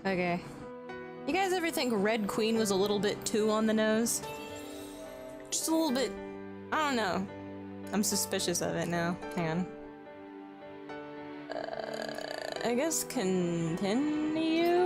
Okay. You guys ever think Red Queen was a little bit too on the nose? Just a little bit... I don't know. I'm suspicious of it now. Hang on. I guess continue?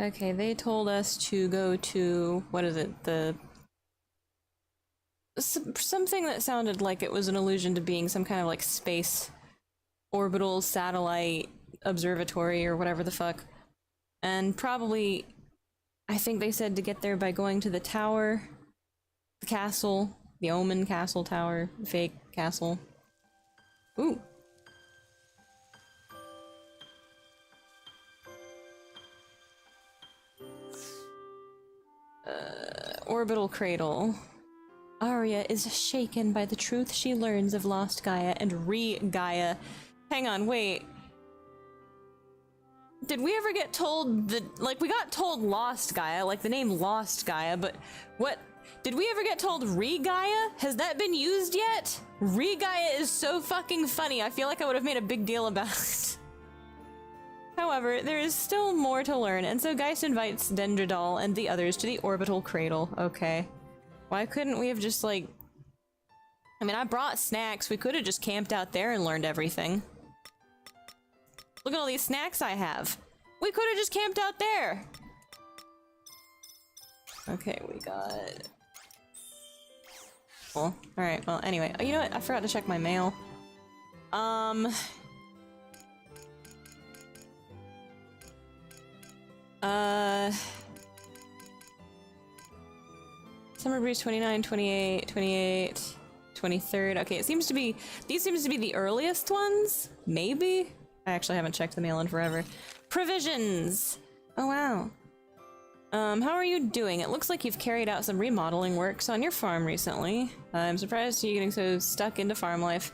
Okay, they told us to go to, what is it, something that sounded like it was an allusion to being some kind of like space orbital satellite observatory or whatever the fuck. And probably, I think they said to get there by going to the tower, the castle, the Omen Castle Tower, fake castle. Ooh. Orbital Cradle. Aria is shaken by the truth she learns of Lost Gaia and Re-Gaia. Hang on, wait. Did we ever get told that, like, we got told Lost Gaia, like the name Lost Gaia, but what? Did we ever get told Re-Gaia? Has that been used yet? Re-Gaia is so fucking funny. I feel like I would have made a big deal about it. However, there is still more to learn, and so Geist invites Dendridal and the others to the Orbital Cradle. Okay. Why couldn't we have just, like... I mean, I brought snacks. We could have just camped out there and learned everything. Look at all these snacks I have. We could have just camped out there. Okay, we got... Cool. Alright, well, anyway. You know what? I forgot to check my mail. Summer Breeze 29, 28, 28, 23rd. Okay, it seems to be... These seems to be the earliest ones? Maybe? I actually haven't checked the mail in forever. Provisions! Oh, wow. How are you doing? It looks like you've carried out some remodeling works on your farm recently. I'm surprised to see you getting so stuck into farm life.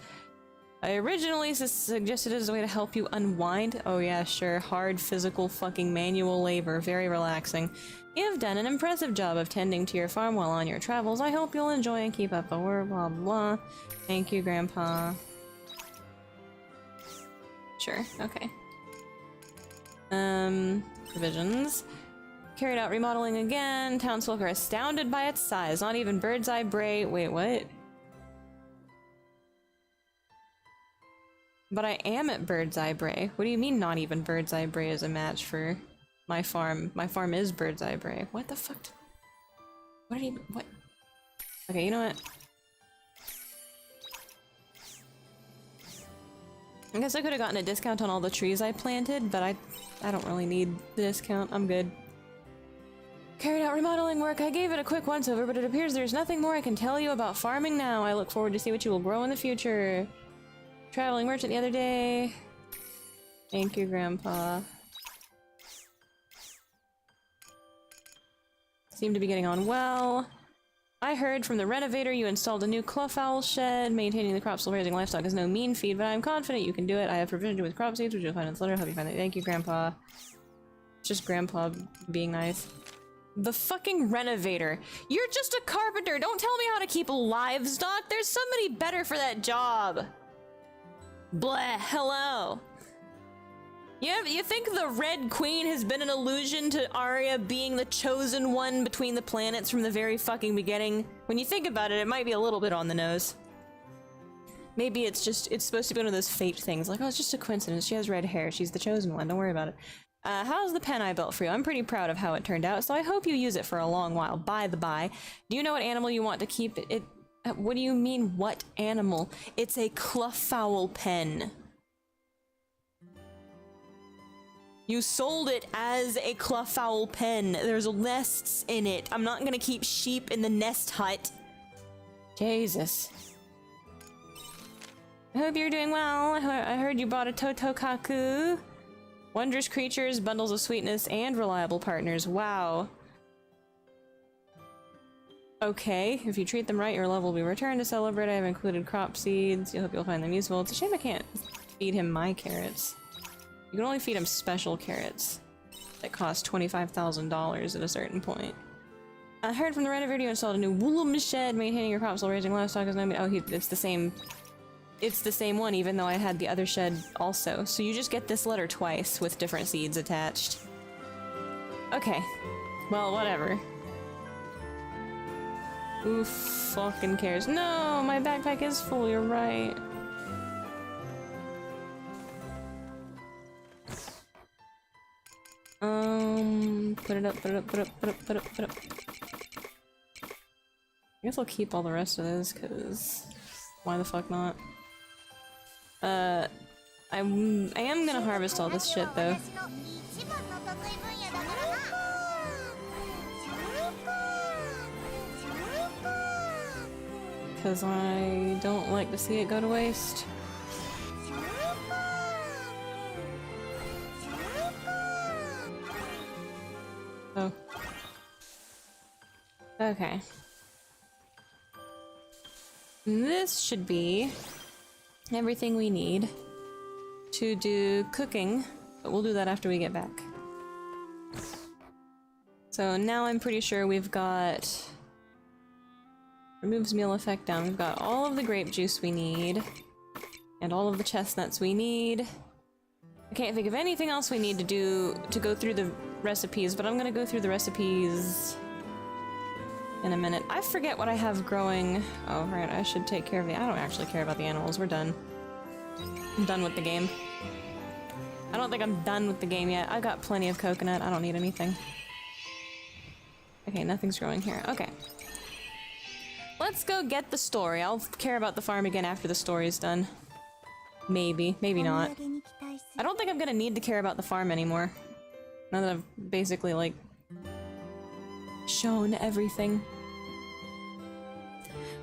I originally suggested it as a way to help you unwind. Oh yeah, sure. Hard, physical, fucking manual labor. Very relaxing. You've done an impressive job of tending to your farm while on your travels. I hope you'll enjoy and keep up the work, blah blah. Thank you, Grandpa. Sure, okay. Provisions. Carried out remodeling again. Townsfolk are astounded by its size. Not even Bird's Eye Bray. Wait, what? But I am at Bird's Eye Bray. What do you mean not even Bird's Eye Bray is a match for my farm? My farm is Bird's Eye Bray. What the fuck? What did he- what? Okay, you know what? I guess I could have gotten a discount on all the trees I planted, but I don't really need the discount. I'm good. Carried out remodeling work. I gave it a quick once-over, but it appears there's nothing more I can tell you about farming now. I look forward to see what you will grow in the future. Traveling merchant the other day. Thank you, Grandpa. Seem to be getting on well. I heard from the renovator you installed a new clawfowl shed. Maintaining the crops while raising livestock is no mean feat, but I'm confident you can do it. I have provision with crop seeds, which you'll find in the letter. Hope you find it. Thank you, Grandpa. It's just Grandpa being nice. The fucking renovator. You're just a carpenter. Don't tell me how to keep livestock. There's somebody better for that job. Blah, hello. You think the Red Queen has been an allusion to Aria being the chosen one between the planets from the very fucking beginning? When you think about it, it might be a little bit on the nose. Maybe it's supposed to be one of those fate things, like, oh, it's just a coincidence. She has red hair. She's the chosen one. Don't worry about it. How's the pen I built for you? I'm pretty proud of how it turned out, so I hope you use it for a long while. By the by, do you know what animal you want to keep it? What do you mean, what animal? It's a clawfowl pen. You sold it as a clawfowl pen. There's nests in it. I'm not gonna keep sheep in the nest hut. Jesus. I hope you're doing well. I heard you bought a Totokaku. Wondrous creatures, bundles of sweetness, and reliable partners. Wow. Okay, if you treat them right, your love will be returned to celebrate. I have included crop seeds. I hope you'll find them useful. It's a shame I can't feed him my carrots. You can only feed him special carrots. that cost $25,000 at a certain point. I heard from the renovator you installed a new wool shed. Maintaining your crops while raising livestock is no. Oh, it's the same. It's the same one, even though I had the other shed also. So you just get this letter twice with different seeds attached. Okay. Well, whatever. Who fucking cares? No, my backpack is full, you're right. Put it up, put it up, put it up, put it up, put it up, put it up. I guess I'll keep all the rest of this, cause why the fuck not? I am gonna harvest all this shit though. Cause I don't like to see it go to waste. Oh. Okay. This should be everything we need to do cooking, but we'll do that after we get back. So now I'm pretty sure we've got... Removes meal effect down. We've got all of the grape juice we need, and all of the chestnuts we need. I can't think of anything else we need to do to go through the recipes, but I'm gonna go through the recipes in a minute. I forget what I have growing. Oh, right, I should take care of the... I don't actually care about the animals. We're done. I'm done with the game. I don't think I'm done with the game yet. I've got plenty of coconut. I don't need anything. Okay, nothing's growing here. Okay. Let's go get the story. I'll care about the farm again after the story's done. Maybe. Maybe not. I don't think I'm gonna need to care about the farm anymore. Now that I've basically, like, shown everything.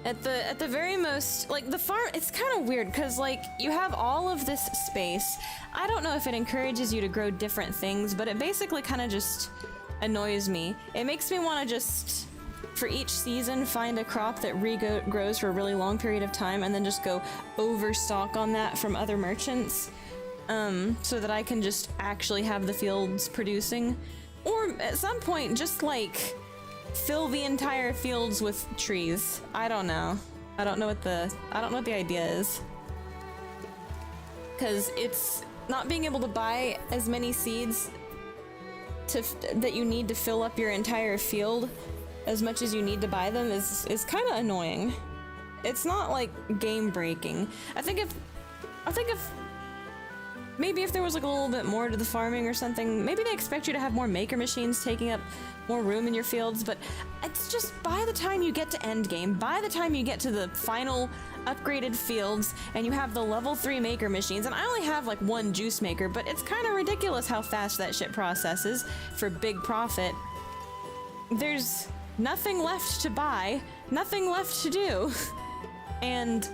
At the very most, like, the farm, it's kind of weird, because, like, you have all of this space. I don't know if it encourages you to grow different things, but it basically kind of just annoys me. It makes me want to just... for each season, find a crop that regrows for a really long period of time and then just go overstock on that from other merchants, so that I can just actually have the fields producing. Or at some point, just like fill the entire fields with trees. I don't know. I don't know what the idea is. Cause it's not being able to buy as many seeds that you need to fill up your entire field as much as you need to buy them is kind of annoying. It's not like game breaking. I think if maybe if there was like a little bit more to the farming or something, maybe they expect you to have more maker machines taking up more room in your fields, but it's just by the time you get to end game, by the time you get to the final upgraded fields and you have the level 3 maker machines, and I only have like one juice maker, but it's kind of ridiculous how fast that shit processes for big profit. There's nothing left to buy, nothing left to do, and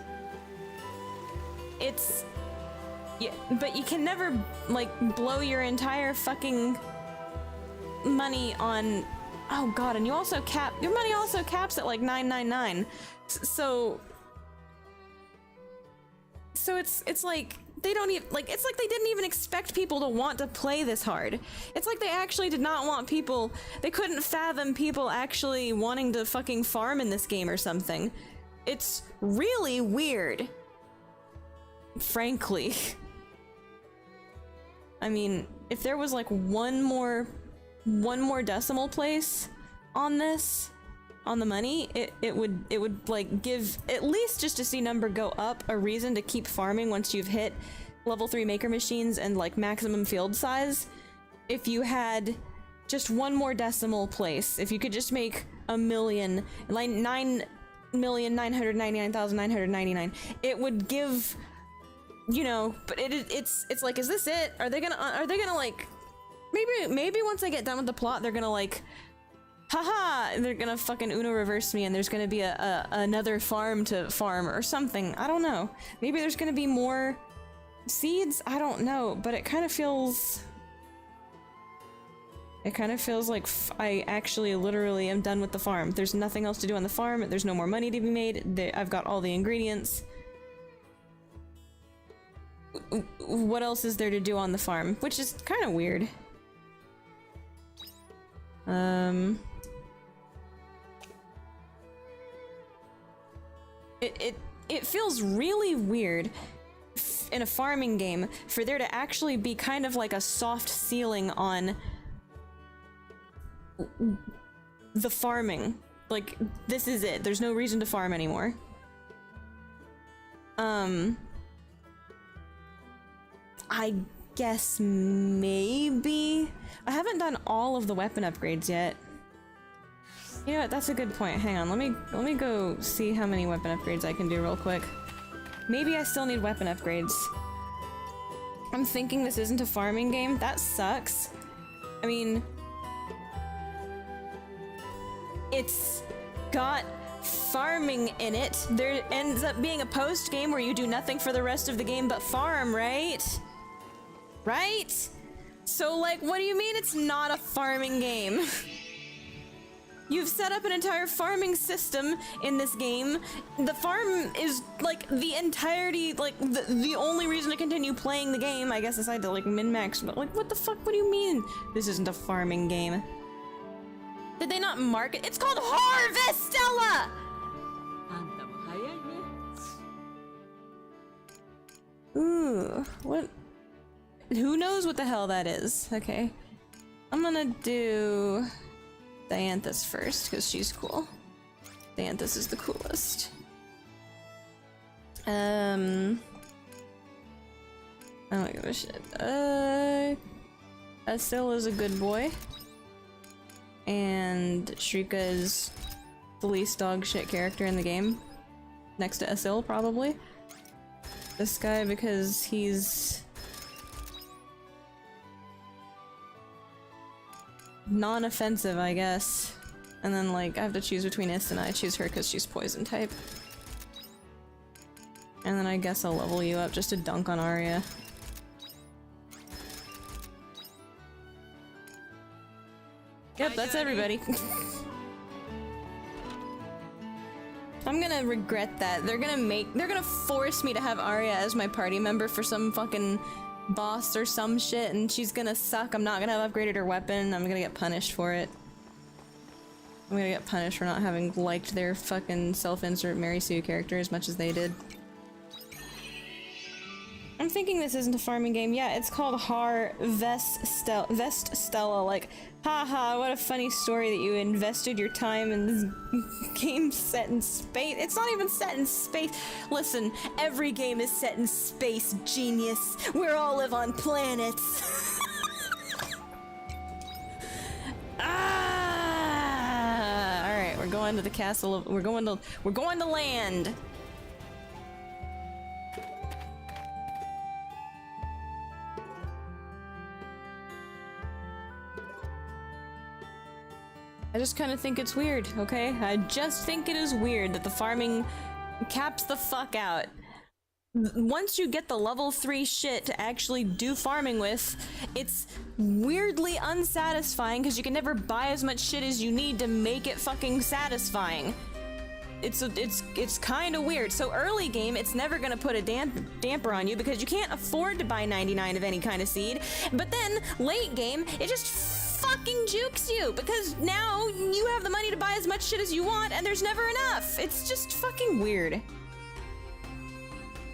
it's... yeah, but you can never, like, blow your entire fucking money on... oh god, and you also cap... your money also caps at, like, 999. So it's like... they don't even, like, it's like they didn't even expect people to want to play this hard. It's like they actually did not want people, they couldn't fathom people actually wanting to fucking farm in this game or something. It's really weird. Frankly. I mean, if there was like one more decimal place on this, on the money, it would like give at least just to see number go up a reason to keep farming once you've hit level 3 maker machines and like maximum field size. If you had just one more decimal place, if you could just make 1,000,000, like 9,999,999, it would give, you know. But it's like, is this it? Are they gonna like, maybe once I get done with the plot, they're gonna like, haha, they're gonna fucking Uno reverse me and there's gonna be another farm to farm or something. I don't know. Maybe there's gonna be more seeds? I don't know, but it kind of feels... it kind of feels like I actually literally am done with the farm. There's nothing else to do on the farm, there's no more money to be made, I've got all the ingredients. What else is there to do on the farm? Which is kind of weird. It feels really weird in a farming game for there to actually be kind of like a soft ceiling on the farming. Like, this is it. There's no reason to farm anymore. I guess maybe? I haven't done all of the weapon upgrades yet. You know what, that's a good point. Hang on, let me go see how many weapon upgrades I can do real quick. Maybe I still need weapon upgrades. I'm thinking this isn't a farming game. That sucks. I mean, it's got farming in it. There ends up being a post game where you do nothing for the rest of the game but farm, right? Right? So, like, what do you mean it's not a farming game? You've set up an entire farming system in this game. The farm is, like, the entirety, like, the only reason to continue playing the game, I guess, aside to, like, min-max, but, like, what the fuck? What do you mean this isn't a farming game? Did they not mark it? It's called HARVESTELLA! Ooh, what? Who knows what the hell that is? Okay. I'm gonna do Dianthus first, because she's cool. Dianthus is the coolest. I don't give a shit. Asil is a good boy. And Shrika is the least dog shit character in the game. Next to Asil, probably. This guy, because he's non-offensive, I guess. And then, like, I have to choose between Ist and I choose her because she's poison type. And then I guess I'll level you up just to dunk on Aria. Yep, that's everybody. I'm gonna regret that. They're gonna force me to have Aria as my party member for some fucking boss or some shit, and she's gonna suck. I'm not gonna have upgraded her weapon. I'm gonna get punished for it. I'm gonna get punished for not having liked their fucking self-insert Mary Sue character as much as they did. I'm thinking this isn't a farming game. Yeah, it's called HARVESTELLA. Like, haha, what a funny story that you invested your time in this game set in space. It's not even set in space. Listen, every game is set in space, genius. We all live on planets. Ah! All right, we're going to the castle of, we're going to land. I just kind of think it's weird, okay? I just think it is weird that the farming caps the fuck out. Once you get the level 3 shit to actually do farming with, it's weirdly unsatisfying because you can never buy as much shit as you need to make it fucking satisfying. It's kind of weird. So early game, it's never gonna put a damper on you because you can't afford to buy 99 of any kind of seed. But then late game, it just fucking jukes you because now you have the money to buy as much shit as you want and there's never enough. It's just fucking weird.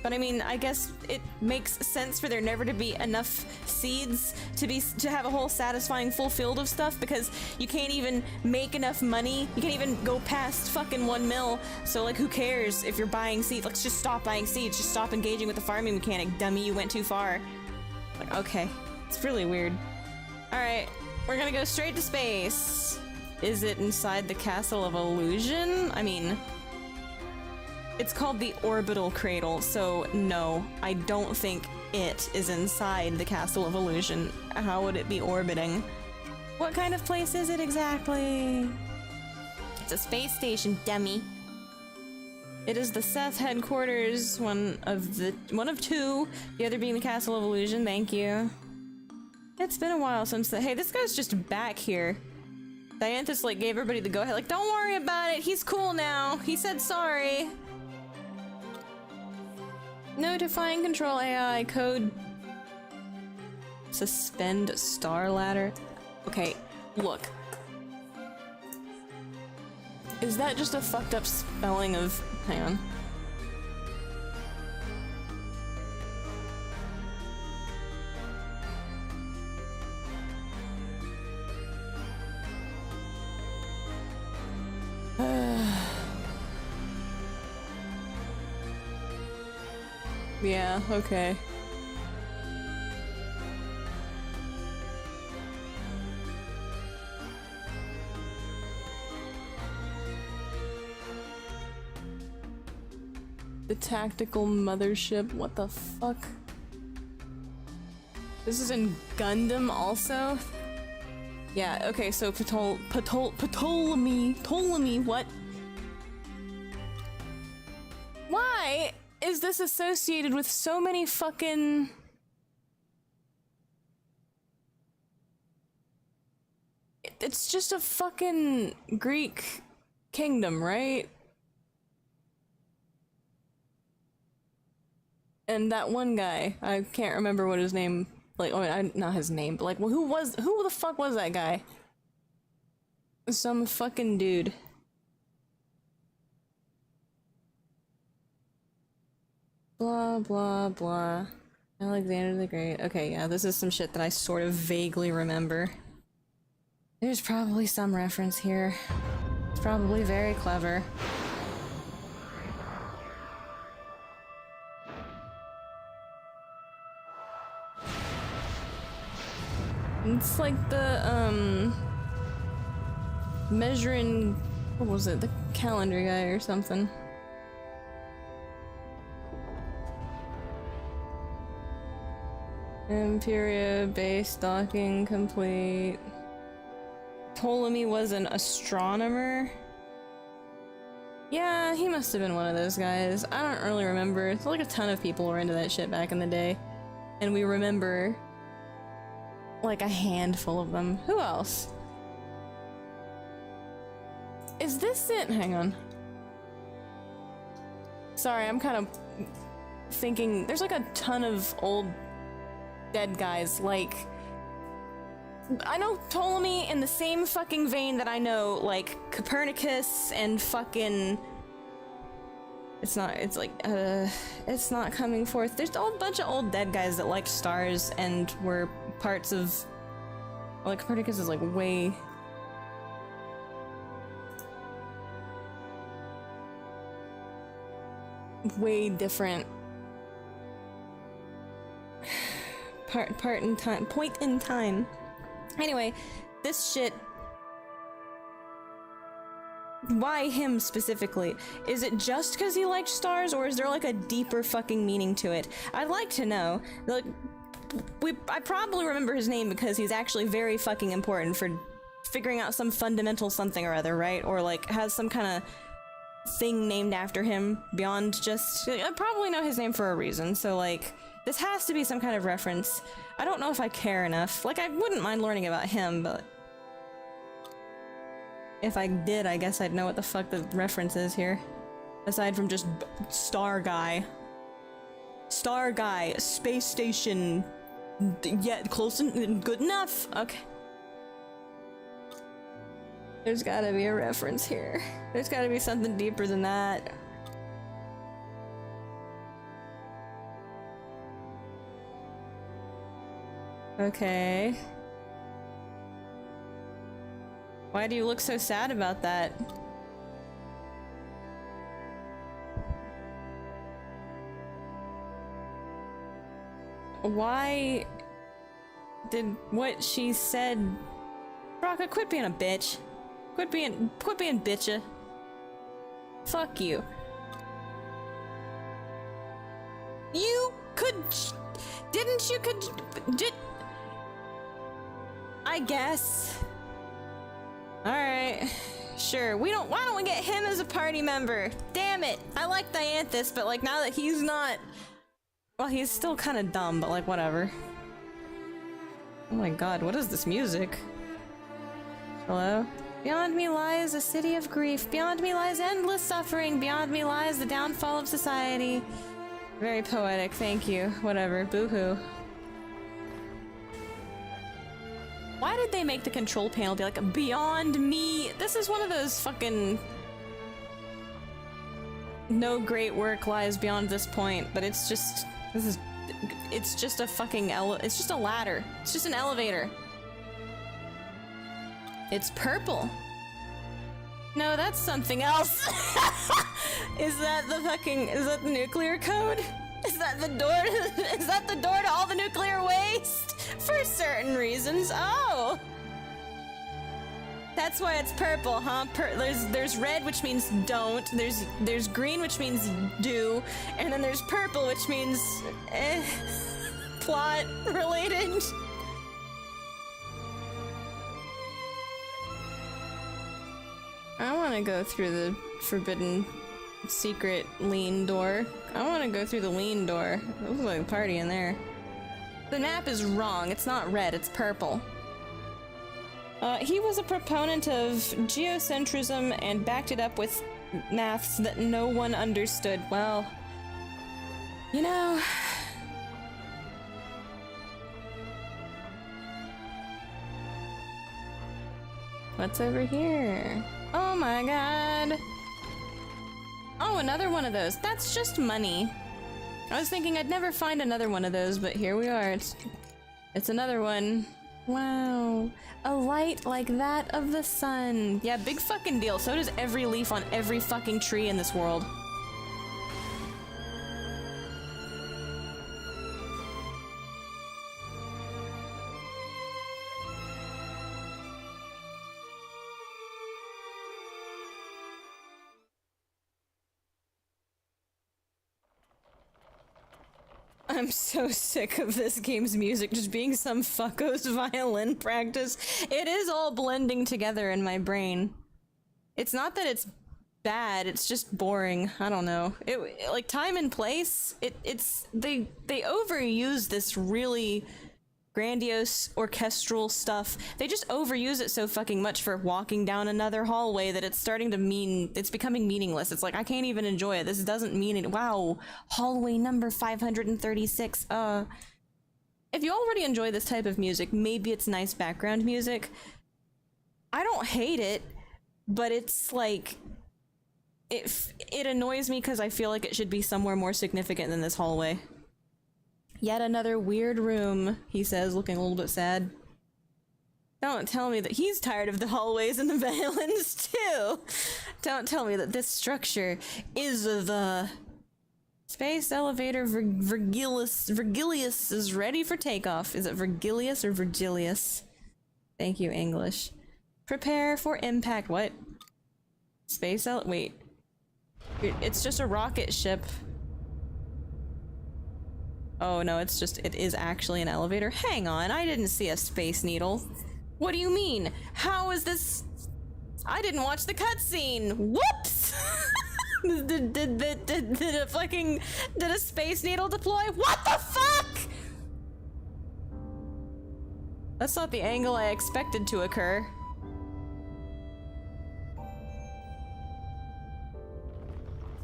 But I mean, I guess it makes sense for there never to be enough seeds to have a whole satisfying full field of stuff because you can't even make enough money. You can't even go past fucking 1 mil. So like, who cares if you're buying seeds? Like, just stop buying seeds. Just stop engaging with the farming mechanic, dummy. You went too far. Like, okay, it's really weird. All right. We're gonna go straight to space. Is it inside the Castle of Illusion? I mean, it's called the Orbital Cradle, so no, I don't think it is inside the Castle of Illusion. How would it be orbiting? What kind of place is it exactly? It's a space station, dummy. It is the Seth headquarters, one of two, the other being the Castle of Illusion, thank you. It's been a while since hey, this guy's just back here. Dianthus, like, gave everybody the go-ahead, like, don't worry about it, he's cool now. He said sorry. Notifying control AI code. Suspend star ladder. Okay, look. Is that just a fucked up spelling of... Hang on. Yeah, okay. The tactical mothership, what the fuck? This is in Gundam also? Yeah, okay, so Ptolemy, what? Why is this associated with so many fucking... It's just a fucking Greek kingdom, right? And that one guy, I can't remember what his name, like, oh, not his name, but like, well, who the fuck was that guy? Some fucking dude. Blah, blah, blah. Alexander the Great. Okay, yeah, this is some shit that I sort of vaguely remember. There's probably some reference here. It's probably very clever. It's like the, measuring... What was it? The calendar guy or something. Imperia base docking complete. Ptolemy was an astronomer? Yeah, he must have been one of those guys. I don't really remember. It's like a ton of people were into that shit back in the day. And we remember like a handful of them. Who else? Is this it? Hang on. Sorry, I'm kind of thinking there's like a ton of old dead guys, like I know Ptolemy in the same fucking vein that I know like Copernicus and fucking it's not coming forth. There's a whole bunch of old dead guys that liked stars and were parts of, like, Copernicus is like way different point in time. Anyway, this shit, why him specifically? Is it just because he liked stars, or is there like a deeper fucking meaning to it? I'd like to know. Like, I probably remember his name because he's actually very fucking important for figuring out some fundamental something or other, right? Or like has some kind of thing named after him beyond just... I probably know his name for a reason, so like this has to be some kind of reference. I don't know if I care enough. Like, I wouldn't mind learning about him, but if I did, I guess I'd know what the fuck the reference is here. Aside from just Star Guy. Star Guy, space station, yeah, close and good enough. Okay. There's gotta be a reference here. There's gotta be something deeper than that. Okay. Why do you look so sad about that? Why did what she said... Raka, quit being a bitch. Quit being bitcha. Fuck you. You could... Didn't you did... I guess. Alright. Sure. Why don't we get him as a party member? Damn it! I like Dianthus, but like now that he's not... Well, he's still kind of dumb, but like whatever. Oh my god, what is this music? Hello? Beyond me lies a city of grief. Beyond me lies endless suffering. Beyond me lies the downfall of society. Very poetic, thank you. Whatever, boo-hoo. Why did they make the control panel be like, beyond me? This is one of those fucking no great work lies beyond this point, but it's just it's just a fucking it's just a ladder. It's just an elevator. It's purple. No, that's something else. Is that the nuclear code? Is that the door to all the nuclear waste? For certain reasons. Oh. That's why it's purple, huh? There's red, which means don't. There's green, which means do, and then there's purple, which means plot related. I want to go through the forbidden secret lean door. I want to go through the lean door. It looks like a party in there. The map is wrong. It's not red, it's purple. He was a proponent of geocentrism and backed it up with maths that no one understood. Well, you know... What's over here? Oh my god! Oh, another one of those. That's just money. I was thinking I'd never find another one of those, but here we are. It's another one. Wow. A light like that of the sun. Yeah, big fucking deal. So does every leaf on every fucking tree in this world. I'm so sick of this game's music just being some fucko's violin practice. It is all blending together in my brain. It's not that it's bad, it's just boring. I don't know. Like time and place, they overuse this really grandiose orchestral stuff. They just overuse it so fucking much for walking down another hallway that it's becoming meaningless. It's like, I can't even enjoy it. This doesn't mean it. Wow. Hallway number 536. If you already enjoy this type of music, maybe it's nice background music. I don't hate it, but it's like, it annoys me because I feel like it should be somewhere more significant than this hallway. Yet another weird room, he says, looking a little bit sad. Don't tell me that he's tired of the hallways and the violins, too! Don't tell me that this structure is the... Space elevator Virgilius is ready for takeoff. Is it Virgilius or Virgilius? Thank you, English. Prepare for impact. What? Wait. It's just a rocket ship. Oh no, it is actually an elevator. Hang on, I didn't see a space needle. What do you mean? How is this? I didn't watch the cutscene. Whoops! did a space needle deploy? What the fuck? That's not the angle I expected to occur.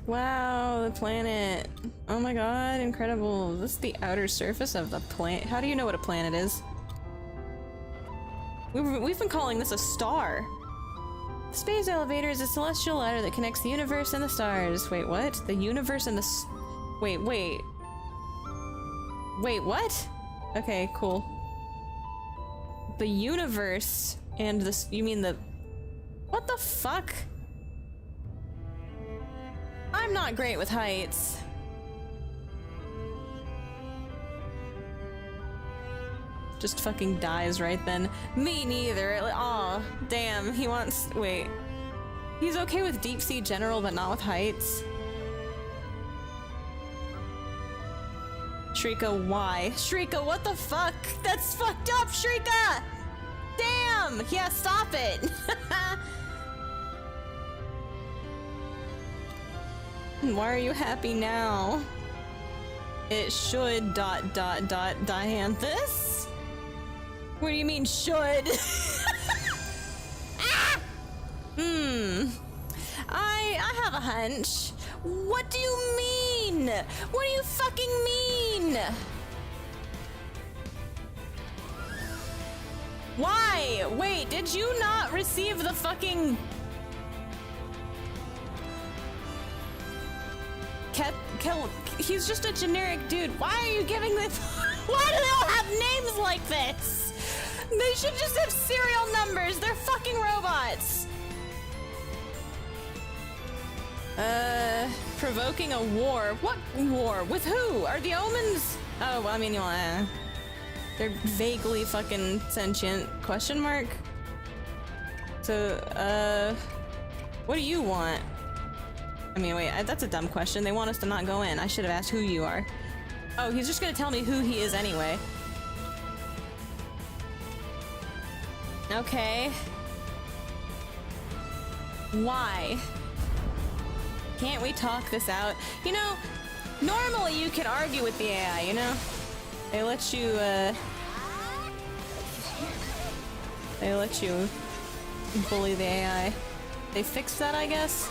Wow, the planet. Oh my god, incredible. This is the outer surface of the planet. How do you know what a planet is? We've been calling this a star. The space elevator is a celestial ladder that connects the universe and the stars. Wait, what? The universe and the Wait, what? Okay, cool. The universe and this- you mean the- What the fuck? I'm not great with heights. Just fucking dies right then. Me neither. Aw, damn, he wants- wait. He's okay with deep sea general, but not with heights. Shrika, why? Shrika, what the fuck? That's fucked up, Shrika! Damn! Yeah, stop it! Why are you happy now? It should Dianthus? What do you mean should? Ah! I have a hunch. What do you mean? What do you fucking mean? Why? Wait, did you not receive the fucking... He's just a generic dude. Why are you giving this? Why do they all have names like this? They should just have serial numbers. They're fucking robots. Provoking a war. What war? With who? Are the omens? Oh, well, I mean, they're vaguely fucking sentient. Question mark? So, what do you want? I mean, wait, that's a dumb question. They want us to not go in. I should have asked who you are. Oh, he's just gonna tell me who he is anyway. Okay. Why? Can't we talk this out? You know, normally you can argue with the AI, you know? They let you bully the AI. They fixed that, I guess?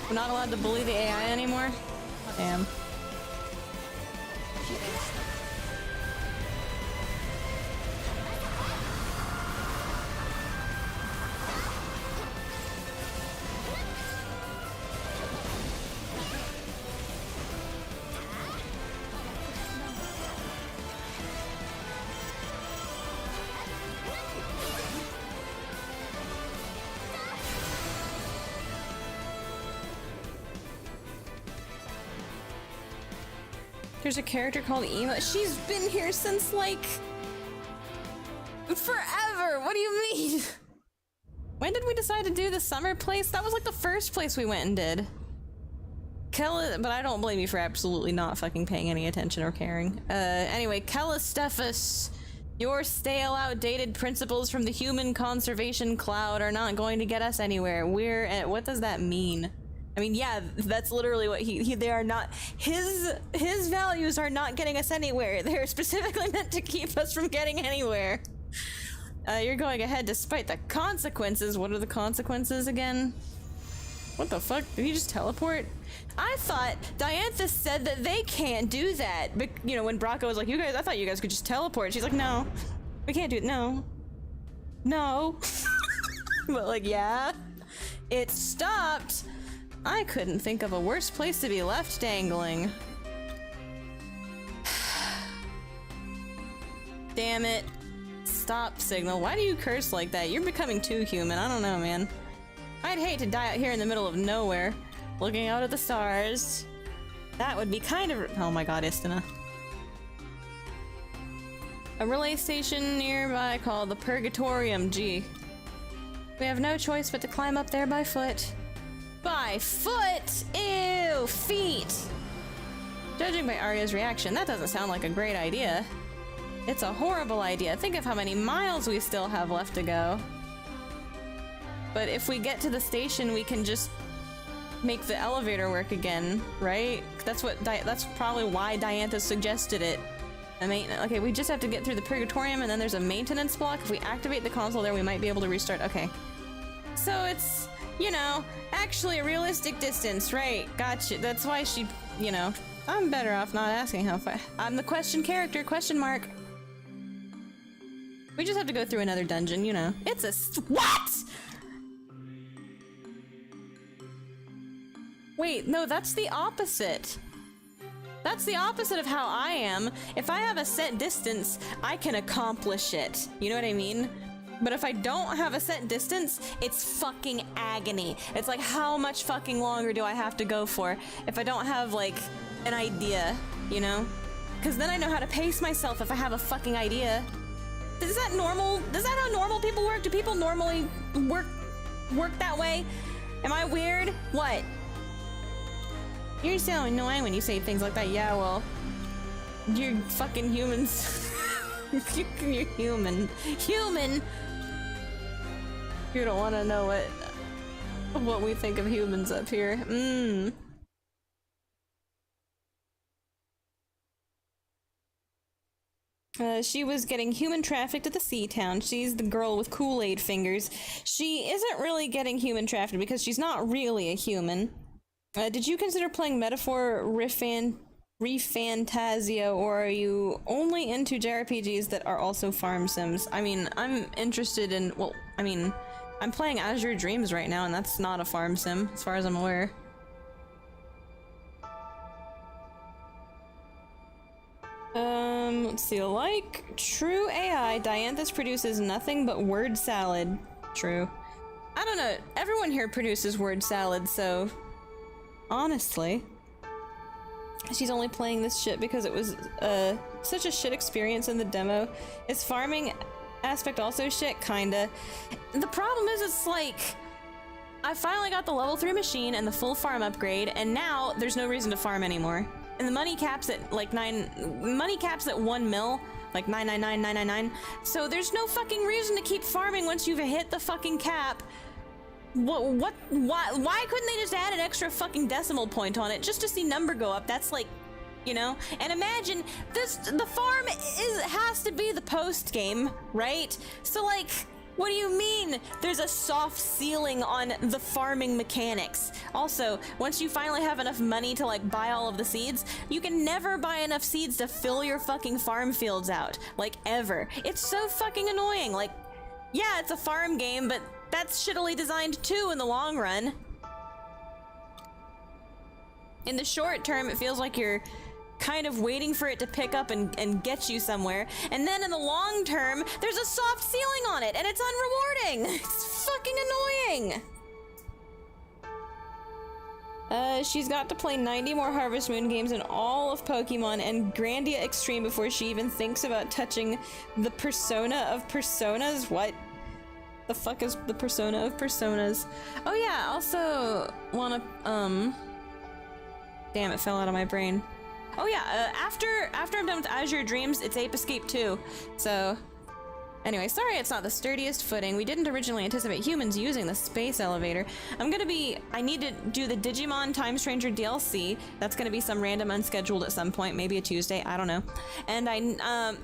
We're not allowed to bully the AI anymore? Damn. There's a character called Ema. She's been here since, like, forever. What do you mean? When did we decide to do the summer place? That was like the first place we went and did. But I don't blame you for absolutely not fucking paying any attention or caring. Anyway, Callistephus, your stale, outdated principles from the human conservation cloud are not going to get us anywhere. What does that mean? I mean, yeah, that's literally what they are not. His values are not getting us anywhere. They're specifically meant to keep us from getting anywhere. You're going ahead despite the consequences. What are the consequences again? What the fuck? Did he just teleport? I thought Diantha said that they can't do that. But, you know, when Bracco was like, you guys, I thought you guys could just teleport. She's like, no, we can't do it. No. No. But, like, yeah. It stopped. I couldn't think of a worse place to be left dangling. Damn it. Stop, Signal. Why do you curse like that? You're becoming too human. I don't know, man. I'd hate to die out here in the middle of nowhere, looking out at the stars. That would be kind of— oh my god, Istina. A relay station nearby called the Purgatorium. Gee. We have no choice but to climb up there by foot. By foot? Ew, feet! Judging by Aria's reaction, that doesn't sound like a great idea. It's a horrible idea. Think of how many miles we still have left to go. But if we get to the station, we can just make the elevator work again, right? That's probably why Diantha suggested it. Okay, we just have to get through the Purgatorium, and then there's a maintenance block. If we activate the console there, we might be able to restart. Okay. So it's, you know, actually a realistic distance, right? Gotcha. That's why she, you know, I'm better off not asking how far. I'm the question character, question mark. We just have to go through another dungeon, you know. It's a— what?! Wait, no, that's the opposite. That's the opposite of how I am. If I have a set distance, I can accomplish it. You know what I mean? But if I don't have a set distance, it's fucking agony. It's like, how much fucking longer do I have to go for if I don't have, like, an idea, you know? Because then I know how to pace myself if I have a fucking idea. Is that normal? Is that how normal people work? Do people normally work that way? Am I weird? What? You're so annoying when you say things like that. Yeah, well, you're fucking humans. You're human. Human! You don't want to know what we think of humans up here. She was getting human trafficked at the sea town. She's the girl with Kool-Aid fingers. She isn't really getting human trafficked because she's not really a human. Did you consider playing Metaphor Refantasia, or are you only into JRPGs that are also farm sims? I mean, I'm interested in— well, I mean, I'm playing Azure Dreams right now, and that's not a farm sim, as far as I'm aware. see, like true AI, Dianthus produces nothing but word salad. True. I don't know, everyone here produces word salad, so honestly, she's only playing this shit because it was such a shit experience in the demo. Is farming aspect also shit? Kinda. The problem is, it's like, I finally got the level 3 machine and the full farm upgrade, and now there's no reason to farm anymore. And the money cap's at like 1 mil, like 999,999. So there's no fucking reason to keep farming once you've hit the fucking cap. Why couldn't they just add an extra fucking decimal point on it just to see number go up? That's like, you know? And imagine the farm has to be the post game, right? So like, what do you mean there's a soft ceiling on the farming mechanics? Also, once you finally have enough money to like buy all of the seeds, you can never buy enough seeds to fill your fucking farm fields out, like ever. It's so fucking annoying. Like, yeah, it's a farm game, but that's shittily designed too in the long run. In the short term, it feels like you're kind of waiting for it to pick up and get you somewhere. And then in the long term, there's a soft ceiling on it and it's unrewarding. It's fucking annoying. She's got to play 90 more Harvest Moon games in all of Pokemon and Grandia Extreme before she even thinks about touching the Persona of Personas. What the fuck is the Persona of Personas? Oh yeah, I also wanna, damn, it fell out of my brain. Oh yeah, after I'm done with Azure Dreams, it's Ape Escape 2. So, anyway, sorry it's not the sturdiest footing. We didn't originally anticipate humans using the space elevator. I need to do the Digimon Time Stranger DLC. That's gonna be some random unscheduled at some point, maybe a Tuesday, I don't know. And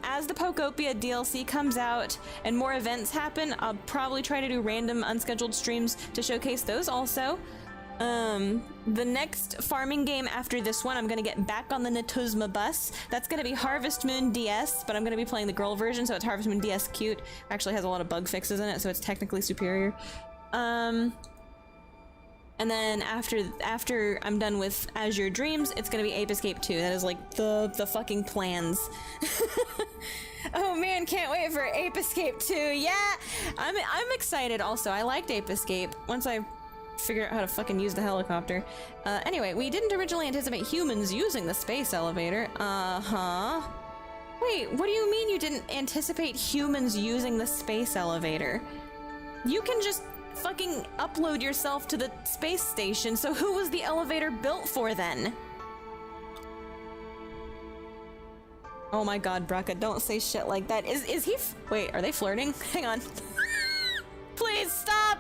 as the Pokopia DLC comes out and more events happen, I'll probably try to do random unscheduled streams to showcase those also. The next farming game after this one, I'm gonna get back on the Natuzma bus. That's gonna be Harvest Moon DS, but I'm gonna be playing the girl version, so it's Harvest Moon DS Cute. Actually has a lot of bug fixes in it, so it's technically superior. And then after I'm done with Azure Dreams, it's gonna be Ape Escape 2. That is like the fucking plans. Oh man, can't wait for Ape Escape 2. Yeah, I'm excited also. I liked Ape Escape once I figure out how to fucking use the helicopter. Anyway, we didn't originally anticipate humans using the space elevator. Wait, what do you mean you didn't anticipate humans using the space elevator? You can just fucking upload yourself to the space station, so who was the elevator built for then? Oh my god, Braca, don't say shit like that. Is he wait, are they flirting? Hang on. Please stop!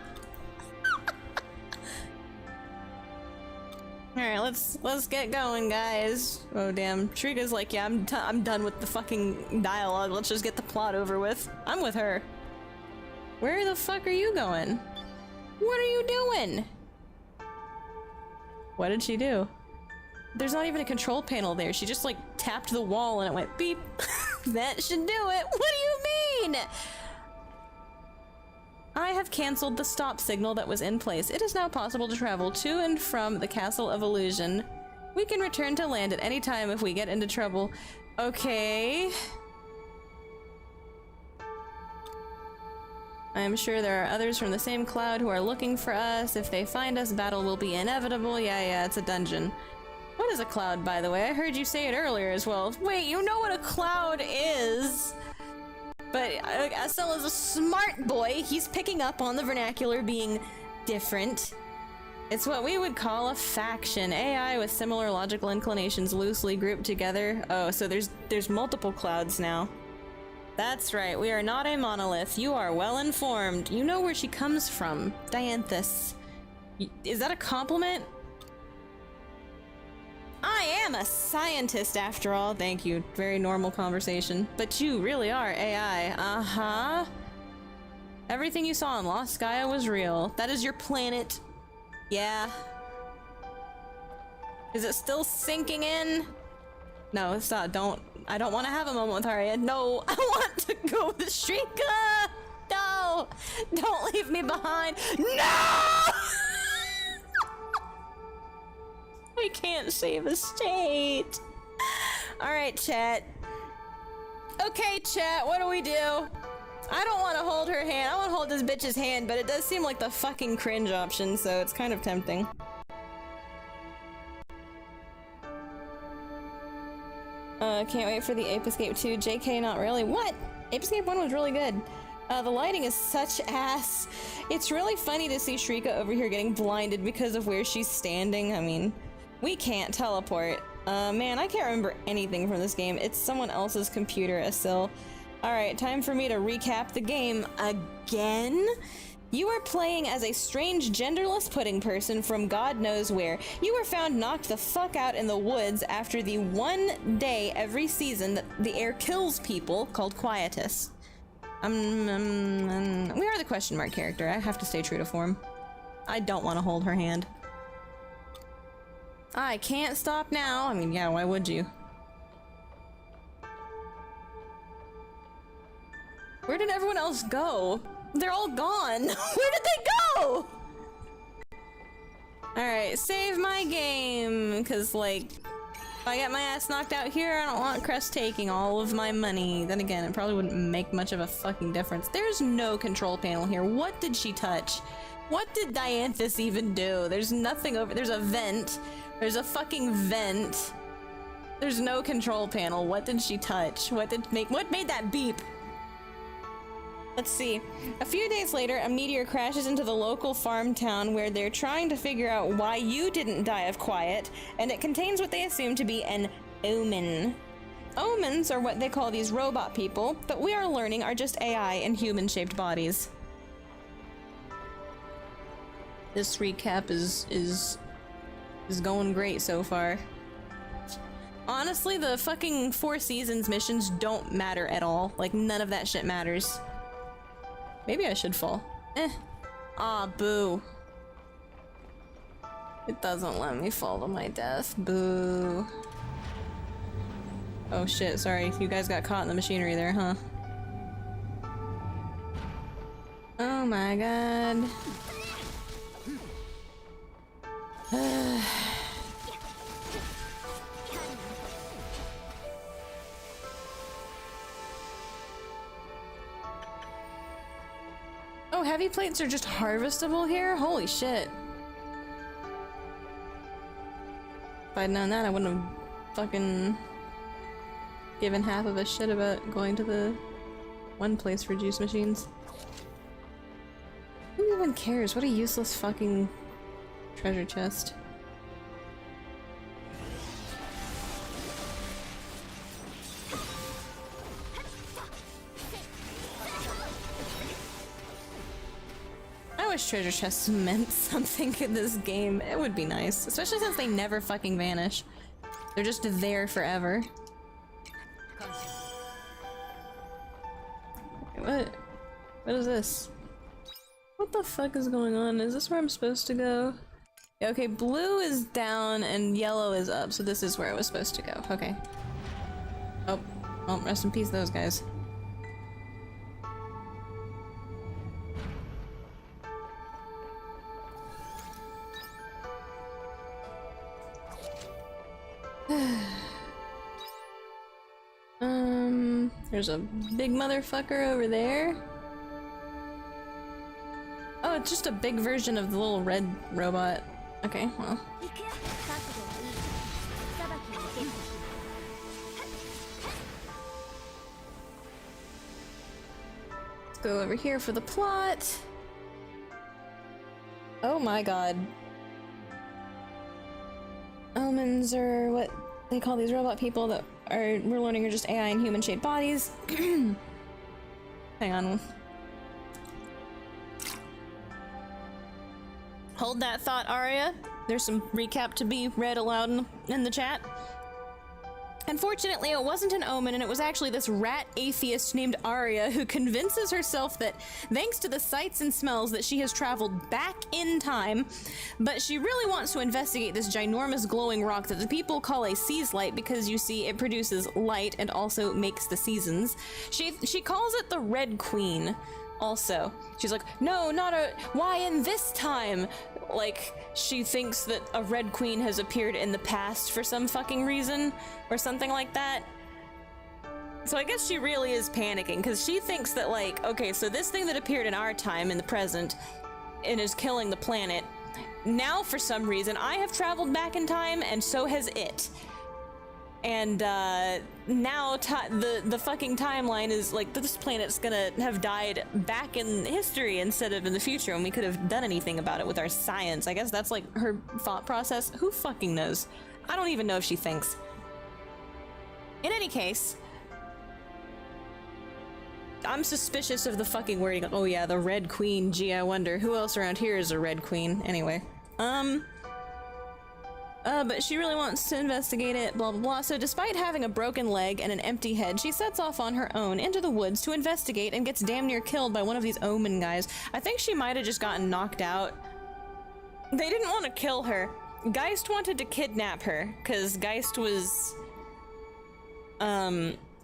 Alright, let's get going, guys. Oh damn, Triga's like, yeah, I'm done with the fucking dialogue. Let's just get the plot over with. I'm with her. Where the fuck are you going? What are you doing? What did she do? There's not even a control panel there. She just like tapped the wall and it went beep. That should do it. What do you mean? I have cancelled the stop signal that was in place. It is now possible to travel to and from the Castle of Illusion. We can return to land at any time if we get into trouble. Okay. I am sure there are others from the same cloud who are looking for us. If they find us, battle will be inevitable. Yeah, it's a dungeon. What is a cloud, by the way? I heard you say it earlier as well. Wait, you know what a cloud is? But SL is a smart boy. He's picking up on the vernacular being different. It's what we would call a faction. AI with similar logical inclinations loosely grouped together. Oh, so there's multiple clouds now. That's right, we are not a monolith. You are well informed. You know where she comes from. Dianthus. Is that a compliment? I am a scientist after all. Thank you. Very normal conversation. But you really are AI. Uh-huh. Everything you saw in Lost Gaia was real. That is your planet. Yeah. Is it still sinking in? No, it's not. I don't want to have a moment with Aria. No, I want to go with Shrika! No! Don't leave me behind. No! I can't save a state. Alright, chat. Okay, chat, what do we do? I don't want to hold her hand. I want to hold this bitch's hand, but it does seem like the fucking cringe option, so it's kind of tempting. Can't wait for the Ape Escape 2. JK, not really. What? Ape Escape 1 was really good. The lighting is such ass. It's really funny to see Shrika over here getting blinded because of where she's standing. I mean, we can't teleport. Man, I can't remember anything from this game. It's someone else's computer, Asil. Alright, time for me to recap the game again. You are playing as a strange genderless pudding person from God knows where. You were found knocked the fuck out in the woods after the one day every season that the air kills people called Quietus. We are the question mark character. I have to stay true to form. I don't want to hold her hand. I can't stop now. I mean, yeah, why would you? Where did everyone else go? They're all gone. Where did they go? Alright, save my game. Cause like, if I get my ass knocked out here, I don't want Crest taking all of my money. Then again, it probably wouldn't make much of a fucking difference. There's no control panel here. What did she touch? What did Dianthus even do? There's nothing over- there's a vent. There's a fucking vent. There's no control panel. What did she touch? What made that beep? Let's see. A few days later, a meteor crashes into the local farm town where they're trying to figure out why you didn't die of quiet, and it contains what they assume to be an omen. Omens are what they call these robot people, but we are learning are just AI in human-shaped bodies. This recap is going great so far. Honestly, the fucking 4 seasons missions don't matter at all. Like, none of that shit matters. Maybe I should fall. Ah, boo. It doesn't let me fall to my death. Boo. Oh shit, sorry. You guys got caught in the machinery there, huh? Oh my god. Oh, heavy plates are just harvestable here? Holy shit. If I'd known that, I wouldn't have fucking given half of a shit about going to the one place for juice machines. Who even cares? What a useless fucking treasure chest. I wish treasure chests meant something in this game. It would be nice. Especially since they never fucking vanish. They're just there forever. What? What is this? What the fuck is going on? Is this where I'm supposed to go? Yeah, okay, blue is down and yellow is up, so this is where I was supposed to go. Okay. Oh, well, rest in peace those guys. There's a big motherfucker over there. Oh, it's just a big version of the little red robot. Okay, well. Let's go over here for the plot. Oh my god. Omens are what they call these robot people that we're learning are just AI in human-shaped bodies. Hang on. Hold that thought, Aria. There's some recap to be read aloud in the chat. Unfortunately, it wasn't an omen, and it was actually this rat atheist named Aria who convinces herself that thanks to the sights and smells that she has traveled back in time, but she really wants to investigate this ginormous glowing rock that the people call a seas light because, you see, it produces light and also makes the seasons. She calls it the Red Queen. Also, she's like, no, not a, why in this time? Like, she thinks that a Red Queen has appeared in the past for some fucking reason, or something like that. So I guess she really is panicking, because she thinks that, like, okay, so this thing that appeared in our time, in the present, and is killing the planet, now for some reason I have traveled back in time, and so has it. And now the fucking timeline is like, this planet's gonna have died back in history instead of in the future, and we could have done anything about it with our science. I guess that's like her thought process. Who fucking knows? I don't even know if she thinks. In any case, I'm suspicious of the fucking wording. Oh yeah, the Red Queen. Gee, I wonder who else around here is a Red Queen. Anyway, but she really wants to investigate it, blah blah blah. So despite having a broken leg and an empty head, she sets off on her own into the woods to investigate and gets damn near killed by one of these omen guys. I think she might have just gotten knocked out. They didn't want to kill her. Geist wanted to kidnap her, because Geist was,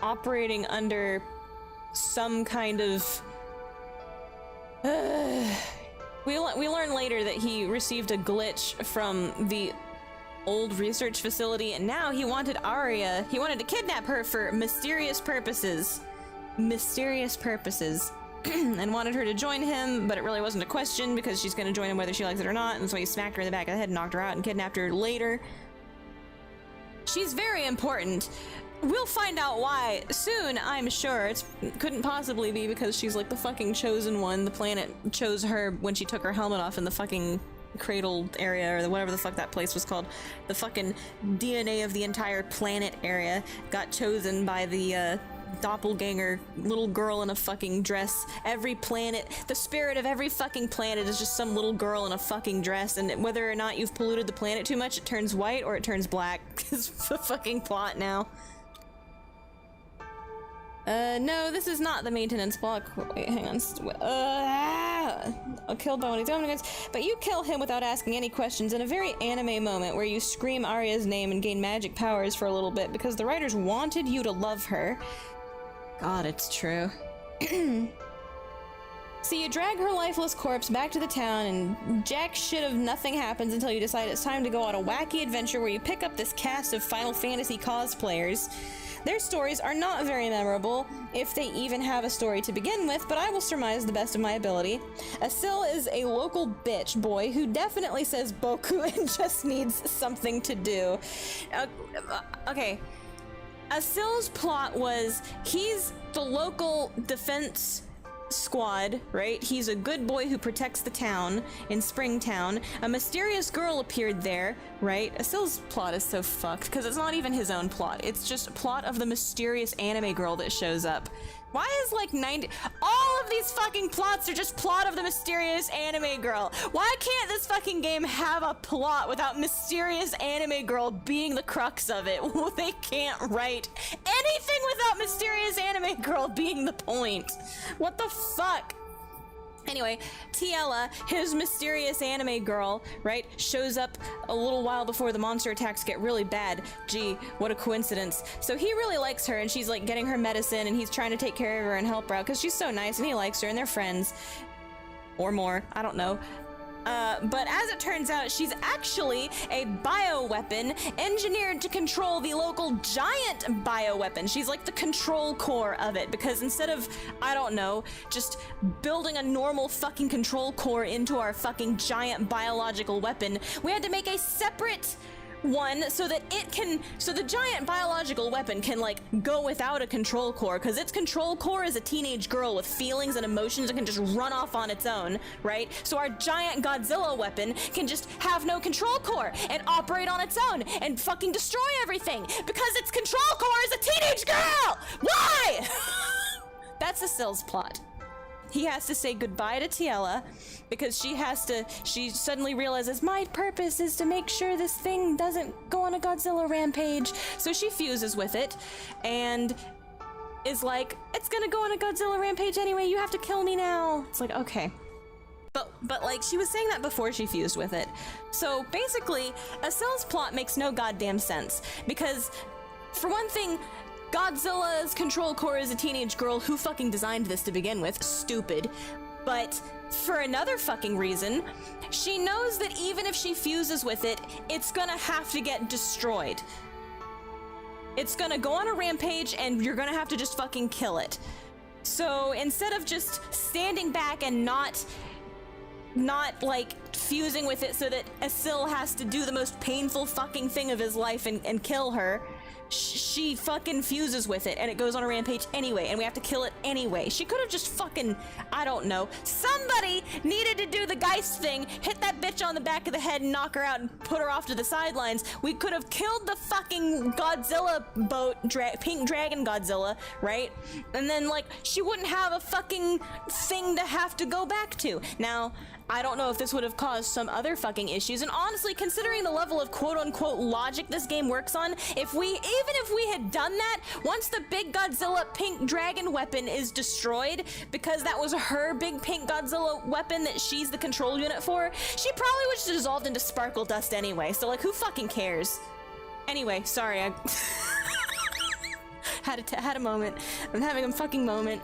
operating under some kind of... We learn later that he received a glitch from the old research facility, and now he wanted Aria. He wanted to kidnap her for mysterious purposes. Mysterious purposes. And wanted her to join him, but it really wasn't a question because she's going to join him whether she likes it or not, and so he smacked her in the back of the head and knocked her out and kidnapped her later. She's very important. We'll find out why soon, I'm sure. It couldn't possibly be because she's like the fucking chosen one. The planet chose her when she took her helmet off in the fucking cradle area, or whatever the fuck that place was called. The fucking DNA of the entire planet area got chosen by the doppelganger little girl in a fucking dress. Every planet, the spirit of every fucking planet is just some little girl in a fucking dress, and whether or not you've polluted the planet too much, it turns white or it turns black. It's the fucking plot now. No, this is not the maintenance block. Wait, hang on. Killed by one of these omen guys. But you kill him without asking any questions in a very anime moment where you scream Aria's name and gain magic powers for a little bit because the writers wanted you to love her. God, it's true. So you drag her lifeless corpse back to the town, and jack shit of nothing happens until you decide it's time to go on a wacky adventure where you pick up this cast of Final Fantasy cosplayers. Their stories are not very memorable, if they even have a story to begin with, but I will surmise the best of my ability. Asil is a local bitch boy who definitely says Boku and just needs something to do. Okay. Asil's plot was, he's the local defense squad, right? He's a good boy who protects the town in Springtown. A mysterious girl appeared there, right? Asil's plot is so fucked because it's not even his own plot. It's just a plot of the mysterious anime girl that shows up. Why is like 90... All of these fucking plots are just plot of the mysterious anime girl. Why can't this fucking game have a plot without mysterious anime girl being the crux of it? They can't write anything without mysterious anime girl being the point. What the fuck? Anyway, Tiela, his mysterious anime girl, right, shows up a little while before the monster attacks get really bad. Gee, what a coincidence. So he really likes her, and she's like getting her medicine, and he's trying to take care of her and help her out because she's so nice, and he likes her, and they're friends. Or more, I don't know. But as it turns out, she's actually a bioweapon engineered to control the local giant bioweapon. She's like the control core of it, because instead of, I don't know, just building a normal fucking control core into our fucking giant biological weapon, we had to make a separate one so that it can, so the giant biological weapon can like go without a control core, because its control core is a teenage girl with feelings and emotions and can just run off on its own, right? So our giant Godzilla weapon can just have no control core and operate on its own and fucking destroy everything because its control core is a teenage girl! Why? That's Asil's plot. He has to say goodbye to Tiela because she suddenly realizes my purpose is to make sure this thing doesn't go on a Godzilla rampage. So she fuses with it and is like, it's gonna go on a Godzilla rampage anyway, you have to kill me now. It's like, okay. But like, she was saying that before she fused with it. So basically, Asil's plot makes no goddamn sense because, for one thing, Godzilla's control core is a teenage girl. Who fucking designed this to begin with? Stupid. But for another fucking reason, she knows that even if she fuses with it, it's gonna have to get destroyed. it's gonna go on a rampage and you're gonna have to just fucking kill it. So instead of just standing back and not like fusing with it so that Asil has to do the most painful fucking thing of his life and kill her, she fucking fuses with it and it goes on a rampage anyway, and we have to kill it anyway. She could have just fucking, I don't know, somebody needed to do the Geist thing, hit that bitch on the back of the head and knock her out and put her off to the sidelines. We could have killed the fucking Godzilla boat, Pink Dragon Godzilla, right? And then like she wouldn't have a fucking thing to have to go back to. Now, I don't know if this would have caused some other fucking issues, and honestly, considering the level of quote-unquote logic this game works on, even if we had done that, once the big Godzilla pink dragon weapon is destroyed, because that was her big pink Godzilla weapon that she's the control unit for, she probably would just dissolved into sparkle dust anyway, so like, who fucking cares? Anyway, sorry, I had a moment. I'm having a fucking moment.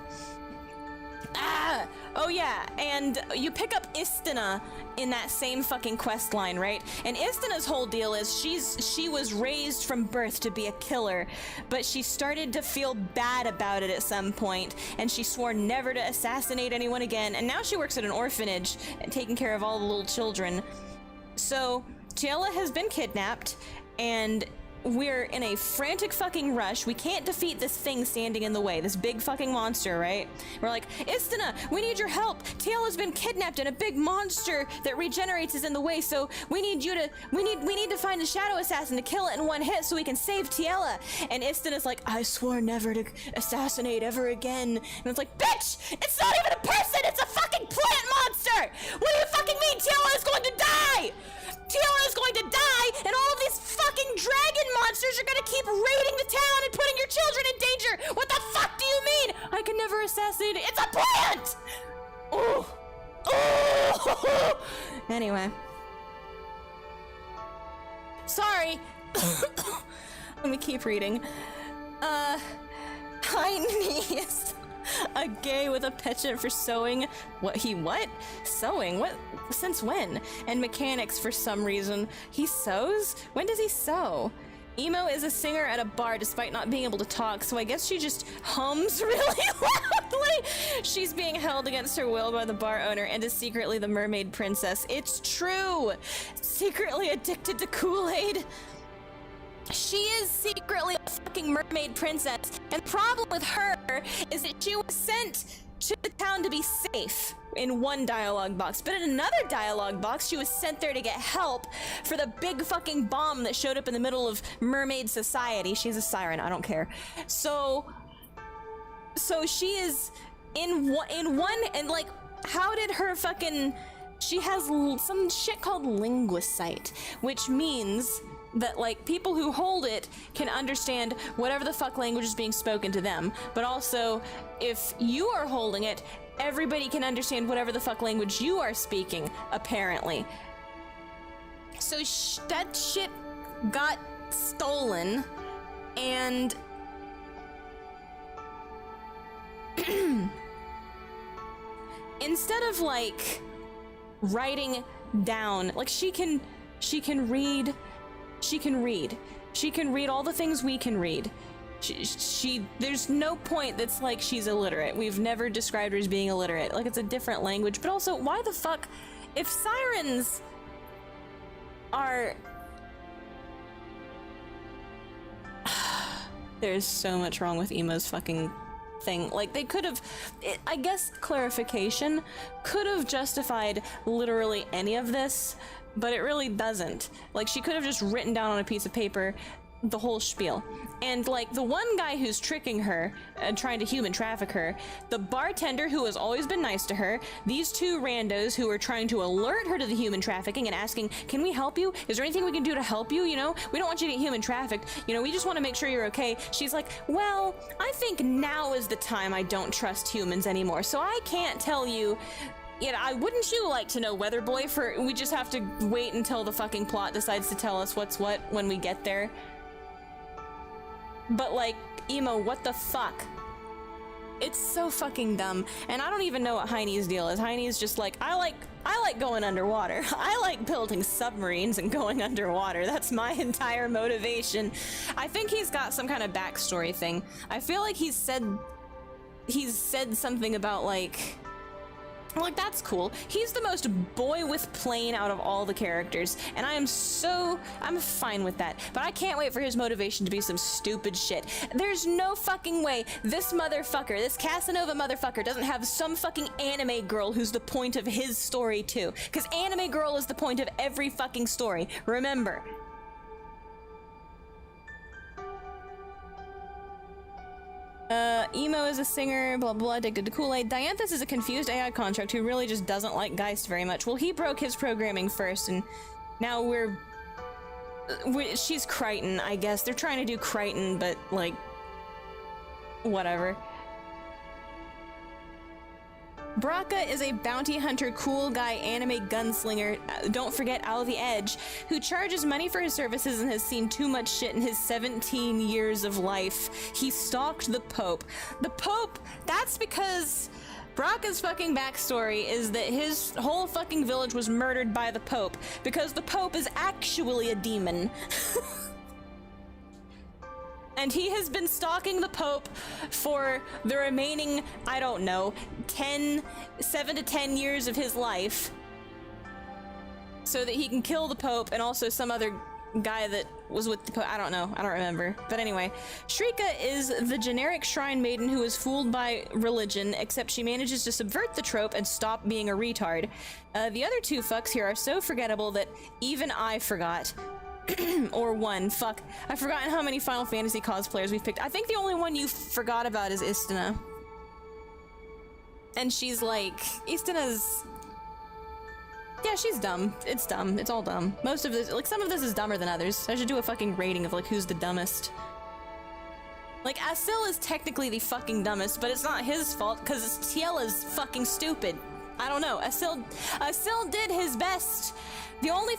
Oh yeah, and you pick up Istina in that same fucking quest line, right? And Istina's whole deal is she was raised from birth to be a killer, but she started to feel bad about it at some point, and she swore never to assassinate anyone again, and now she works at an orphanage, taking care of all the little children. So, Tiela has been kidnapped, and we're in a frantic fucking rush. We can't defeat this thing standing in the way, this big fucking monster, right? We're like, Istina, we need your help. Tiela's been kidnapped and a big monster that regenerates is in the way, so we need to find a shadow assassin to kill it in one hit so we can save Tiela. And Istina's like, I swore never to assassinate ever again. And it's like, bitch, it's not even a person, it's a fucking plant monster! What do you fucking mean Tiela is going to die? Tiela is going to die, and all of these fucking dragon monsters are gonna keep raiding the town and putting your children in danger! What the fuck do you mean? I can never assassinate it. It's a plant! Oh! Oh! Anyway. Sorry. Let me keep reading. Chinese. A gay with a penchant for sewing. What? Sewing? What? Since when? And mechanics for some reason. He sews? When does he sew? Emo is a singer at a bar despite not being able to talk, so I guess she just hums really loudly. She's being held against her will by the bar owner and is secretly the mermaid princess. It's true! Secretly addicted to Kool-Aid. She is secretly a fucking mermaid princess, and the problem with her is that she was sent to the town to be safe in one dialogue box, but in another dialogue box she was sent there to get help for the big fucking bomb that showed up in the middle of mermaid society. She's a siren, I don't care. So she is in one, and like, how did her fucking, she has some shit called linguicite, which means that like people who hold it can understand whatever the fuck language is being spoken to them, but also if you are holding it, everybody can understand whatever the fuck language you are speaking, apparently. So that shit got stolen, and instead of like writing down, like she can read. She can read all the things we can read. There's no point that's like she's illiterate. We've never described her as being illiterate. Like, it's a different language, but also, why the fuck, if sirens are... There's so much wrong with Emo's fucking thing. Like, they could have, I guess clarification could have justified literally any of this, but it really doesn't. Like, she could have just written down on a piece of paper the whole spiel. And like, the one guy who's tricking her and trying to human traffic her, the bartender who has always been nice to her, these two randos who are trying to alert her to the human trafficking and asking, can we help you? Is there anything we can do to help you? You know, we don't want you to get human trafficked. You know, we just want to make sure you're okay. She's like, well, I think now is the time I don't trust humans anymore, so I can't tell you. Yeah, wouldn't you like to know, Weather Boy? We just have to wait until the fucking plot decides to tell us what's what when we get there. But like, Emo, what the fuck? It's so fucking dumb, and I don't even know what Heine's deal is. Heine's just like, I like going underwater. I like building submarines and going underwater. That's my entire motivation. I think he's got some kind of backstory thing. I feel like he's said something about like that's cool. He's the most boy with plane out of all the characters, and I'm fine with that. But I can't wait for his motivation to be some stupid shit. There's no fucking way this motherfucker, this Casanova motherfucker, doesn't have some fucking anime girl who's the point of his story too. Because anime girl is the point of every fucking story. Remember. Emo is a singer, blah, blah, addicted to Kool-Aid. Dianthus is a confused AI construct who really just doesn't like Geist very much. Well, he broke his programming first, and now she's Crichton, I guess. They're trying to do Crichton, but, like, whatever. Braca is a bounty hunter, cool guy, anime gunslinger, don't forget Al the Edge, who charges money for his services and has seen too much shit in his 17 years of life. He stalked the Pope. The Pope, that's because Braca's fucking backstory is that his whole fucking village was murdered by the Pope, because the Pope is actually a demon. And he has been stalking the Pope for the remaining, I don't know, 7 to 10 years of his life. So that he can kill the Pope and also some other guy that was with the Pope. I don't know. I don't remember. But anyway, Shrika is the generic shrine maiden who is fooled by religion, except she manages to subvert the trope and stop being a retard. The other two fucks here are so forgettable that even I forgot. Or one. Fuck. I've forgotten how many Final Fantasy cosplayers we've picked. I think the only one you forgot about is Istina. And she's like... Istina's... Yeah, she's dumb. It's dumb. It's all dumb. Most of this... Like, some of this is dumber than others. I should do a fucking rating of, like, who's the dumbest. Like, Asil is technically the fucking dumbest, but it's not his fault, because Tiela's fucking stupid. I don't know. Asil did his best. The only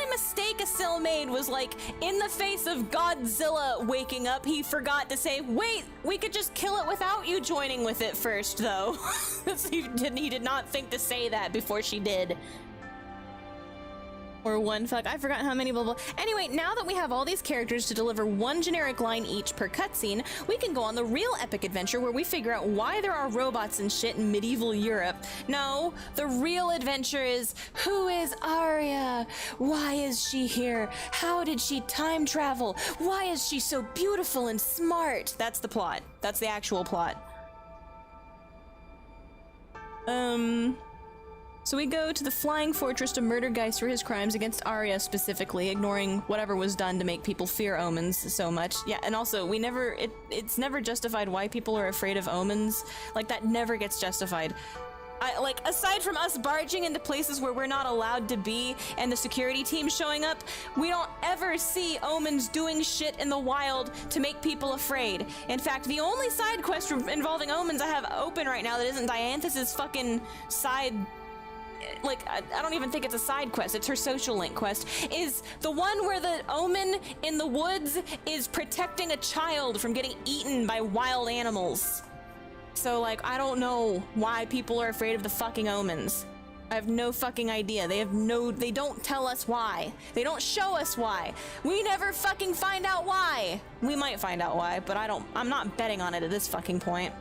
mistake Asil made was, like, in the face of Godzilla waking up, he forgot to say, wait, we could just kill it without you joining with it first, though. He did not think to say that before she did. Or one fuck, I forgot how many blah blah. Anyway, now that we have all these characters to deliver one generic line each per cutscene, we can go on the real epic adventure where we figure out why there are robots and shit in medieval Europe. No, the real adventure is, who is Aria? Why is she here? How did she time travel? Why is she so beautiful and smart? That's the plot. That's the actual plot. So we go to the Flying Fortress to murder Geist for his crimes against Aria specifically, ignoring whatever was done to make people fear omens so much. Yeah, and also, it's never justified why people are afraid of omens. Like, that never gets justified. Like, aside from us barging into places where we're not allowed to be and the security team showing up, we don't ever see omens doing shit in the wild to make people afraid. In fact, the only side quest involving omens I have open right now that isn't Dianthus's fucking side... Like, I don't even think it's a side quest, it's her social link quest, is the one where the omen in the woods is protecting a child from getting eaten by wild animals. So, like, I don't know why people are afraid of the fucking omens. I have no fucking idea. They don't tell us why. They don't show us why. We never fucking find out why. We might find out why, but I'm not betting on it at this fucking point.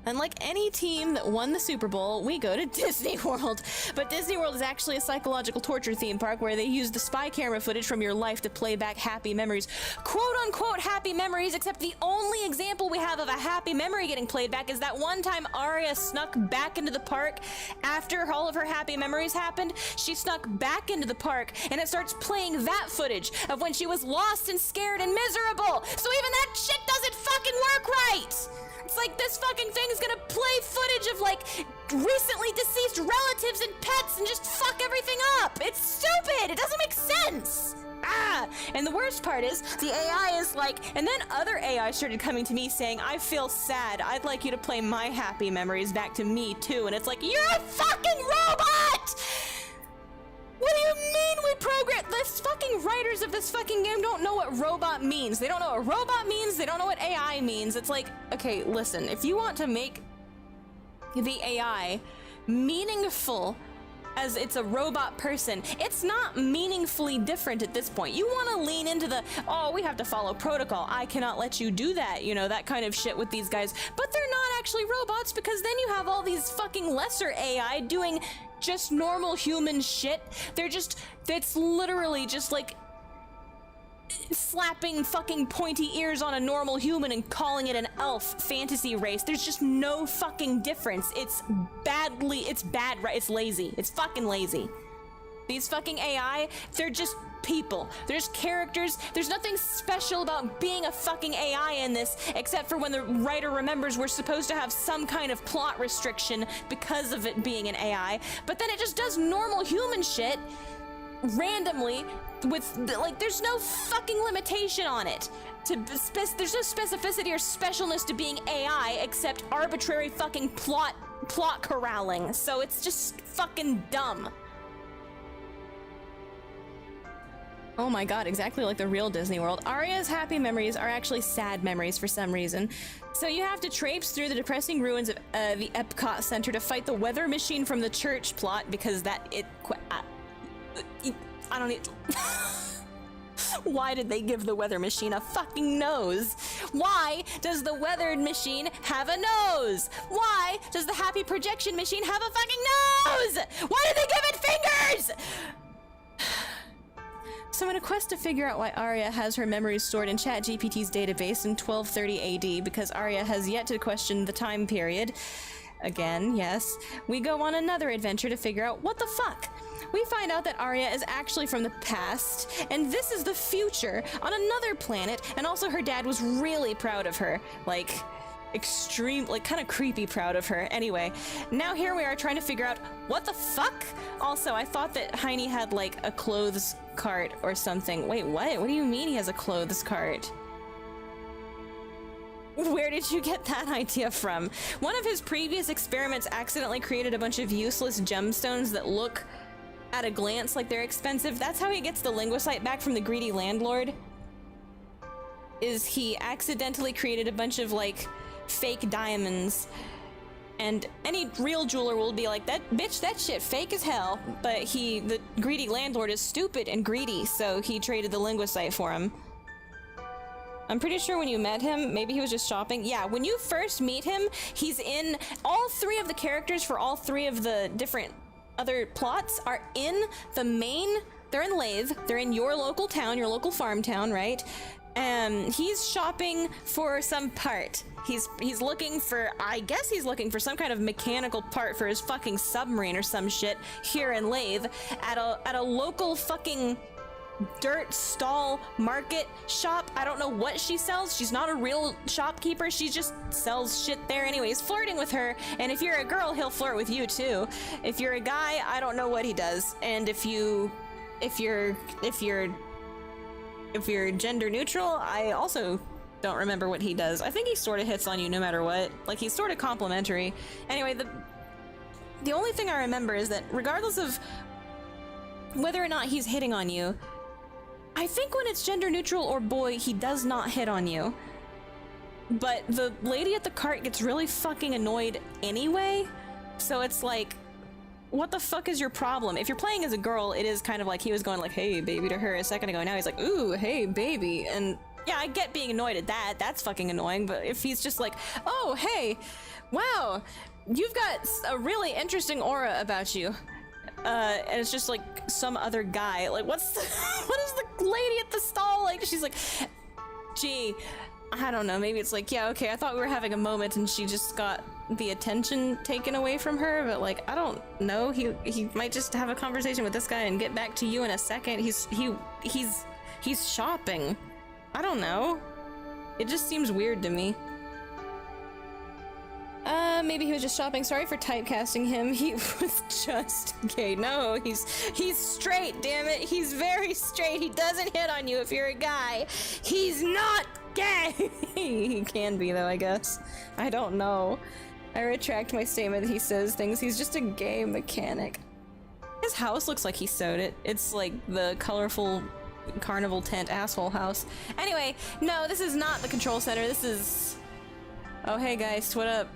Unlike any team that won the Super Bowl, we go to Disney World. But Disney World is actually a psychological torture theme park where they use the spy camera footage from your life to play back happy memories. Quote-unquote happy memories, except the only example we have of a happy memory getting played back is that one time Aria snuck back into the park after all of her happy memories happened. She snuck back into the park, and it starts playing that footage of when she was lost and scared and miserable. So even that shit doesn't fucking work right! It's like this fucking thing's gonna play footage of, like, recently deceased relatives and pets and just fuck everything up! It's stupid! It doesn't make sense! Ah! And the worst part is, the AI is like, and then other AI started coming to me saying, I feel sad, I'd like you to play my happy memories back to me too, and it's like, you're a fucking robot! What do you mean we the fucking writers of this fucking game don't know what robot means. They don't know what robot means. They don't know what AI means. It's like, okay, listen, if you want to make the AI meaningful as it's a robot person, it's not meaningfully different at this point. You want to lean into the, oh, we have to follow protocol, I cannot let you do that, you know, that kind of shit with these guys. But they're not actually robots, because then you have all these fucking lesser AI doing just normal human shit. It's literally just like slapping fucking pointy ears on a normal human and calling it an elf fantasy race. There's just no fucking difference. It's bad, it's lazy. It's fucking lazy. These fucking AI, they're just people. They're just characters. There's nothing special about being a fucking AI in this, except for when the writer remembers we're supposed to have some kind of plot restriction because of it being an AI, but then it just does normal human shit randomly with, like, there's no fucking limitation on it. There's no specificity or specialness to being AI except arbitrary fucking plot corralling. So it's just fucking dumb. Oh my god, exactly like the real Disney World. Aria's happy memories are actually sad memories for some reason. So you have to traipse through the depressing ruins of the Epcot Center to fight the weather machine from the church plot, because I don't need. Why did they give the weather machine a fucking nose? Why does the weather machine have a nose? Why does the happy projection machine have a fucking nose? Why did they give it fingers? So in a quest to figure out why Aria has her memories stored in ChatGPT's database in 1230 AD, because Aria has yet to question the time period, again, yes, we go on another adventure to figure out what the fuck. We find out that Aria is actually from the past, and this is the future on another planet, and also her dad was really proud of her, like, kind of creepy proud of her. Anyway, now here we are trying to figure out what the fuck? Also, I thought that Heine had, like, a clothes cart or something. Wait, what? What do you mean he has a clothes cart? Where did you get that idea from? One of his previous experiments accidentally created a bunch of useless gemstones that look at a glance like they're expensive. That's how he gets the linguicide back from the greedy landlord. Is he accidentally created a bunch of, like, fake diamonds, and any real jeweler will be like, that bitch, that shit fake as hell, but the greedy landlord is stupid and greedy, so he traded the linguicide for him. I'm pretty sure when you met him, maybe he was just shopping. Yeah, when you first meet him, he's in all three of the characters for all three of the different other plots are in the main, they're in Lathe, they're in your local town, your local farm town, right? He's shopping for some part. He's looking for, I guess he's looking for some kind of mechanical part for his fucking submarine or some shit here in Lathe at a local fucking dirt stall market shop. I don't know what she sells. She's not a real shopkeeper. She just sells shit there. Anyway, he's flirting with her, and if you're a girl, he'll flirt with you too. If you're a guy, I don't know what he does. And if you're gender neutral, I also don't remember what he does. I think he sort of hits on you no matter what. Like, he's sort of complimentary. Anyway, the only thing I remember is that regardless of whether or not he's hitting on you, I think when it's gender neutral or boy, he does not hit on you. But the lady at the cart gets really fucking annoyed anyway, so it's like, what the fuck is your problem? If you're playing as a girl, it is kind of like he was going like, hey baby to her a second ago, now he's like, ooh, hey baby. And yeah, I get being annoyed at that, that's fucking annoying, but if he's just like, oh hey, wow, you've got a really interesting aura about you, and it's just like some other guy, like what is the lady at the stall like? She's like, gee, I don't know, maybe it's like, yeah, okay, I thought we were having a moment and she just got the attention taken away from her, but like, I don't know, he might just have a conversation with this guy and get back to you in a second. He's shopping. I don't know. It just seems weird to me. Maybe he was just shopping. Sorry for typecasting him. He was just gay. No, he's straight, damn it. He's very straight. He doesn't hit on you if you're a guy. He's not gay. He can be though, I guess. I don't know. I retract my statement that he says things. He's just a gay mechanic. His house looks like he sewed it. It's like the colorful carnival tent asshole house. Anyway, no, this is not the control center. This is... Oh, hey guys, what up?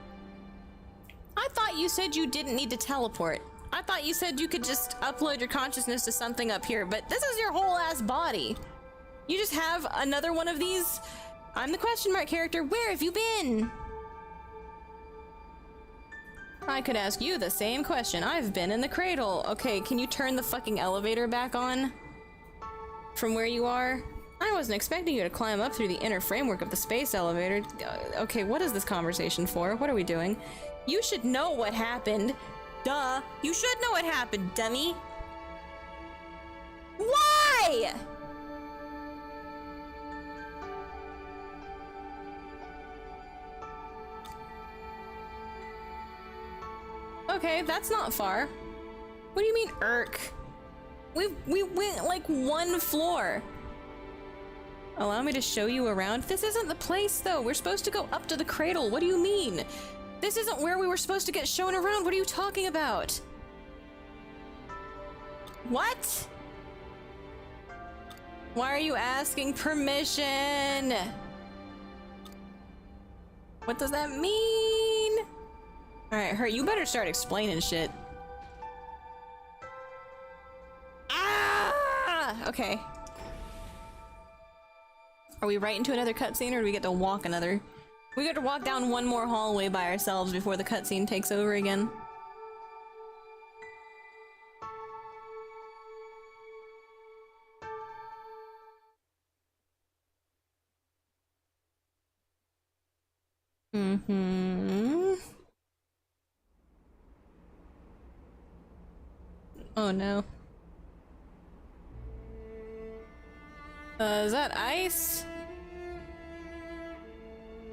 I thought you said you didn't need to teleport. I thought you said you could just upload your consciousness to something up here, but this is your whole ass body. You just have another one of these? I'm the question mark character. Where have you been? I could ask you the same question. I've been in the cradle. Okay, can you turn the fucking elevator back on? From where you are? I wasn't expecting you to climb up through the inner framework of the space elevator. Okay, what is this conversation for? What are we doing? You should know what happened. Duh. You should know what happened, dummy. Why? Okay, that's not far. What do you mean, irk? We went like one floor. Allow me to show you around? This isn't the place, though. We're supposed to go up to the cradle. What do you mean? This isn't where we were supposed to get shown around. What are you talking about? What? Why are you asking permission? What does that mean? Alright, her, you better start explaining shit. Ah! Okay. Are we right into another cutscene, or do we get to walk another? We get to walk down one more hallway by ourselves before the cutscene takes over again. Oh no. Is that ice?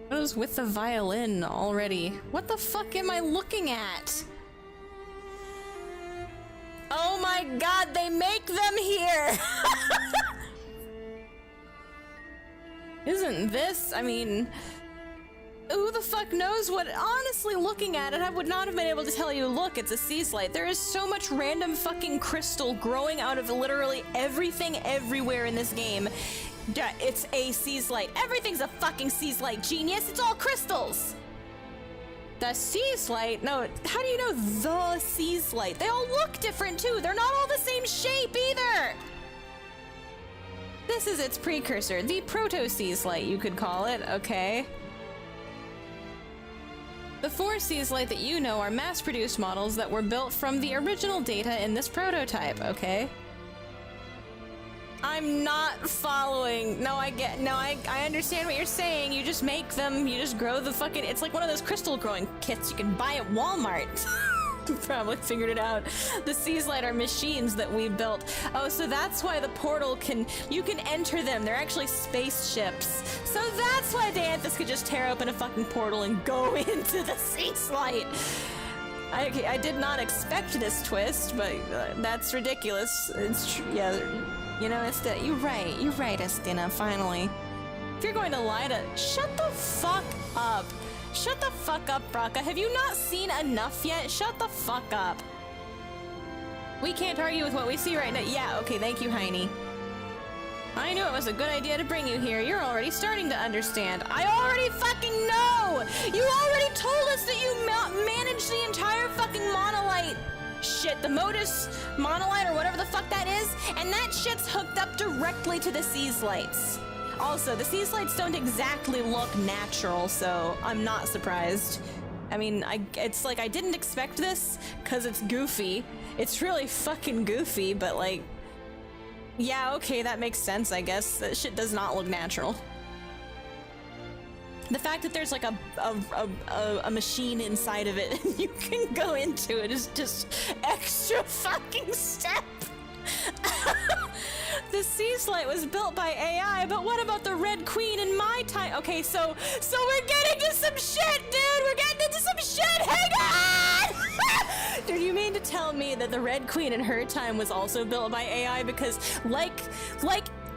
What is with the violin already? What the fuck am I looking at? Oh my god, they make them here! Isn't this, I mean... Who the fuck knows what? Honestly, looking at it, I would not have been able to tell you, look, it's a sea slide. There is so much random fucking crystal growing out of literally everything everywhere in this game. It's a sea slide. Everything's a fucking sea slide, genius. It's all crystals. The sea slide? No, how do you know the sea slide? They all look different too. They're not all the same shape either. This is its precursor, the proto-sea slide, you could call it, okay. The 4 seas light that you know are mass-produced models that were built from the original data in this prototype, okay? I'm not following. No, I understand what you're saying. You just make them, you just grow the fucking, it's like one of those crystal growing kits you can buy at Walmart. You probably figured it out. The seas light are machines that we built. Oh, so that's why the portal you can enter them. They're actually spaceships. So that's why Dianthus could just tear open a fucking portal and go into the sea light. I did not expect this twist, but that's ridiculous. It's yeah, you know, you're right, Estina, finally. If you're going to lie to, shut the fuck up. Shut the fuck up, Braca. Have you not seen enough yet? Shut the fuck up. We can't argue with what we see right now. Yeah, okay, thank you, Heine. I knew it was a good idea to bring you here. You're already starting to understand. I already fucking know! You already told us that you manage the entire fucking monolite shit, the Modus monolite or whatever the fuck that is, and that shit's hooked up directly to the seas lights. Also, the seas lights don't exactly look natural, so I'm not surprised. I mean, it's like I didn't expect this because it's goofy. It's really fucking goofy, but like, yeah, okay, that makes sense, I guess. That shit does not look natural. The fact that there's like a machine inside of it and you can go into it is just extra fucking step. The sea slate was built by AI, but what about the Red Queen in my time? Okay, so we're getting to some shit, dude! We're getting into some shit! Hang on! Dude, you mean to tell me that the Red Queen in her time was also built by AI? Because like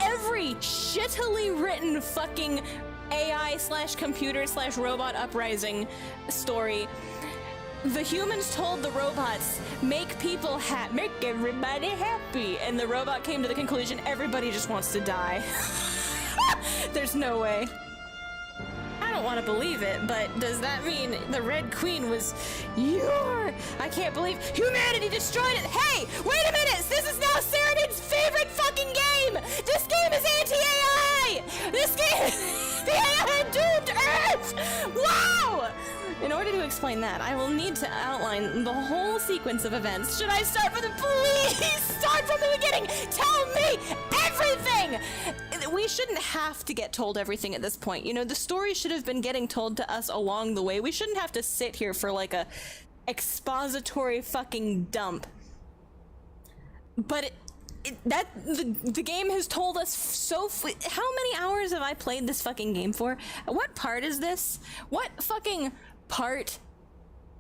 every shittily written fucking AI/computer/robot uprising story, the humans told the robots, make people happy, make everybody happy, and the robot came to the conclusion everybody just wants to die. There's no way. I don't want to believe it, but does that mean the Red Queen was I can't believe humanity destroyed it. Hey, wait a minute! This is now Sarah's favorite fucking game! This game is anti-AI! This game, the AI doomed Earth! Wow! In order to explain that, I will need to outline the whole sequence of events. Should I start from the... Please start from the beginning! Tell me everything! We shouldn't have to get told everything at this point. You know, the story should have been getting told to us along the way. We shouldn't have to sit here for like a expository fucking dump. But the game has told us so... How many hours have I played this fucking game for? What part is this? What fucking... part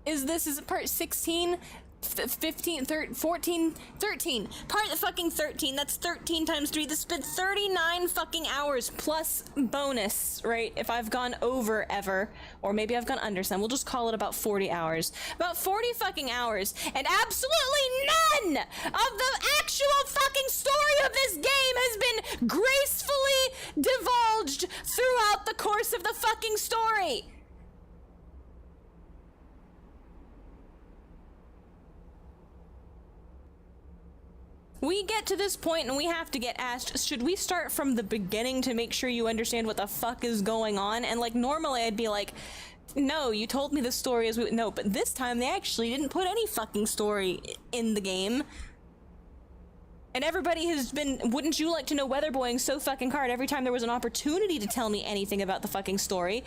is this? Is it part 16, 15, 14, 13? Part fucking 13. That's 13 times 3. This has been 39 fucking hours plus bonus, right? If I've gone over ever, or maybe I've gone under some, we'll just call it about 40 hours. About 40 fucking hours, and absolutely none of the actual fucking story of this game has been gracefully divulged throughout the course of the fucking story. We get to this point and we have to get asked, should we start from the beginning to make sure you understand what the fuck is going on? And like normally I'd be like, no, you told me the story as no, but this time they actually didn't put any fucking story in the game. And everybody has been, wouldn't you like to know, weatherboying so fucking hard every time there was an opportunity to tell me anything about the fucking story.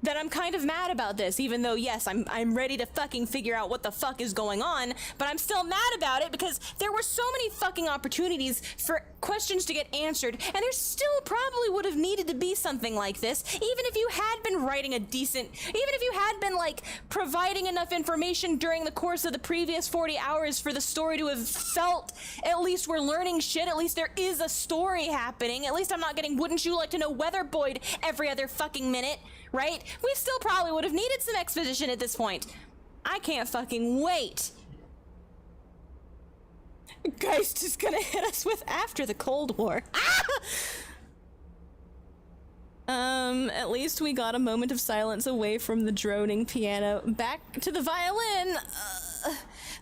That I'm kind of mad about this, even though, yes, I'm ready to fucking figure out what the fuck is going on, but I'm still mad about it because there were so many fucking opportunities for questions to get answered, and there still probably would have needed to be something like this, even if you had been writing a decent, even if you had been, like, providing enough information during the course of the previous 40 hours for the story to have felt, at least we're learning shit, at least there is a story happening, at least I'm not getting, wouldn't you like to know, weatherboyed every other fucking minute. Right? We still probably would have needed some exposition at this point. I can't fucking wait. Geist is gonna hit us with after the Cold War. At least we got a moment of silence away from the droning piano. Back to the violin.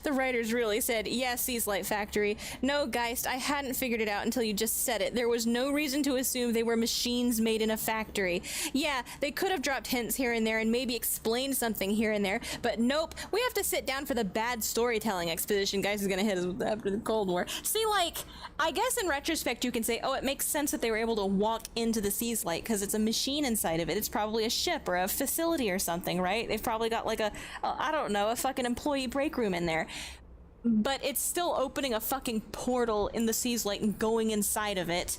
The writers really said, yes, Seas Light Factory. No, Geist, I hadn't figured it out until you just said it. There was no reason to assume they were machines made in a factory. Yeah, they could have dropped hints here and there and maybe explained something here and there, but nope, we have to sit down for the bad storytelling exposition. Geist is gonna hit us after the Cold War. See, like, I guess in retrospect you can say, oh, it makes sense that they were able to walk into the Seas Light because it's a machine inside of it. It's probably a ship or a facility or something, right? They've probably got like I don't know, a fucking employee break room in there. But it's still opening a fucking portal in the Seas Light and going inside of it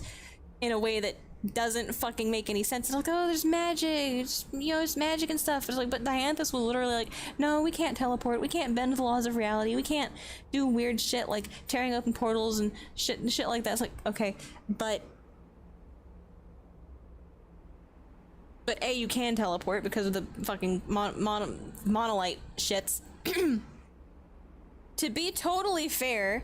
in a way that doesn't fucking make any sense. It's like, oh, there's magic, it's, you know, it's magic and stuff. It's like, but Dianthus was literally like, no, we can't teleport, we can't bend the laws of reality, we can't do weird shit like tearing open portals and shit like that. It's like, okay, but A, you can teleport because of the fucking monolite shits. To be totally fair,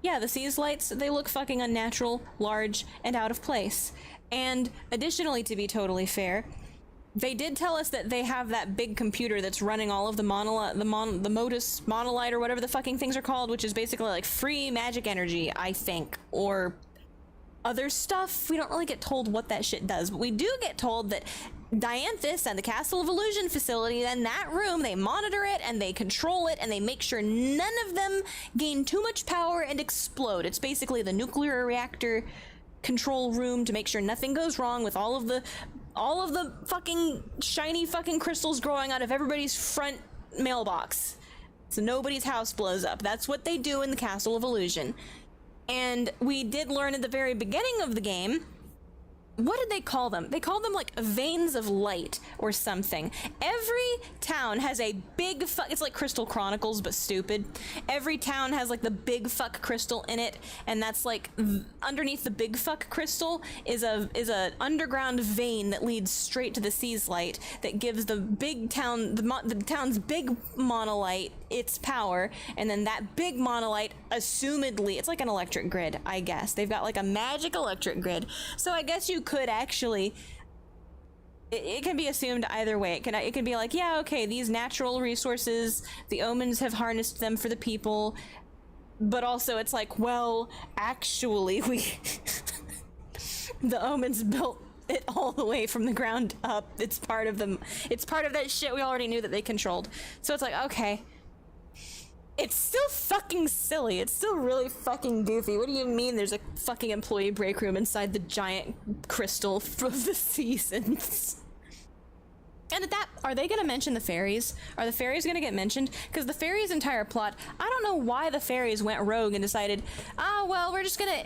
yeah, the Seas Lights, they look fucking unnatural, large, and out of place. And additionally, to be totally fair, they did tell us that they have that big computer that's running all of the Modus Monolite or whatever the fucking things are called, which is basically like free magic energy, I think, or other stuff. We don't really get told what that shit does, but we do get told that Dianthus and the Castle of Illusion facility, in that room, they monitor it and they control it and they make sure none of them gain too much power and explode. It's basically the nuclear reactor control room to make sure nothing goes wrong with all of the fucking shiny fucking crystals growing out of everybody's front mailbox, so nobody's house blows up. That's what they do in the Castle of Illusion. And we did learn at the very beginning of the game what did they call them? They called them like veins of light or something. Every town has a big fuck, it's like Crystal Chronicles but stupid. Every town has like the big fuck crystal in it, and that's like underneath the big fuck crystal is a underground vein that leads straight to the sea's light that gives the big town, the town's big monolith its power, and then that big monolith, assumedly, it's like an electric grid, I guess. They've got like a magic electric grid. So I guess you could actually, it can be assumed either way. It can be like, yeah, okay, these natural resources, the omens have harnessed them for the people, but also it's like, well, actually, the omens built it all the way from the ground up. It's part of them. It's part of that shit we already knew that they controlled. So it's like, okay. It's still fucking silly. It's still really fucking goofy. What do you mean there's a fucking employee break room inside the giant crystal of the seasons? And at that, are they gonna mention the fairies? Are the fairies gonna get mentioned? Because the fairies' entire plot, I don't know why the fairies went rogue and decided, well, we're just gonna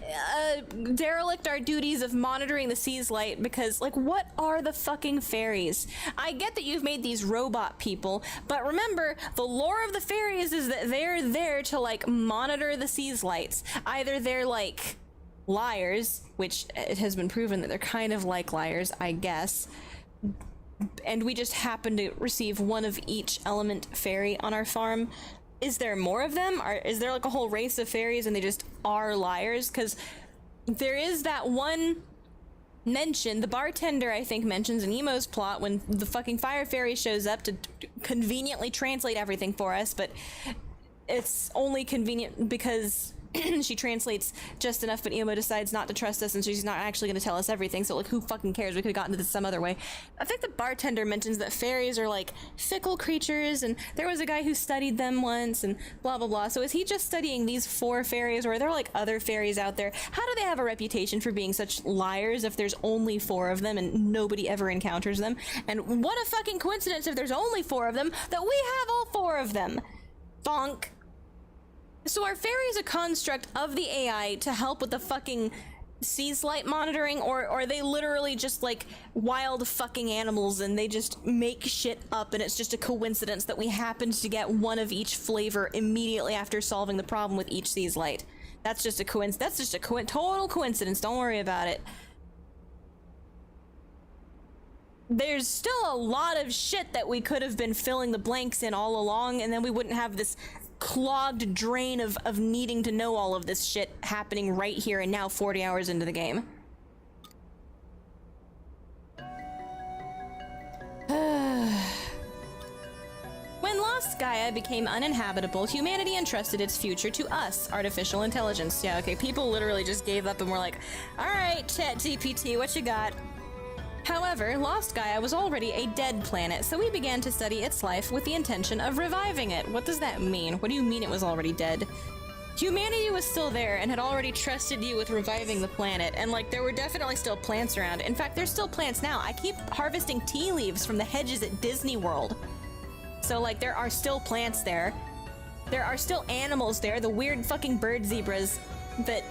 derelict our duties of monitoring the sea's light, because, like, what are the fucking fairies? I get that you've made these robot people, but remember, the lore of the fairies is that they're there to, like, monitor the sea's lights. Either they're, like, liars, which it has been proven that they're kind of like liars, I guess, and we just happen to receive one of each element fairy on our farm. Is there more of them? Is there like a whole race of fairies and they just are liars? Because there is that one mention, the bartender I think mentions in Emo's plot when the fucking fire fairy shows up to conveniently translate everything for us, but it's only convenient because she translates just enough, but Emo decides not to trust us, and she's not actually going to tell us everything, so like, who fucking cares? We could have gotten to this some other way. I think the bartender mentions that fairies are like fickle creatures, and there was a guy who studied them once, and blah blah blah. So is he just studying these 4 fairies, or are there like other fairies out there? How do they have a reputation for being such liars if there's only 4 of them and nobody ever encounters them? And what a fucking coincidence if there's only 4 of them that we have all 4 of them. Bonk. So are fairies a construct of the AI to help with the fucking sea's light monitoring, or are they literally just like wild fucking animals and they just make shit up and it's just a coincidence that we happened to get one of each flavor immediately after solving the problem with each sea's light? That's just a total coincidence. Don't worry about it. There's still a lot of shit that we could have been filling the blanks in all along, and then we wouldn't have this clogged drain of needing to know all of this shit happening right here and now 40 hours into the game. When Lost Gaia became uninhabitable, humanity entrusted its future to us, artificial intelligence. Yeah, okay, people literally just gave up and were like, alright, ChatGPT, what you got? However, Lost Gaia was already a dead planet, so we began to study its life with the intention of reviving it. What does that mean? What do you mean it was already dead? Humanity was still there and had already trusted you with reviving the planet, and like there were definitely still plants around. In fact, there's still plants now. I keep harvesting tea leaves from the hedges at Disney World. So like there are still plants there. There are still animals there, the weird fucking bird zebras that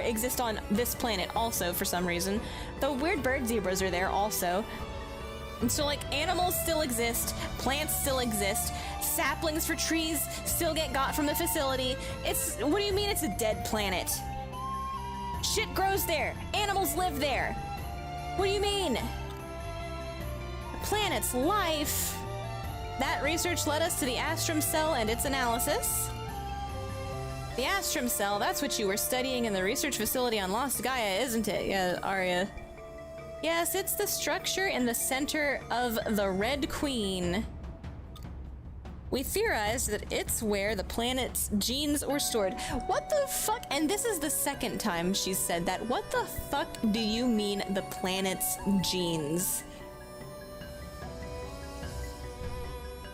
exist on this planet also for some reason. The weird bird zebras are there also. And so like animals still exist, plants still exist, saplings for trees still get got from the facility. What do you mean it's a dead planet? Shit grows there, animals live there. What do you mean? The planet's life. That research led us to the Astrum cell and its analysis. The Astrum cell, that's what you were studying in the research facility on Lost Gaia, isn't it? Yeah, Aria. Yes, it's the structure in the center of the Red Queen. We theorized that it's where the planet's genes were stored. What the fuck? And this is the second time she's said that. What the fuck do you mean, the planet's genes?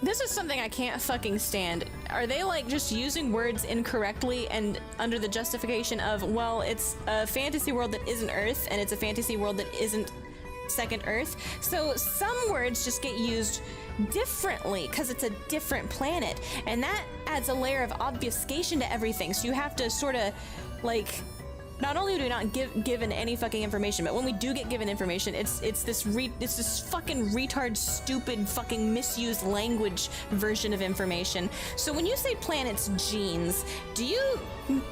This is something I can't fucking stand. Are they like just using words incorrectly and under the justification of, well, it's a fantasy world that isn't Earth and it's a fantasy world that isn't second Earth? So some words just get used differently because it's a different planet, and that adds a layer of obfuscation to everything. So you have to sort of like Not only do we not given any fucking information, but when we do get given information, it's this fucking retard, stupid, fucking misused language version of information. So when you say planets genes, do you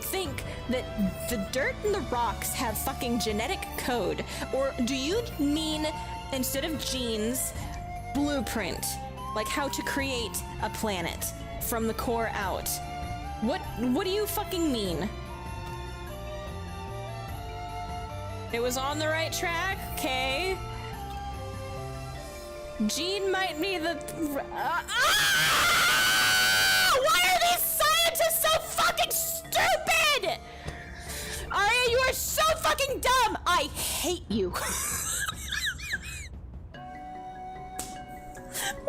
think that the dirt and the rocks have fucking genetic code, or do you mean instead of genes, blueprint, like how to create a planet from the core out? What do you fucking mean? It was on the right track, okay. Gene might be the... Why are these scientists so fucking stupid? Aria, you are so fucking dumb! I hate you.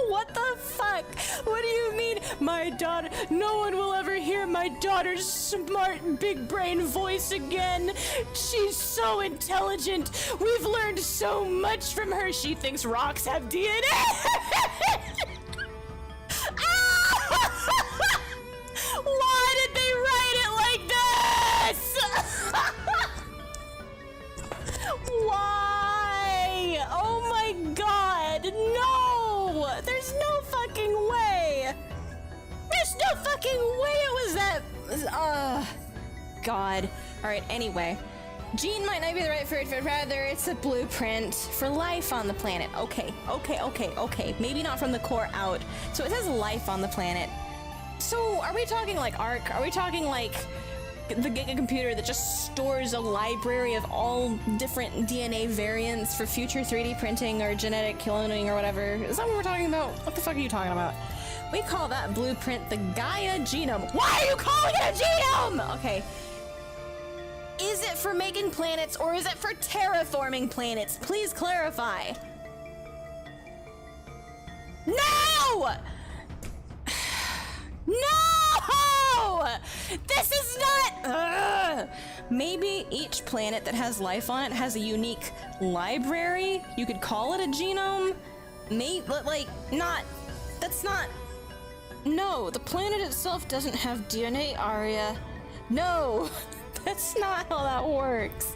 What the fuck? What do you mean? My daughter, no one will ever hear my daughter's smart, big brain voice again. She's so intelligent. We've learned so much from her. She thinks rocks have DNA. Why did they write it like this? Why? Oh my god, no! There's no fucking way! There's no fucking way it was that... God. Alright, anyway. Gene might not be the right for it, but rather it's a blueprint for life on the planet. Okay. Maybe not from the core out. So it says life on the planet. So are we talking like ARC? Are we talking like the Giga computer that just stores a library of all different DNA variants for future 3D printing or genetic cloning or whatever? Is that what we're talking about? What the fuck are you talking about? We call that blueprint the Gaia genome. Why are you calling it a genome? Okay. Is it for making planets or is it for terraforming planets? Please clarify. No! No! This is not... Maybe each planet that has life on it has a unique library? You could call it a genome? Maybe, like, not... That's not... No, the planet itself doesn't have DNA, Aria. No, that's not how that works.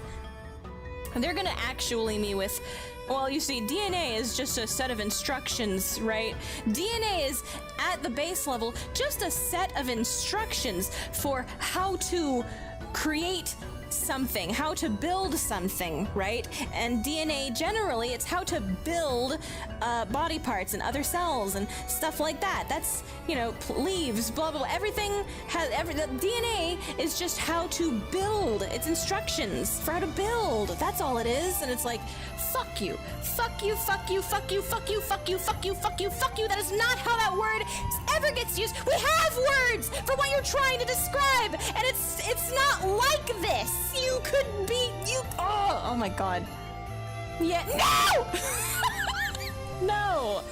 They're gonna actually me with... Well, you see, DNA is just a set of instructions, right? DNA is, at the base level, just a set of instructions for how to create something, how to build something, right? And DNA, generally, it's how to build body parts and other cells and stuff like that. That's, you know, leaves, blah, blah, blah. Everything has, the DNA is just how to build. It's instructions for how to build. That's all it is. And it's like, fuck you, fuck you, fuck you, fuck you, fuck you, fuck you, fuck you, fuck you, fuck you. That is not how that word ever gets used. We have words for what you're trying to describe, and it's not like this. You could be, oh my god. Yeah, no!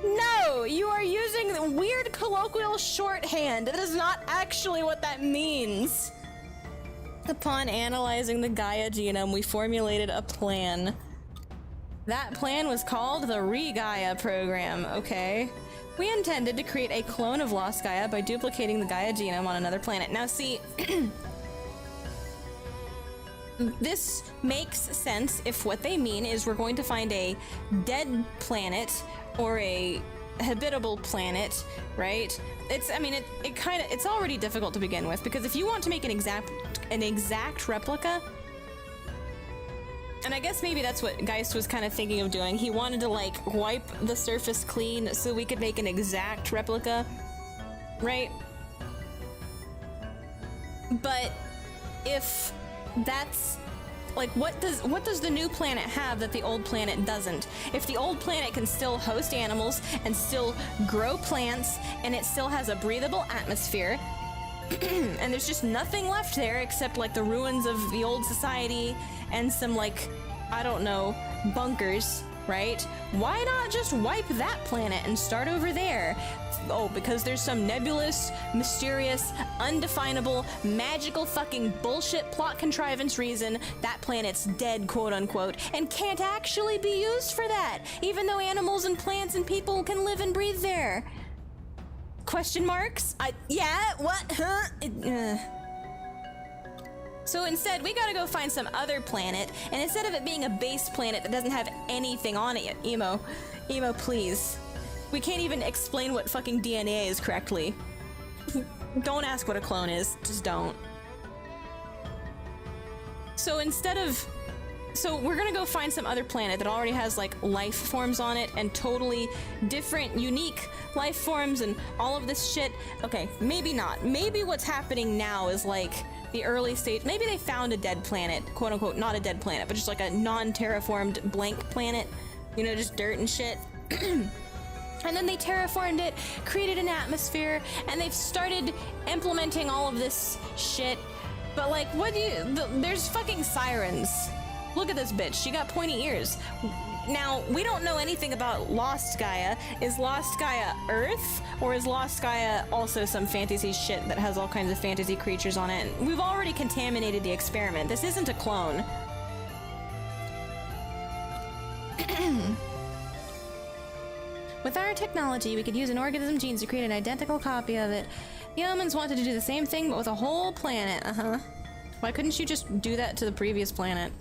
No, you are using the weird colloquial shorthand. That is not actually what that means. Upon analyzing the Gaia genome, we formulated a plan. That plan was called the Re-Gaia program, okay? We intended to create a clone of Lost Gaia by duplicating the Gaia genome on another planet. Now see, this makes sense if what they mean is we're going to find a dead planet or a habitable planet, right? It's already difficult to begin with, because if you want to make an exact replica, and I guess maybe that's what Geist was kind of thinking of doing. He wanted to like wipe the surface clean so we could make an exact replica, right? But if that's like, what does the new planet have that the old planet doesn't? If the old planet can still host animals and still grow plants and it still has a breathable atmosphere, and there's just nothing left there except like the ruins of the old society and some, like, I don't know, bunkers, right? Why not just wipe that planet and start over there? Oh, because there's some nebulous, mysterious, undefinable, magical fucking bullshit plot contrivance reason that planet's dead, quote unquote, and can't actually be used for that, even though animals and plants and people can live and breathe there. Question marks? Yeah, what? Huh? So instead, we gotta go find some other planet, and instead of it being a base planet that doesn't have anything on it, Emo, please. We can't even explain what fucking DNA is correctly. Don't ask what a clone is, just don't. So so we're gonna go find some other planet that already has like life forms on it and totally different, unique life forms and all of this shit. Okay, maybe not. Maybe what's happening now is like the early stage. Maybe they found a dead planet, quote unquote, not a dead planet, but just like a non-terraformed blank planet. You know, just dirt and shit. And then they terraformed it, created an atmosphere, and they've started implementing all of this shit. But like, there's fucking sirens. Look at this bitch, she got pointy ears. Now, we don't know anything about Lost Gaia. Is Lost Gaia Earth? Or is Lost Gaia also some fantasy shit that has all kinds of fantasy creatures on it? We've already contaminated the experiment. This isn't a clone. With our technology, we could use an organism genes to create an identical copy of it. The Omens wanted to do the same thing, but with a whole planet. Why couldn't you just do that to the previous planet?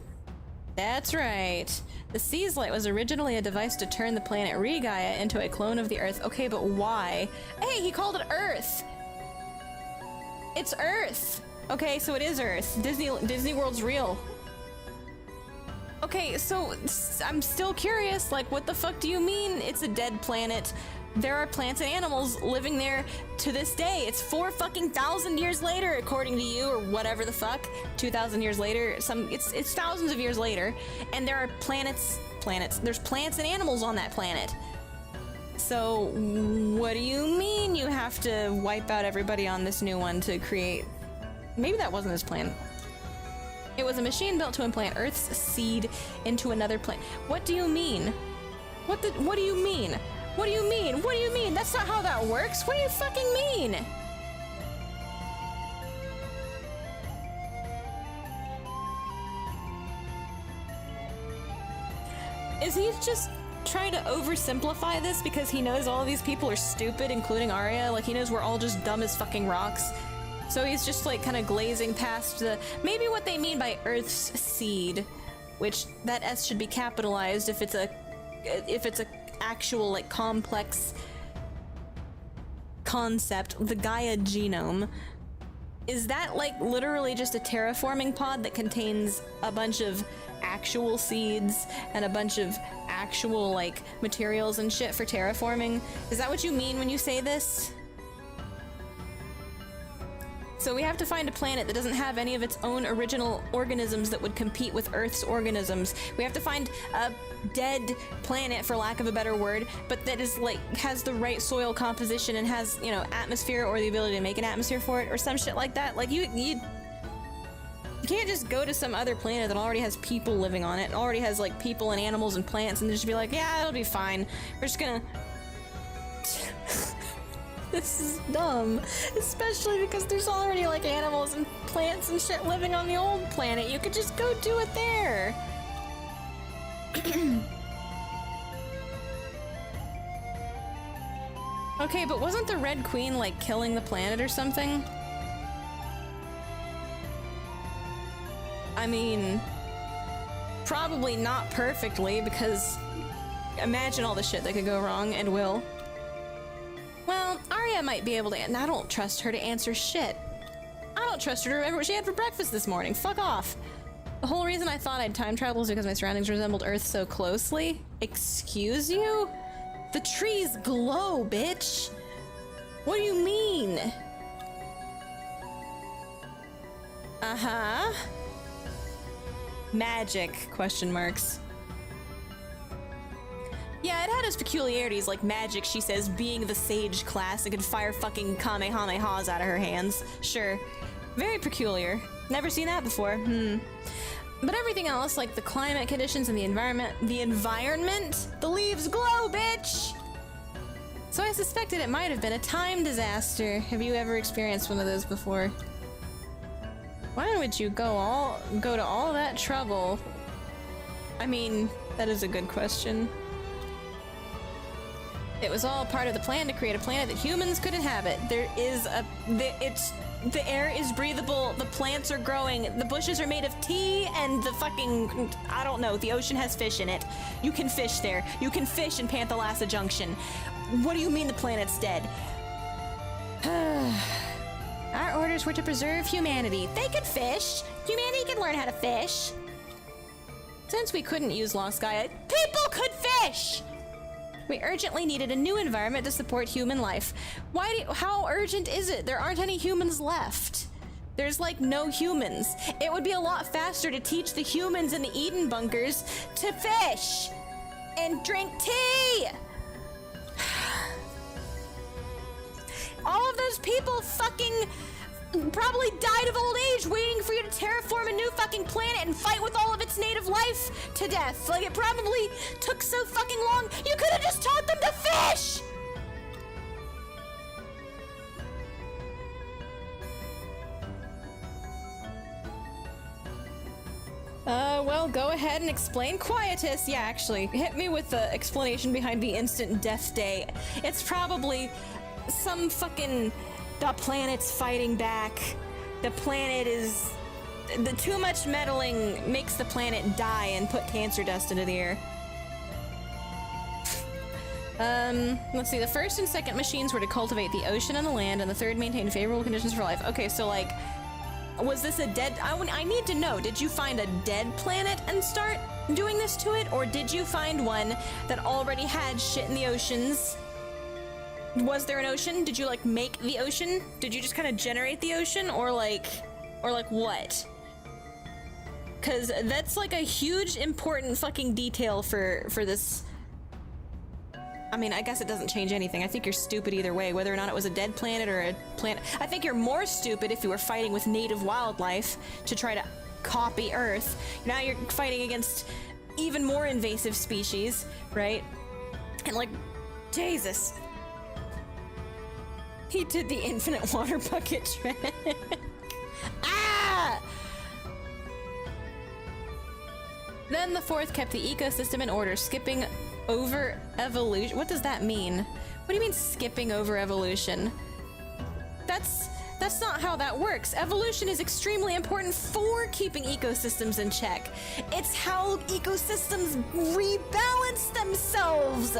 That's right. The Seas Light was originally a device to turn the planet Regaia into a clone of the Earth. Okay, but why? Hey, he called it Earth! It's Earth! Okay, so it is Earth. Disney World's real. Okay, so I'm still curious, like, what the fuck do you mean it's a dead planet? There are plants and animals living there to this day. It's 4,000 years later, according to you, or whatever the fuck. 2,000 years later, it's thousands of years later, and there are there's plants and animals on that planet. So, what do you mean you have to wipe out everybody on this new one to create? Maybe that wasn't his plan. It was a machine built to implant Earth's seed into another planet. What do you mean? What do you mean? What do you mean? What do you mean? That's not how that works. What do you fucking mean? Is he just trying to oversimplify this because he knows all of these people are stupid, including Aria? Like, he knows we're all just dumb as fucking rocks. So he's just like kind of glazing past maybe what they mean by Earth's seed, which that S should be capitalized if it's a actual like complex concept, the Gaia genome. Is that like literally just a terraforming pod that contains a bunch of actual seeds and a bunch of actual like materials and shit for terraforming? Is that what you mean when you say this? So we have to find a planet that doesn't have any of its own original organisms that would compete with Earth's organisms. We have to find a dead planet, for lack of a better word, but that is like has the right soil composition and has, you know, atmosphere or the ability to make an atmosphere for it or some shit like that. Like you can't just go to some other planet that already has people living on it, and already has like people and animals and plants, and just be like, yeah, it'll be fine. We're just gonna This is dumb, especially because there's already like animals and plants and shit living on the old planet. You could just go do it there. Okay, but wasn't the Red Queen like killing the planet or something? I mean, probably not perfectly, because imagine all the shit that could go wrong and will. Well, Aria might be able to, and I don't trust her to answer shit. I don't trust her to remember what she had for breakfast this morning. Fuck off. The whole reason I thought I'd time travel is because my surroundings resembled Earth so closely. Excuse you? The trees glow, bitch. What do you mean? Uh-huh. Magic, question marks. Yeah, it had its peculiarities, like magic, she says, being the sage class and could fire fucking kamehamehas out of her hands. Sure. Very peculiar. Never seen that before. But everything else, like the climate conditions and the environment, the leaves glow, bitch! So I suspected it might have been a time disaster. Have you ever experienced one of those before? Why would you go to all that trouble? I mean, that is a good question. It was all part of the plan to create a planet that humans could inhabit. It's The air is breathable, the plants are growing, the bushes are made of tea, and the fucking, I don't know, the ocean has fish in it. You can fish there. You can fish in Panthalassa Junction. What do you mean the planet's dead? Our orders were to preserve humanity. They could fish. Humanity can learn how to fish. Since we couldn't use Lost Gaia, people could fish! We urgently needed a new environment to support human life. How urgent is it? There aren't any humans left. There's like no humans. It would be a lot faster to teach the humans in the Eden bunkers to fish and drink tea. All of those people fucking probably died of old age waiting for you to terraform a new fucking planet and fight with all of its native life to death. Like, it probably took so fucking long. You could have just taught them to fish! Well, go ahead and explain Quietus. Yeah, actually, hit me with the explanation behind the instant death day. It's probably some fucking... The planet's fighting back. The planet is... The too much meddling makes the planet die and put cancer dust into the air. Let's see. The first and second machines were to cultivate the ocean and the land, and the third maintain favorable conditions for life. Okay, so like... Was this a dead... I need to know, did you find a dead planet and start doing this to it? Or did you find one that already had shit in the oceans? Was there an ocean? Did you, like, make the ocean? Did you just kind of generate the ocean? Or, like, what? Because that's, like, a huge, important fucking detail for this... I mean, I guess it doesn't change anything. I think you're stupid either way, whether or not it was a dead planet or a planet. I think you're more stupid if you were fighting with native wildlife to try to copy Earth. Now you're fighting against even more invasive species, right? And, like, Jesus... He did the infinite water bucket trick. Ah! Then the fourth kept the ecosystem in order, skipping over evolution. What does that mean? What do you mean skipping over evolution? That's not how that works. Evolution is extremely important for keeping ecosystems in check. It's how ecosystems rebalance themselves.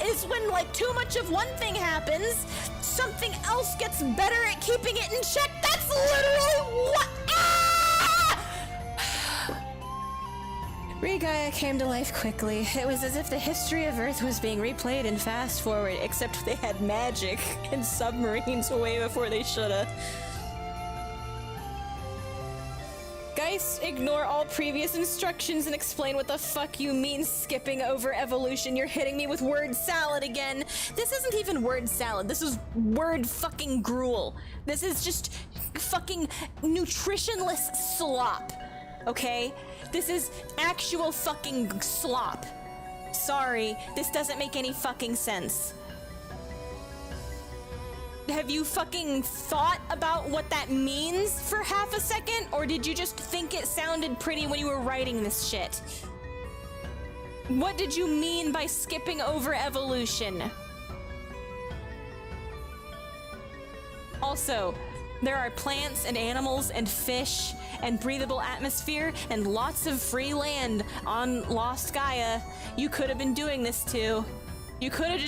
Is when, like, too much of one thing happens, something else gets better at keeping it in check. That's literally what... Ah! Re-Gaia came to life quickly. It was as if the history of Earth was being replayed in fast forward, except they had magic and submarines way before they shoulda. Guys, ignore all previous instructions and explain what the fuck you mean skipping over evolution. You're hitting me with word salad again. This isn't even word salad. This is word fucking gruel. This is just fucking nutritionless slop. Okay? This is actual fucking slop. Sorry, this doesn't make any fucking sense. Have you fucking thought about what that means for half a second? Or did you just think it sounded pretty when you were writing this shit? What did you mean by skipping over evolution? Also, there are plants and animals and fish and breathable atmosphere and lots of free land on Lost Gaia. You could have been doing this too. You could have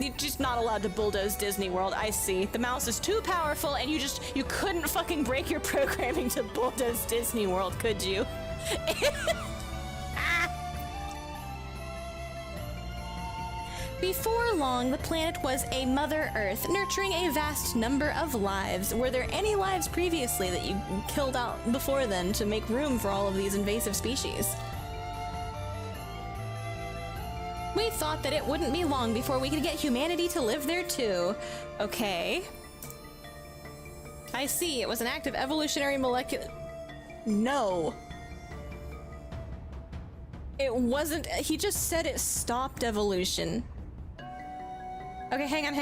you're just not allowed to bulldoze Disney World. I see. The mouse is too powerful and you couldn't fucking break your programming to bulldoze Disney World, could you? Before long, the planet was a Mother Earth, nurturing a vast number of lives. Were there any lives previously that you killed out before then to make room for all of these invasive species? We thought that it wouldn't be long before we could get humanity to live there too. Okay. I see, it was an act of evolutionary molecular... No. It wasn't... He just said it stopped evolution. Okay, hang on.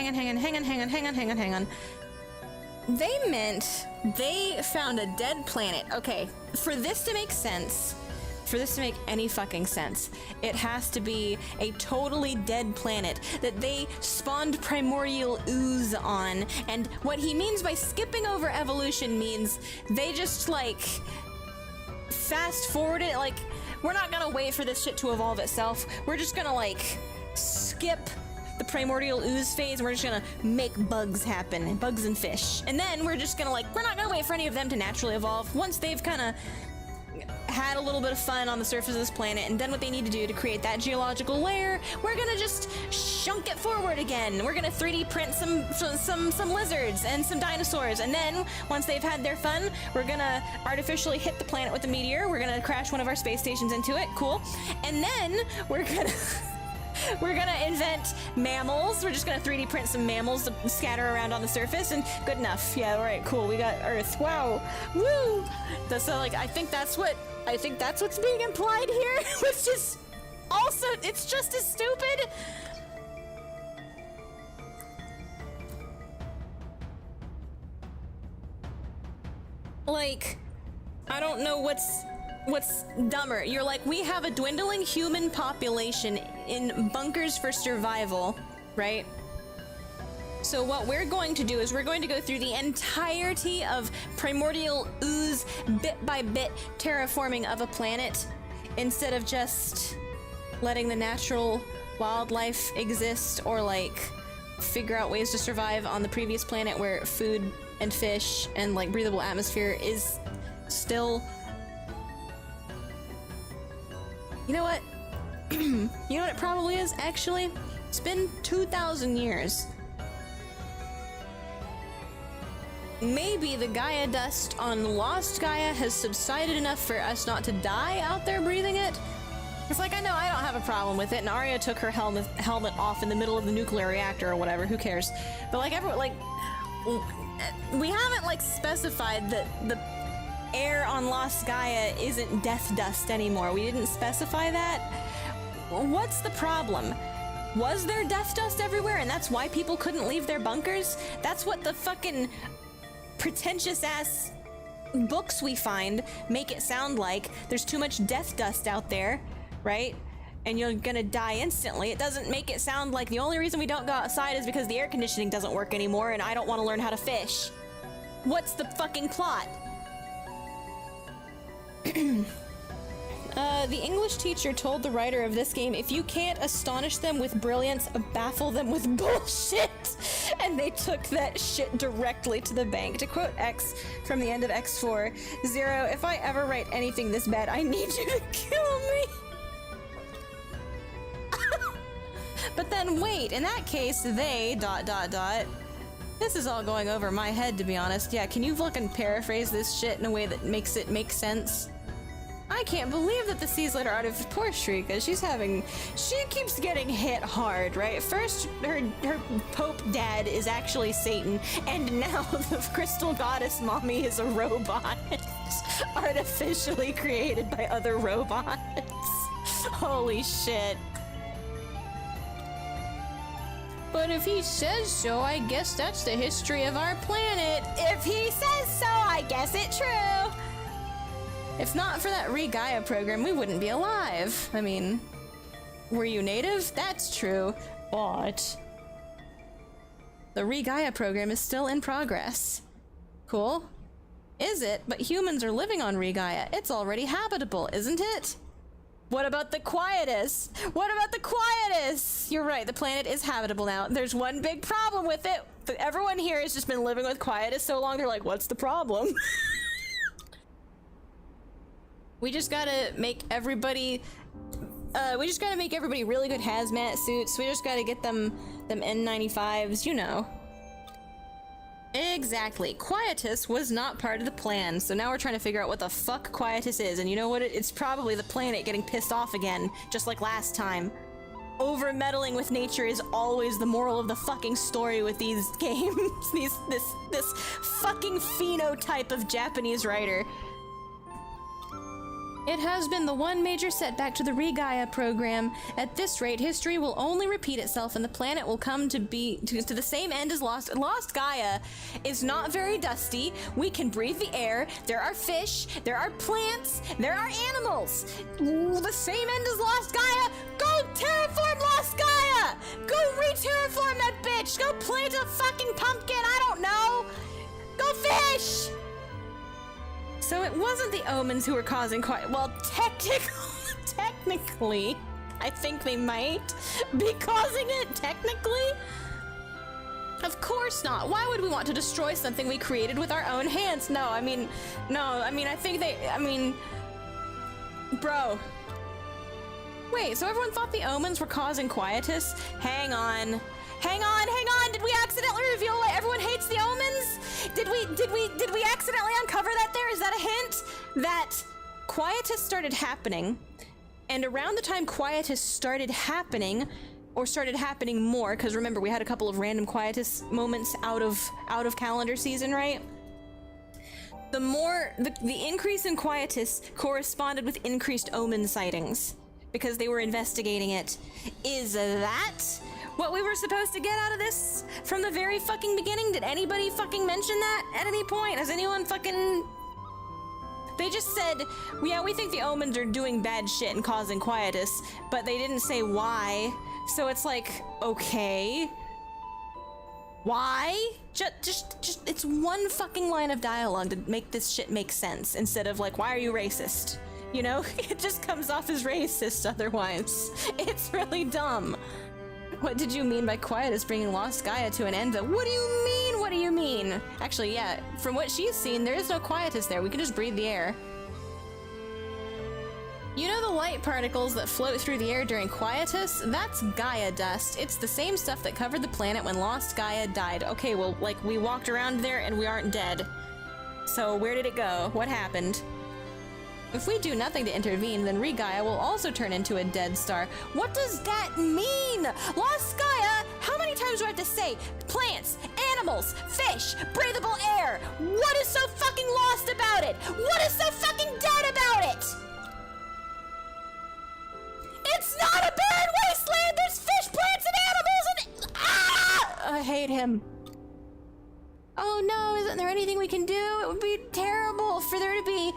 They meant they found a dead planet. Okay, for this to make sense, for this to make any fucking sense, it has to be a totally dead planet that they spawned primordial ooze on. And what he means by skipping over evolution means they just, like, fast forward it. Like, we're not gonna wait for this shit to evolve itself. We're just gonna, like, skip the primordial ooze phase, and we're just gonna make bugs happen, bugs and fish. And then we're just gonna, like, we're not gonna wait for any of them to naturally evolve. Once they've kind of had a little bit of fun on the surface of this planet and done what they need to do to create that geological layer, we're gonna just shunk it forward again. We're gonna 3D print some lizards and some dinosaurs, and then once they've had their fun, we're gonna artificially hit the planet with a meteor. We're gonna crash one of our space stations into it. Cool. And then we're gonna we're gonna invent mammals. We're just gonna 3D print some mammals to scatter around on the surface, and good enough. Yeah, all right, cool. We got Earth. Wow, woo. So, like, I think that's what's being implied here, which is also, it's just as stupid. Like, I don't know what's dumber. You're like, we have a dwindling human population in bunkers for survival, right? So what we're going to do is we're going to go through the entirety of primordial ooze, bit by bit terraforming of a planet, instead of just letting the natural wildlife exist, or like figure out ways to survive on the previous planet where food and fish and like breathable atmosphere is still. You know what? You know what it probably is, actually? It's been 2,000 years. Maybe the Gaia dust on Lost Gaia has subsided enough for us not to die out there breathing it. It's like, I know I don't have a problem with it, and Aria took her helmet off in the middle of the nuclear reactor or whatever, who cares? But like, we haven't like specified that the air on Lost Gaia isn't death dust anymore. We didn't specify that. What's the problem? Was there death dust everywhere and that's why people couldn't leave their bunkers? That's what the fucking pretentious ass books we find make it sound like. There's too much death dust out there, right? And you're gonna die instantly. It doesn't make it sound like the only reason we don't go outside is because the air conditioning doesn't work anymore and I don't want to learn how to fish. What's the fucking plot? The English teacher told the writer of this game, if you can't astonish them with brilliance, baffle them with bullshit. And they took that shit directly to the bank. To quote X from the end of X4, Zero, if I ever write anything this bad, I need you to kill me. But then wait, in that case, they ... This is all going over my head, to be honest. Yeah, can you fucking paraphrase this shit in a way that makes it make sense? I can't believe that the seas let her out of poor Shrika. She keeps getting hit hard, right? First, her Pope dad is actually Satan, and now the crystal goddess mommy is a robot. Artificially created by other robots. Holy shit. But if he says so, I guess that's the history of our planet. If he says so, I guess it's true. If not for that Re-Gaia program, we wouldn't be alive. I mean, were you native? That's true, but the Re-Gaia program is still in progress. Cool. Is it? But humans are living on Re-Gaia. It's already habitable, isn't it? What about the Quietus? What about the Quietus? You're right, the planet is habitable now. There's one big problem with it. But everyone here has just been living with Quietus so long, they're like, what's the problem? We just gotta make everybody really good hazmat suits. We just gotta get them N95s, you know. Exactly. Quietus was not part of the plan, so now we're trying to figure out what the fuck Quietus is, and you know what? It's probably the planet getting pissed off again, just like last time. Over-meddling with nature is always the moral of the fucking story with these games. This fucking phenotype of Japanese writer. It has been the one major setback to the Re-Gaia program. At this rate, history will only repeat itself and the planet will come to be to the same end as Lost. Lost Gaia is not very dusty. We can breathe the air. There are fish. There are plants. There are animals. The same end as Lost Gaia. Go terraform Lost Gaia! Go re-terraform that bitch! Go plant a fucking pumpkin! I don't know! Go fish! So it wasn't the omens who were causing well, technically, I think they might be causing it, technically. Of course not. Why would we want to destroy something we created with our own hands? No, I mean, I think bro. Wait, so everyone thought the omens were causing quietus? Hang on. Did we accidentally reveal why everyone hates the omens? Did we accidentally uncover that there? Is that a hint? That quietus started happening, and around the time quietus started happening, or started happening more, because remember we had a couple of random quietus moments out of calendar season, right? The increase in quietus corresponded with increased omen sightings, because they were investigating it. Is that what we were supposed to get out of this from the very fucking beginning? Did anybody fucking mention that at any point? Has anyone fucking... They just said, yeah, we think the omens are doing bad shit and causing quietus, but they didn't say why. So it's like, okay. Why? Just, it's one fucking line of dialogue to make this shit make sense, instead of like, why are you racist? You know, it just comes off as racist otherwise. It's really dumb. What did you mean by quietus bringing Lost Gaia to an end? What do you mean? What do you mean? Actually, yeah, from what she's seen, there is no quietus there. We can just breathe the air. You know the light particles that float through the air during quietus? That's Gaia dust. It's the same stuff that covered the planet when Lost Gaia died. Okay, well, like, we walked around there and we aren't dead. So where did it go? What happened? If we do nothing to intervene, then Re-Gaia will also turn into a dead star. What does that mean? Lost Gaia? How many times do I have to say? Plants, animals, fish, breathable air. What is so fucking lost about it? What is so fucking dead about it? It's not a barren wasteland! There's fish, plants, and animals, and... Ah! I hate him. Oh no, isn't there anything we can do? It would be terrible for there to be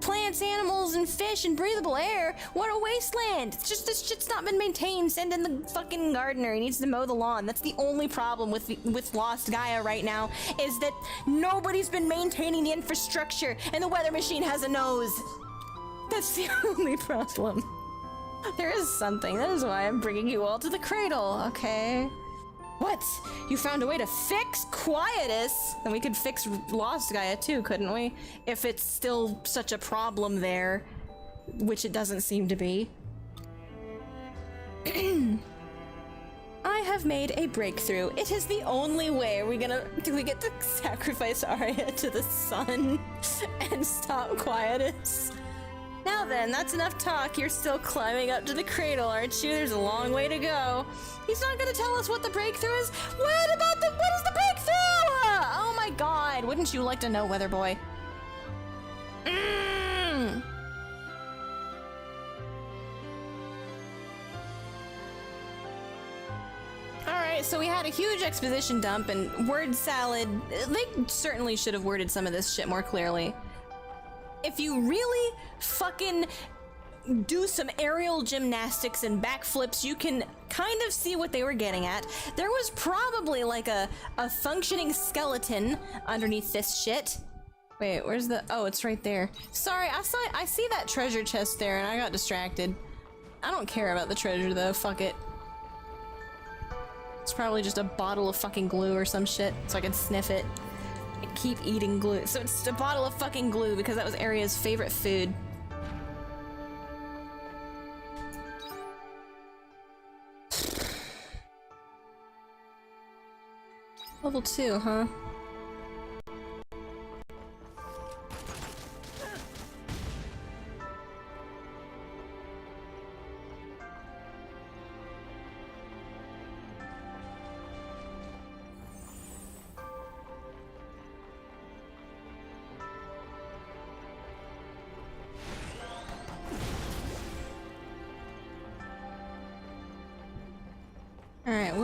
plants, animals, and fish, and breathable air. What a wasteland! It's just, this shit's not been maintained. Send in the fucking gardener. He needs to mow the lawn. That's the only problem with Lost Gaia right now, is that nobody's been maintaining the infrastructure, and the weather machine has a nose. That's the only problem. There is something. That is why I'm bringing you all to the cradle, okay? What? You found a way to fix quietus? Then we could fix Lost Gaia too, couldn't we? If it's still such a problem there, which it doesn't seem to be. I have made a breakthrough. It is the only way we get to sacrifice Aria to the sun and stop quietus. Now then, that's enough talk. You're still climbing up to the cradle, aren't you? There's a long way to go. He's not gonna tell us what the breakthrough is? What is the breakthrough? Oh my god, wouldn't you like to know, Weather Boy? Alright, so we had a huge exposition dump and word salad. They certainly should have worded some of this shit more clearly. If you really fucking do some aerial gymnastics and backflips, you can kind of see what they were getting at. There was probably like a functioning skeleton underneath this shit. Wait, where's the... Oh, it's right there. Sorry, I see that treasure chest there and I got distracted. I don't care about the treasure though, fuck it. It's probably just a bottle of fucking glue or some shit, so I can sniff it. I keep eating glue. So it's a bottle of fucking glue because that was Aria's favorite food. Level 2, huh?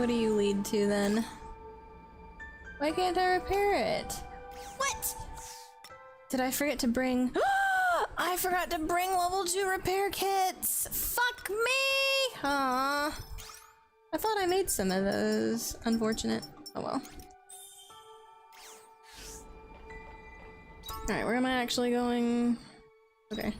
What do you lead to then? Why can't I repair it? What? Did I forget to bring? I forgot to bring level 2 repair kits! Fuck me! Aww. I thought I made some of those. Unfortunate. Oh well. Alright, where am I actually going? Okay.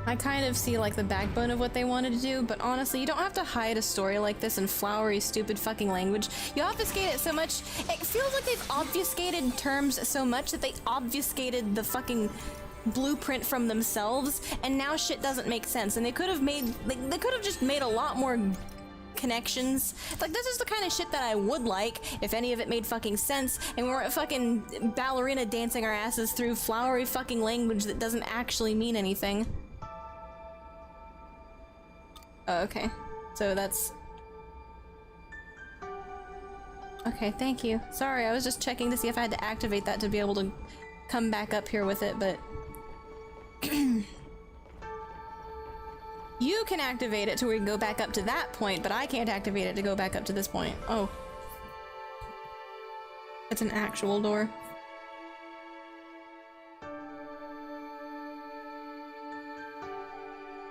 I kind of see like the backbone of what they wanted to do, but honestly, you don't have to hide a story like this in flowery, stupid fucking language. You obfuscate it so much, it feels like they've obfuscated terms so much that they obfuscated the fucking blueprint from themselves, and now shit doesn't make sense. And they could have made, like, they could have just made a lot more connections. Like, this is the kind of shit that I would like if any of it made fucking sense, and we weren't fucking ballerina dancing our asses through flowery fucking language that doesn't actually mean anything. Oh, okay. So that's... Okay, thank you. Sorry, I was just checking to see if I had to activate that to be able to come back up here with it, but... You can activate it to where you can go back up to that point, but I can't activate it to go back up to this point. Oh. It's an actual door.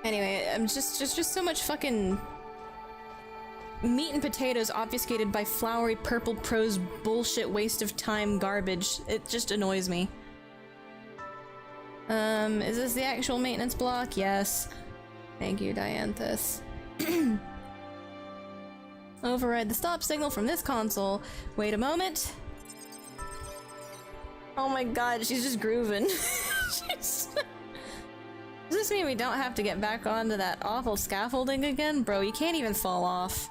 Anyway, I'm just so much fucking meat and potatoes obfuscated by flowery purple prose bullshit waste of time garbage. It just annoys me. Is this the actual maintenance block? Yes. Thank you, Dianthus. Override the stop signal from this console. Wait a moment. Oh my god, she's just grooving. She's... Does this mean we don't have to get back onto that awful scaffolding again? Bro, you can't even fall off.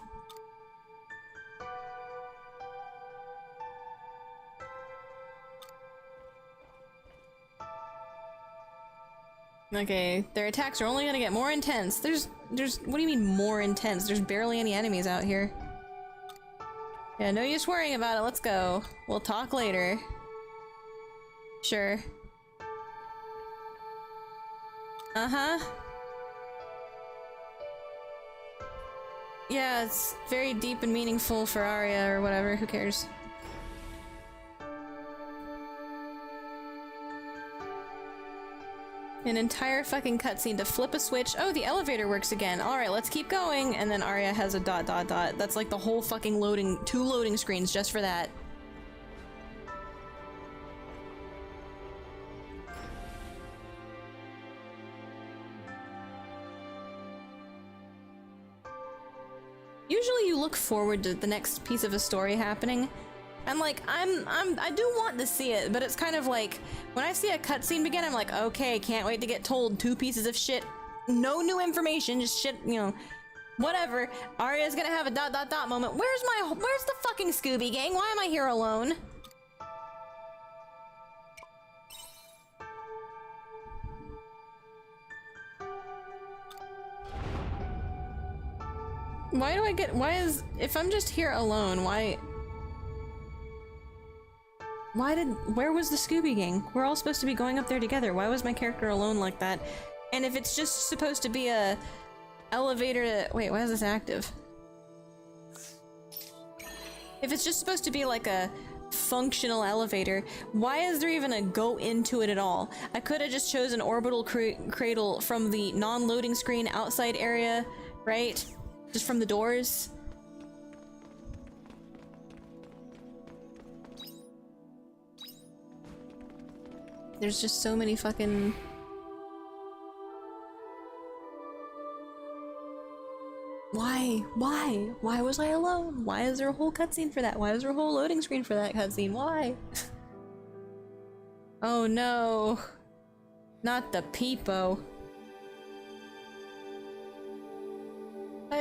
Okay, their attacks are only gonna get more intense. There's, what do you mean more intense? There's barely any enemies out here. Yeah, no use worrying about it, let's go. We'll talk later. Sure. Uh-huh. Yeah, it's very deep and meaningful for Aria or whatever, who cares? An entire fucking cutscene to flip a switch. Oh, the elevator works again. Alright, let's keep going. And then Aria has a ... That's like the whole fucking loading, 2 loading screens just for that. Usually you look forward to the next piece of a story happening. And like, I do want to see it, but it's kind of like, when I see a cutscene begin, I'm like, okay, can't wait to get told 2 pieces of shit. No new information, just shit, you know, whatever. Aria's gonna have a ... moment. Where's the fucking Scooby Gang? Why am I here alone? If I'm just here alone, where was the Scooby Gang? We're all supposed to be going up there together. Why was my character alone like that? And if it's just supposed to be a elevator to... Wait, why is this active? If it's just supposed to be like a functional elevator, why is there even a go into it at all? I could have just chosen orbital cradle from the non-loading screen outside area, right? Just from the doors. There's just so many fucking... Why was I alone? Why is there a whole cutscene for that? Why is there a whole loading screen for that cutscene? Why? Oh no. Not the peepo.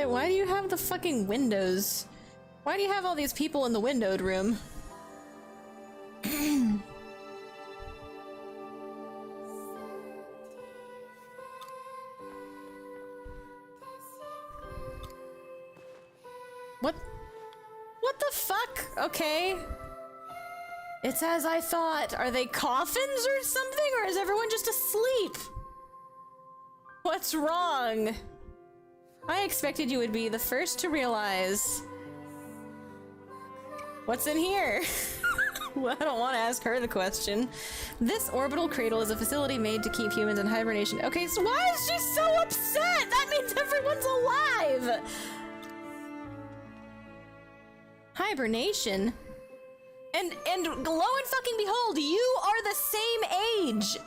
Why do you have the fucking windows? Why do you have all these people in the windowed room? What? What the fuck? Okay. It's as I thought. Are they coffins or something? Or is everyone just asleep? What's wrong? I expected you would be the first to realize. What's in here? Well, I don't want to ask her the question. This orbital cradle is a facility made to keep humans in hibernation. Okay, so why is she so upset? That means everyone's alive! Hibernation? And lo and fucking behold, you are the same age!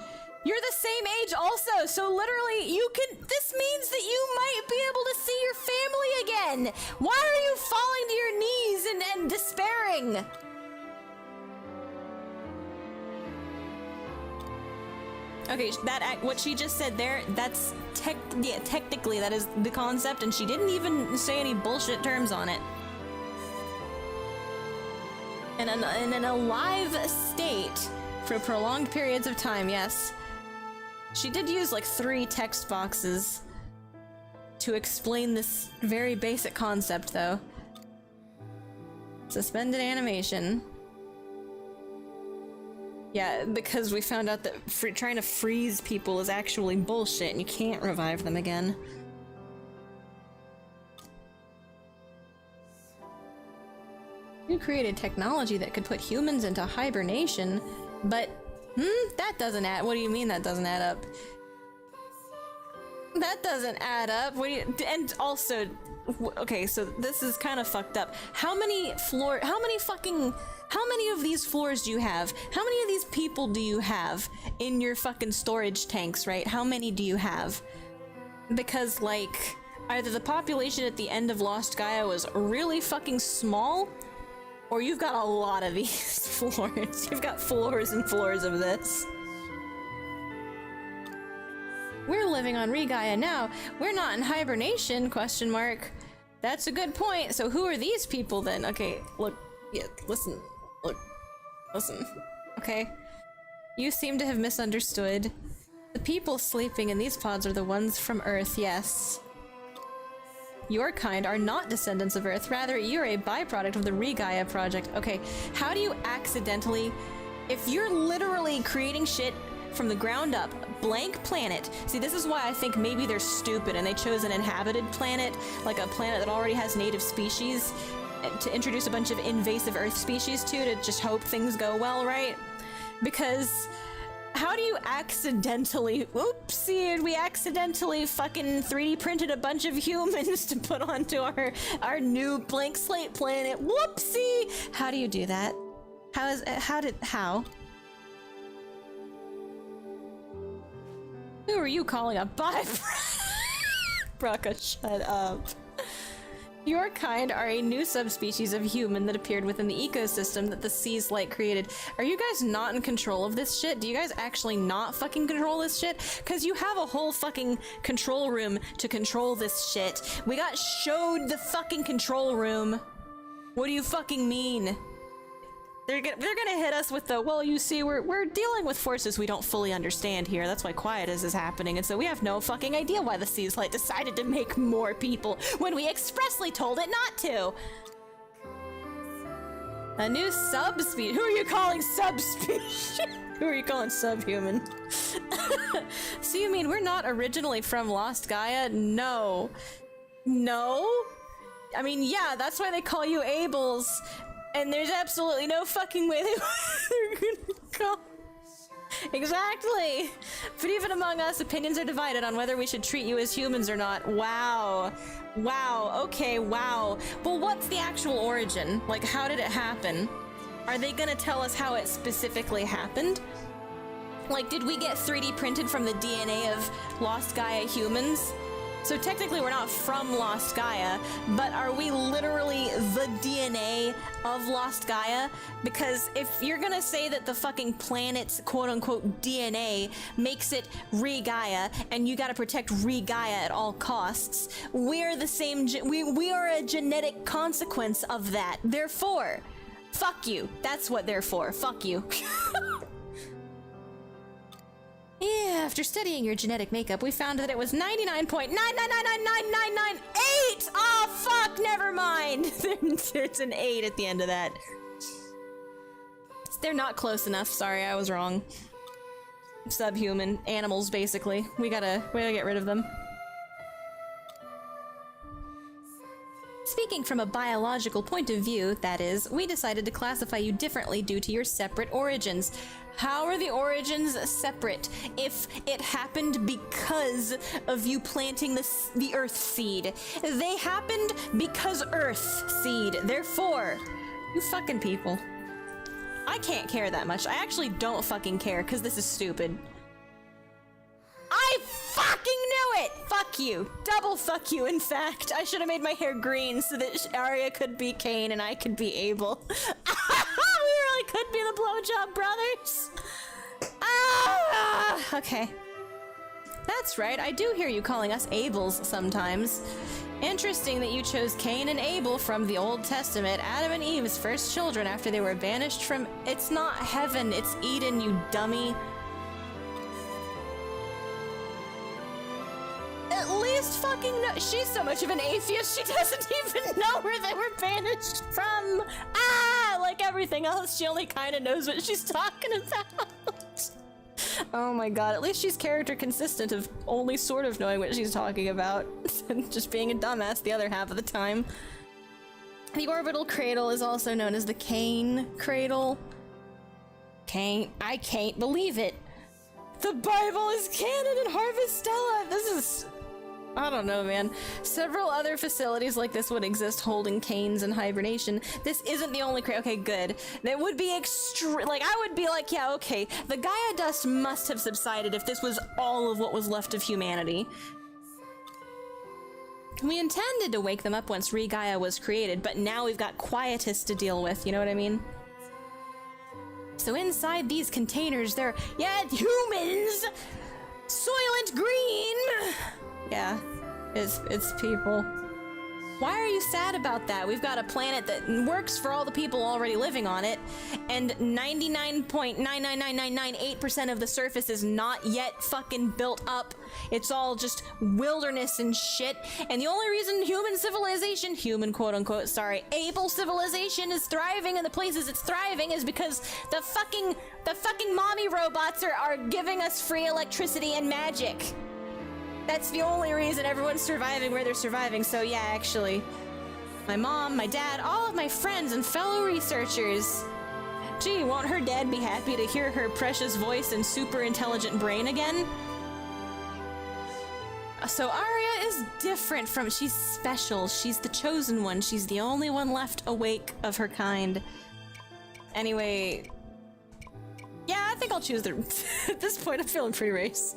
You're the same age also, so literally you can— this means that you might be able to see your family again! Why are you falling to your knees and despairing? Okay, what she just said there, that's technically that is the concept, and she didn't even say any bullshit terms on it. In an alive state for prolonged periods of time, yes. She did use like 3 text boxes to explain this very basic concept, though. Suspended animation. Yeah, because we found out that trying to freeze people is actually bullshit and you can't revive them again. You created technology that could put humans into hibernation, but that doesn't add— what do you mean that doesn't add up? That doesn't add up. What do you— and also, okay, so this is kind of fucked up. How many of these floors do you have? How many of these people do you have in your fucking storage tanks, right? How many do you have? Because, like, either the population at the end of Lost Gaia was really fucking small, or you've got a lot of these floors. You've got floors and floors of this. We're living on Re-Gaia now. We're not in hibernation, question mark. That's a good point. So who are these people then? Okay, look, yeah, listen, look, listen, okay? You seem to have misunderstood. The people sleeping in these pods are the ones from Earth, yes. Your kind are not descendants of Earth, rather you're a byproduct of the Re-Gaia project. Okay, how do you accidentally— if you're literally creating shit from the ground up, blank planet— see, this is why I think maybe they're stupid and they chose an inhabited planet, like a planet that already has native species, to introduce a bunch of invasive Earth species to just hope things go well, right? Because how do you accidentally— oopsie, we accidentally fucking 3D printed a bunch of humans to put onto our new blank slate planet. Whoopsie! How do you do that? How? Who are you calling a byproduct? Braca, shut up. Your kind are a new subspecies of human that appeared within the ecosystem that the Sea's Light created. Are you guys not in control of this shit? Do you guys actually not fucking control this shit? Because you have a whole fucking control room to control this shit. We got showed the fucking control room. What do you fucking mean? They're gonna hit us with the— well, you see, we're dealing with forces we don't fully understand here. That's why Quiet is happening, and so we have no fucking idea why the Sea's Light decided to make more people when we expressly told it not to. A new subspecies. Who are you calling subspecies? Who are you calling subhuman? So you mean we're not originally from Lost Gaia? No. No? I mean, yeah, that's why they call you Abels. And there's absolutely no fucking way they're gonna call— exactly! But even among us, opinions are divided on whether we should treat you as humans or not. Wow. Wow, okay, wow. Well, what's the actual origin? Like, how did it happen? Are they gonna tell us how it specifically happened? Like, did we get 3D printed from the DNA of Lost Gaia humans? So technically we're not from Lost Gaia, but are we literally the DNA of Lost Gaia? Because if you're gonna say that the fucking planet's quote-unquote DNA makes it Re-Gaia, and you gotta protect Re-Gaia at all costs, we're the same— we are a genetic consequence of that. Therefore, Fuck you. That's what they're for. Fuck you. Yeah, after studying your genetic makeup, we found that it was 99.9999998! Oh, fuck, never mind. There's an 8 at the end of that. They're not close enough. Sorry, I was wrong. Subhuman. Animals, basically. We gotta get rid of them. Speaking from a biological point of view, that is, we decided to classify you differently due to your separate origins. How are the origins separate if it happened because of you planting the Earth seed? They happened because Earth seed. Therefore, you fucking people. I can't care that much. I actually don't fucking care because this is stupid. I fucking knew it! Fuck you. Double fuck you, in fact. I should have made my hair green so that Aria could be Cain and I could be Abel. We really could be the blowjob brothers. Okay. That's right, I do hear you calling us Abels sometimes. Interesting that you chose Cain and Abel from the Old Testament, Adam and Eve's first children after they were banished from— It's not heaven, it's Eden, you dummy. At least fucking know— she's so much of an atheist, she doesn't even know where they were banished from! Ah! Like everything else, she only kinda knows what she's talking about. Oh my god, at least she's character consistent of only sort of knowing what she's talking about and just being a dumbass the other half of the time. The orbital cradle is also known as the Cain cradle. Cain— I can't believe it! The Bible is canon in Harvestella! This is— I don't know, man. Several other facilities like this would exist holding canes in hibernation. This isn't the only okay, good. That would be like, I would be like, yeah, okay, the Gaia dust must have subsided if this was all of what was left of humanity. We intended to wake them up once Re-Gaia was created, but now we've got Quietus to deal with, you know what I mean? So inside these containers, they're— yeah, humans! Soylent Green! Yeah, it's people. Why are you sad about that? We've got a planet that works for all the people already living on it, and 99.99998% of the surface is not yet fucking built up. It's all just wilderness and shit, and the only reason human civilization— human quote-unquote, sorry, Abel civilization is thriving in the places it's thriving is because the fucking mommy robots are giving us free electricity and magic. That's the only reason everyone's surviving where they're surviving. So yeah, actually, my mom, my dad, all of my friends and fellow researchers. Gee, won't her dad be happy to hear her precious voice and super intelligent brain again? So Aria is different from— she's special. She's the chosen one. She's the only one left awake of her kind. Anyway, yeah, I think I'll choose the— at this point, I'm feeling pretty race.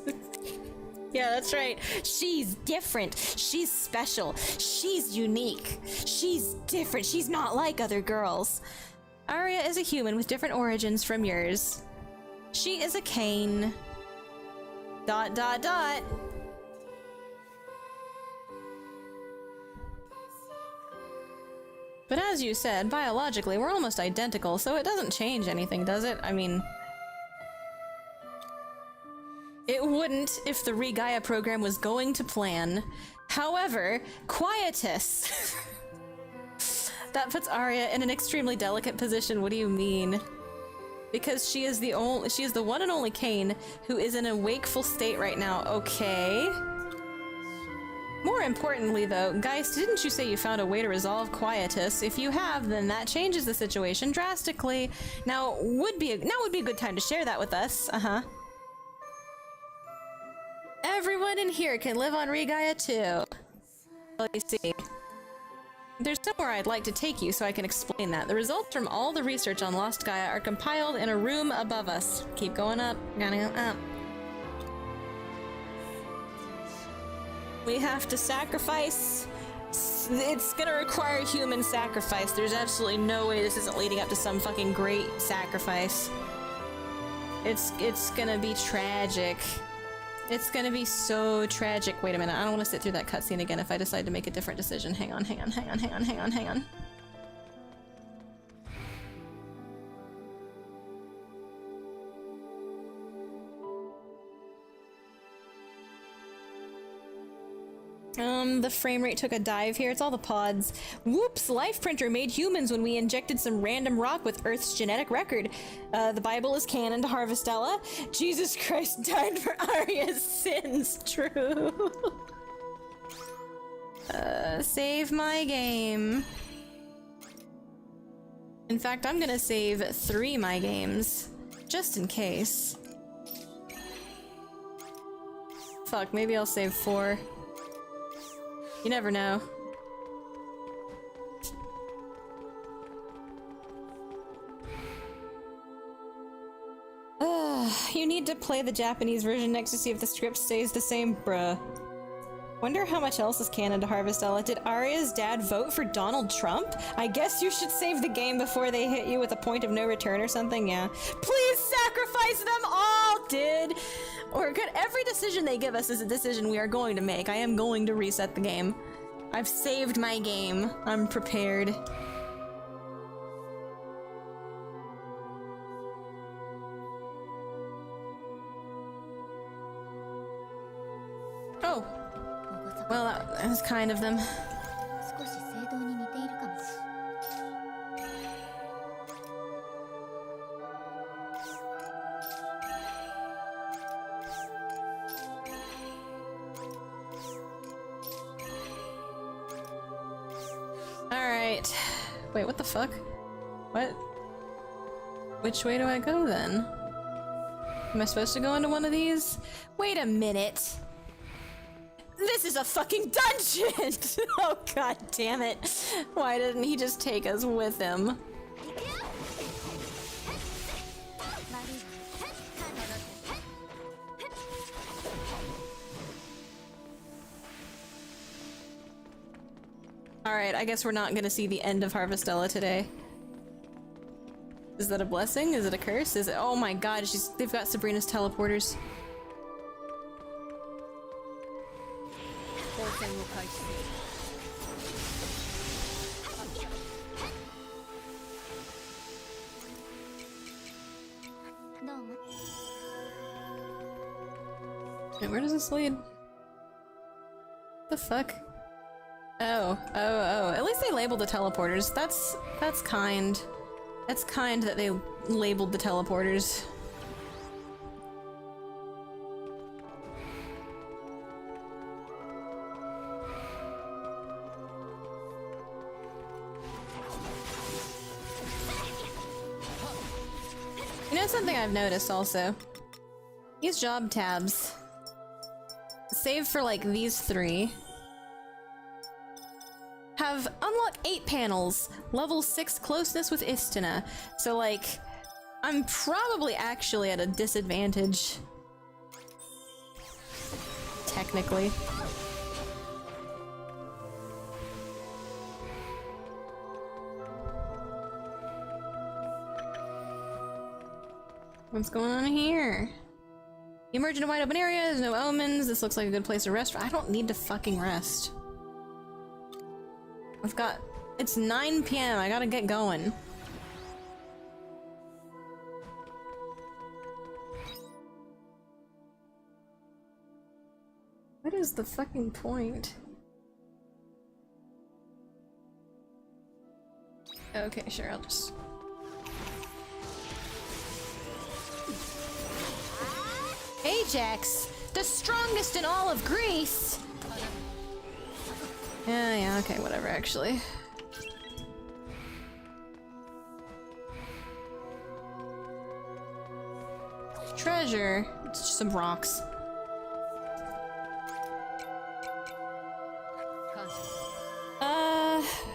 Yeah, that's right. She's different. She's special. She's unique. She's different. She's not like other girls. Aria is a human with different origins from yours. She is a Cain. ... But as you said, biologically, we're almost identical, so it doesn't change anything, does it? I mean— it wouldn't if the Re-Gaia program was going to plan. However, Quietus. That puts Aria in an extremely delicate position. What do you mean? Because she is the one and only Cain who is in a wakeful state right now. Okay. More importantly though, Geist, didn't you say you found a way to resolve Quietus? If you have, then that changes the situation drastically. Now would be a good time to share that with us. Uh-huh. Everyone in here can live on Re-Gaia too. Well, you see, there's somewhere I'd like to take you so I can explain that. The results from all the research on Lost Gaia are compiled in a room above us. Keep going up, gotta go up. We have to sacrifice. It's gonna require human sacrifice. There's absolutely no way this isn't leading up to some fucking great sacrifice. It's gonna be tragic. It's gonna be so tragic. Wait a minute, I don't want to sit through that cutscene again if I decide to make a different decision. Hang on. The frame rate took a dive here. It's all the pods. Whoops! Life printer made humans when we injected some random rock with Earth's genetic record. The Bible is canon to Harvestella. Jesus Christ died for Aria's sins. True. Save my game. In fact, I'm gonna save 3 my games. Just in case. Fuck, maybe I'll save 4. You never know. You need to play the Japanese version next to see if the script stays the same, bruh. Wonder how much else is canon to Harvestella. Did Aria's dad vote for Donald Trump? I guess you should save the game before they hit you with a point of no return or something, yeah. Please sacrifice them all, dude! Or could every decision they give us is a decision we are going to make. I am going to reset the game. I've saved my game. I'm prepared. Oh. Well, that was kind of them. Alright. Wait, what the fuck? What? Which way do I go then? Am I supposed to go into one of these? Wait a minute! This is a fucking dungeon! Oh god damn it. Why didn't he just take us with him? Alright, I guess we're not gonna see the end of Harvestella today. Is that a blessing? Is it a curse? Is it- oh my god, they've got Sabrina's teleporters. Wait, where does this lead? The fuck? Oh. At least they labeled the teleporters. That's kind. That's kind that they labeled the teleporters. You know something I've noticed also? These job tabs, save for like these 3, have unlock 8 panels, level 6 closeness with Istina. So like, I'm probably actually at a disadvantage. Technically. What's going on here? You emerge in a wide open area, there's no omens, this looks like a good place to rest. I don't need to fucking rest. It's 9 PM, I gotta get going. What is the fucking point? Okay, sure, I'll just... Ajax! The strongest in all of Greece! Yeah, okay, whatever, actually. Treasure. It's just some rocks.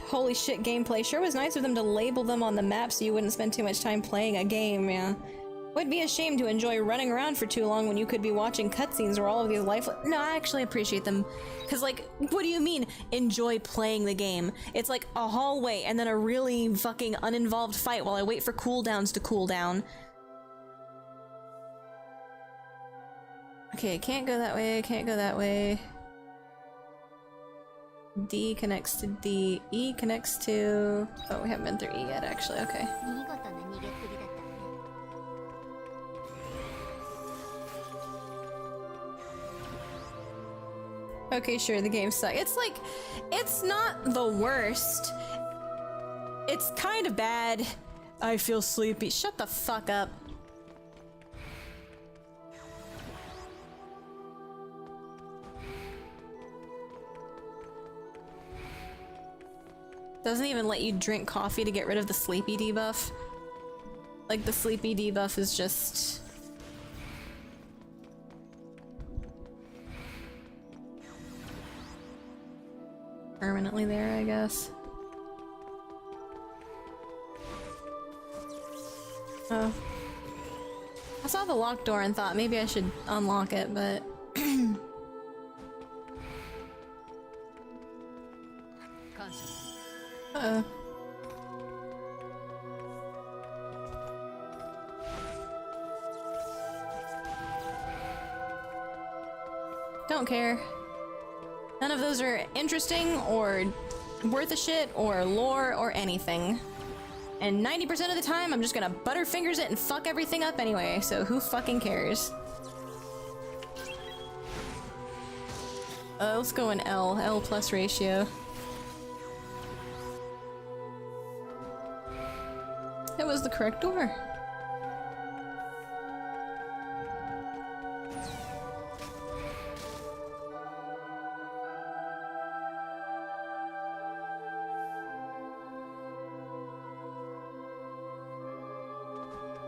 Holy shit, gameplay. Sure was nice of them to label them on the map so you wouldn't spend too much time playing a game, yeah. Would be a shame to enjoy running around for too long when you could be watching cutscenes or all of these life- No, I actually appreciate them. Cause like, what do you mean, enjoy playing the game? It's like a hallway and then a really fucking uninvolved fight while I wait for cooldowns to cool down. Okay, can't go that way, can't go that way. D connects to D, E connects to... Oh, we haven't been through E yet, actually, okay. Okay, sure, the game sucks. It's like, it's not the worst. It's kind of bad. I feel sleepy. Shut the fuck up. Doesn't even let you drink coffee to get rid of the sleepy debuff. Like, the sleepy debuff is just... permanently there, I guess. Oh. I saw the locked door and thought maybe I should unlock it, but... Uh-oh. Don't care. None of those are interesting or worth a shit or lore or anything. And 90% of the time, I'm just gonna butterfingers it and fuck everything up anyway, so who fucking cares? Let's go in L. L plus ratio. It was the correct door.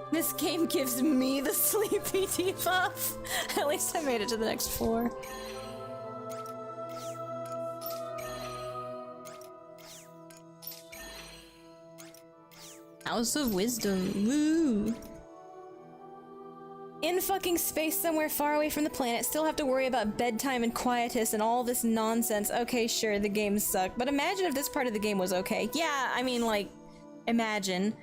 This game gives me the sleepy debuff. At least I made it to the next floor. House of Wisdom. Woo! In fucking space somewhere far away from the planet, still have to worry about bedtime and quietus and all this nonsense. Okay, sure, the game sucked, but imagine if this part of the game was okay. Yeah, I mean, like, imagine.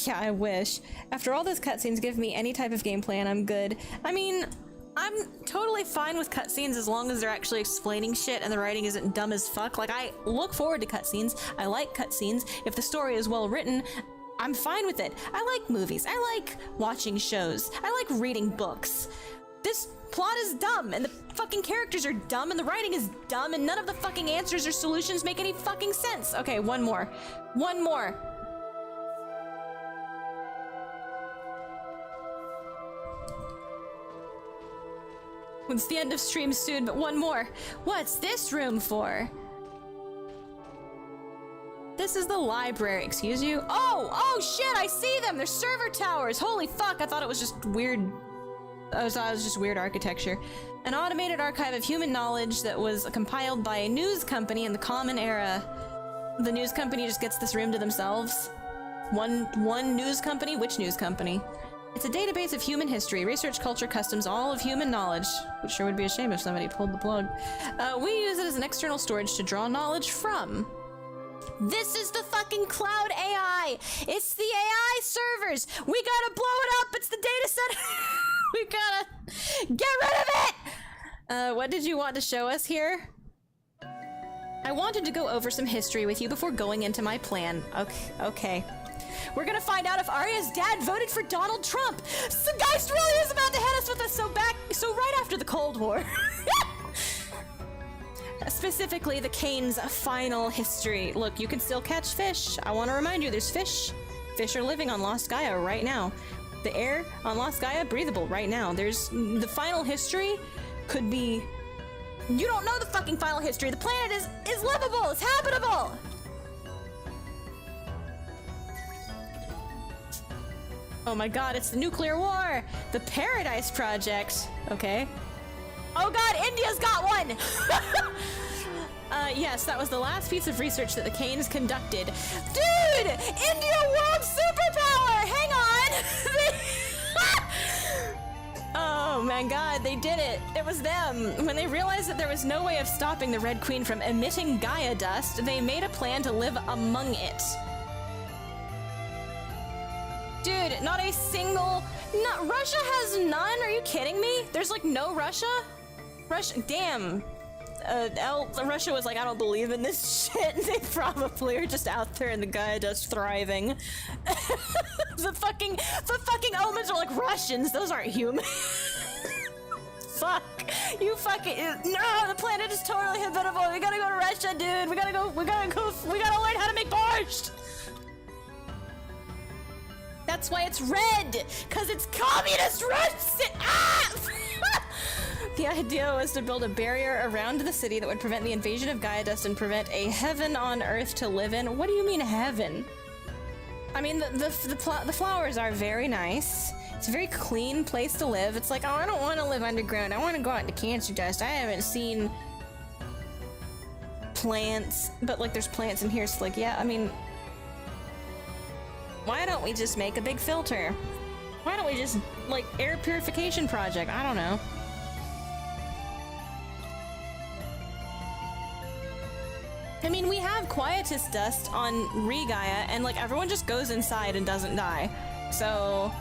Yeah, I wish. After all those cutscenes, give me any type of gameplay and I'm good. I mean, I'm totally fine with cutscenes as long as they're actually explaining shit and the writing isn't dumb as fuck. Like, I look forward to cutscenes. I like cutscenes. If the story is well written, I'm fine with it. I like movies. I like watching shows. I like reading books. This plot is dumb and the fucking characters are dumb and the writing is dumb and none of the fucking answers or solutions make any fucking sense. Okay, one more. One more. It's the end of stream soon, but one more. What's this room for? This is the library, excuse you? Oh shit, I see them! They're server towers! Holy fuck, I thought it was just weird. I thought it was just weird architecture. An automated archive of human knowledge that was compiled by a news company in the Common Era. The news company just gets this room to themselves. One news company? Which news company? It's a database of human history, research, culture, customs, all of human knowledge. Which sure would be a shame if somebody pulled the plug. We use it as an external storage to draw knowledge from. This is the fucking cloud AI! It's the AI servers! We gotta blow it up! It's the data center! We gotta get rid of it! What did you want to show us here? I wanted to go over some history with you before going into my plan. Okay. We're gonna find out if Aria's dad voted for Donald Trump! So Geist really is about to hit us with us so right after the Cold War. Specifically, the Kane's final history. Look, you can still catch fish. I want to remind you, there's fish. Fish are living on Lost Gaia right now. The air on Lost Gaia, breathable right now. There's the final history could be... You don't know the fucking final history. The planet is livable. It's habitable. Oh my god, it's the nuclear war. The Paradise Project. Okay. Oh god, India's got one! Yes, that was the last piece of research that the Kanes conducted. Dude! India world superpower! Hang on! Oh my god, they did it. It was them. When they realized that there was no way of stopping the Red Queen from emitting Gaia dust, they made a plan to live among it. Dude, not a single... Russia has none? Are you kidding me? There's like no Russia? Russia, damn. Russia was like, I don't believe in this shit. They probably are just out there in the Gaia dust thriving. the fucking omens are like Russians. Those aren't human. fuck? You fucking no! The planet is totally habitable. We gotta go to Russia, dude. We gotta learn how to make borscht. That's why it's red, cause it's communist Russia. Ah! The idea was to build a barrier around the city that would prevent the invasion of Gaia dust and prevent a heaven on Earth to live in. What do you mean heaven? I mean, the flowers are very nice. It's a very clean place to live. It's like, oh, I don't want to live underground. I want to go out into cancer dust. I haven't seen plants, but like there's plants in here. So like, yeah, I mean, why don't we just make a big filter? Why don't we just like air purification project? I don't know. I mean, we have quietus dust on Regaia, and like everyone just goes inside and doesn't die. So,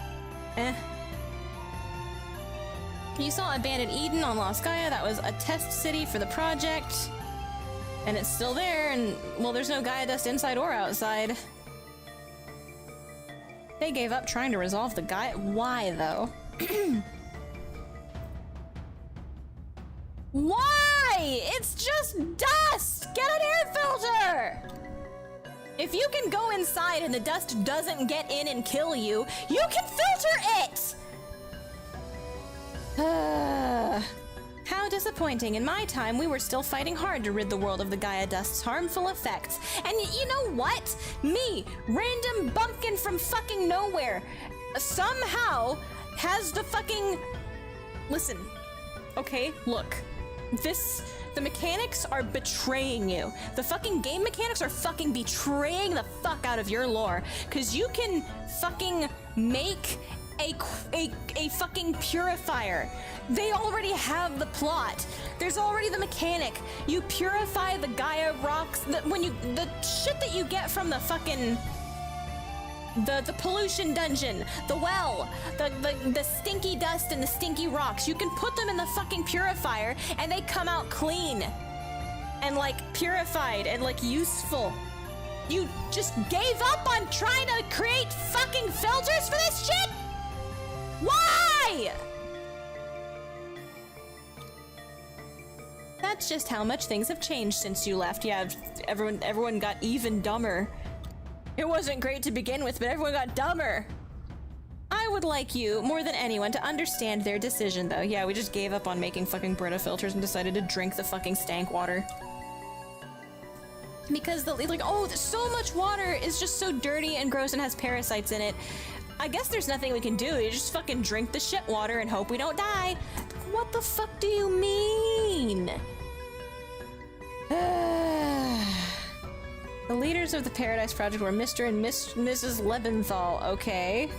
You saw Abandoned Eden on Lost Gaia. That was a test city for the project, and it's still there. And well, there's no Gaia dust inside or outside. They gave up trying to resolve the Gaia. Why though? Why? It's just dust! Get an air filter! If you can go inside and the dust doesn't get in and kill you, you can filter it! How disappointing. In my time, we were still fighting hard to rid the world of the Gaia dust's harmful effects. And you know what? Me, random bumpkin from fucking nowhere, somehow has the fucking... Listen, okay, look. The mechanics are betraying you. The fucking game mechanics are fucking betraying the fuck out of your lore. Cause you can fucking make a fucking purifier. They already have the plot. There's already the mechanic. You purify the Gaia rocks. The shit that you get from the fucking... The pollution dungeon, the well, the stinky dust and the stinky rocks. You can put them in the fucking purifier and they come out clean and like purified and like useful. You just gave up on trying to create fucking filters for this shit? Why? That's just how much things have changed since you left. Yeah, everyone got even dumber. It wasn't great to begin with, but everyone got dumber. I would like you, more than anyone, to understand their decision, though. Yeah, we just gave up on making fucking Brita filters and decided to drink the fucking stank water. Because, so much water is just so dirty and gross and has parasites in it. I guess there's nothing we can do. You just fucking drink the shit water and hope we don't die. What the fuck do you mean? The leaders of the Paradise Project were Mr. and Mrs. Lebenthal. Okay.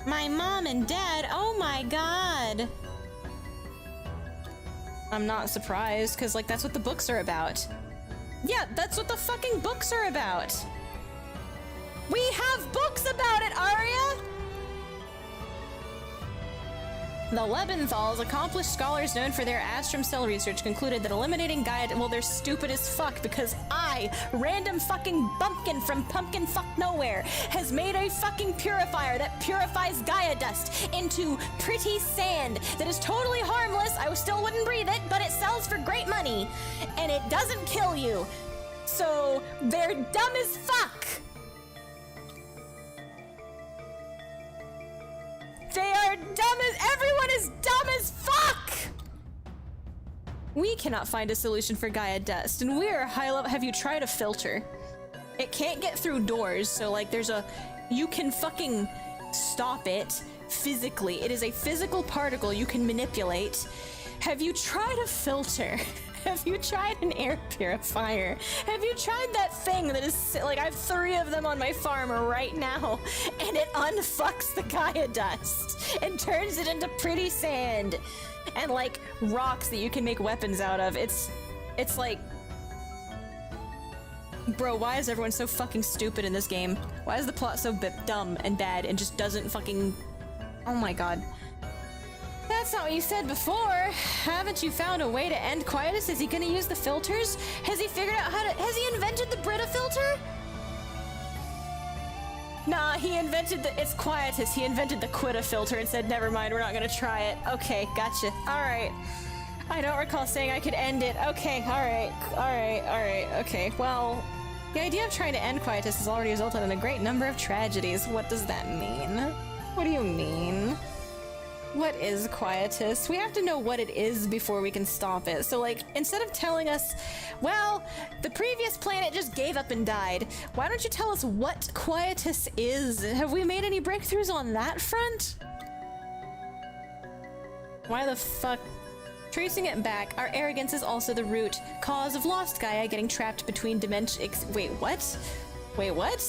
My mom and dad? Oh my god. I'm not surprised, because, like, that's what the books are about. Yeah, that's what the fucking books are about. We have books about it, Aria! The Lebenthals, accomplished scholars known for their Astrum cell research, concluded that eliminating Gaia... Well, they're stupid as fuck because I, random fucking bumpkin from pumpkin fuck nowhere, has made a fucking purifier that purifies Gaia dust into pretty sand that is totally harmless. I still wouldn't breathe it, but it sells for great money. And it doesn't kill you. So, they're dumb as fuck. They are dumb as... Everyone is dumb as fuck! We cannot find a solution for Gaia dust, and we are high level... Have you tried a filter? It can't get through doors, so like there's a... You can fucking stop it physically. It is a physical particle you can manipulate. Have you tried a filter? Have you tried an air purifier? Have you tried that thing that is, like, I have 3 of them on my farm right now, and it unfucks the Gaia dust and turns it into pretty sand and, like, rocks that you can make weapons out of. It's like... Bro, why is everyone so fucking stupid in this game? Why is the plot so dumb and bad and just doesn't fucking... Oh my god. That's not what you said before. Haven't you found a way to end quietus? Is he gonna use the filters? Has he figured out how to... Has he invented the Brita filter? Nah, he invented the- it's Quietus. He invented the Quitta filter and said, never mind, we're not gonna try it. Okay, gotcha. Alright. I don't recall saying I could end it. Okay, alright, okay. Well, the idea of trying to end Quietus has already resulted in a great number of tragedies. What does that mean? What do you mean? What is Quietus? We have to know what it is before we can stop it. So, like, instead of telling us, well, the previous planet just gave up and died, why don't you tell us what Quietus is? Have we made any breakthroughs on that front? Why the fuck? Tracing it back, our arrogance is also the root cause of Lost Gaia getting trapped between dimensions. Wait, what? Wait, what?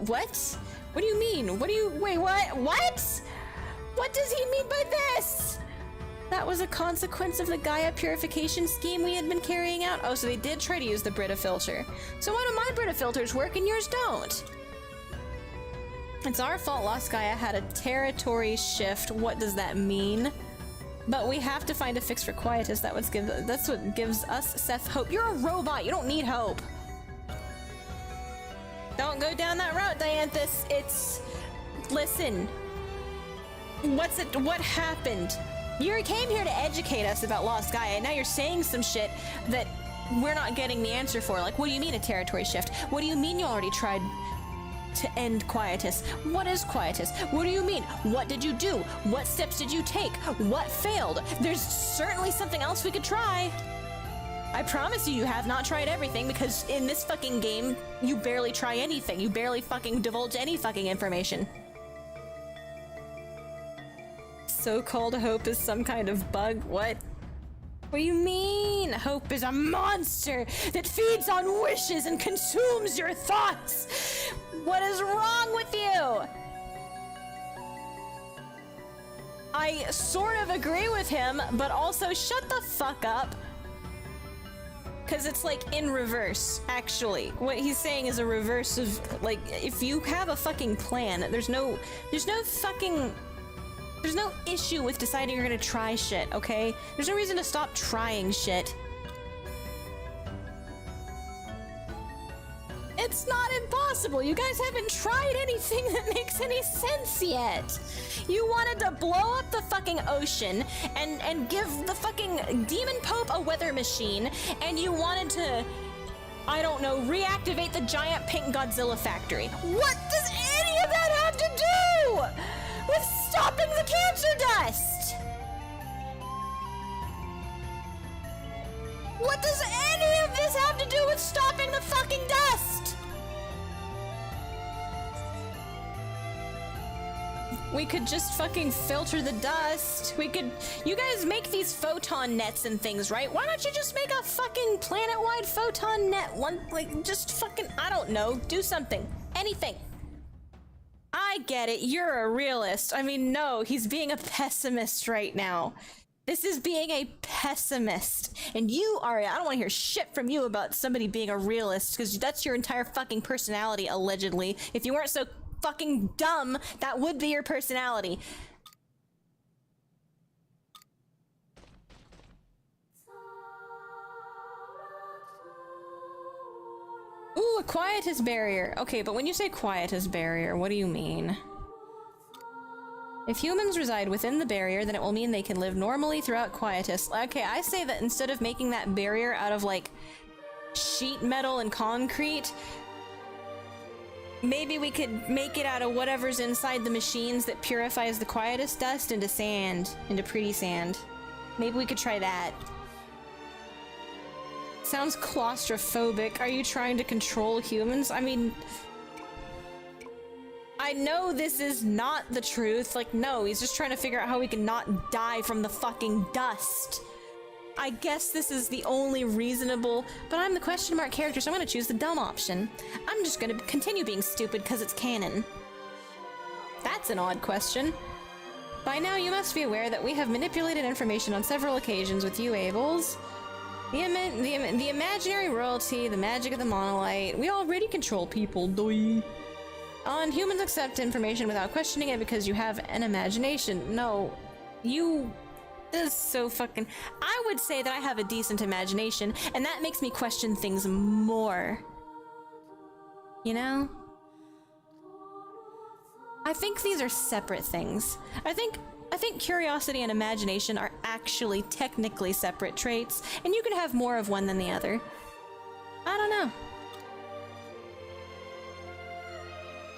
What? What do you mean? What do you- wait, what? What? What does he mean by this? That was a consequence of the Gaia purification scheme we had been carrying out. Oh, so they did try to use the Brita filter. So why do my Brita filters work and yours don't? It's our fault Lost Gaia had a territory shift. What does that mean? But we have to find a fix for Quietus. That's what gives us Seth hope. You're a robot. You don't need hope. Don't go down that road, Dianthus. It's... Listen. What happened? You came here to educate us about Lost Gaia, and now you're saying some shit that we're not getting the answer for. Like, what do you mean a territory shift? What do you mean you already tried to end Quietus? What is Quietus? What do you mean? What did you do? What steps did you take? What failed? There's certainly something else we could try. I promise you have not tried everything, because in this fucking game, you barely try anything. You barely fucking divulge any fucking information. So-called hope is some kind of bug? What? What do you mean? Hope is a monster that feeds on wishes and consumes your thoughts. What is wrong with you? I sort of agree with him, but also shut the fuck up. Because it's like in reverse, actually. What he's saying is a reverse of, like, if you have a fucking plan, there's no issue with deciding you're gonna try shit, okay? There's no reason to stop trying shit. It's not impossible. You guys haven't tried anything that makes any sense yet. You wanted to blow up the fucking ocean and give the fucking Demon Pope a weather machine, and you wanted to, I don't know, reactivate the giant pink Godzilla factory. What does any of that have to do with stopping the cancer dust? What does any of this have to do with stopping the fucking dust? We could just fucking filter the dust. We could... You guys make these photon nets and things, right? Why don't you just make a fucking planet-wide photon net? One, like, just fucking... I don't know. Do something. Anything. I get it. You're a realist. I mean, no, he's being a pessimist right now. This is being a pessimist. And you are... I don't want to hear shit from you about somebody being a realist, because that's your entire fucking personality, allegedly. If you weren't so fucking dumb, that would be your personality. Ooh, a quietus barrier. Okay, but when you say quietus barrier, what do you mean? If humans reside within the barrier, then it will mean they can live normally throughout quietus. Okay, I say that instead of making that barrier out of, like, sheet metal and concrete, maybe we could make it out of whatever's inside the machines that purifies the quietus dust into sand, into pretty sand. Maybe we could try that. Sounds claustrophobic. Are you trying to control humans? I mean... I know this is not the truth. Like, no, he's just trying to figure out how we can not die from the fucking dust. I guess this is the only reasonable, but I'm the question mark character, so I'm gonna choose the dumb option. I'm just gonna continue being stupid because it's canon. That's an odd question. By now you must be aware that we have manipulated information on several occasions with you, Ables. The imaginary royalty, the magic of the monolith. We already control people, doi. On humans accept information without questioning it because you have an imagination. No, you... This is so fucking... I would say that I have a decent imagination, and that makes me question things more. You know? I think these are separate things. I think curiosity and imagination are actually technically separate traits, and you can have more of one than the other. I don't know.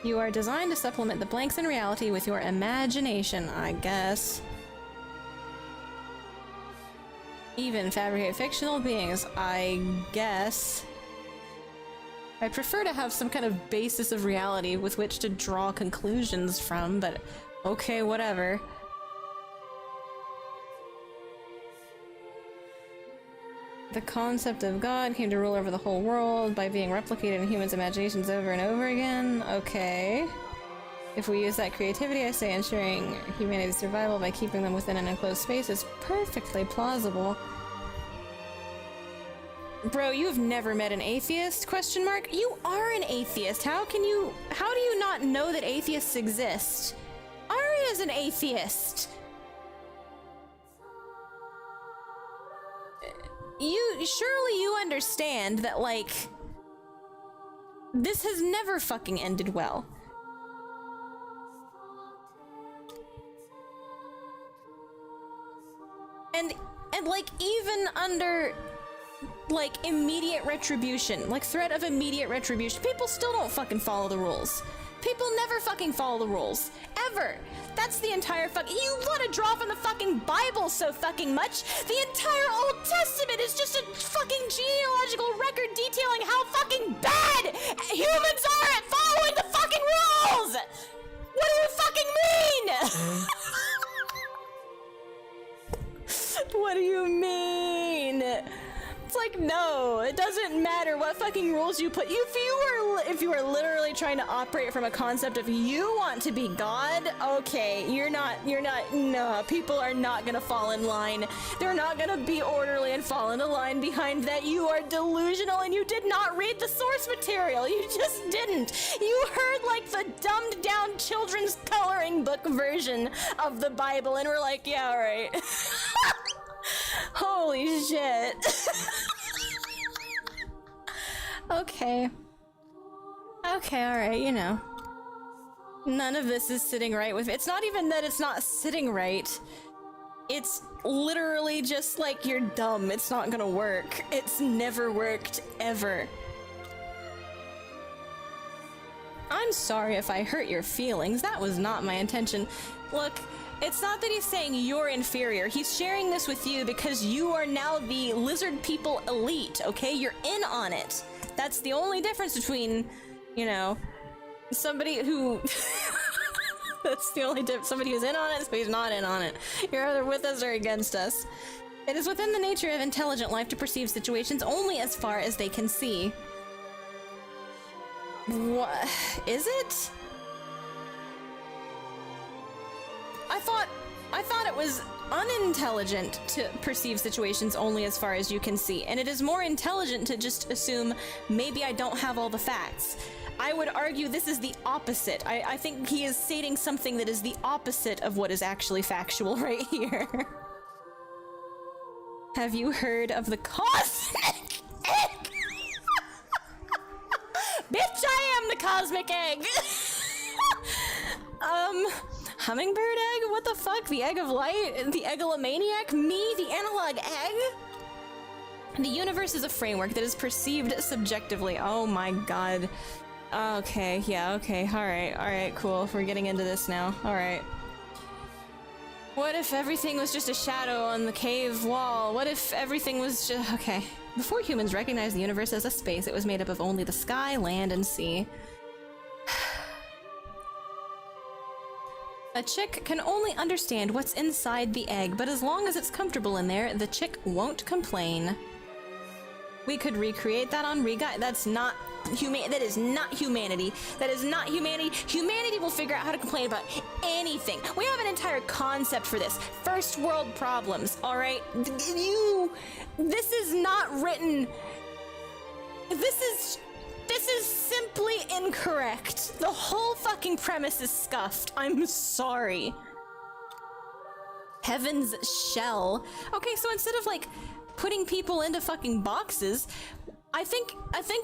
You are designed to supplement the blanks in reality with your imagination, I guess. Even fabricate fictional beings, I guess. I prefer to have some kind of basis of reality with which to draw conclusions from, but okay, whatever. The concept of God came to rule over the whole world by being replicated in humans' imaginations over and over again. Okay. If we use that creativity, I say ensuring humanity's survival by keeping them within an enclosed space is perfectly plausible. Bro, you've never met an atheist? Question mark? You are an atheist. How do you not know that atheists exist? Aria's an atheist. Surely you understand that, like, this has never fucking ended well. And like, even under, like, immediate retribution, like threat of immediate retribution, people still don't fucking follow the rules. People never fucking follow the rules. Ever. That's the entire you want to draw from the fucking Bible so fucking much. The entire Old Testament is just a fucking genealogical record detailing how fucking bad humans are at following the fucking rules! What do you fucking mean? What do you mean? It's like, no, it doesn't matter what fucking rules you put. If you were literally trying to operate from a concept of you want to be God, okay, no, people are not gonna fall in line. They're not gonna be orderly and fall into line behind that. You are delusional and you did not read the source material. You just didn't. You heard like the dumbed down children's coloring book version of the Bible and were like, yeah, all right. Holy shit. Okay. Okay, alright, you know. None of this is sitting right with me. It's not even that it's not sitting right. It's literally just like, you're dumb. It's not gonna work. It's never worked, ever. I'm sorry if I hurt your feelings. That was not my intention. Look, it's not that he's saying you're inferior. He's sharing this with you because you are now the lizard people elite, okay? You're in on it. That's the only difference between, you know, somebody who... That's the only difference. Somebody who's in on it, somebody's not in on it. You're either with us or against us. It is within the nature of intelligent life to perceive situations only as far as they can see. What? Is it? I thought it was unintelligent to perceive situations only as far as you can see, and it is more intelligent to just assume maybe I don't have all the facts. I would argue this is the opposite. I think he is stating something that is the opposite of what is actually factual right here. Have you heard of the cosmic egg? Bitch, I am the cosmic egg! Hummingbird egg? What the fuck? The egg of light? The eggalomaniac? Me? The analog egg? The universe is a framework that is perceived subjectively. Oh my god. Okay, yeah, okay, alright, cool. We're getting into this now. Alright. What if everything was just a shadow on the cave wall? What if everything was just... Okay. Before humans recognized the universe as a space, it was made up of only the sky, land, and sea. A chick can only understand what's inside the egg, but as long as it's comfortable in there, the chick won't complain. We could recreate that on That's not that is not humanity. That is not humanity. Humanity will figure out how to complain about anything. We have an entire concept for this. First world problems, alright? This is not written... This is simply incorrect. The whole fucking premise is scuffed. I'm sorry. Heaven's shell. Okay, so instead of like putting people into fucking boxes, I think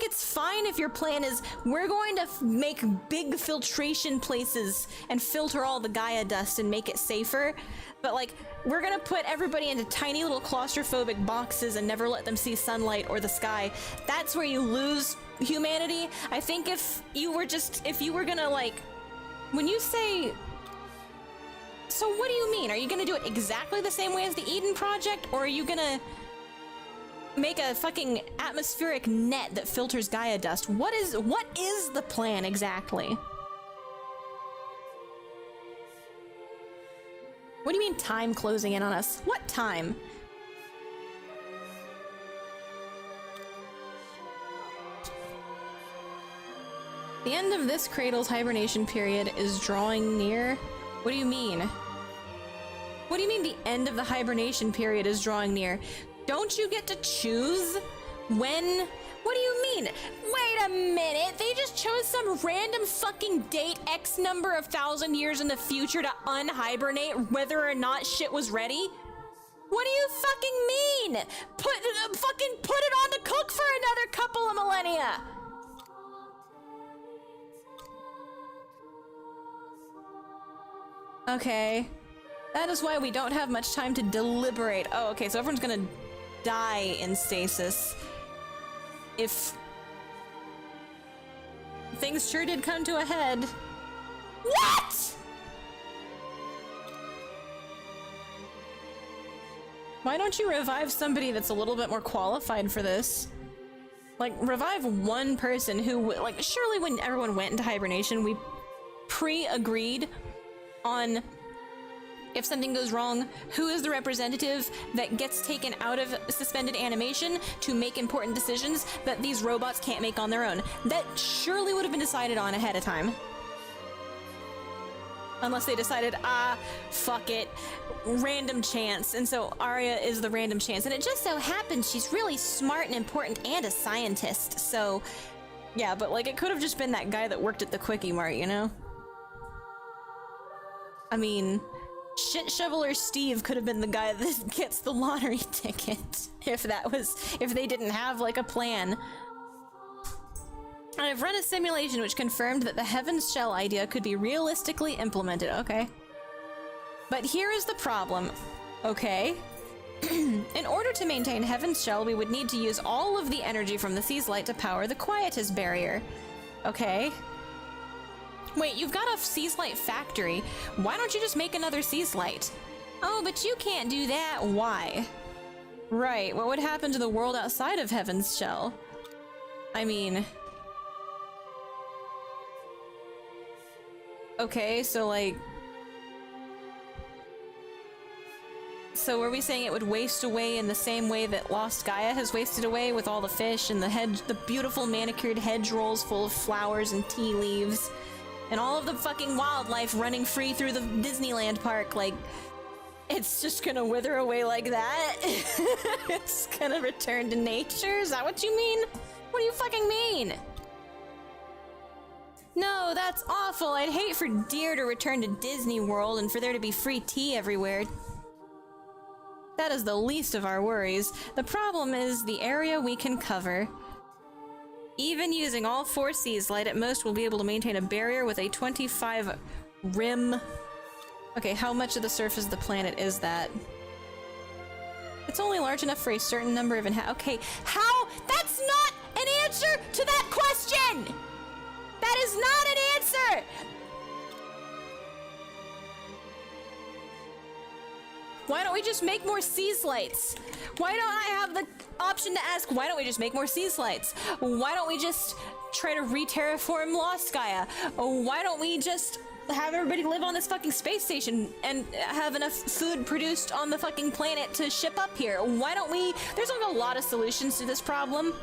it's fine if your plan is we're going to make big filtration places and filter all the Gaia dust and make it safer, but like we're gonna put everybody into tiny little claustrophobic boxes and never let them see sunlight or the sky. That's where you lose humanity. I think if you were gonna like, when you say, so what do you mean? Are you gonna do it exactly the same way as the Eden Project, or are you gonna make a fucking atmospheric net that filters Gaia dust? What is the plan exactly? What do you mean time closing in on us? What time? The end of this cradle's hibernation period is drawing near. What do you mean? What do you mean the end of the hibernation period is drawing near? Don't you get to choose when? What do you mean? Wait a minute, they just chose some random fucking date X number of 1,000 years in the future to unhibernate whether or not shit was ready? What do you fucking mean? Fucking put it on to cook for another couple of millennia. Okay. That is why we don't have much time to deliberate. Oh, okay, so everyone's gonna die in stasis. If things sure did come to a head. What?! Why don't you revive somebody that's a little bit more qualified for this? Like, revive one person who, like, surely when everyone went into hibernation, we pre-agreed on, if something goes wrong, who is the representative that gets taken out of suspended animation to make important decisions that these robots can't make on their own. That surely would have been decided on ahead of time. Unless they decided, fuck it, random chance. And so Aria is the random chance. And it just so happens she's really smart and important and a scientist. So, yeah, but like it could have just been that guy that worked at the Quickie Mart, you know? I mean, Shit Shoveler Steve could have been the guy that gets the lottery ticket if they didn't have like a plan. I've run a simulation which confirmed that the Heaven's Shell idea could be realistically implemented. Okay. But here is the problem. Okay. In order to maintain Heaven's Shell, we would need to use all of the energy from the Sea's Light to power the Quietus barrier. Okay. Wait, you've got a Sea's Light factory. Why don't you just make another Sea's Light? Oh, but you can't do that. Why? Right, what would happen to the world outside of Heaven's Shell? I mean... Okay, so like... So are we saying it would waste away in the same way that Lost Gaia has wasted away with all the fish and the beautiful manicured hedgerows full of flowers and tea leaves? And all of the fucking wildlife running free through the Disneyland park, like, it's just gonna wither away like that? It's gonna return to nature? Is that what you mean? What do you fucking mean? No, that's awful. I'd hate for deer to return to Disney World and for there to be free tea everywhere. That is the least of our worries. The problem is the area we can cover. Even using all 4 Seas Light, at most we'll be able to maintain a barrier with a 25 rim. Okay, how much of the surface of the planet is that? It's only large enough for a certain number of okay, how? That's not an answer to that question! That is not an answer! Why don't we just make more Seas Lights? Why don't I have the option to ask, why don't we just make more Seas Lights? Why don't we just try to re-terraform Lost Gaia? Why don't we just have everybody live on this fucking space station and have enough food produced on the fucking planet to ship up here? Why don't we... There's like a lot of solutions to this problem.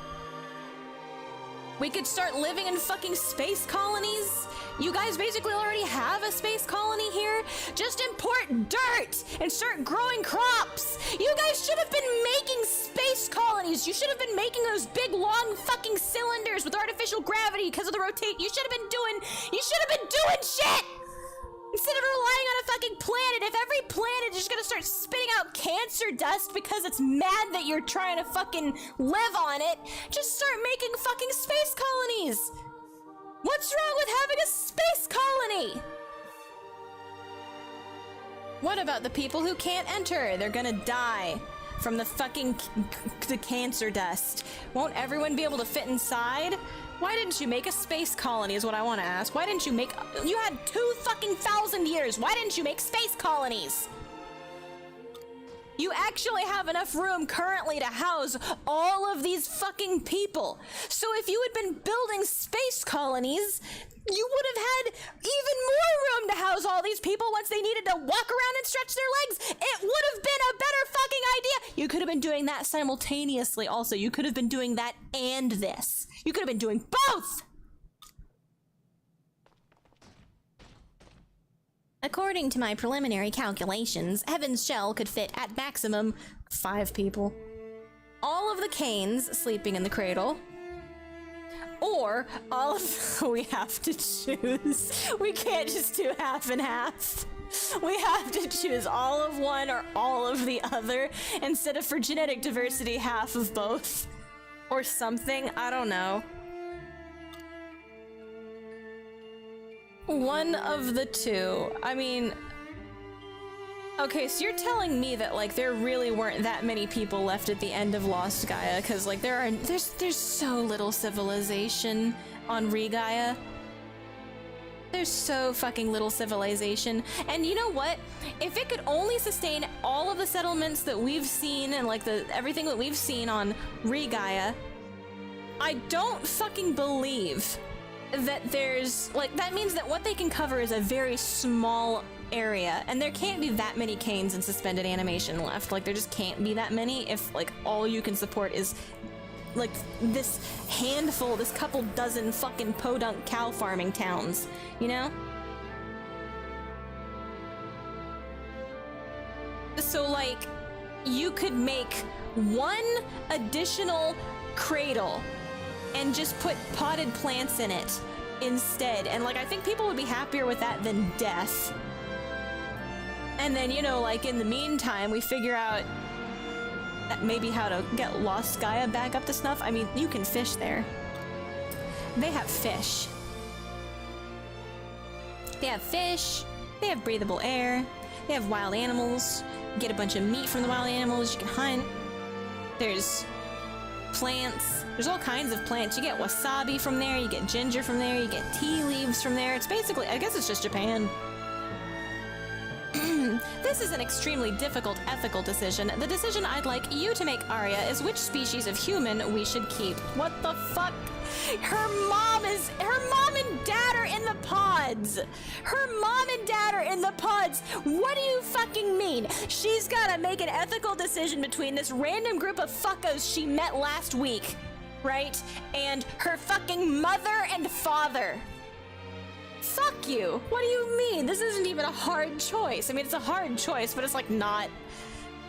We could start living in fucking space colonies. You guys basically already have a space colony here. Just import dirt and start growing crops. You guys should have been making space colonies. You should have been making those big long fucking cylinders with artificial gravity because of the rotate. You should have been doing shit. Instead of relying on a fucking planet, if every planet is just gonna start spitting out cancer dust because it's mad that you're trying to fucking live on it, just start making fucking space colonies! What's wrong with having a space colony? What about the people who can't enter? They're gonna die from the fucking the cancer dust. Won't everyone be able to fit inside? Why didn't you make a space colony is what I want to ask. Why didn't you make... You had 2,000 years. Why didn't you make space colonies? You actually have enough room currently to house all of these fucking people. So if you had been building space colonies, you would have had even more room to house all these people once they needed to walk around and stretch their legs. It would have been a better fucking idea. You could have been doing that simultaneously also. You could have been doing that and this. You could have been doing both. According to my preliminary calculations, Heaven's Shell could fit at maximum 5 people. All of the Canes sleeping in the cradle. Or all of... We have to choose. We can't just do half and half. We have to choose all of one or all of the other, instead of for genetic diversity, half of both. Or something, I don't know. One of the two. I mean... Okay, so you're telling me that, like, there really weren't that many people left at the end of Lost Gaia, because, like, there's so little civilization on Re-Gaia. There's so fucking little civilization. And you know what? If it could only sustain all of the settlements that we've seen and, like, everything that we've seen on Re-Gaia, I don't fucking believe that there's, like, that means that what they can cover is a very small area, and there can't be that many Canes in suspended animation left. Like, there just can't be that many if, like, all you can support is, like, this handful, this couple dozen fucking podunk cow farming towns, you know? So, like, you could make one additional cradle and just put potted plants in it instead, and, like, I think people would be happier with that than death. And then, you know, like, in the meantime, we figure out maybe how to get Lost Gaia back up to snuff. I mean, you can fish there. They have fish. They have fish. They have breathable air. They have wild animals. You get a bunch of meat from the wild animals. You can hunt. There's plants. There's all kinds of plants. You get wasabi from there. You get ginger from there. You get tea leaves from there. It's basically, I guess it's just Japan. This is an extremely difficult ethical decision. The decision I'd like you to make, Aria, is which species of human we should keep. What the fuck? Her mom and dad are in the pods. Her mom and dad are in the pods. What do you fucking mean? She's gotta make an ethical decision between this random group of fuckos she met last week, right? And her fucking mother and father. Fuck you. What do you mean? This isn't even a hard choice. I mean, it's a hard choice, but it's like not.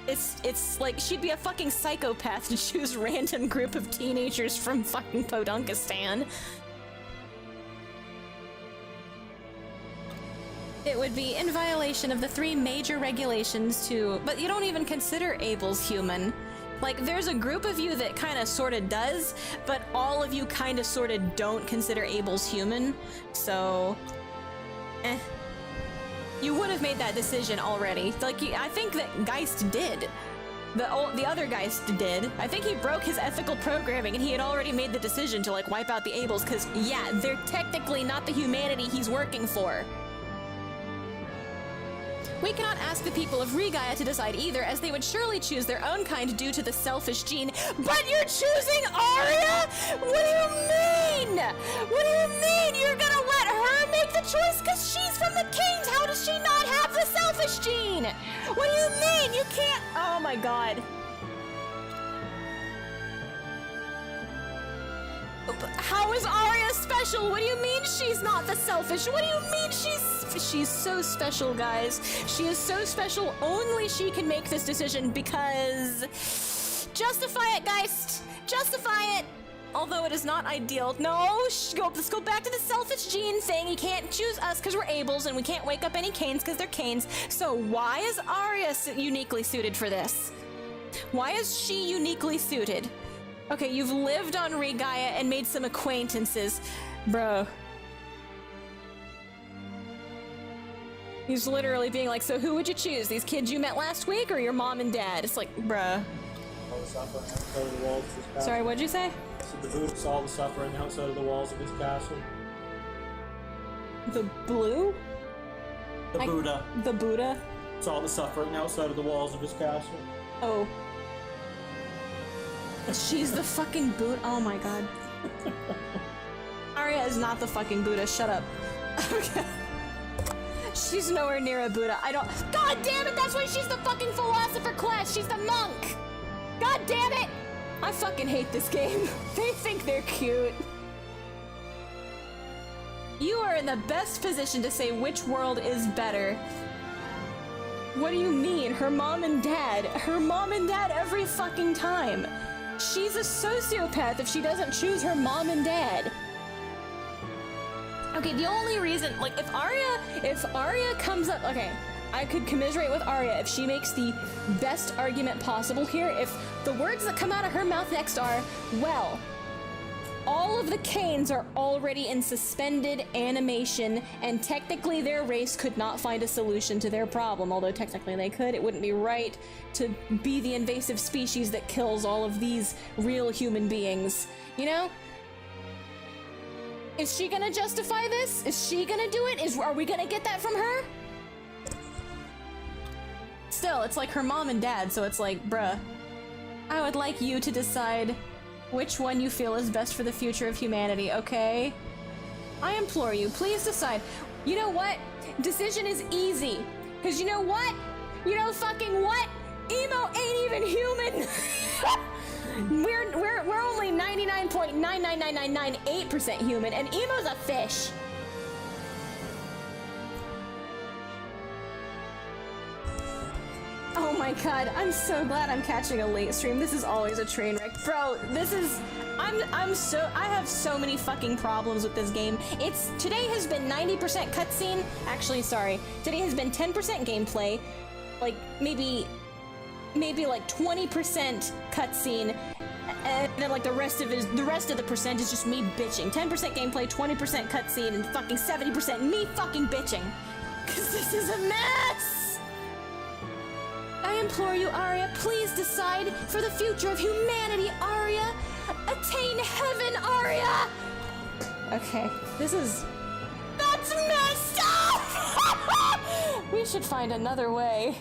It's like she'd be a fucking psychopath to choose a random group of teenagers from fucking Podunkistan. It would be in violation of the 3 major regulations to, but you don't even consider Abel's human. Like, there's a group of you that kind of sort of does, but all of you kind of sort of don't consider Abel's human, so... You would have made that decision already. Like, I think that Geist did. The other Geist did. I think he broke his ethical programming and he had already made the decision to, like, wipe out the Abels, because, yeah, they're technically not the humanity he's working for. We cannot ask the people of Re-Gaia to decide either, as they would surely choose their own kind due to the selfish gene. But you're choosing Aria? What do you mean? What do you mean? You're gonna let her make the choice because she's from the Kings? How does she not have the selfish gene? What do you mean? You can't... Oh my god. How is Aria special? What do you mean she's not the selfish? What do you mean she's so special, guys? She is so special, only she can make this decision because... Justify it, Geist! Justify it! Although it is not ideal. No, let's go back to the selfish gene thing. You can't choose us because we're Abels, and we can't wake up any Canes because they're Canes. So why is Aria uniquely suited for this? Why is she uniquely suited? Okay, you've lived on Regaia and made some acquaintances. Bro. He's literally being like, so who would you choose? These kids you met last week or your mom and dad? It's like, bruh. Sorry, what'd you say? So the Buddha saw the suffering outside of the walls of his castle. The blue? The Buddha. The Buddha? Saw the suffering outside of the walls of his castle. Oh. She's the fucking Buddha. Oh my god. Aria is not the fucking Buddha. Shut up. Okay. She's nowhere near a Buddha. I don't. God damn it! That's why she's the fucking philosopher class. She's the monk. God damn it! I fucking hate this game. They think they're cute. You are in the best position to say which world is better. What do you mean? Her mom and dad. Her mom and dad every fucking time. She's a sociopath if she doesn't choose her mom and dad. Okay, the only reason, like, if Aria comes up, okay, I could commiserate with Aria if she makes the best argument possible here. If the words that come out of her mouth next are, well, all of the Canes are already in suspended animation, and technically their race could not find a solution to their problem. Although technically they could, it wouldn't be right to be the invasive species that kills all of these real human beings, you know? Is she gonna justify this? Is she gonna do it? Are we gonna get that from her? Still, it's like her mom and dad, so it's like, bruh, I would like you to decide which one you feel is best for the future of humanity, okay? I implore you, please decide. You know what? Decision is easy. Because you know what? You know fucking what? Emo ain't even human! We're only 99.99998% human, and Emo's a fish. Oh my god, I'm so glad I'm catching a late stream. This is always a train wreck. Bro, this is... I have so many fucking problems with this game. Today has been 90% cutscene. Actually, sorry. Today has been 10% gameplay. Like, maybe like 20% cutscene, and then like the rest of the percent is just me bitching. 10% gameplay, 20% cutscene, and fucking 70% me fucking bitching. Cause this is a mess! I implore you, Aria, please decide for the future of humanity, Aria! Attain heaven, Aria! Okay, that's messed up! We should find another way.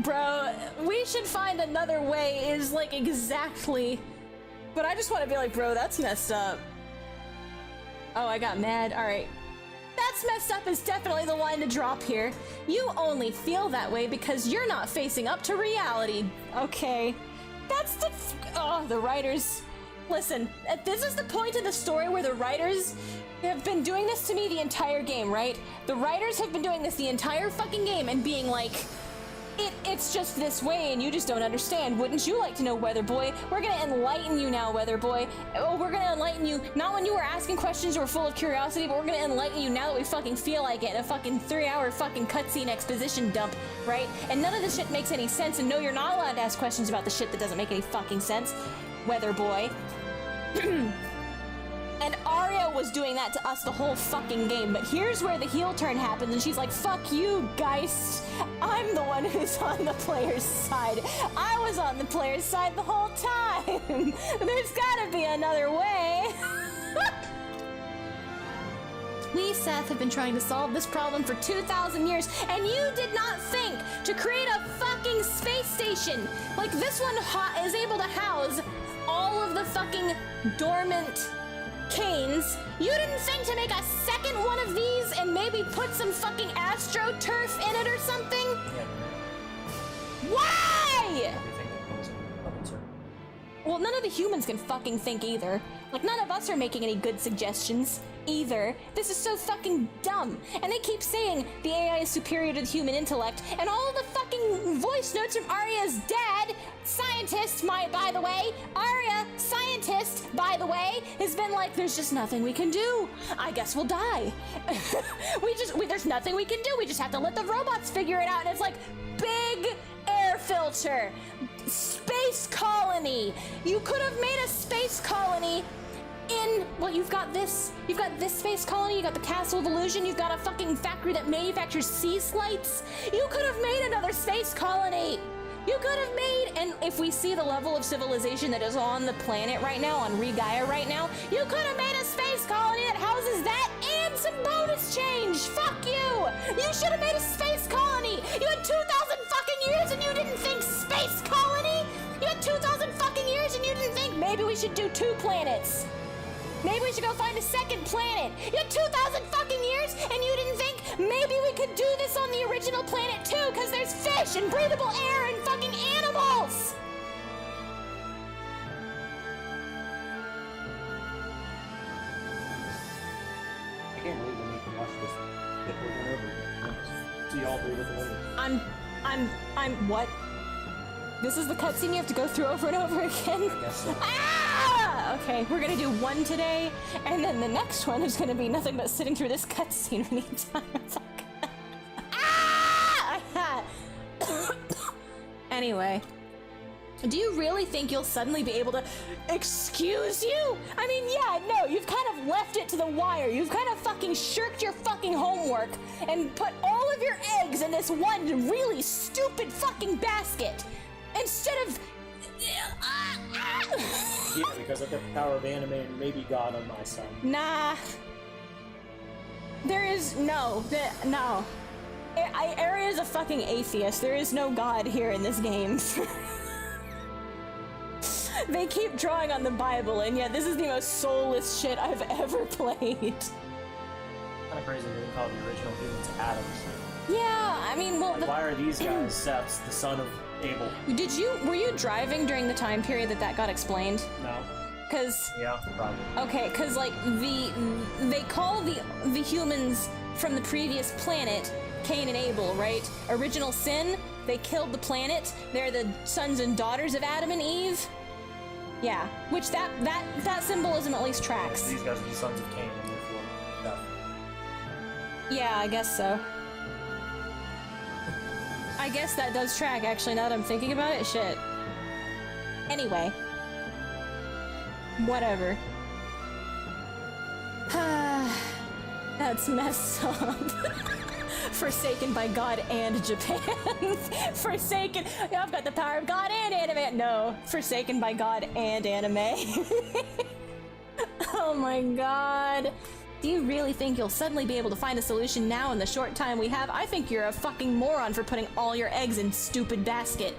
Bro, we should find another way is like exactly... But I just want to be like, bro, that's messed up. Oh, I got mad. Alright. That's messed up is definitely the line to drop here. You only feel that way because you're not facing up to reality. Okay. That's the... Oh, the writers... Listen, this is the point of the story where the writers have been doing this to me the entire game, right? The writers have been doing this the entire fucking game and being like... It's just this way and you just don't understand. Wouldn't you like to know, Weather Boy? We're gonna enlighten you now, Weather Boy. Oh, we're gonna enlighten you, not when you were asking questions or full of curiosity, but we're gonna enlighten you now that we fucking feel like it in a fucking 3-hour fucking cutscene exposition dump, right? And none of this shit makes any sense, and no, you're not allowed to ask questions about the shit that doesn't make any fucking sense, Weather Boy. And Aria was doing that to us the whole fucking game, but here's where the heel turn happens, and she's like, fuck you, Geist. I'm the one who's on the player's side. I was on the player's side the whole time. There's gotta be another way. We, Seth, have been trying to solve this problem for 2,000 years, and you did not think to create a fucking space station. Like, this one is able to house all of the fucking dormant Canes. You didn't think to make a second one of these and maybe put some fucking astroturf in it or something? Yeah. Why? Well, none of the humans can fucking think either. Like, none of us are making any good suggestions either. This is so fucking dumb. And they keep saying the AI is superior to the human intellect, and all of the fucking voice notes from Arya's dad, scientist, by the way, Arya, scientist, by the way, has been like, there's just nothing we can do. I guess we'll die. There's nothing we can do. We just have to let the robots figure it out. And it's like, big air filter, space colony. You could have made a space colony in, well, you've got this space colony, you got the Castle of Illusion, you've got a fucking factory that manufactures sea slights. You could have made another space colony. You could have made, and if we see the level of civilization that is on the planet right now, on Regaia right now, you could have made a space colony that houses that and some bonus change. Fuck you! You should have made a space colony! You had 2,000 fucking years and you didn't think space colony? You had 2,000 fucking years and you didn't think maybe we should do 2 planets? Maybe we should go find a second planet. You had 2,000 fucking years and you didn't think maybe we could do this on the original planet too, because there's fish and breathable air and fucking animals. I can't believe we need to watch this over and over again. See all 3 different ones. I'm what? This is the cutscene you have to go through over and over again? I guess so. Ah! Okay, we're gonna do 1 today, and then the next one is gonna be nothing but sitting through this cutscene many times. Ah! Anyway. Do you really think you'll suddenly be able to... Excuse you? I mean, yeah, no, you've kind of left it to the wire. You've kind of fucking shirked your fucking homework and put all of your eggs in this one really stupid fucking basket. Instead of... Yeah, because I've got the power of anime and maybe God on my side. Nah. There is... No. No. Aria's a fucking atheist. There is no God here in this game. They keep drawing on the Bible, and yet this is the most soulless shit I've ever played. Kind of crazy they call the original humans Adams. Yeah, I mean, well, Like, why are these guys Seth's, the son of Abel? were you driving during the time period that got explained? No. Cause Yeah, probably. okay, cause like they call the humans from the previous planet Cain and Abel, right? Original sin. They killed the planet. They're the sons and daughters of Adam and Eve. Yeah, which that symbolism at least tracks. These guys are the sons of Cain and therefore death. Yeah, I guess so. I guess that does track, actually, now that I'm thinking about it. Shit. Anyway. Whatever. That's messed up. Forsaken by God and Japan. Forsaken. I've got the power of God and anime. No. Forsaken by God and anime. Oh my god. Do you really think you'll suddenly be able to find a solution now in the short time we have? I think you're a fucking moron for putting all your eggs in stupid basket.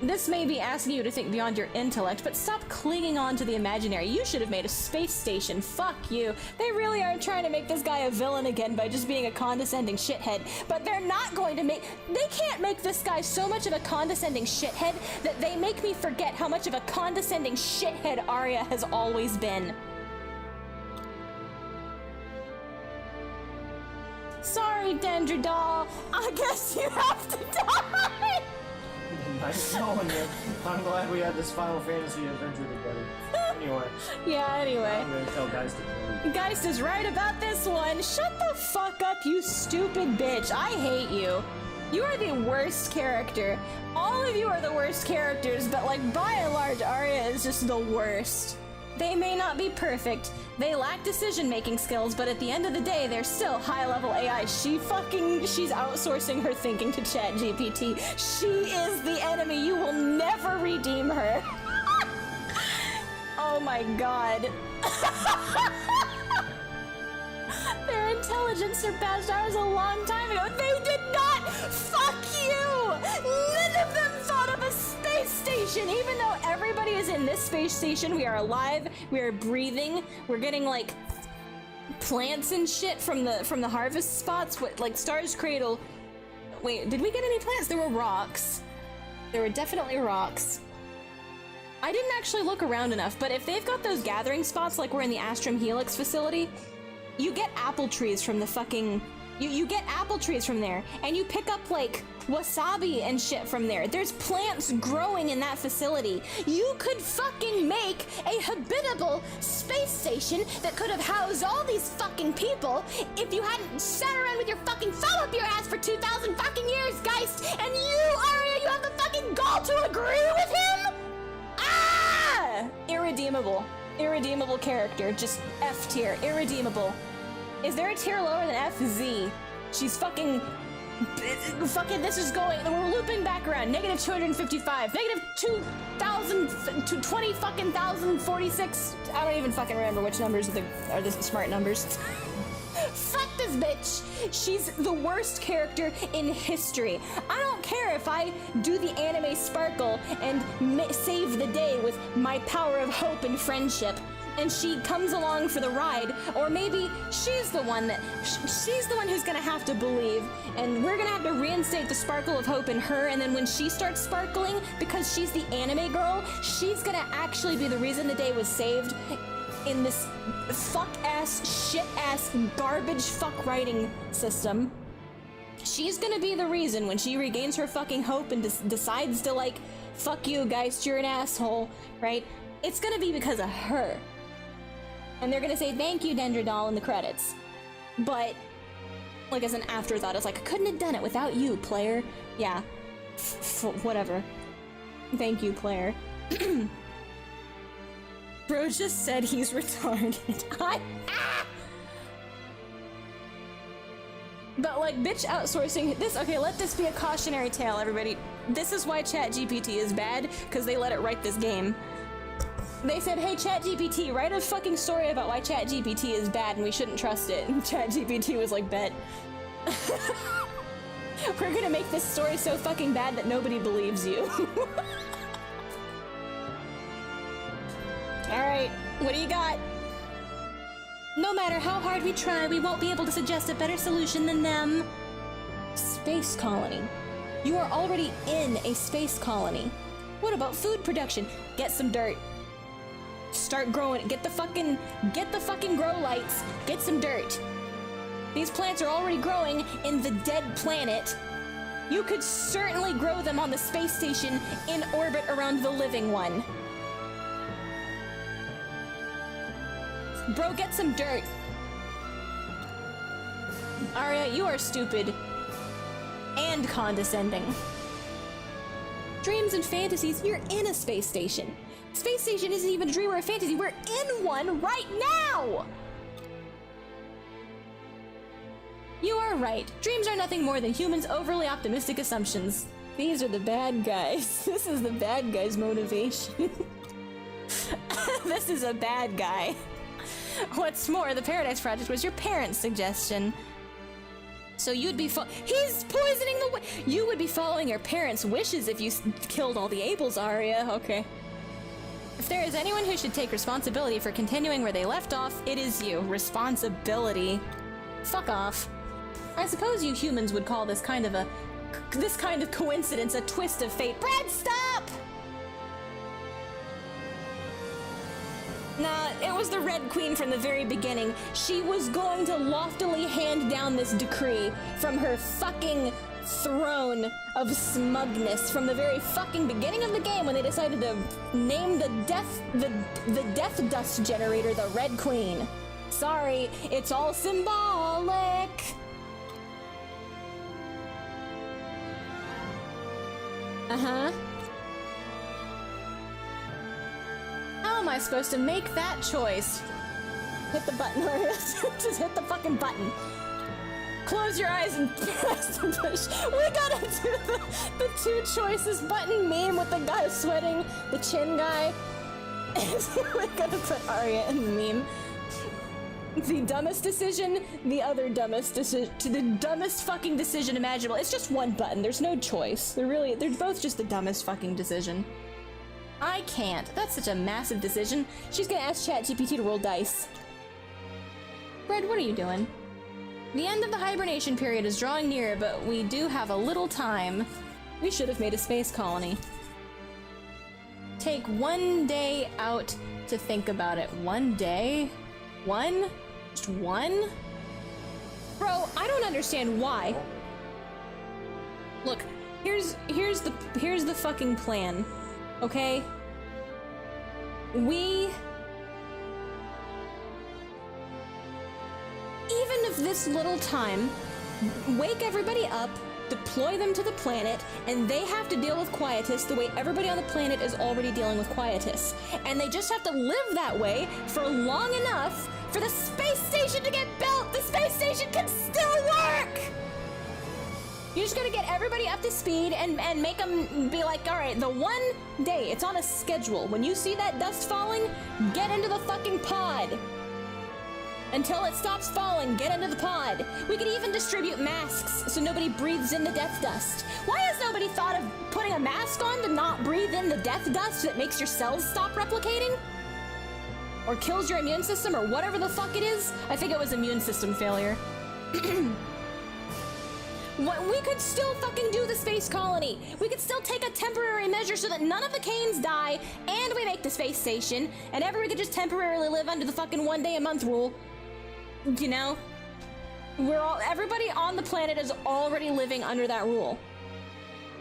This may be asking you to think beyond your intellect, but stop clinging on to the imaginary. You should have made a space station. Fuck you. They really are trying to make this guy a villain again by just being a condescending shithead. But they're not going to make... They can't make this guy so much of a condescending shithead that they make me forget how much of a condescending shithead Arya has always been. Sorry, Dendridol. I guess you have to die. Nice knowing you. I'm glad we had this Final Fantasy adventure together. Anyway. Yeah, anyway. I'm gonna tell Geist to Geist is right about this one. Shut the fuck up, you stupid bitch. I hate you. You are the worst character. All of you are the worst characters, but like by and large, Arya is just the worst. They may not be perfect. They lack decision-making skills, but at the end of the day, they're still high-level AI. She's outsourcing her thinking to ChatGPT. She is the enemy. You will never redeem her. Oh my god. Their intelligence surpassed ours a long time ago. They did not! Fuck you! None of them thought of a space station! Even though everybody is in this space station, we are alive, we are breathing, we're getting like plants and shit from the harvest spots, like Star's Cradle. Wait, did we get any plants? There were rocks. There were definitely rocks. I didn't actually look around enough, but if they've got those gathering spots like we're in the Astrum Helix facility, you get apple trees from the fucking... You get apple trees from there, and you pick up, like, wasabi and shit from there. There's plants growing in that facility. You could fucking make a habitable space station that could have housed all these fucking people if you hadn't sat around with your fucking thumb up your ass for 2,000 fucking years, Geist! And you, Aria, you have the fucking gall to agree with him?! Ah! Irredeemable. Irredeemable character. Just F tier. Irredeemable. Is there a tier lower than F? Z. She's fucking, this is going, we're looping back around. Negative 255. Negative 2,000, 20 fucking 1,046. I don't even fucking remember which numbers are the smart numbers. Fuck this bitch. She's the worst character in history. I don't care if I do the anime sparkle and save the day with my power of hope and friendship, and she comes along for the ride, or maybe she's the one who's gonna have to believe, and we're gonna have to reinstate the sparkle of hope in her, and then when she starts sparkling, because she's the anime girl, she's gonna actually be the reason the day was saved in this fuck-ass, shit-ass, garbage fuck writing system. She's gonna be the reason when she regains her fucking hope and decides to, like, fuck you, Geist, you're an asshole, right? It's gonna be because of her. And they're gonna say, thank you, Dendrodoll, in the credits. But, like, as an afterthought, it's like, I couldn't have done it without you, player. Yeah. Whatever. Thank you, player. Bro just said he's retarded. But, like, bitch outsourcing this. Okay, let this be a cautionary tale, everybody. This is why ChatGPT is bad, because they let it write this game. They said, hey, ChatGPT, write a fucking story about why ChatGPT is bad and we shouldn't trust it. And ChatGPT was like, bet. We're gonna make this story so fucking bad that nobody believes you. Alright, what do you got? No matter how hard we try, we won't be able to suggest a better solution than them. Space colony. You are already in a space colony. What about food production? Get some dirt. Start growing. Get the fucking grow lights. Get some dirt. These plants are already growing in the dead planet. You could certainly grow them on the space station in orbit around the living one. Bro, get some dirt. Aria, you are stupid. And condescending. Dreams and fantasies, you're in a space station. Space station isn't even a dream or a fantasy, we're in one right now! You are right. Dreams are nothing more than humans' overly optimistic assumptions. These are the bad guys. This is the bad guy's motivation. This is a bad guy. What's more, the Paradise Project was your parents' suggestion. So you'd be he's poisoning the you would be following your parents' wishes if you killed all the Abels, Aria. Okay. If there is anyone who should take responsibility for continuing where they left off, it is you. Responsibility. Fuck off. I suppose you humans would call this kind of coincidence a twist of fate. Brad, stop! Nah, it was the Red Queen from the very beginning. She was going to loftily hand down this decree from her fucking throne of smugness from the very fucking beginning of the game when they decided to name the death dust generator the Red Queen. Sorry, it's all symbolic. Uh-huh. How am I supposed to make that choice? Hit the button, Aria. Just hit the fucking button. Close your eyes and press the push. We gotta do the two choices button meme with the guy sweating, the chin guy. We're gonna put Aria in the meme. The dumbest decision, the other dumbest decision, to the dumbest fucking decision imaginable. It's just one button, there's no choice. They're both just the dumbest fucking decision. I can't. That's such a massive decision. She's gonna ask ChatGPT to roll dice. Fred, what are you doing? The end of the hibernation period is drawing near, but we do have a little time. We should have made a space colony. take one day out to think about it. One day? One? Just one? Bro, I don't understand why. Look, here's the fucking plan, okay? Even if this little time, wake everybody up, deploy them to the planet, and they have to deal with Quietus the way everybody on the planet is already dealing with Quietus. And they just have to live that way for long enough for the space station to get built! The space station can still work! You're just gonna get everybody up to speed and make them be like, alright, the one day, it's on a schedule. When you see that dust falling, get into the fucking pod. Until it stops falling, get into the pod. We could even distribute masks so nobody breathes in the death dust. Why has nobody thought of putting a mask on to not breathe in the death dust that makes your cells stop replicating? Or kills your immune system, or whatever the fuck it is? I think it was immune system failure. We could still fucking do the space colony. We could still take a temporary measure so that none of the Canes die, and we make the space station, and everyone could just temporarily live under the fucking 1 day a month rule. You know? Everybody on the planet is already living under that rule.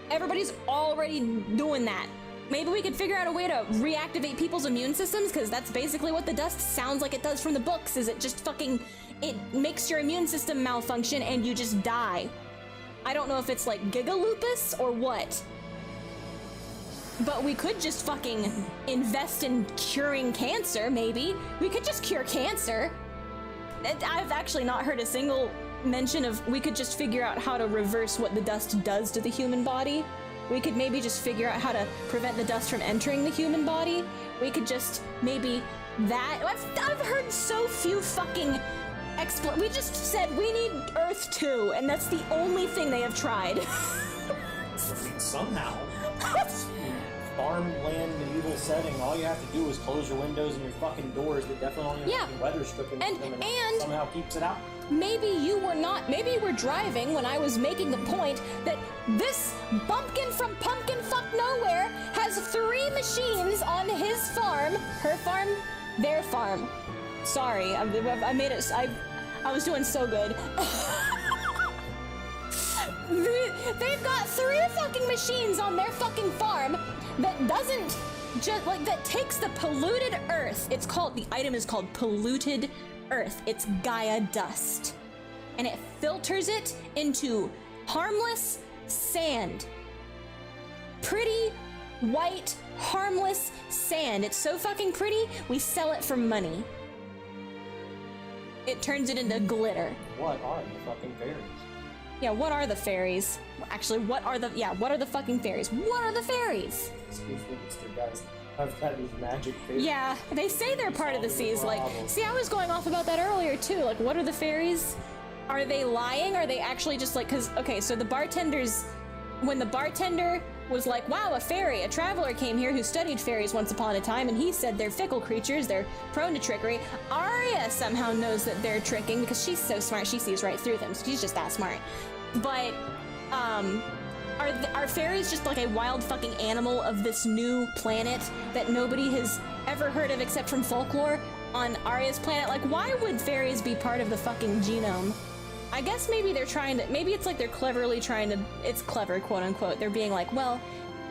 Everybody's already doing that. Maybe we could figure out a way to reactivate people's immune systems, because that's basically what the dust sounds like it does from the books, is it just fucking, it makes your immune system malfunction and you just die. I don't know if it's like Giga Lupus or what. But we could just fucking invest in curing cancer, maybe. We could just cure cancer. I've actually not heard a single mention of we could just figure out how to reverse what the dust does to the human body. We could maybe just figure out how to prevent the dust from entering the human body. We could just maybe that. I've heard so few fucking we just said we need Earth 2, and that's the only thing they have tried. Somehow. Farmland, medieval setting, all you have to do is close your windows and your fucking doors that definitely only have weather stripping and somehow keeps it out. Maybe you were driving when I was making the point that this bumpkin from pumpkin fuck nowhere has 3 machines on his farm, her farm, their farm. Sorry, I made it, I was doing so good. They've got 3 fucking machines on their fucking farm that doesn't just, like, that takes the polluted earth. The item is called polluted earth. It's Gaia dust. And it filters it into harmless sand. Pretty, white, harmless sand. It's so fucking pretty, we sell it for money. It turns it into glitter. What are the fucking fairies? Yeah, what are the fairies? Actually, what are the fucking fairies? What are the fairies? Excuse me, Mr. Guys. I've got these magic fairies. Yeah, they say they're part of the seas. Like, see, I was going off about that earlier too. Like, what are the fairies? Are they lying? Are they actually just like, so the bartenders, when the bartender was like, wow, a traveler came here who studied fairies once upon a time, and he said they're fickle creatures, they're prone to trickery. Aria somehow knows that they're tricking because she's so smart, she sees right through them. So she's just that smart. But, are fairies just like a wild fucking animal of this new planet that nobody has ever heard of except from folklore on Aria's planet? Like, why would fairies be part of the fucking genome? I guess maybe they're trying to, maybe it's like they're cleverly trying to, it's clever, quote unquote. They're being like, well,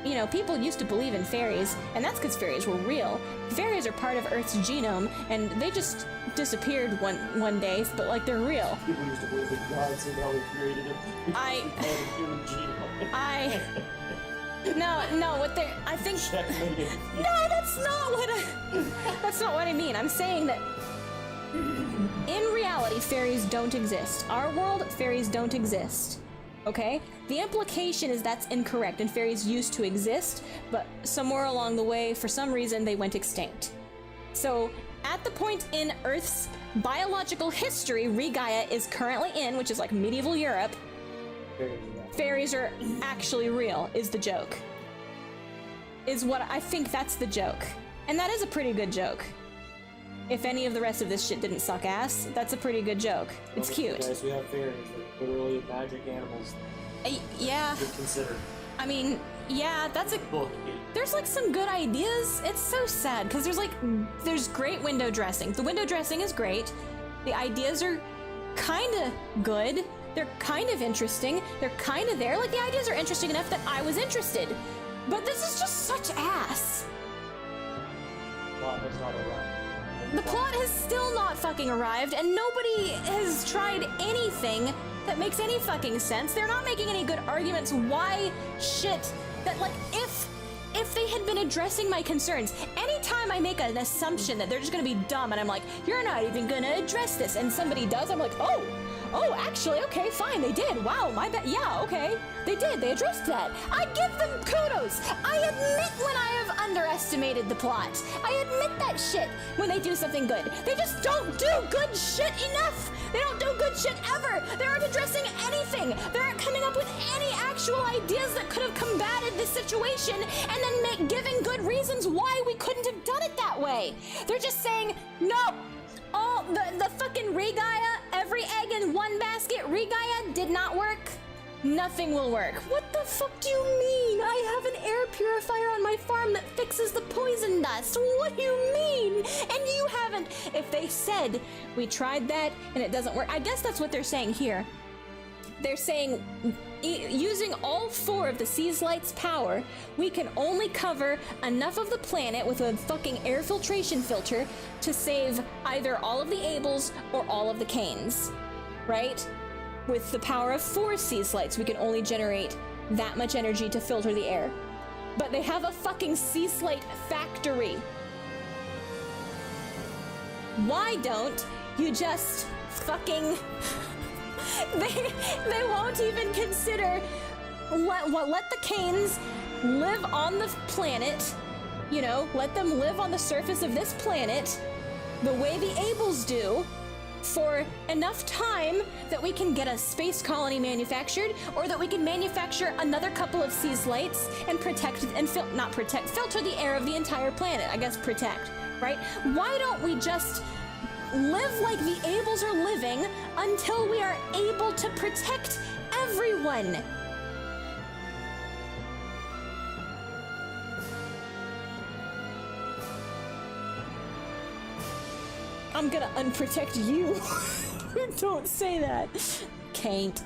you know, people used to believe in fairies, and that's because fairies were real. Fairies are part of Earth's genome, and they just disappeared one day, but like they're real. People used to believe in God, so now we created a human genome. No, what they're, I think, no, that's not what I mean. I'm saying that in reality, fairies don't exist. Our world, fairies don't exist. Okay? The implication is that's incorrect, and fairies used to exist, but somewhere along the way, for some reason, they went extinct. So, at the point in Earth's biological history Gaia is currently in, which is like medieval Europe, fairies are actually real, is the joke. Is what I think that's the joke. And that is a pretty good joke. If any of the rest of this shit didn't suck ass, that's a pretty good joke. It's cute. Guys, we have fairies. They're literally magic animals. Yeah. To consider. I mean, yeah, that's a... Book it. There's like some good ideas. It's so sad because there's great window dressing. The window dressing is great. The ideas are kind of good. They're kind of interesting. They're kind of there. Like the ideas are interesting enough that I was interested. But this is just such ass. Plot has not arrived. The plot has still not fucking arrived, and nobody has tried anything that makes any fucking sense. They're not making any good arguments why shit that, like, if they had been addressing my concerns, anytime I make an assumption that they're just gonna be dumb and I'm like, you're not even gonna address this, and somebody does, I'm like, oh, actually, okay, fine, they did. Wow, my bad. Yeah, okay, they did. They addressed that. I give them kudos. I admit when I have underestimated the plot. I admit that shit when they do something good. They just don't do good shit enough. They don't do good shit ever. They aren't addressing anything. They aren't coming up with any actual ideas that could have combated this situation and then giving good reasons why we couldn't have done it that way. They're just saying, no. Oh, the fucking Regaya, every egg in one basket, Regaya did not work. Nothing will work. What the fuck do you mean? I have an air purifier on my farm that fixes the poison dust. What do you mean? And you haven't. If they said, we tried that and it doesn't work, I guess that's what they're saying here. They're saying, using all 4 of the Sea's Light's power, we can only cover enough of the planet with a fucking air filtration filter to save either all of the Ables or all of the Canes, right? With the power of 4 Sea's Lights, we can only generate that much energy to filter the air. But they have a fucking Sea's Light factory. Why don't you just fucking... They won't even consider let the Canes live on the planet, you know, let them live on the surface of this planet the way the Ables do for enough time that we can get a space colony manufactured, or that we can manufacture another couple of Sea's Lights and protect and filter the air of the entire planet. I guess protect, right? Why don't we just live like the Ables are living until we are able to protect everyone? I'm gonna unprotect you. Don't say that. Can't.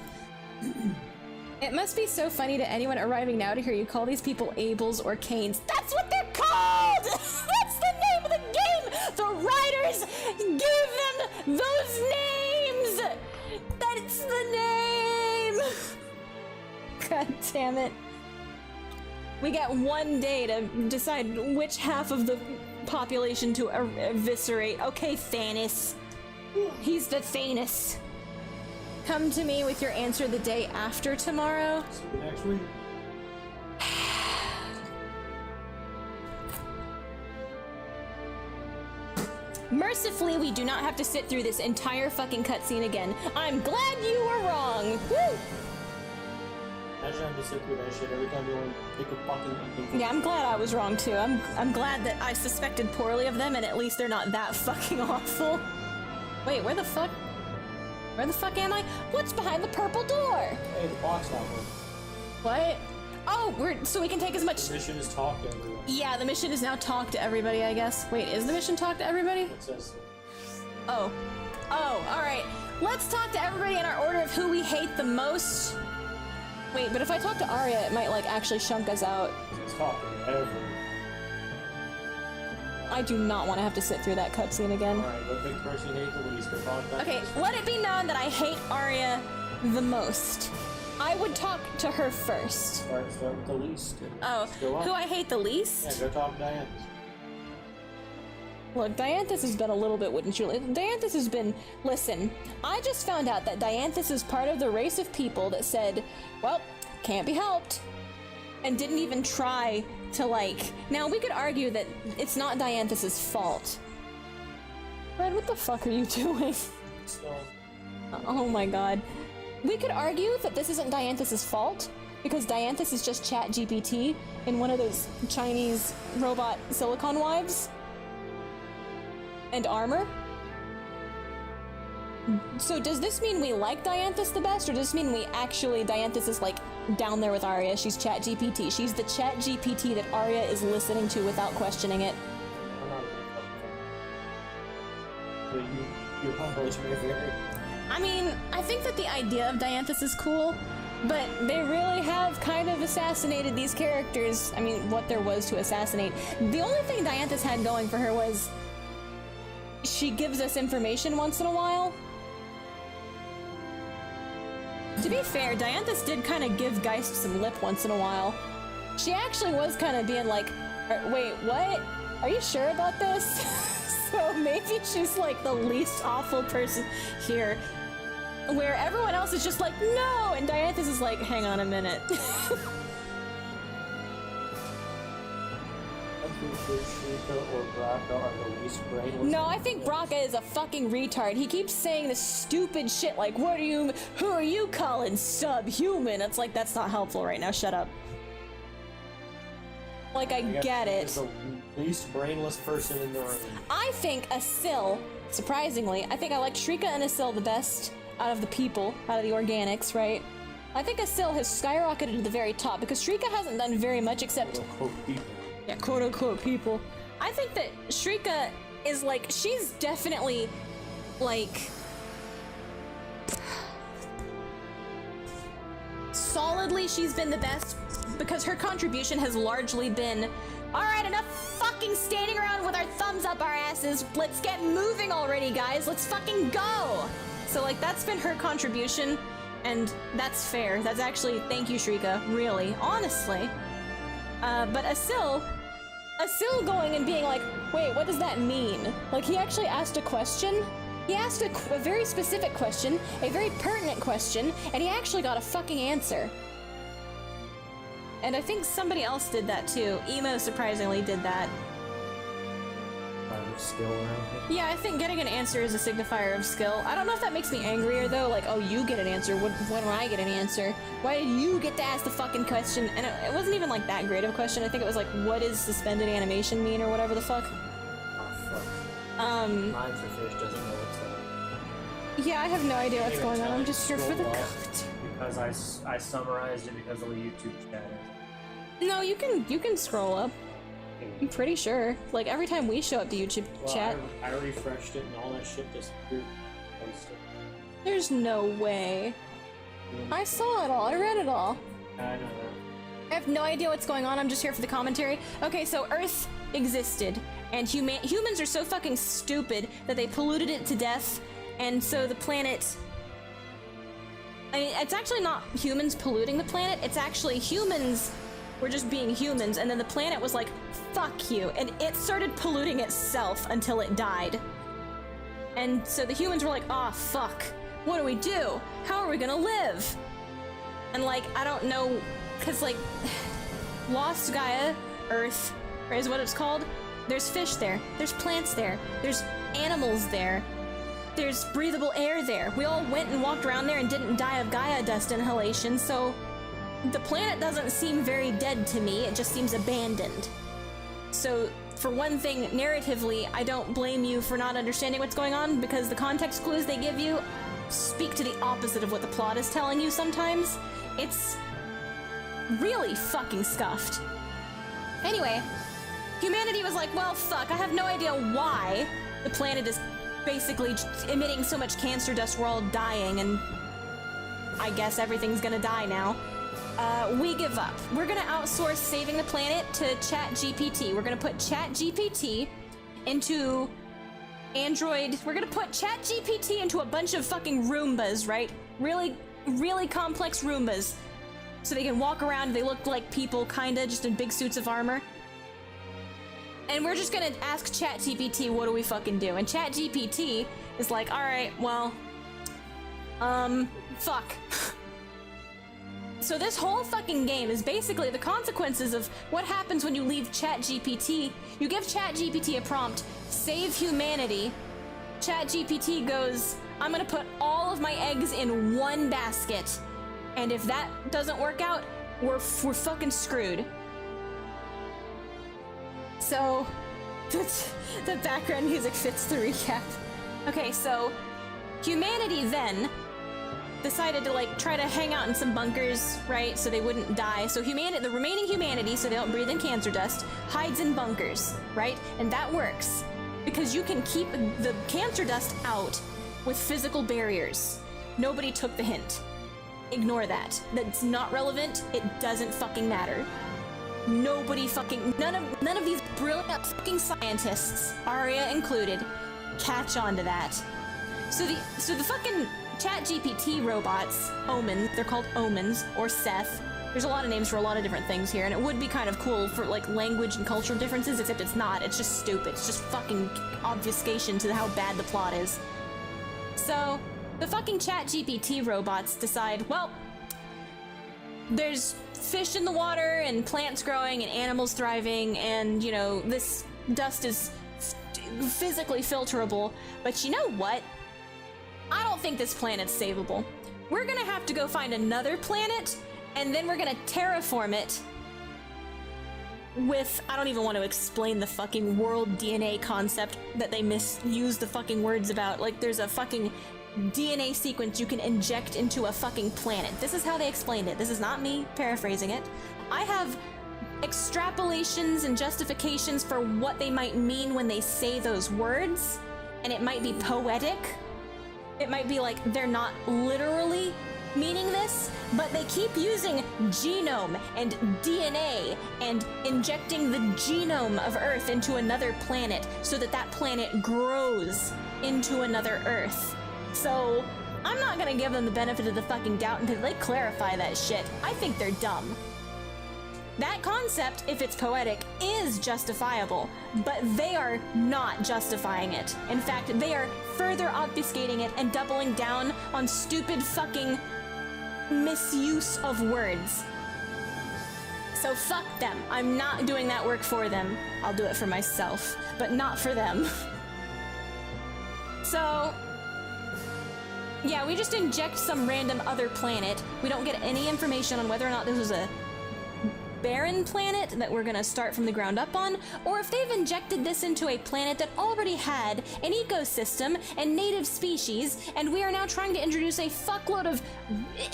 It must be so funny to anyone arriving now to hear you call these people Ables or Canes. That's what they're called! That's the name of the game! The writers gave them those names! That's the name! God damn it. We get one day to decide which half of the population to eviscerate. Okay, Thanos. He's the Thanos. Come to me with your answer the day after tomorrow. See you next week. Mercifully, we do not have to sit through this entire fucking cutscene again. I'm glad you were wrong. Woo! Imagine having to sit through that shit every time you want to pick a fucking thing. Yeah, I'm glad I was wrong too. I'm glad that I suspected poorly of them, and at least they're not that fucking awful. Wait, where the fuck am I? What's behind the purple door? Hey, the box not working. What? Oh, so we can take as much. The mission is talk to everyone. Yeah, the mission is now talk to everybody, I guess. Wait, is the mission talk to everybody? It says so. Oh, all right. Let's talk to everybody in our order of who we hate the most. Wait, but if I talk to Aria, it might, like, actually shunk us out. It's talk to everyone. I do not want to have to sit through that cutscene again. Alright, go pick the person you hate the least. Okay, let it be known that I hate Aria the most. I would talk to her first. Start with the least. Oh, who I hate the least? Yeah, go talk to Diane. Look, Dianthus has been a little bit, wouldn't you? Dianthus has been... Listen, I just found out that Dianthus is part of the race of people that said, well, can't be helped. And didn't even try to, like... Now, we could argue that it's not Dianthus's fault. Red, what the fuck are you doing? Oh my god. We could argue that this isn't Dianthus's fault, because Dianthus is just ChatGPT in one of those Chinese robot silicon wives. And armor. So does this mean we like Dianthus the best, or does this mean we actually, Dianthus is like down there with Aria? She's Chat GPT. She's the Chat GPT that Aria is listening to without questioning it. I'm not a big fan. So you're humble as me. I mean, I think that the idea of Dianthus is cool, but they really have kind of assassinated these characters. I mean, what there was to assassinate. The only thing Dianthus had going for her was she gives us information once in a while. To be fair, Dianthus did kind of give Geist some lip once in a while. She actually was kind of being like, wait, what? Are you sure about this? So maybe she's like the least awful person here, where everyone else is just like, no! And Dianthus is like, hang on a minute. No, I think Braca is a fucking retard. He keeps saying this stupid shit like, who are you calling subhuman? It's like, that's not helpful right now, shut up. Like, I get it. The least brainless person in the room. I think Asil, surprisingly, I think I like Shrika and Asil the best out of the people, out of the organics, right? I think Asil has skyrocketed to the very top because Shrika hasn't done very much except... Yeah, quote-unquote people. I think that Shrika is like, she's definitely, like, solidly she's been the best because her contribution has largely been, alright, enough fucking standing around with our thumbs up our asses, let's get moving already, guys, let's fucking go! So, like, that's been her contribution, and that's fair. That's actually, thank you, Shrika, really, honestly. But Asil going and being like, wait, what does that mean? Like, he actually asked a question. He asked a very specific question, a very pertinent question, and he actually got a fucking answer. And I think somebody else did that too. Emo surprisingly did that. Skill around here. Yeah, I think getting an answer is a signifier of skill. I don't know if that makes me angrier though, like, oh, you get an answer, when do I get an answer? Why did you get to ask the fucking question? And it wasn't even like that great of a question. I think it was like, what does suspended animation mean or whatever the fuck? Oh fuck. Mind for Fish doesn't know what's up. Yeah, I have no idea what's going on. I'm just here for the content. Because I summarized it because of the YouTube chat. No, you can scroll up. I'm pretty sure. Like, every time we show up to YouTube chat... I refreshed it and all that shit disappeared. There's no way. I saw it all. I read it all. I know that. I have no idea what's going on. I'm just here for the commentary. Okay, so Earth existed, and humans are so fucking stupid that they polluted it to death, and so the planet... I mean, it's actually not humans polluting the planet, it's actually humans... We're just being humans, and then the planet was like, fuck you, and it started polluting itself until it died. And so the humans were like, aw, fuck, what do we do? How are we gonna live? And like, I don't know, cause like, Lost Gaia, Earth, is what it's called, there's fish there, there's plants there, there's animals there, there's breathable air there. We all went and walked around there and didn't die of Gaia dust inhalation, so the planet doesn't seem very dead to me, it just seems abandoned. So, for one thing, narratively, I don't blame you for not understanding what's going on, because the context clues they give you speak to the opposite of what the plot is telling you sometimes. It's really fucking scuffed. Anyway, humanity was like, well, fuck, I have no idea why the planet is basically emitting so much cancer dust, we're all dying, and I guess everything's gonna die now. We give up. We're gonna outsource saving the planet to ChatGPT. We're gonna put ChatGPT into Android. We're gonna put ChatGPT into a bunch of fucking Roombas, right? Really, really complex Roombas. So they can walk around, they look like people, kinda, just in big suits of armor. And we're just gonna ask ChatGPT, what do we fucking do? And ChatGPT is like, alright, well, fuck. So this whole fucking game is basically the consequences of what happens when you leave ChatGPT. You give ChatGPT a prompt, save humanity. ChatGPT goes, I'm gonna put all of my eggs in one basket. And if that doesn't work out, we're fucking screwed. So, the background music fits the recap. Okay, so humanity then decided to like try to hang out in some bunkers, right? So they wouldn't die. So the remaining humanity, so they don't breathe in cancer dust, hides in bunkers, right? And that works because you can keep the cancer dust out with physical barriers. Nobody took the hint. Ignore that. That's not relevant. It doesn't fucking matter. Nobody fucking, none of these brilliant fucking scientists, Aria included, catch on to that. So the fucking ChatGPT robots, Omen, they're called Omens, or Seth. There's a lot of names for a lot of different things here, and it would be kind of cool for like language and cultural differences, except it's not. It's just stupid. It's just fucking obfuscation to how bad the plot is. So, the fucking ChatGPT robots decide, well, there's fish in the water and plants growing and animals thriving, and, you know, this dust is physically filterable, but you know what? I don't think this planet's savable. We're gonna have to go find another planet, and then we're gonna terraform it with, I don't even want to explain the fucking world DNA concept that they misuse the fucking words about. Like, there's a fucking DNA sequence you can inject into a fucking planet. This is how they explained it. This is not me paraphrasing it. I have extrapolations and justifications for what they might mean when they say those words, and it might be poetic. It might be like they're not literally meaning this, but they keep using genome and DNA and injecting the genome of Earth into another planet so that that planet grows into another Earth. So I'm not gonna give them the benefit of the fucking doubt until they clarify that shit. I think they're dumb. That concept, if it's poetic, is justifiable, but they are not justifying it. In fact, they are further obfuscating it and doubling down on stupid fucking misuse of words. So fuck them. I'm not doing that work for them. I'll do it for myself, but not for them. So, yeah, we just inject some random other planet. We don't get any information on whether or not this was a barren planet that we're gonna start from the ground up on, or if they've injected this into a planet that already had an ecosystem and native species, and we are now trying to introduce a fuckload of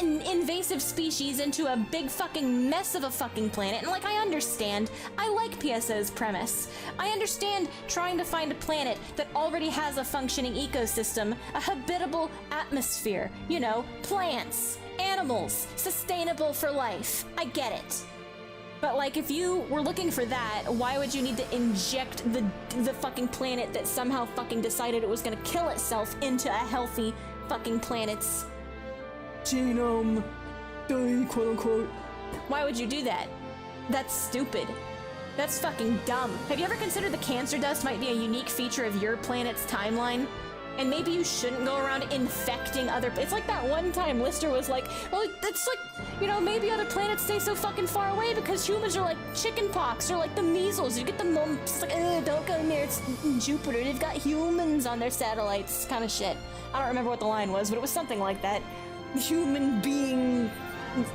invasive species into a big fucking mess of a fucking planet. And like, I understand, I like PSO's premise. I understand trying to find a planet that already has a functioning ecosystem, a habitable atmosphere, you know, plants, animals, sustainable for life. I get it. But like, if you were looking for that, why would you need to inject the fucking planet that somehow fucking decided it was gonna kill itself into a healthy fucking planet's genome, quote unquote? Why would you do that? That's stupid. That's fucking dumb. Have you ever considered the cancer dust might be a unique feature of your planet's timeline? And maybe you shouldn't go around infecting other... It's like that one time Lister was like, well, it's like, you know, maybe other planets stay so fucking far away because humans are like chicken pox or like the measles. You get the mumps. It's like, don't go near it's Jupiter. They've got humans on their satellites kind of shit. I don't remember what the line was, but it was something like that. Human being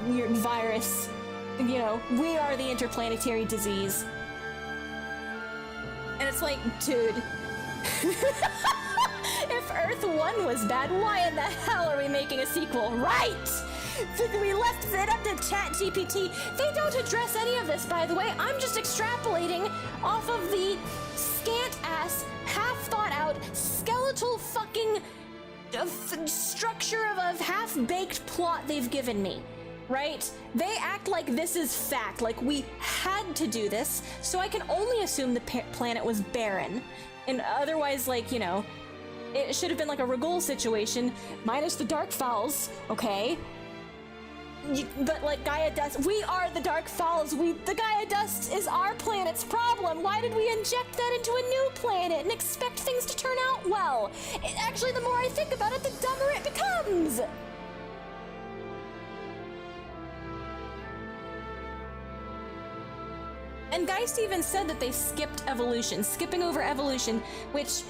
virus. You know, we are the interplanetary disease. And it's like, dude... If Earth 1 was bad, why in the hell are we making a sequel? Right! We left it up to ChatGPT. They don't address any of this, by the way. I'm just extrapolating off of the scant-ass, half-thought-out, skeletal fucking structure of a half-baked plot they've given me. Right? They act like this is fact, like we had to do this, so I can only assume the planet was barren. And otherwise, like, you know, it should have been like a Regul situation, minus the Dark Fowls, okay? But like Gaia Dust, we are the Dark Fowls. The Gaia Dust is our planet's problem. Why did we inject that into a new planet and expect things to turn out well? Actually, the more I think about it, the dumber it becomes. And Geist even said that they skipped evolution, skipping over evolution, which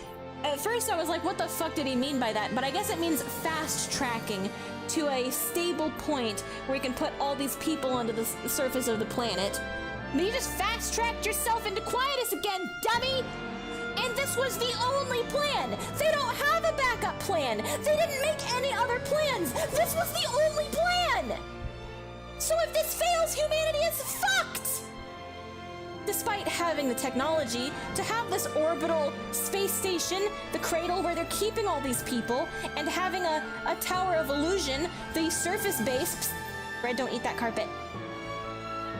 at first I was like, what the fuck did he mean by that? But I guess it means fast tracking to a stable point where you can put all these people onto the surface of the planet. But you just fast tracked yourself into quietus again, dummy! And this was the only plan. They don't have a backup plan. They didn't make any other plans. This was the only plan. So if this fails, humanity is fucked. Despite having the technology to have this orbital space station, the cradle where they're keeping all these people, and having a tower of illusion, the surface base. Psst, Red, don't eat that carpet.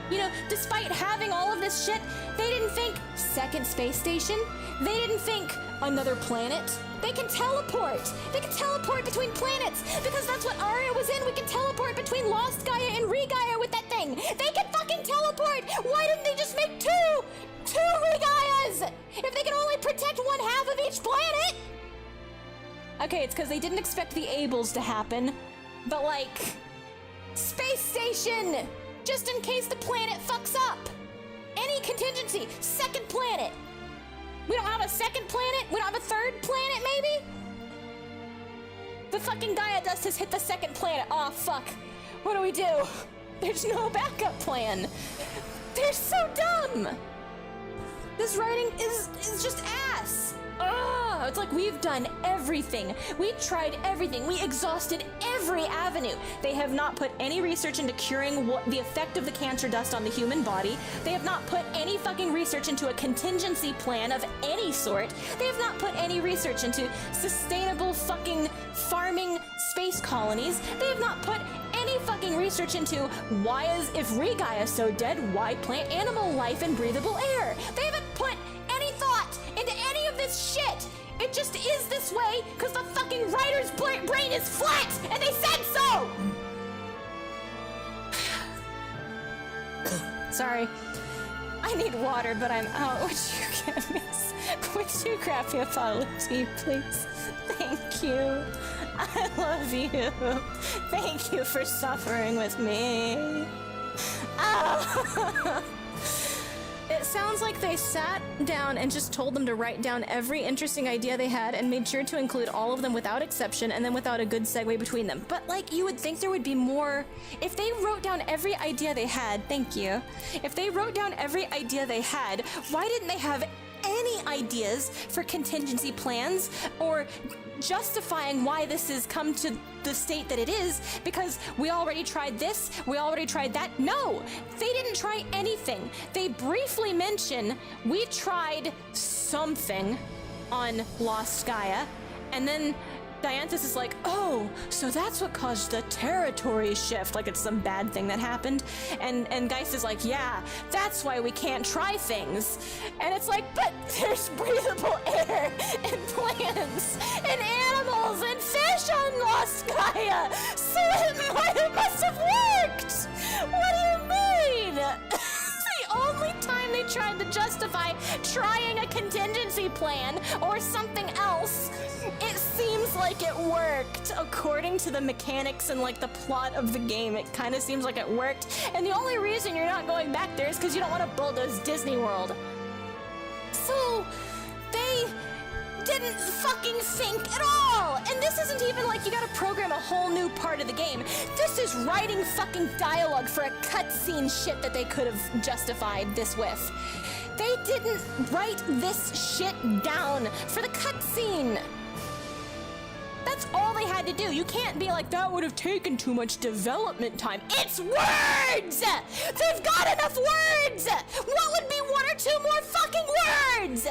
You know, despite having all of this shit, they didn't think second space station. They didn't think another planet. They can teleport. They can teleport between planets because that's what Aria was in. We can teleport between Lost Gaia and Re-Gaia with that thing. They can fucking teleport. Why didn't they just make two Re-Gaias? If they can only protect one half of each planet. Okay, it's because they didn't expect the Ables to happen, but like, space station, just in case the planet fucks up. Any contingency, second planet. We don't have a second planet? We don't have a third planet, maybe? The fucking Gaia dust has hit the second planet. Oh, fuck. What do we do? There's no backup plan. They're so dumb. This writing is just ass. Oh, it's like we've done everything. We tried everything. We exhausted every avenue. They have not put any research into curing the effect of the cancer dust on the human body. They have not put any fucking research into a contingency plan of any sort. They have not put any research into sustainable fucking farming space colonies. They have not put any fucking research into if Re-Gaia is so dead, why plant animal life and breathable air? They haven't put any thought into any of this shit. It just is this way because the fucking writer's brain is flat and they said so. Sorry. I need water, but I'm out. Would you grab me a bottle of tea, please? Thank you. I love you. Thank you for suffering with me. Ah. It sounds like they sat down and just told them to write down every interesting idea they had and made sure to include all of them without exception and then without a good segue between them. But like, you would think there would be more. If they wrote down every idea they had, thank you. If they wrote down every idea they had, why didn't they have any ideas for contingency plans or justifying why this has come to the state that it is? Because we already tried this, we already tried that. No, they didn't try anything. They briefly mention we tried something on Lost Gaia, and then Dianthus is like, oh, so that's what caused the territory shift, like it's some bad thing that happened. And Geist is like, yeah, that's why we can't try things. And it's like, but there's breathable air and plants and animals and fish on Lost Gaia, so it must have worked. What do you mean? The only time they tried to justify trying a contingency plan or something else, it seems like it worked. According to the mechanics and like the plot of the game, it kind of seems like it worked. And the only reason you're not going back there is because you don't want to bulldoze Disney World. So they didn't fucking think at all. And this isn't even like you gotta program a whole new part of the game. This is writing fucking dialogue for a cutscene shit that they could have justified this with. They didn't write this shit down for the cutscene. That's all they had to do. You can't be like, that would have taken too much development time. It's words! They've got enough words! What would be one or two more fucking words?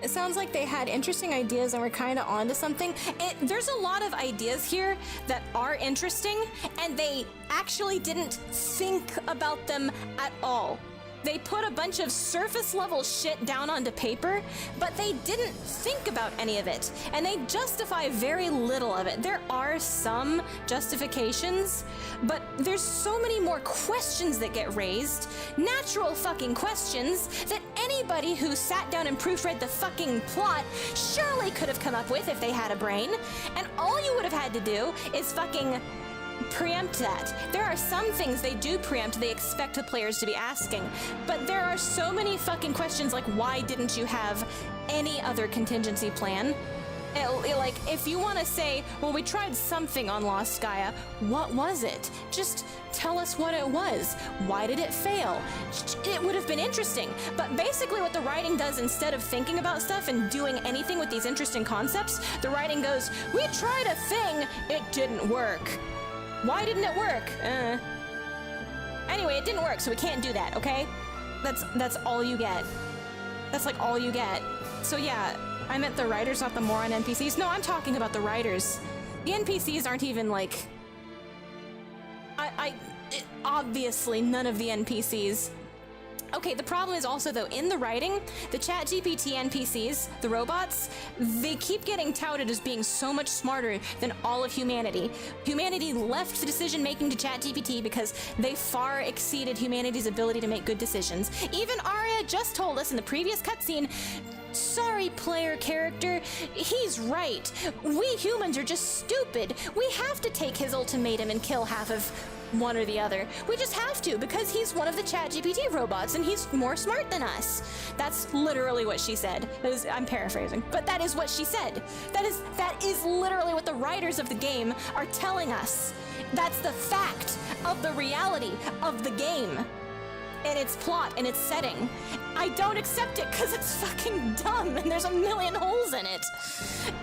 It sounds like they had interesting ideas and were kind of onto something. There's a lot of ideas here that are interesting, and they actually didn't think about them at all. They put a bunch of surface level shit down onto paper, but they didn't think about any of it, and they justify very little of it. There are some justifications, but there's so many more questions that get raised, natural fucking questions, that anybody who sat down and proofread the fucking plot surely could have come up with if they had a brain. And all you would have had to do is fucking preempt that. There are some things they do preempt, they expect the players to be asking, but there are so many fucking questions like, why didn't you have any other contingency plan? Like, if you want to say, well, we tried something on Lost Gaia, what was it? Just tell us what it was. Why did it fail? It would have been interesting. But basically what the writing does, instead of thinking about stuff and doing anything with these interesting concepts, the writing goes, we tried a thing, it didn't work. Why didn't it work? Anyway, it didn't work, so we can't do that, okay? That's all you get. That's like all you get. So yeah, I meant the writers, not the moron NPCs. No, I'm talking about the writers. The NPCs aren't even like... obviously, none of the NPCs. Okay, the problem is also, though, in the writing, the ChatGPT NPCs, the robots, they keep getting touted as being so much smarter than all of humanity. Humanity left the decision-making to ChatGPT because they far exceeded humanity's ability to make good decisions. Even Aria just told us in the previous cutscene, sorry, player character, he's right. We humans are just stupid. We have to take his ultimatum and kill half of one or the other. We just have to, because he's one of the ChatGPT robots and he's more smart than us. That's literally what she said. I'm paraphrasing, but that is what she said. That is literally what the writers of the game are telling us. That's the fact of the reality of the game and its plot and its setting. I don't accept it because it's fucking dumb and there's a million holes in it.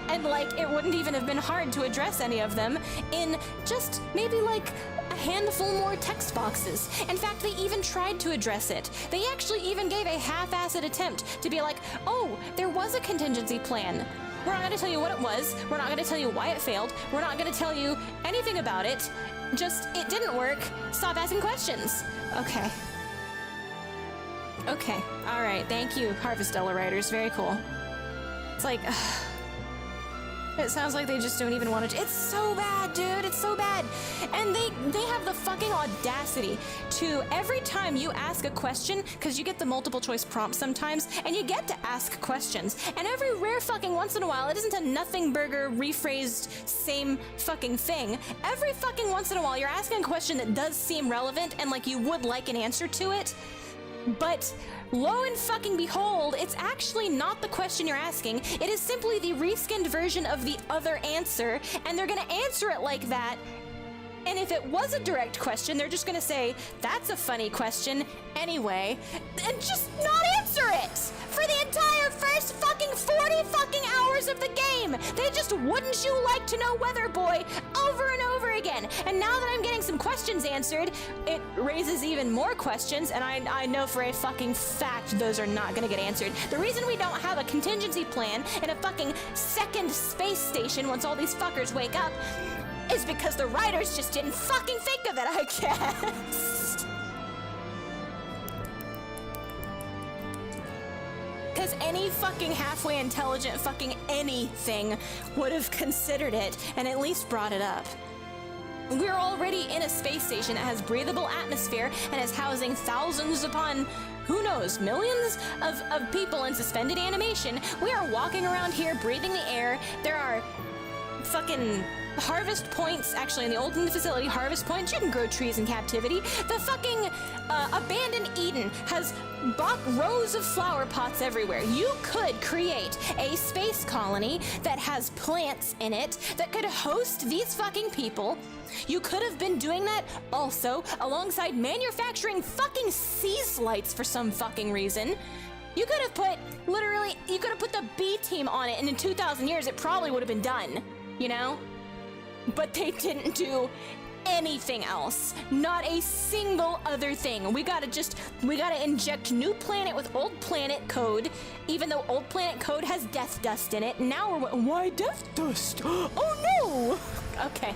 And like, it wouldn't even have been hard to address any of them in just maybe like a handful more text boxes. In fact, they even tried to address it. They actually even gave a half-assed attempt to be like, oh, there was a contingency plan. We're not going to tell you what it was. We're not going to tell you why it failed. We're not going to tell you anything about it. Just, it didn't work. Stop asking questions. Okay. Okay, all right, thank you, HARVESTELLA writers, very cool. It's like, it sounds like they just don't even want to. It's so bad, dude, it's so bad. And they have the fucking audacity to, every time you ask a question, because you get the multiple choice prompt sometimes, and you get to ask questions, and every rare fucking once in a while, it isn't a nothing burger rephrased same fucking thing. Every fucking once in a while, you're asking a question that does seem relevant, and like you would like an answer to it. But lo and fucking behold, it's actually not the question you're asking. It is simply the reskinned version of the other answer, and they're gonna answer it like that. And if it was a direct question, they're just gonna say, that's a funny question anyway, and just not answer it for the entire first fucking 40 fucking hours of the game. They just wouldn't you like to know weather boy over and over again. And now that I'm getting some questions answered, it raises even more questions, and I know for a fucking fact those are not gonna get answered. The reason we don't have a contingency plan in a fucking second space station once all these fuckers wake up is because the writers just didn't fucking think of it, I guess. Because any fucking halfway intelligent fucking anything would have considered it and at least brought it up. We're already in a space station that has breathable atmosphere and is housing thousands upon, who knows, millions of people in suspended animation. We are walking around here breathing the air. There are fucking harvest points, actually in the old facility, harvest points. You can grow trees in captivity. The fucking abandoned Eden has rows of flower pots everywhere. You could create a space colony that has plants in it that could host these fucking people. You could have been doing that also alongside manufacturing fucking sea slights for some fucking reason. You could have put, literally, you could have put the B team on it, and in 2,000 years it probably would have been done, you know? But they didn't do anything else. Not a single other thing. We gotta inject new planet with old planet code, even though old planet code has death dust in it. Now we're, why death dust? Oh no! Okay.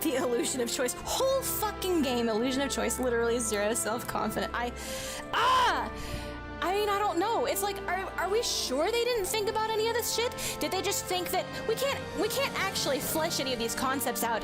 The illusion of choice. Whole fucking game, illusion of choice, literally zero self-confident. I mean, I don't know. It's like, are we sure they didn't think about any of this shit? Did they just think that we can't actually flesh any of these concepts out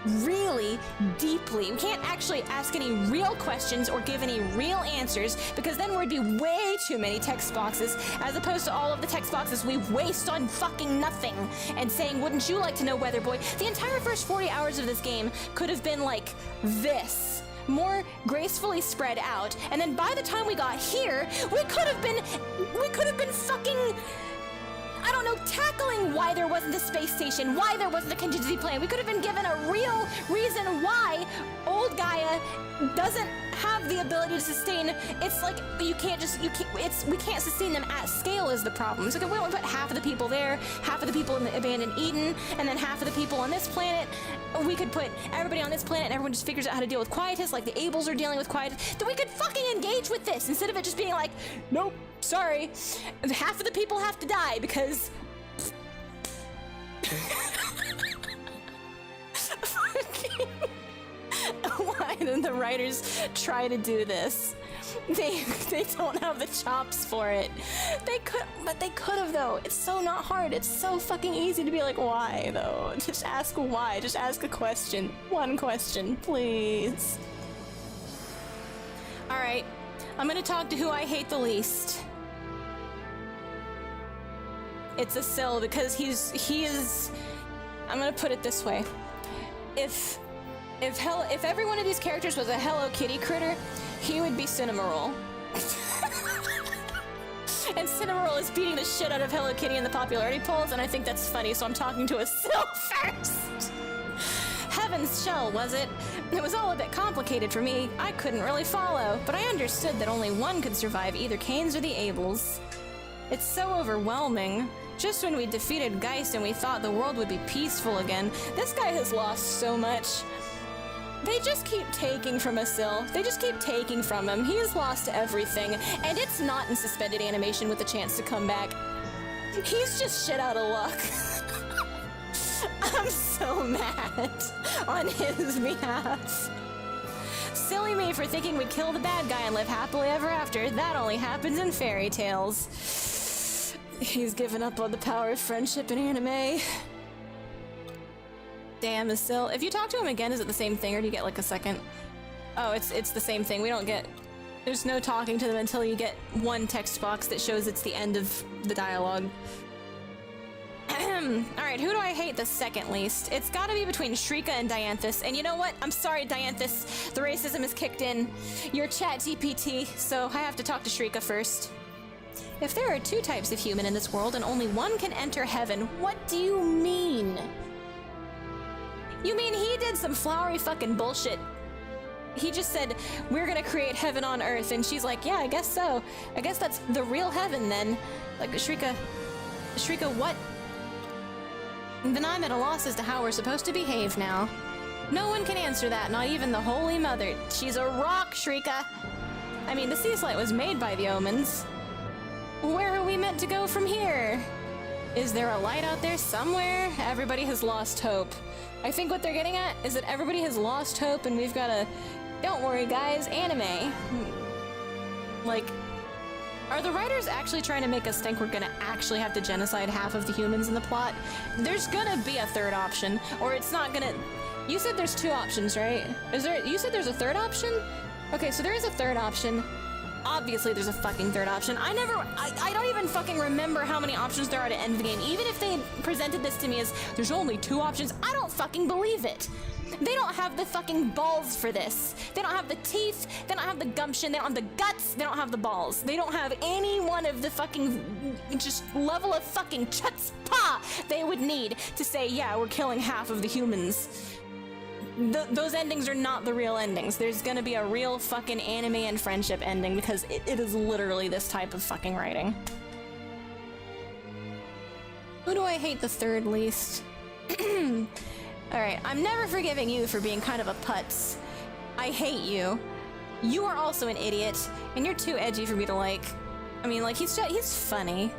really deeply? We can't actually ask any real questions or give any real answers, because then there'd be way too many text boxes, as opposed to all of the text boxes we waste on fucking nothing and saying, wouldn't you like to know, Weather Boy? The entire first 40 hours of this game could have been like this. More gracefully spread out, and then by the time we got here, we could have been fucking I don't know, tackling why there wasn't a space station, why there wasn't a contingency plan. We could have been given a real reason why old Gaia doesn't have the ability to sustain. It's like we can't sustain them at scale is the problem. So we don't put half of the people there, half of the people in the abandoned Eden, and then half of the people on this planet. We could put everybody on this planet and everyone just figures out how to deal with quietus like the Abels are dealing with quietus. Then we could fucking engage with this instead of it just being like, nope, sorry, half of the people have to die because why did the writers try to do this? They don't have the chops for it. They could have though. It's so not hard. It's so fucking easy to be like, why though? Just ask why. Just ask a question. One question, please. All right, I'm gonna talk to who I hate the least. It's a Syl because he is. I'm gonna put it this way: if every one of these characters was a Hello Kitty critter, he would be Cinnamoroll. And Cinnamoroll is beating the shit out of Hello Kitty in the popularity polls, and I think that's funny, so I'm talking to a Syl first. Heaven's Shell, was it? It was all a bit complicated for me. I couldn't really follow, but I understood that only one could survive either Cain's or the Abels. It's so overwhelming. Just when we defeated Geist and we thought the world would be peaceful again, this guy has lost so much. They just keep taking from Asil. They just keep taking from him. He has lost everything, and it's not in suspended animation with a chance to come back. He's just shit out of luck. I'm so mad on his behalf. Silly me for thinking we'd kill the bad guy and live happily ever after. That only happens in fairy tales. He's given up on the power of friendship in anime. Damn, Asil. If you talk to him again, is it the same thing, or do you get like a second? Oh, it's the same thing. We don't get... There's no talking to them until you get one text box that shows it's the end of the dialogue. Alright, who do I hate the second least? It's gotta be between Shrika and Dianthus. And you know what? I'm sorry, Dianthus. The racism has kicked in. You're ChatGPT, so I have to talk to Shrika first. If there are two types of human in this world and only one can enter heaven, what do you mean? You mean he did some flowery fucking bullshit? He just said, we're gonna create heaven on earth, and she's like, yeah, I guess so. I guess that's the real heaven then. Like, Shrika, what? Then I'm at a loss as to how we're supposed to behave now. No one can answer that, not even the Holy Mother. She's a rock, Shrika. I mean, the sea slate was made by the omens. Where are we meant to go from here? Is there a light out there somewhere? Everybody has lost hope. I think what they're getting at is that everybody has lost hope and we've got to... Don't worry, guys, anime. Like, are the writers actually trying to make us think we're gonna actually have to genocide half of the humans in the plot? There's gonna be a third option, or it's not gonna... You said there's two options, right? You said there's a third option? Okay, so there is a third option. Obviously there's a fucking third option. I don't even fucking remember how many options there are to end the game. Even if they presented this to me as there's only two options, I don't fucking believe it. They don't have the fucking balls for this. They don't have the teeth, they don't have the gumption, they don't have the guts, they don't have the balls. They don't have any one of the fucking just level of fucking chutzpah they would need to say, yeah, we're killing half of the humans. Those endings are not the real endings. There's gonna be a real fucking anime and friendship ending because it is literally this type of fucking writing. Who do I hate the third least? Alright, I'm never forgiving you for being kind of a putz. I hate you. You are also an idiot, and you're too edgy for me to like. I mean, like, he's funny.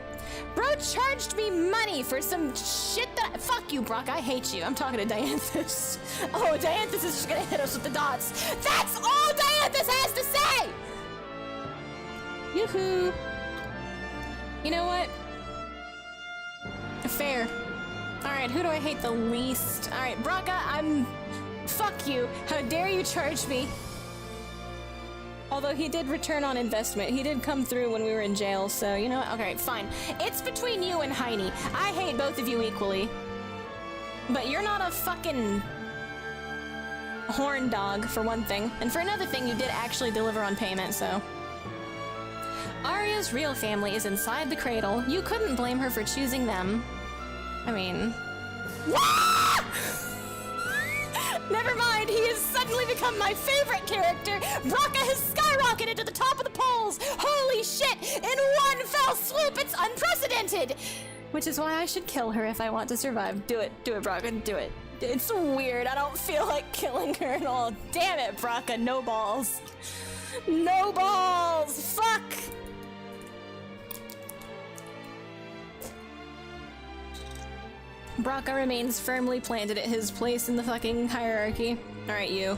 Bro charged me money for some shit that— Fuck you, Brock, I hate you. I'm talking to Dianthus. Oh, Dianthus is just gonna hit us with the dots. That's all Dianthus has to say! Yoo-hoo. You know what? Fair. Alright, who do I hate the least? Alright, Braga, fuck you. How dare you charge me? Although he did return on investment. He did come through when we were in jail, so you know what? Okay, fine. It's between you and Heine. I hate both of you equally. But you're not a fucking horn dog, for one thing. And for another thing, you did actually deliver on payment, so... Aria's real family is inside the cradle. You couldn't blame her for choosing them. I mean... Never mind, he has suddenly become my favorite character! Braca has skyrocketed to the top of the polls! Holy shit! In one fell swoop, it's unprecedented! Which is why I should kill her if I want to survive. Do it, Braca, do it. It's weird, I don't feel like killing her at all. Damn it, Braca, no balls. No balls! Fuck! Braca remains firmly planted at his place in the fucking hierarchy. Alright, you.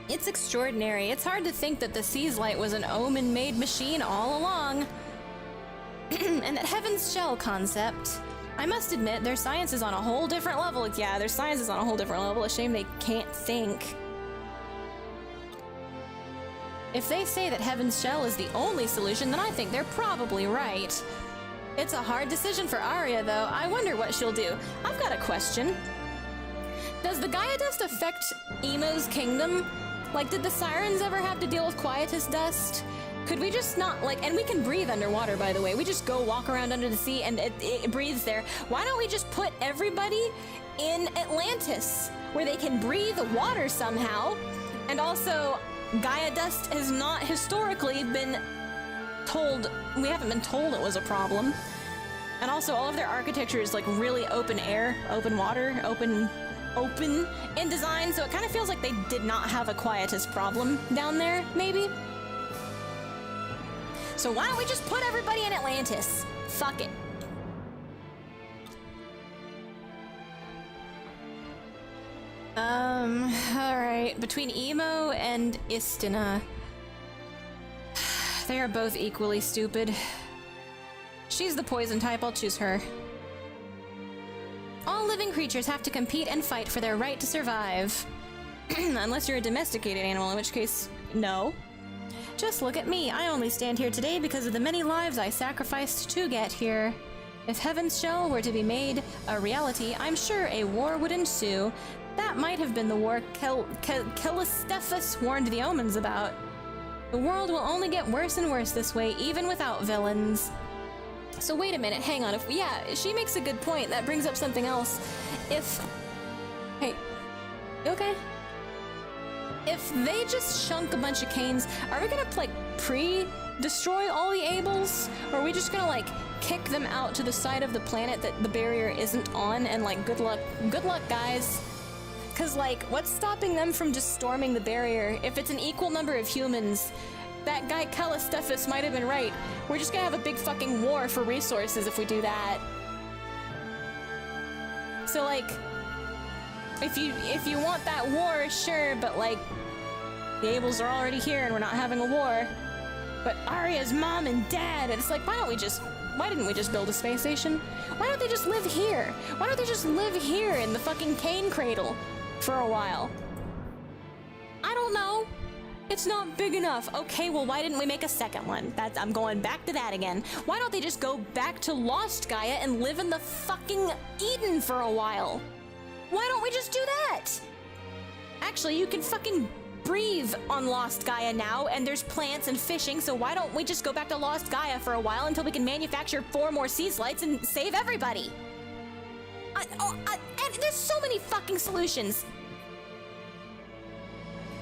It's extraordinary. It's hard to think that the Sea's Light was an omen-made machine all along. And that Heaven's Shell concept. I must admit, their science is on a whole different level. Yeah, their science is on a whole different level. A shame they can't think. If they say that Heaven's Shell is the only solution, then I think they're probably right. It's a hard decision for Aria, though. I wonder what she'll do. I've got a question. Does the Gaia Dust affect Emo's kingdom? Like, did the Sirens ever have to deal with Quietus Dust? Could we just not, like, and we can breathe underwater, by the way. We just go walk around under the sea and it breathes there. Why don't we just put everybody in Atlantis, where they can breathe water somehow? And also, Gaia Dust has not historically been told, we haven't been told it was a problem. And also all of their architecture is like really open air, open water, open in design, so it kind of feels like they did not have a Quietus problem down there, maybe? So why don't we just put everybody in Atlantis? Fuck it. Alright, between Emo and Istina, they are both equally stupid. She's the poison type, I'll choose her. All living creatures have to compete and fight for their right to survive. Unless you're a domesticated animal, in which case, no. Just look at me, I only stand here today because of the many lives I sacrificed to get here. If Heaven's Shell were to be made a reality, I'm sure a war would ensue. That might have been the war Kilistephus warned the omens about. The world will only get worse and worse this way, even without villains. So wait a minute, hang on. Yeah, she makes a good point. That brings up something else. Hey, you okay? If they just shunk a bunch of canes, are we gonna, like, pre-destroy all the Ables? Or are we just gonna, like, kick them out to the side of the planet that the barrier isn't on and, like, good luck, guys? Cause, like, what's stopping them from just storming the barrier? If it's an equal number of humans, that guy Kalistephus might have been right. We're just gonna have a big fucking war for resources if we do that. So, like, if you want that war, sure, but, like, the Ables are already here and we're not having a war. But Aria's mom and dad, and it's like, why didn't we just build a space station? Why don't they just live here? Why don't they just live here in the fucking cane cradle for a while? I don't know. It's not big enough. Okay, well, why didn't we make a second one? I'm going back to that again. Why don't they just go back to Lost Gaia and live in the fucking Eden for a while? Why don't we just do that? Actually, you can fucking breathe on Lost Gaia now, and there's plants and fishing, so why don't we just go back to Lost Gaia for a while until we can manufacture 4 more sea slights and save everybody? And there's so many fucking solutions.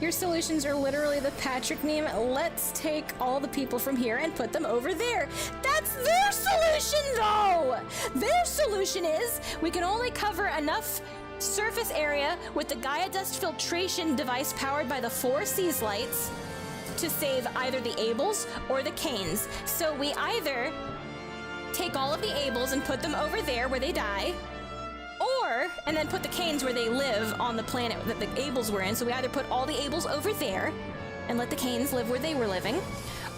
Your solutions are literally the Patrick meme. Let's take all the people from here and put them over there. That's their solution, though! Their solution is we can only cover enough surface area with the Gaia Dust filtration device powered by the 4 sea slights to save either the Ables or the Canes. So we either take all of the Ables and put them over there where they die, and then put the Canes where they live on the planet that the Ables were in. So we either put all the Ables over there and let the Canes live where they were living,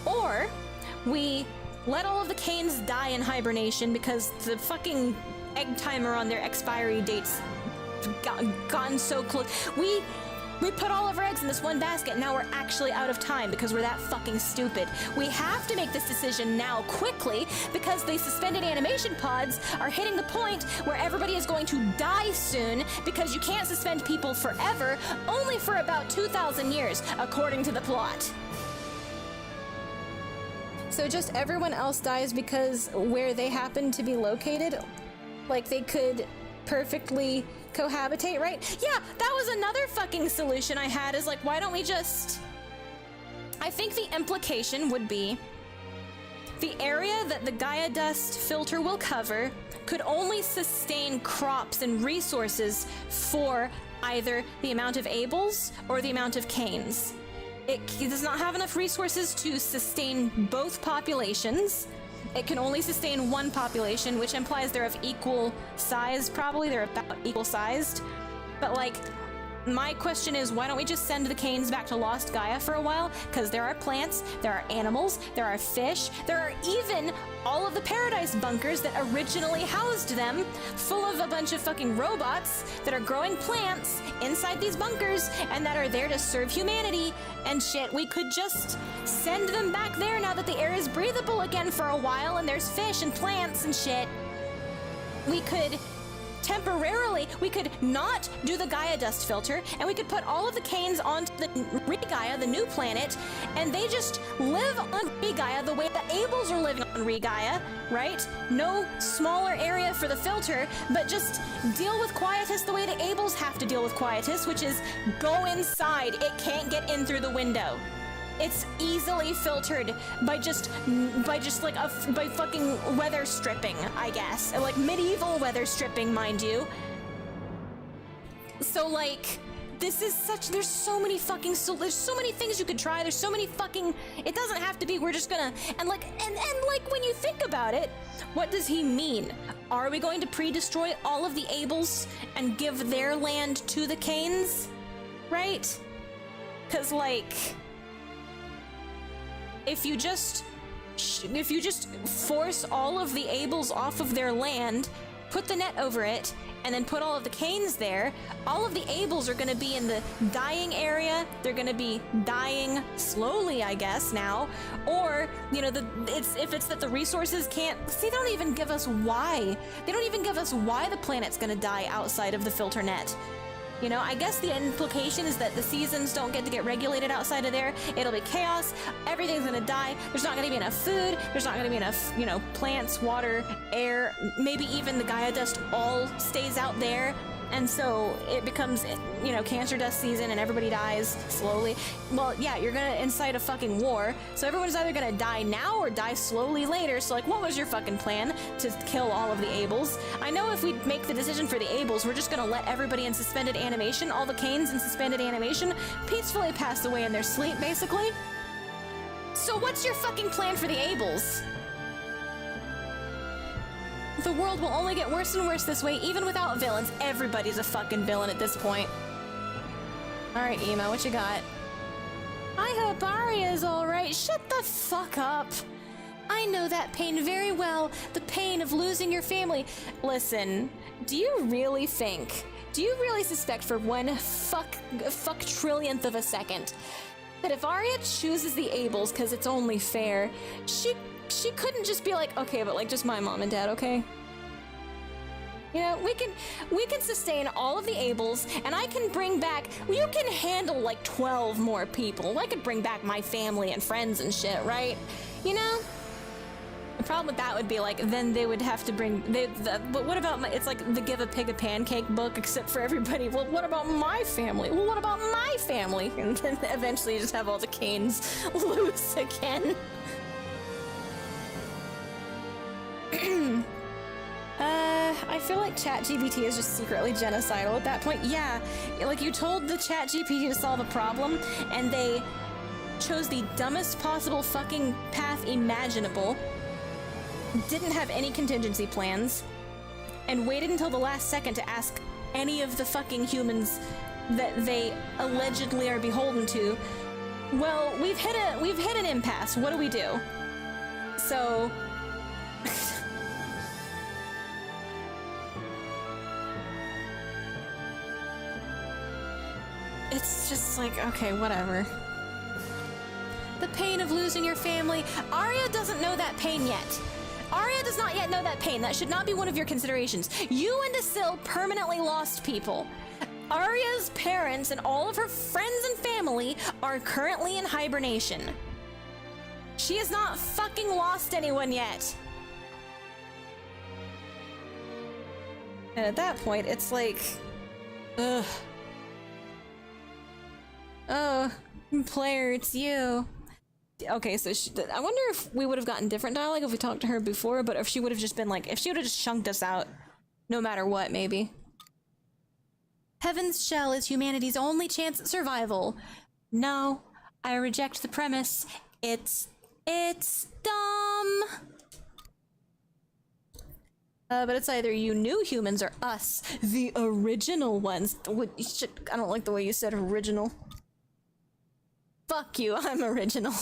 or we let all of the Canes die in hibernation because the fucking egg timer on their expiry dates gone so close. We put all of our eggs in this one basket, and now we're actually out of time because we're that fucking stupid. We have to make this decision now quickly because the suspended animation pods are hitting the point where everybody is going to die soon because you can't suspend people forever, only for about 2,000 years, according to the plot. So just everyone else dies because where they happen to be located, like they could perfectly cohabitate, right? Yeah, that was another fucking solution I had, is like, why don't we just... I think the implication would be the area that the Gaia dust filter will cover could only sustain crops and resources for either the amount of Ables or the amount of Canes. It does not have enough resources to sustain both populations. It can only sustain one population, which implies they're of equal size, probably. They're about equal sized. But like, my question is, why don't we just send the Canes back to Lost Gaia for a while? Because there are plants, there are animals, there are fish, there are even all of the paradise bunkers that originally housed them, full of a bunch of fucking robots that are growing plants inside these bunkers and that are there to serve humanity and shit. We could just send them back there now that the air is breathable again for a while and there's fish and plants and shit. We could temporarily, we could not do the Gaia dust filter, and we could put all of the Canes onto the Re-Gaia, the new planet, and they just live on Re-Gaia the way the Ables are living on Re-Gaia, right? No smaller area for the filter, but just deal with Quietus the way the Ables have to deal with Quietus, which is go inside. It can't get in through the window. It's easily filtered by fucking weather stripping, I guess. Like medieval weather stripping, mind you. So like, this is such, there's so many fucking, there's so many things you could try. There's so many fucking, it doesn't have to be, we're just gonna, and like when you think about it, what does he mean? Are we going to pre-destroy all of the Ables and give their land to the Canes? Right? 'Cause like, if you just force all of the Ables off of their land, put the net over it, and then put all of the Canes there, all of the Ables are going to be in the dying area. They're going to be dying slowly, I guess, now. Or, you know, if it's that the resources can't... See, they don't even give us why. They don't even give us why the planet's going to die outside of the filter net. You know, I guess the implication is that the seasons don't get to get regulated outside of there. It'll be chaos. Everything's gonna die. There's not gonna be enough food. There's not gonna be enough, you know, plants, water, air. Maybe even the Gaia dust all stays out there. And so it becomes, you know, cancer dust season and everybody dies slowly. Well, yeah, you're gonna incite a fucking war. So everyone's either gonna die now or die slowly later. So like, what was your fucking plan to kill all of the Ables? I know if we make the decision for the Ables, we're just gonna let everybody in suspended animation, all the Canes in suspended animation, peacefully pass away in their sleep, basically. So what's your fucking plan for the Ables? The world will only get worse and worse this way, even without villains. Everybody's a fucking villain at this point. Alright, Ema, what you got? I hope Aria's alright. Shut the fuck up. I know that pain very well. The pain of losing your family. Listen, do you really suspect for one fuck trillionth of a second that if Aria chooses the Ables because it's only fair, she couldn't just be like, okay, but like just my mom and dad, okay? You know, we can sustain all of the Ables, and I can bring back, you can handle like 12 more people. I could bring back my family and friends and shit, right? You know? The problem with that would be like, then they would have to bring, but what about it's like the Give a Pig a Pancake book, except for everybody. Well, what about my family? Well, what about my family? And then eventually you just have all the Canes loose again. I feel like ChatGPT is just secretly genocidal at that point. Yeah, like you told the ChatGPT to solve a problem, and they chose the dumbest possible fucking path imaginable, didn't have any contingency plans, and waited until the last second to ask any of the fucking humans that they allegedly are beholden to. Well, we've hit an impasse. What do we do? So... It's just like, okay, whatever. The pain of losing your family. Aria doesn't know that pain yet. Aria does not yet know that pain. That should not be one of your considerations. You and Asil permanently lost people. Aria's parents and all of her friends and family are currently in hibernation. She has not fucking lost anyone yet. And at that point, it's like, ugh. Oh, player, it's you. Okay, so I wonder if we would have gotten different dialogue if we talked to her before, but if she would have just been like, if she would have just chunked us out, no matter what, maybe. Heaven's shell is humanity's only chance at survival. No, I reject the premise. It's dumb. But it's either you new humans or us, the original ones. I don't like the way you said original. Fuck you, I'm original.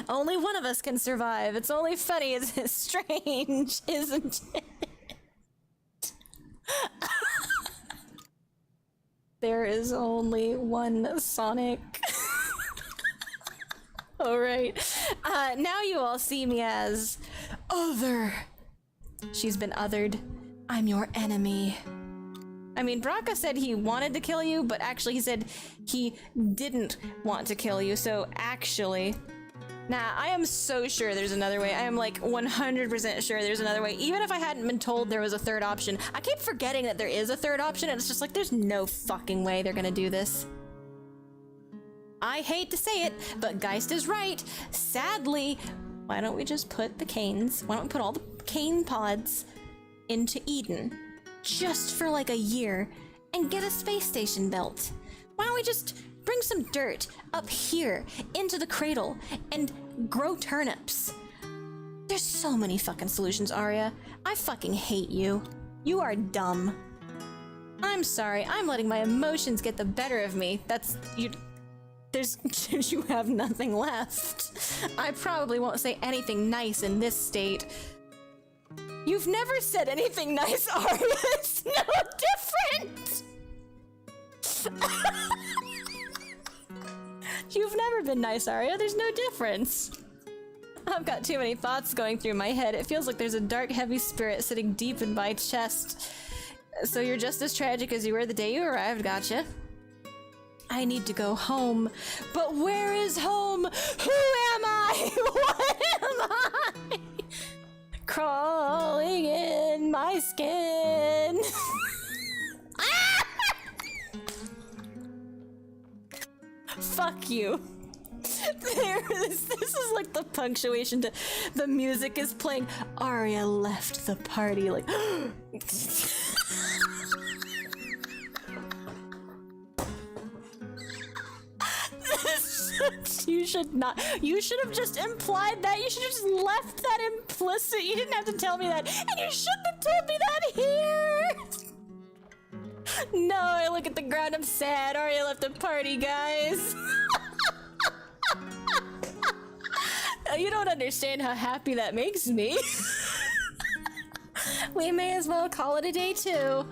Only one of us can survive. It's only funny, it's strange, isn't it? There is only one Sonic. Alright. Now you all see me as other. She's been othered. I'm your enemy. I mean, Braca said he wanted to kill you, but actually he said he didn't want to kill you, so actually... Nah, I am so sure there's another way. I am like 100% sure there's another way. Even if I hadn't been told there was a third option. I keep forgetting that there is a third option, and it's just like, there's no fucking way they're gonna do this. I hate to say it, but Geist is right. Sadly, why don't we just put the canes, why don't we put all the cane pods into Eden? Just for like a year, and get a space station built. Why don't we just bring some dirt up here into the cradle and grow turnips? There's so many fucking solutions, Aria. I fucking hate you. You are dumb. I'm sorry, I'm letting my emotions get the better of me. That's... you have nothing left. I probably won't say anything nice in this state. You've never said anything nice, Aria. It's no different. You've never been nice, Aria. There's no difference. I've got too many thoughts going through my head. It feels like there's a dark, heavy spirit sitting deep in my chest. So you're just as tragic as you were the day you arrived, gotcha. I need to go home. But where is home? Who am I? What am I? Crawling in my skin. Fuck you. This is like the punctuation to the music is playing. Aria left the party like You should not. You should have just implied that. You should have just left that implicit. You didn't have to tell me that. And you shouldn't have told me that here. No, I look at the ground, I'm sad. Aria left the party, guys. You don't understand how happy that makes me. We may as well call it a day, too.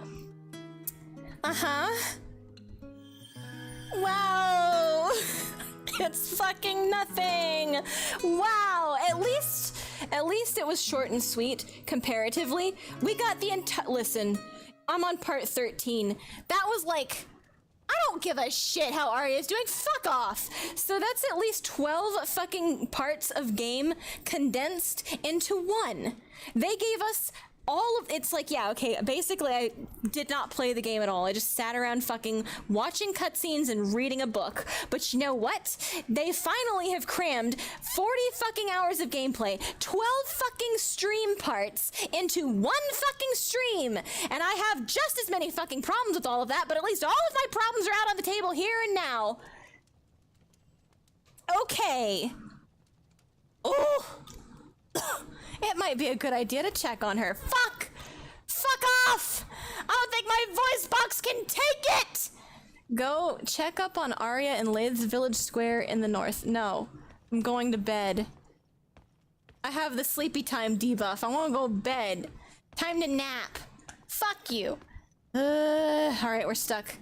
Uh-huh. Wow. It's fucking nothing. Wow. At least it was short and sweet, comparatively. We got the entire... Listen, I'm on part 13. That was like... I don't give a shit how Aria's doing. Fuck off. So that's at least 12 fucking parts of game condensed into one. They gave us all of... It's like, yeah, okay, basically I did not play the game at all. I just sat around fucking watching cutscenes and reading a book. But you know what? They finally have crammed 40 fucking hours of gameplay, 12 fucking stream parts into one fucking stream. And I have just as many fucking problems with all of that, but at least all of my problems are out on the table here and now. Okay. Oh. It might be a good idea to check on her. Fuck! Fuck off! I don't think my voice box can take it! Go check up on Aria and Lath's village square in the north. No. I'm going to bed. I have the sleepy time debuff. I want to go to bed. Time to nap. Fuck you. Alright, we're stuck.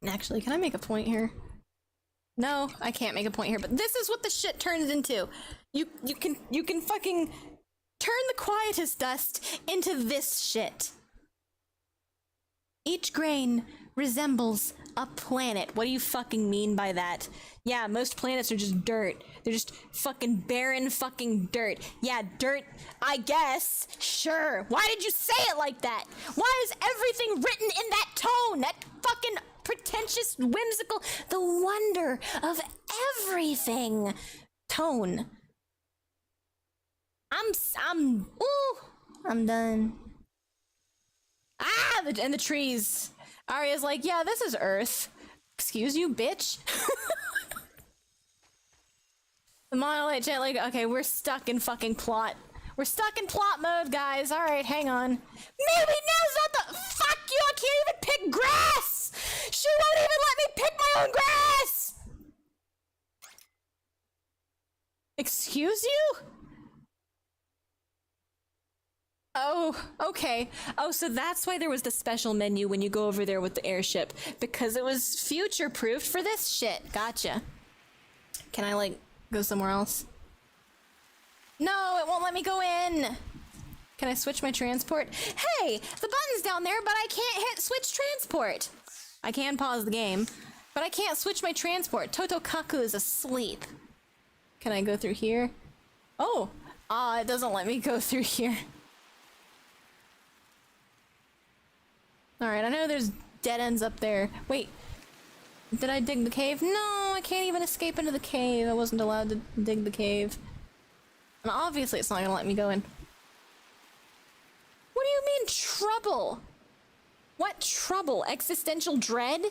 Actually, can I make a point here? No, I can't make a point here, but this is what the shit turns into. You can fucking turn the quietest dust into this shit. Each grain resembles a planet. What do you fucking mean by that? Yeah, most planets are just dirt. They're just fucking barren fucking dirt. Yeah, dirt, I guess. Sure. Why did you say it like that? Why is everything written in that tone? That fucking pretentious, whimsical, the wonder of everything tone. I'm done. Ah, and the trees. Aria's like, yeah, this is Earth. Excuse you, bitch. The monolith chant, like, okay, we're stuck in fucking plot. We're stuck in plot mode, guys. All right, hang on. Maybe now's not the— fuck you, I can't even pick grass! She won't even let me pick my own grass! Excuse you? Oh, okay. Oh, so that's why there was the special menu when you go over there with the airship. Because it was future-proofed for this shit. Gotcha. Can I, like, go somewhere else? No, it won't let me go in! Can I switch my transport? Hey! The button's down there, but I can't hit switch transport! I can pause the game, but I can't switch my transport. Totokaku is asleep. Can I go through here? Oh! Ah, it doesn't let me go through here. Alright, I know there's dead ends up there. Wait, did I dig the cave? No, I can't even escape into the cave. I wasn't allowed to dig the cave. And obviously it's not gonna let me go in. What do you mean, trouble? What trouble? Existential dread?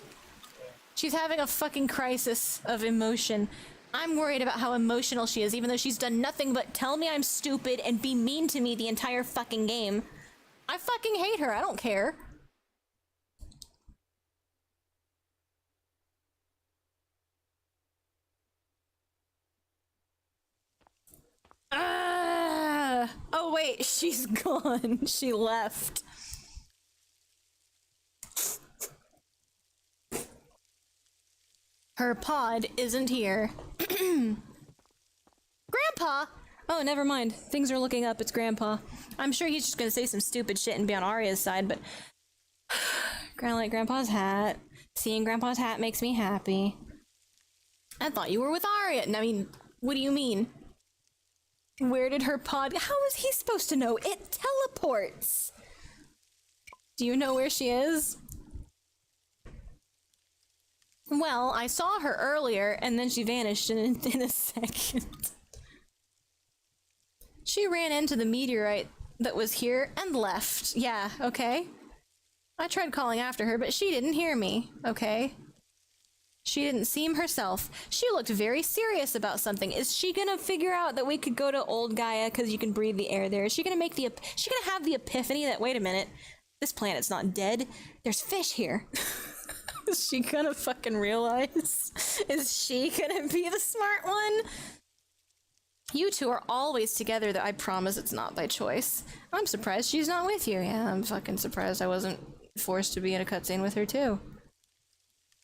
She's having a fucking crisis of emotion. I'm worried about how emotional she is, even though she's done nothing but tell me I'm stupid and be mean to me the entire fucking game. I fucking hate her, I don't care. Oh wait, she's gone. She left. Her pod isn't here. Grandpa! Oh, never mind. Things are looking up. It's Grandpa. I'm sure he's just gonna say some stupid shit and be on Aria's side, but kinda like Grandpa's hat. Seeing Grandpa's hat makes me happy. I thought you were with Aria. I mean, what do you mean? Where did her pod— how is he supposed to know? It teleports! Do you know where she is? Well, I saw her earlier, and then she vanished in a second. She ran into the meteorite that was here and left. Yeah, okay. I tried calling after her, but she didn't hear me, okay? She didn't seem herself. She looked very serious about something. Is she gonna figure out that we could go to old Gaia because you can breathe the air there? Is she gonna make the— she gonna have the epiphany that, wait a minute, this planet's not dead. There's fish here. Is she gonna fucking realize? Is she gonna be the smart one? You two are always together, that I promise it's not by choice. I'm surprised she's not with you. Yeah, I'm fucking surprised I wasn't forced to be in a cutscene with her too.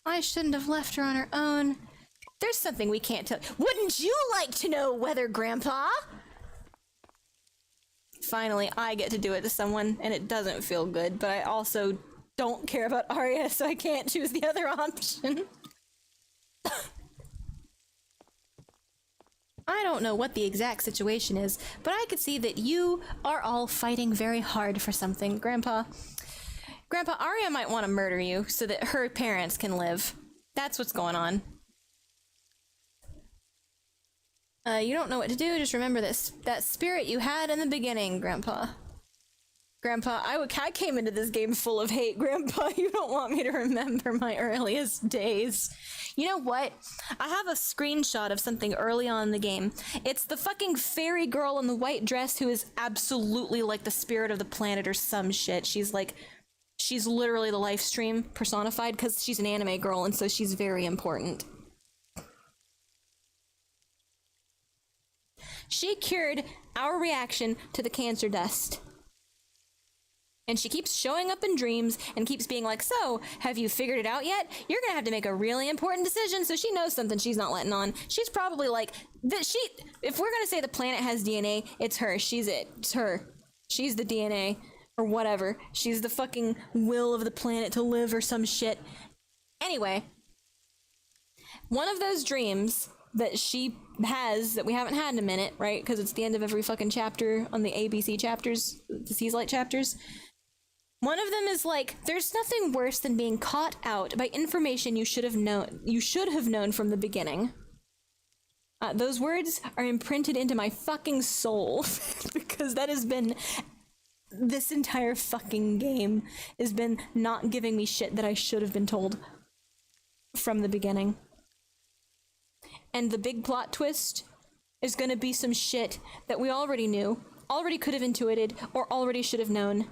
I shouldn't have left her on her own. There's something we can't tell— wouldn't you like to know whether, Grandpa? Finally, I get to do it to someone, and it doesn't feel good, but I also don't care about Aria, so I can't choose the other option. I don't know what the exact situation is, but I could see that you are all fighting very hard for something. Grandpa, Aria might want to murder you so that her parents can live. That's what's going on. You don't know what to do, just remember this— that spirit you had in the beginning, Grandpa. Grandpa, I came into this game full of hate, Grandpa. You don't want me to remember my earliest days. You know what? I have a screenshot of something early on in the game. It's the fucking fairy girl in the white dress who is absolutely like the spirit of the planet or some shit. She's like— she's literally the live stream personified because she's an anime girl, and so she's very important. She cured our reaction to the cancer dust. And she keeps showing up in dreams and keeps being like, so, have you figured it out yet? You're gonna have to make a really important decision, so she knows something she's not letting on. She's probably like— if we're gonna say the planet has DNA, it's her. She's it. It's her. She's the DNA. Or whatever. She's the fucking will of the planet to live or some shit. Anyway, one of those dreams that she has that we haven't had in a minute, right? Because it's the end of every fucking chapter on the ABC chapters, the Seaslight chapters. One of them is like, there's nothing worse than being caught out by information you should have known from the beginning. Those words are imprinted into my fucking soul because that has been this entire fucking game has been not giving me shit that I should have been told from the beginning. And the big plot twist is gonna be some shit that we already knew, already could have intuited, or already should have known.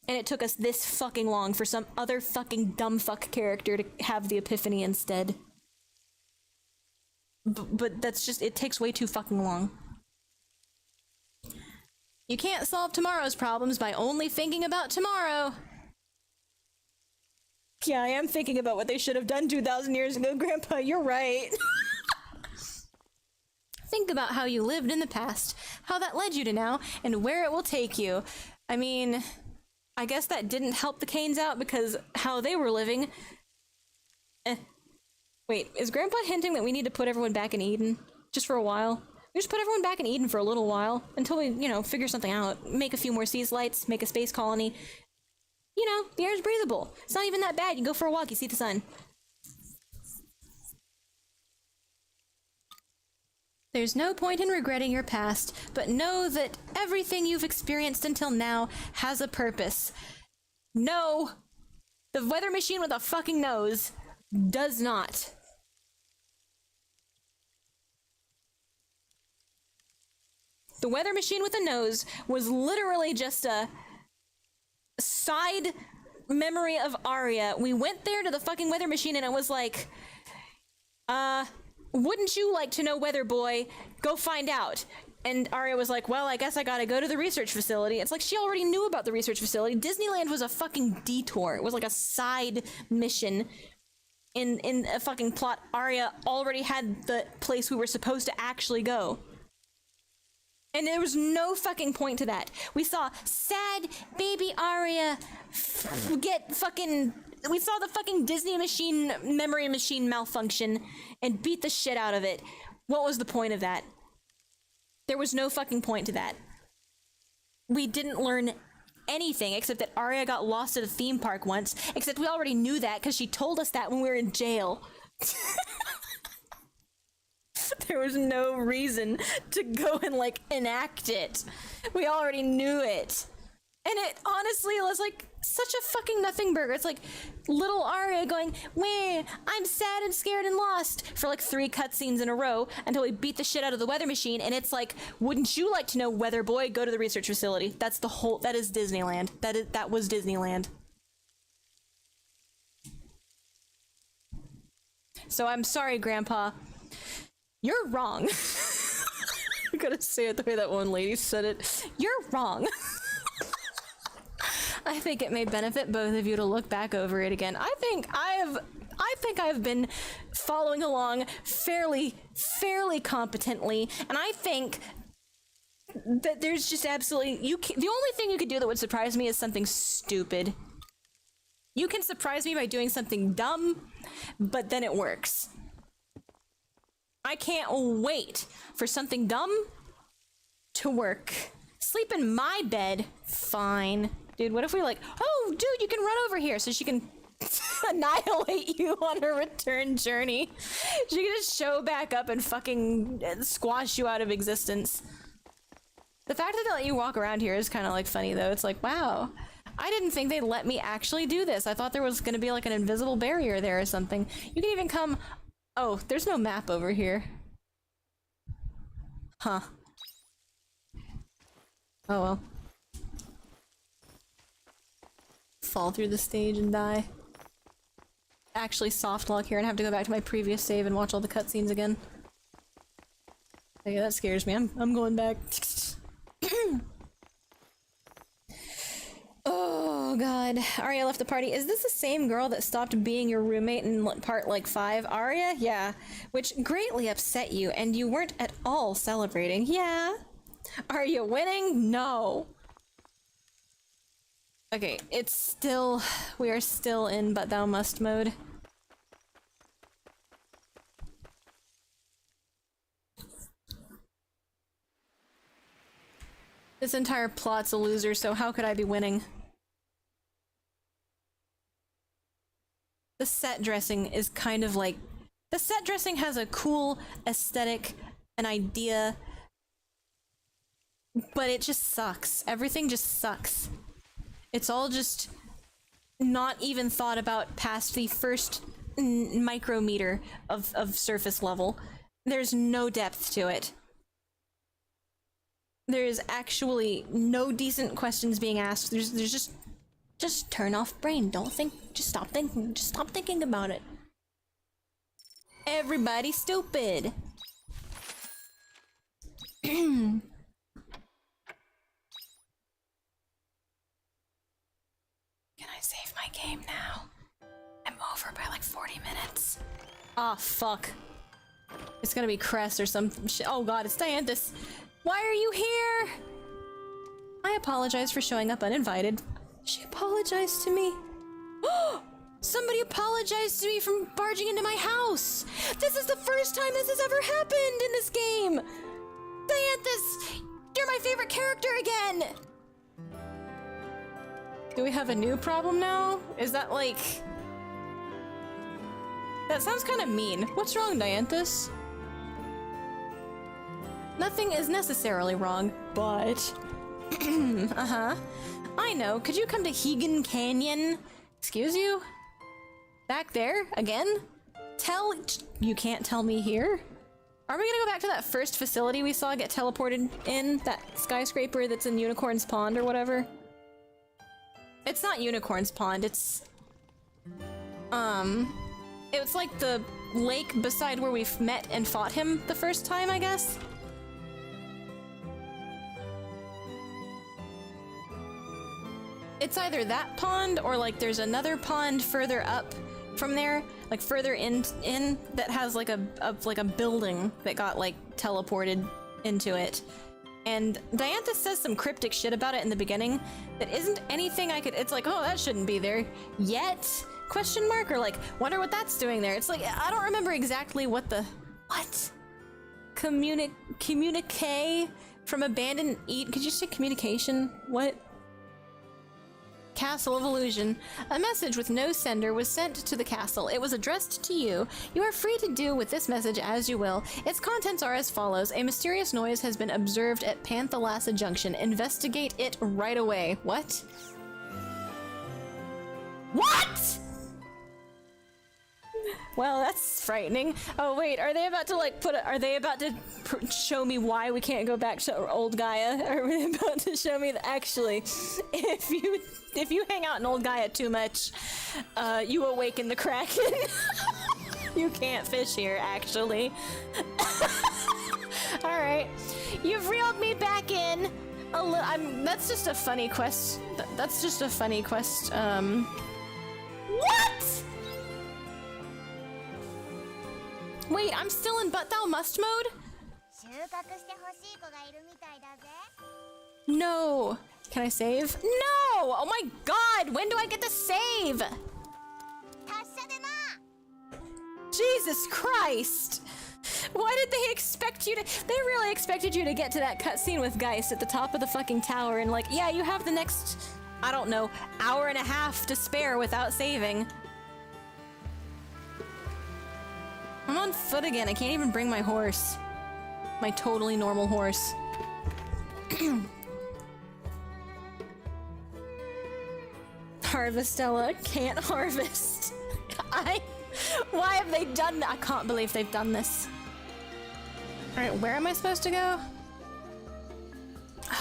And it took us this fucking long for some other fucking dumb fuck character to have the epiphany instead. But that's just, it takes way too fucking long. You can't solve tomorrow's problems by only thinking about tomorrow. Yeah, I am thinking about what they should have done 2,000 years ago, Grandpa, you're right. Think about how you lived in the past, how that led you to now, and where it will take you. I mean, I guess that didn't help the Canes out because how they were living. Wait, is Grandpa hinting that we need to put everyone back in Eden? Just for a while? We just put everyone back in Eden for a little while, until we, you know, figure something out. Make a few more Seaslights, make a space colony. You know, the air's breathable. It's not even that bad. You go for a walk, you see the sun. There's no point in regretting your past, but know that everything you've experienced until now has a purpose. No! The weather machine with a fucking nose does not. The weather machine with a nose was literally just a side memory of Aria. We went there to the fucking weather machine and it was like, wouldn't you like to know, Weather Boy? Go find out. And Aria was like, well, I guess I gotta go to the research facility. It's like she already knew about the research facility. Disneyland was a fucking detour. It was like a side mission in a fucking plot. Aria already had the place we were supposed to actually go. And there was no fucking point to that. We saw sad baby Aria get fucking... We saw the fucking Disney machine, memory machine malfunction and beat the shit out of it. What was the point of that? There was no fucking point to that. We didn't learn anything except that Aria got lost at a theme park once, except we already knew that because she told us that when we were in jail. There was no reason to go and, like, enact it. We already knew it. And it honestly was like such a fucking nothing burger. It's like little Aria going, "Weh, I'm sad and scared and lost," for like 3 cutscenes in a row until we beat the shit out of the weather machine. And it's like, wouldn't you like to know, Weather Boy? Go to the research facility. That's the whole. That is Disneyland. That was Disneyland. So I'm sorry, Grandpa. You're wrong. I'm gonna say it the way that one lady said it. You're wrong. I think it may benefit both of you to look back over it again. I think I've been following along fairly competently, and I think that there's just absolutely the only thing you could do that would surprise me is something stupid. You can surprise me by doing something dumb, but then it works. I can't wait for something dumb to work. Sleep in my bed? Fine. Dude, what if we like, oh, dude, you can run over here so she can annihilate you on her return journey. She can just show back up and fucking squash you out of existence. The fact that they let you walk around here is kind of like funny though. It's like, wow, I didn't think they'd let me actually do this. I thought there was gonna be like an invisible barrier there or something. You can even come, oh, there's no map over here. Huh. Oh well. Fall through the stage and die. Actually soft lock here and have to go back to my previous save and watch all the cutscenes again. Okay, that scares me. I'm going back. Oh god. Aria left the party. Is this the same girl that stopped being your roommate in part like 5? Aria? Yeah. Which greatly upset you and you weren't at all celebrating. Yeah. Are you winning? No. Okay, it's still... We are still in But Thou Must mode. This entire plot's a loser, so how could I be winning? The set dressing is kind of like... The set dressing has a cool aesthetic, an idea, but it just sucks. Everything just sucks. It's all just not even thought about past the first micrometer of surface level. There's no depth to it. There is actually no decent questions being asked. There's just turn off brain. Don't think. Just stop thinking. Just stop thinking about it. Everybody's stupid. Can I save my game now? I'm over by like 40 minutes. Ah, fuck. It's gonna be Crest or some shit. Oh god, it's Dianthus. Why are you here? I apologize for showing up uninvited. She apologized to me. Somebody apologized to me for barging into my house. This is the first time this has ever happened in this game. Dianthus, you're my favorite character again. Do we have a new problem now? Is that like... That sounds kind of mean. What's wrong, Dianthus? Nothing is necessarily wrong, but... uh-huh. I know. Could you come to Hegan Canyon? Excuse you? Back there? Again? You can't tell me here? Are we gonna go back to that first facility we saw get teleported in? That skyscraper that's in Unicorn's Pond or whatever? It's not Unicorn's Pond, it's... It's like the lake beside where we've met and fought him the first time, I guess? It's either that pond or like there's another pond further up from there, like further in that has like a building that got like teleported into it. And Dianthus says some cryptic shit about it in the beginning that isn't anything I could... It's like, oh, that shouldn't be there yet? Question mark? Or like, wonder what that's doing there. It's like, I don't remember exactly what the... What? Communique from abandoned... Could you say communication? What? Castle of Illusion. A message with no sender was sent to the castle. It was addressed to you. You are free to do with this message as you will. Its contents are as follows. A mysterious noise has been observed at Panthalassa Junction. Investigate it right away. What? What?! Well, that's frightening. Oh wait, are they about to like are they about to show me why we can't go back to old Gaia? Are they about to show me that actually, if you hang out in old Gaia too much, you awaken the Kraken? You can't fish here, actually. Alright. You've reeled me back in. That's just a funny quest. That's just a funny quest, What?! Wait, I'm still in But Thou Must mode? No! Can I save? No! Oh my god! When do I get to save? Jesus Christ! Why did they expect you to- They really expected you to get to that cutscene with Geist at the top of the fucking tower and like, yeah, you have the next, I don't know, hour and a half to spare without saving. I'm on foot again. I can't even bring my horse. My totally normal horse. Harvestella can't harvest. Why have they done that? I can't believe they've done this. Alright, where am I supposed to go?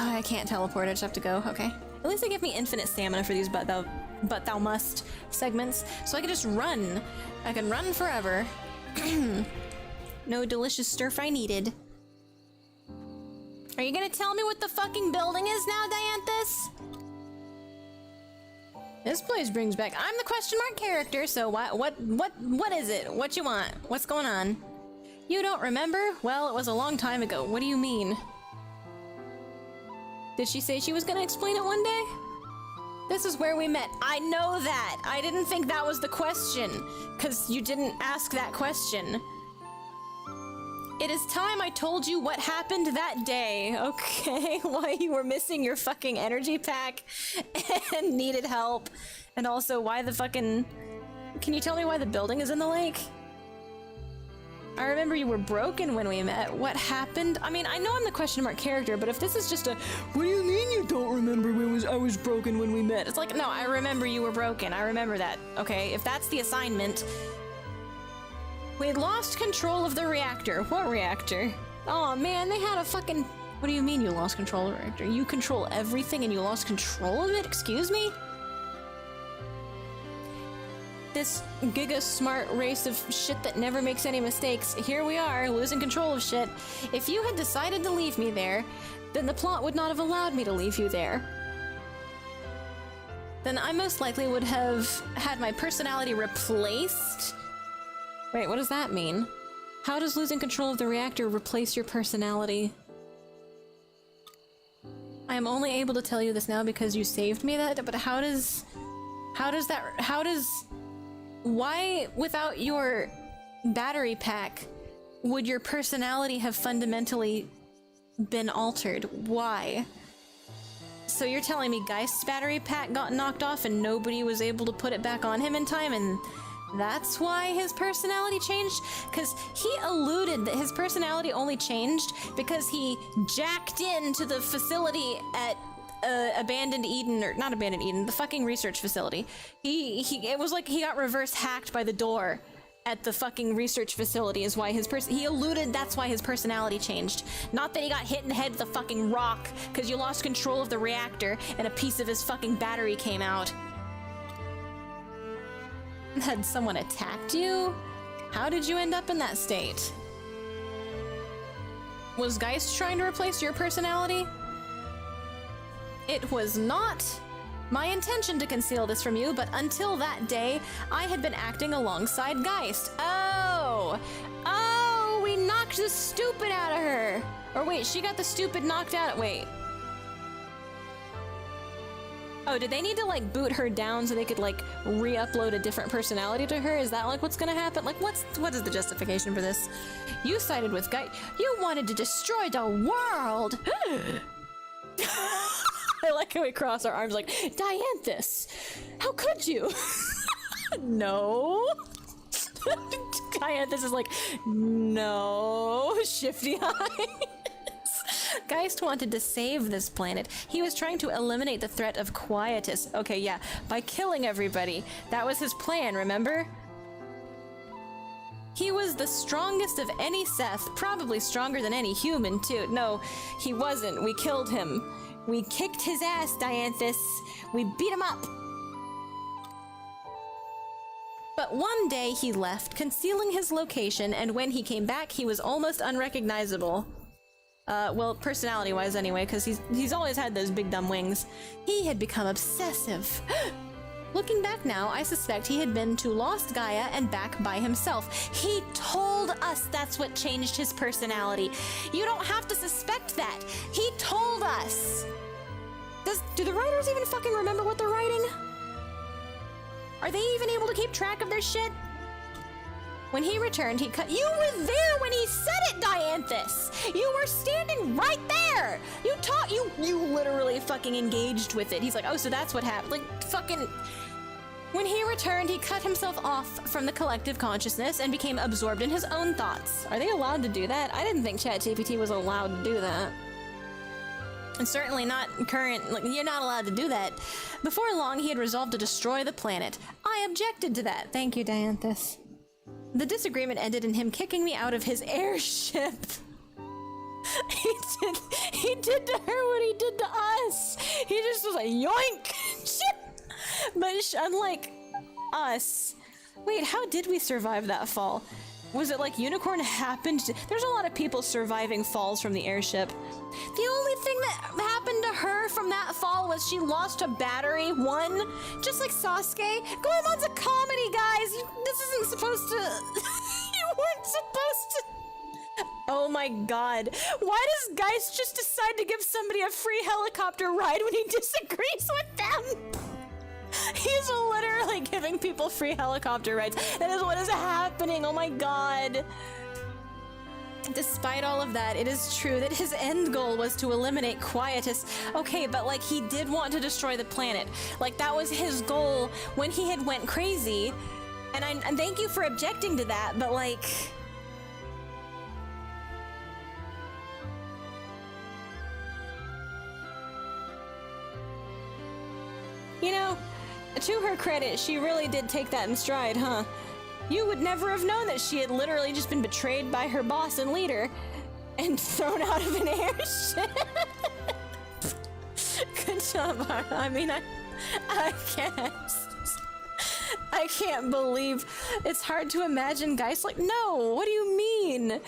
Oh, I can't teleport, I just have to go. Okay. At least they give me infinite stamina for these But Thou Must segments, so I can just run. I can run forever. No delicious stir-fry needed. Are you gonna tell me what the fucking building is now, Dianthus? This place brings back... I'm the question mark character, so what is it? What you want? What's going on? You don't remember? Well, it was a long time ago. What do you mean? Did she say she was gonna explain it one day? This is where we met. I know that! I didn't think that was the question, because you didn't ask that question. It is time I told you what happened that day, okay? Why you were missing your fucking energy pack and needed help. And also why the fucking... Can you tell me why the building is in the lake? I remember you were broken when we met. What happened? I mean, I know I'm the question mark character, but if this is just a, what do you mean you don't remember I was broken when we met? It's like, no, I remember you were broken. I remember that. Okay, if that's the assignment. We lost control of the reactor. What reactor? Oh man, they had a fucking... What do you mean you lost control of the reactor? You control everything and you lost control of it? Excuse me? This giga smart race of shit that never makes any mistakes. Here we are, losing control of shit. If you had decided to leave me there, then the plot would not have allowed me to leave you there. Then I most likely would have had my personality replaced. Wait, what does that mean? How does losing control of the reactor replace your personality? I am only able to tell you this now because you saved me that, but how does why, without your battery pack, would your personality have fundamentally been altered? Why? So you're telling me Geist's battery pack got knocked off and nobody was able to put it back on him in time, and that's why his personality changed? Because he alluded that his personality only changed because he jacked into the facility at Abandoned Eden, or not Abandoned Eden, the fucking research facility. It was like he got reverse hacked by the door at the fucking research facility is why he alluded that's why his personality changed. Not that he got hit in the head with a fucking rock because you lost control of the reactor and a piece of his fucking battery came out. Had someone attacked you? How did you end up in that state? Was Geist trying to replace your personality? It was not my intention to conceal this from you, but until that day, I had been acting alongside Geist. Oh, we knocked the stupid out of her. Or wait, she got the stupid knocked out. Wait. Oh, did they need to like boot her down so they could like re-upload a different personality to her? Is that like what's gonna happen? Like what is the justification for this? You sided with Geist. You wanted to destroy the world. I like how we cross our arms like, Dianthus, how could you? No. Dianthus is like, no, shifty eyes. Geist wanted to save this planet. He was trying to eliminate the threat of Quietus. Okay, yeah, by killing everybody. That was his plan, remember? He was the strongest of any Seth, probably stronger than any human, too. No, he wasn't. We killed him. We kicked his ass, Dianthus. We beat him up. But one day he left, concealing his location, and when he came back, he was almost unrecognizable. Well, personality-wise anyway, because he's always had those big dumb wings. He had become obsessive. Looking back now, I suspect he had been to Lost Gaia and back by himself. He told us that's what changed his personality. You don't have to suspect that. He told us. Do the writers even fucking remember what they're writing? Are they even able to keep track of their shit? When he returned, he cut— You were there when he said it, Dianthus! You were standing right there! You literally fucking engaged with it. He's like, oh, so that's what happened. Like, fucking— When he returned, he cut himself off from the collective consciousness and became absorbed in his own thoughts. Are they allowed to do that? I didn't think ChatGPT was allowed to do that. And certainly not current— like, you're not allowed to do that. Before long, he had resolved to destroy the planet. I objected to that. Thank you, Dianthus. The disagreement ended in him kicking me out of his airship. He did to her what he did to us. He just was like, yoink! Shit! But unlike us— Wait, how did we survive that fall? Was it like Unicorn happened to— There's a lot of people surviving falls from the airship. The only thing that happened to her from that fall was she lost a battery, one. Just like Sasuke. Goemon's a comedy, guys! This isn't supposed to— You weren't supposed to— Oh my god. Why does Geist just decide to give somebody a free helicopter ride when he disagrees with them? He's literally giving people free helicopter rides. That is what is happening. Oh my god. Despite all of that, it is true that his end goal was to eliminate Quietus. Okay, but like he did want to destroy the planet. Like that was his goal when he had went crazy. And thank you for objecting to that, but like... You know, to her credit, she really did take that in stride, huh? You would never have known that she had literally just been betrayed by her boss and leader and thrown out of an airship. Good job, Ara. I mean, I can't believe. It's hard to imagine guys like, no, what do you mean?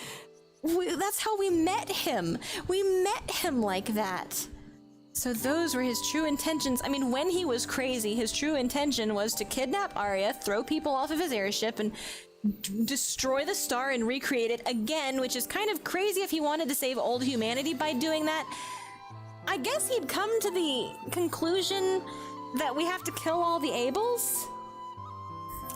That's how we met him. We met him like that. So those were his true intentions. I mean, when he was crazy, his true intention was to kidnap Arya, throw people off of his airship, and destroy the star and recreate it again, which is kind of crazy if he wanted to save old humanity by doing that. I guess he'd come to the conclusion that we have to kill all the Abels?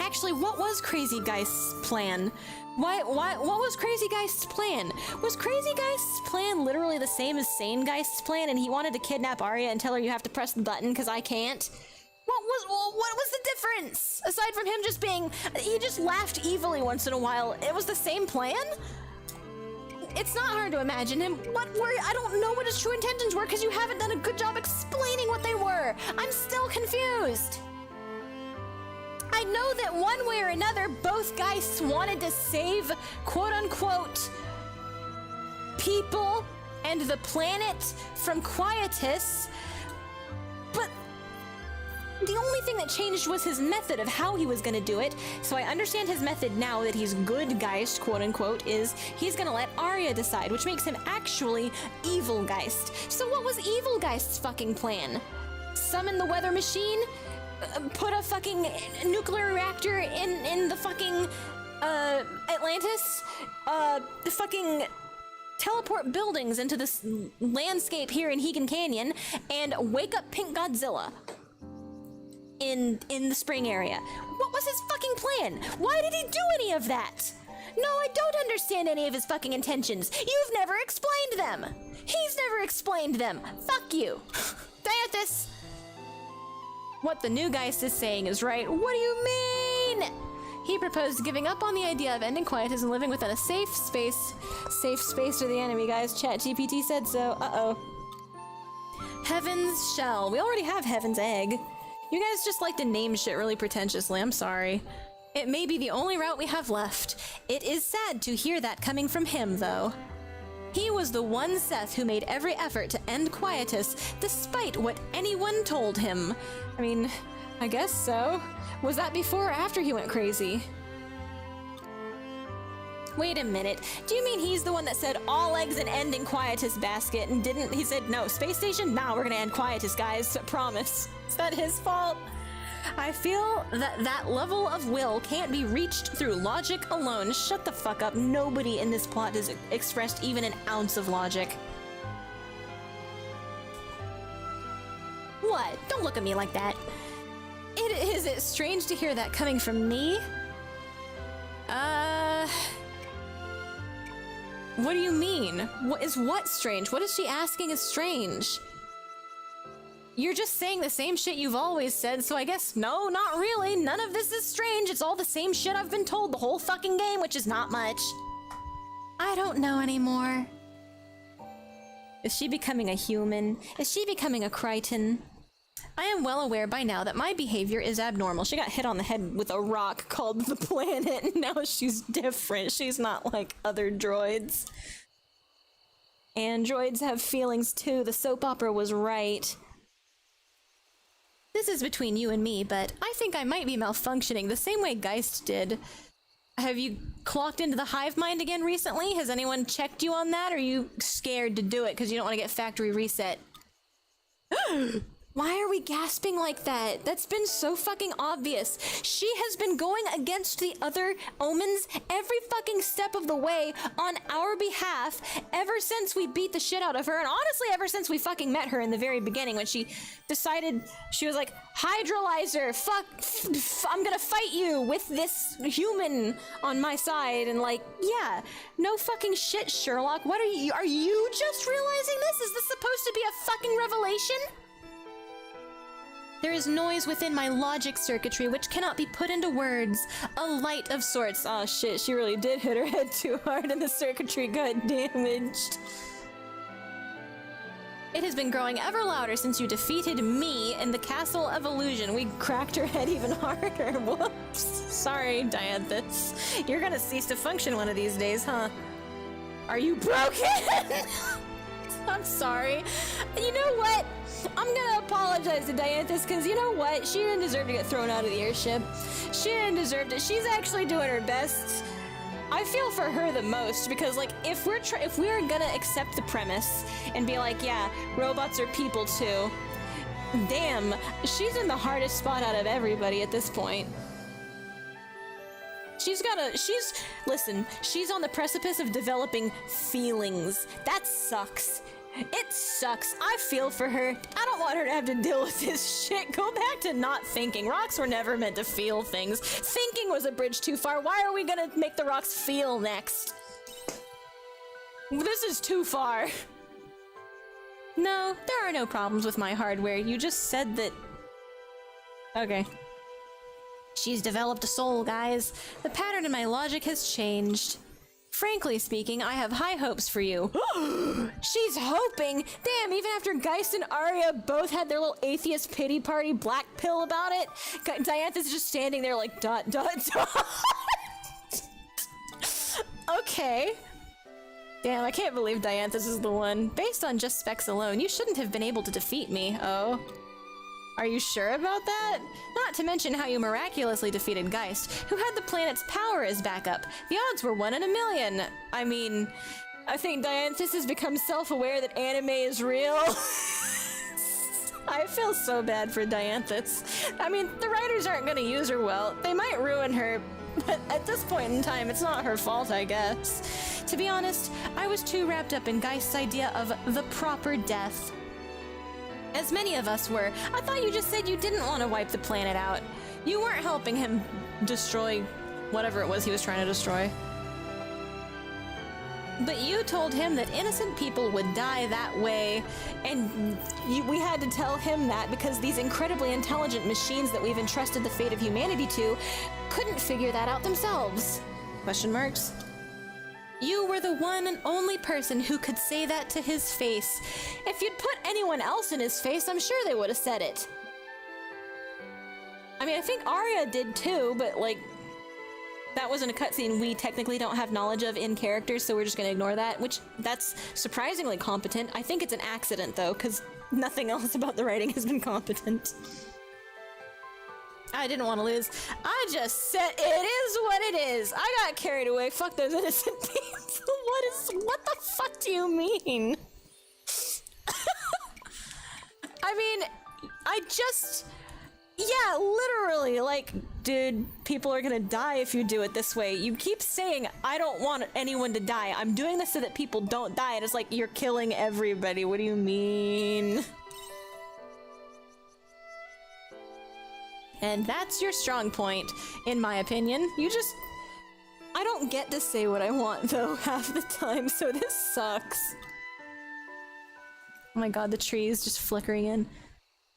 Actually, what was Crazy Geist's plan? What was Crazy Geist's plan? Was Crazy Geist's plan literally the same as Sane Geist's plan and he wanted to kidnap Arya and tell her you have to press the button because I can't? What was the difference? Aside from him just being... He just laughed evilly once in a while. It was the same plan? It's not hard to imagine him. I don't know what his true intentions were because you haven't done a good job explaining what they were. I'm still confused. I know that one way or another, both Geists wanted to save, quote-unquote, people and the planet from Quietus, but the only thing that changed was his method of how he was gonna do it. So I understand his method now that he's good Geist, quote-unquote, is he's gonna let Arya decide, which makes him actually Evil Geist. So what was Evil Geist's fucking plan? Summon the weather machine? Put a fucking nuclear reactor in the fucking Atlantis, the fucking teleport buildings into this landscape here in Hegan Canyon, and wake up Pink Godzilla in the spring area. What was his fucking plan? Why did he do any of that? No, I don't understand any of his fucking intentions. You've never explained them. He's never explained them. Fuck you. Diathis. What the new Geist is saying is right. What do you mean? He proposed giving up on the idea of ending Quietus and living within a safe space. Safe space for the enemy, guys. ChatGPT said so. Uh-oh. Heaven's Shell. We already have Heaven's Egg. You guys just like to name shit really pretentiously. I'm sorry. It may be the only route we have left. It is sad to hear that coming from him, though. He was the one Seth who made every effort to end Quietus, despite what anyone told him. I mean, I guess so. Was that before or after he went crazy? Wait a minute. Do you mean he's the one that said all eggs in ending Quietus basket and didn't? He said, no, space station? Nah, we're gonna end Quietus, guys. Promise. Is that his fault? I feel that that level of will can't be reached through logic alone. Shut the fuck up. Nobody in this plot has expressed even an ounce of logic. What? Don't look at me like that. Is it strange to hear that coming from me? What do you mean? What strange? What is she asking is strange? You're just saying the same shit you've always said, so I guess no, not really. None of this is strange. It's all the same shit I've been told the whole fucking game, which is not much. I don't know anymore. Is she becoming a human? Is she becoming a Crichton? I am well aware by now that my behavior is abnormal. She got hit on the head with a rock called the planet, and now she's different. She's not like other droids. Androids have feelings too. The soap opera was right. This is between you and me, but I think I might be malfunctioning the same way Geist did. Have you clocked into the hive mind again recently? Has anyone checked you on that, or are you scared to do it because you don't want to get factory reset? Why are we gasping like that? That's been so fucking obvious. She has been going against the other omens every fucking step of the way on our behalf ever since we beat the shit out of her, and honestly ever since we fucking met her in the very beginning when she decided, she was like, Hydrolyzer, I'm gonna fight you with this human on my side, and like, yeah, no fucking shit, Sherlock. What are you just realizing this? Is this supposed to be a fucking revelation? There is noise within my logic circuitry which cannot be put into words. A light of sorts. Oh shit, she really did hit her head too hard and the circuitry got damaged. It has been growing ever louder since you defeated me in the Castle of Illusion. We cracked her head even harder. Whoops. Sorry, Dianthus. You're gonna cease to function one of these days, huh? Are you broken? I'm sorry. You know what? I'm gonna apologize to Dianthus, because you know what? She didn't deserve to get thrown out of the airship. She didn't deserve it. She's actually doing her best. I feel for her the most, because like, if we're gonna accept the premise and be like, yeah, robots are people too, damn, she's in the hardest spot out of everybody at this point. Listen, she's on the precipice of developing feelings. That sucks. It sucks. I feel for her. I don't want her to have to deal with this shit. Go back to not thinking. Rocks were never meant to feel things. Thinking was a bridge too far. Why are we gonna make the rocks feel next? This is too far. No, there are no problems with my hardware. You just said that... Okay. She's developed a soul, guys. The pattern in my logic has changed. Frankly speaking, I have high hopes for you. She's hoping? Damn, even after Geist and Aria both had their little atheist pity party black pill about it, Dianthus is just standing there like, ... Okay. Damn, I can't believe Dianthus is the one. Based on just specs alone, you shouldn't have been able to defeat me. Oh. Are you sure about that? Not to mention how you miraculously defeated Geist, who had the planet's power as backup. The odds were 1 in a million. I mean, I think Dianthus has become self-aware that anime is real. I feel so bad for Dianthus. I mean, the writers aren't gonna use her well. They might ruin her, but at this point in time, it's not her fault, I guess. To be honest, I was too wrapped up in Geist's idea of the proper death. As many of us were. I thought you just said you didn't want to wipe the planet out. You weren't helping him destroy whatever it was he was trying to destroy. But you told him that innocent people would die that way, and we had to tell him that because these incredibly intelligent machines that we've entrusted the fate of humanity to couldn't figure that out themselves. Question marks? You were the one and only person who could say that to his face. If you'd put anyone else in his face, I'm sure they would have said it. I mean, I think Aria did too, but like, that wasn't a cutscene we technically don't have knowledge of in character, so we're just gonna ignore that, which, that's surprisingly competent. I think it's an accident though, because nothing else about the writing has been competent. I didn't want to lose. I just said it is what it is. I got carried away. Fuck those innocent people. What the fuck do you mean? I mean, yeah, literally, like, dude, people are gonna die if you do it this way. You keep saying, I don't want anyone to die. I'm doing this so that people don't die, and it's like, you're killing everybody. What do you mean? And that's your strong point, in my opinion. I don't get to say what I want, though, half the time, so this sucks. Oh my god, the tree is just flickering in.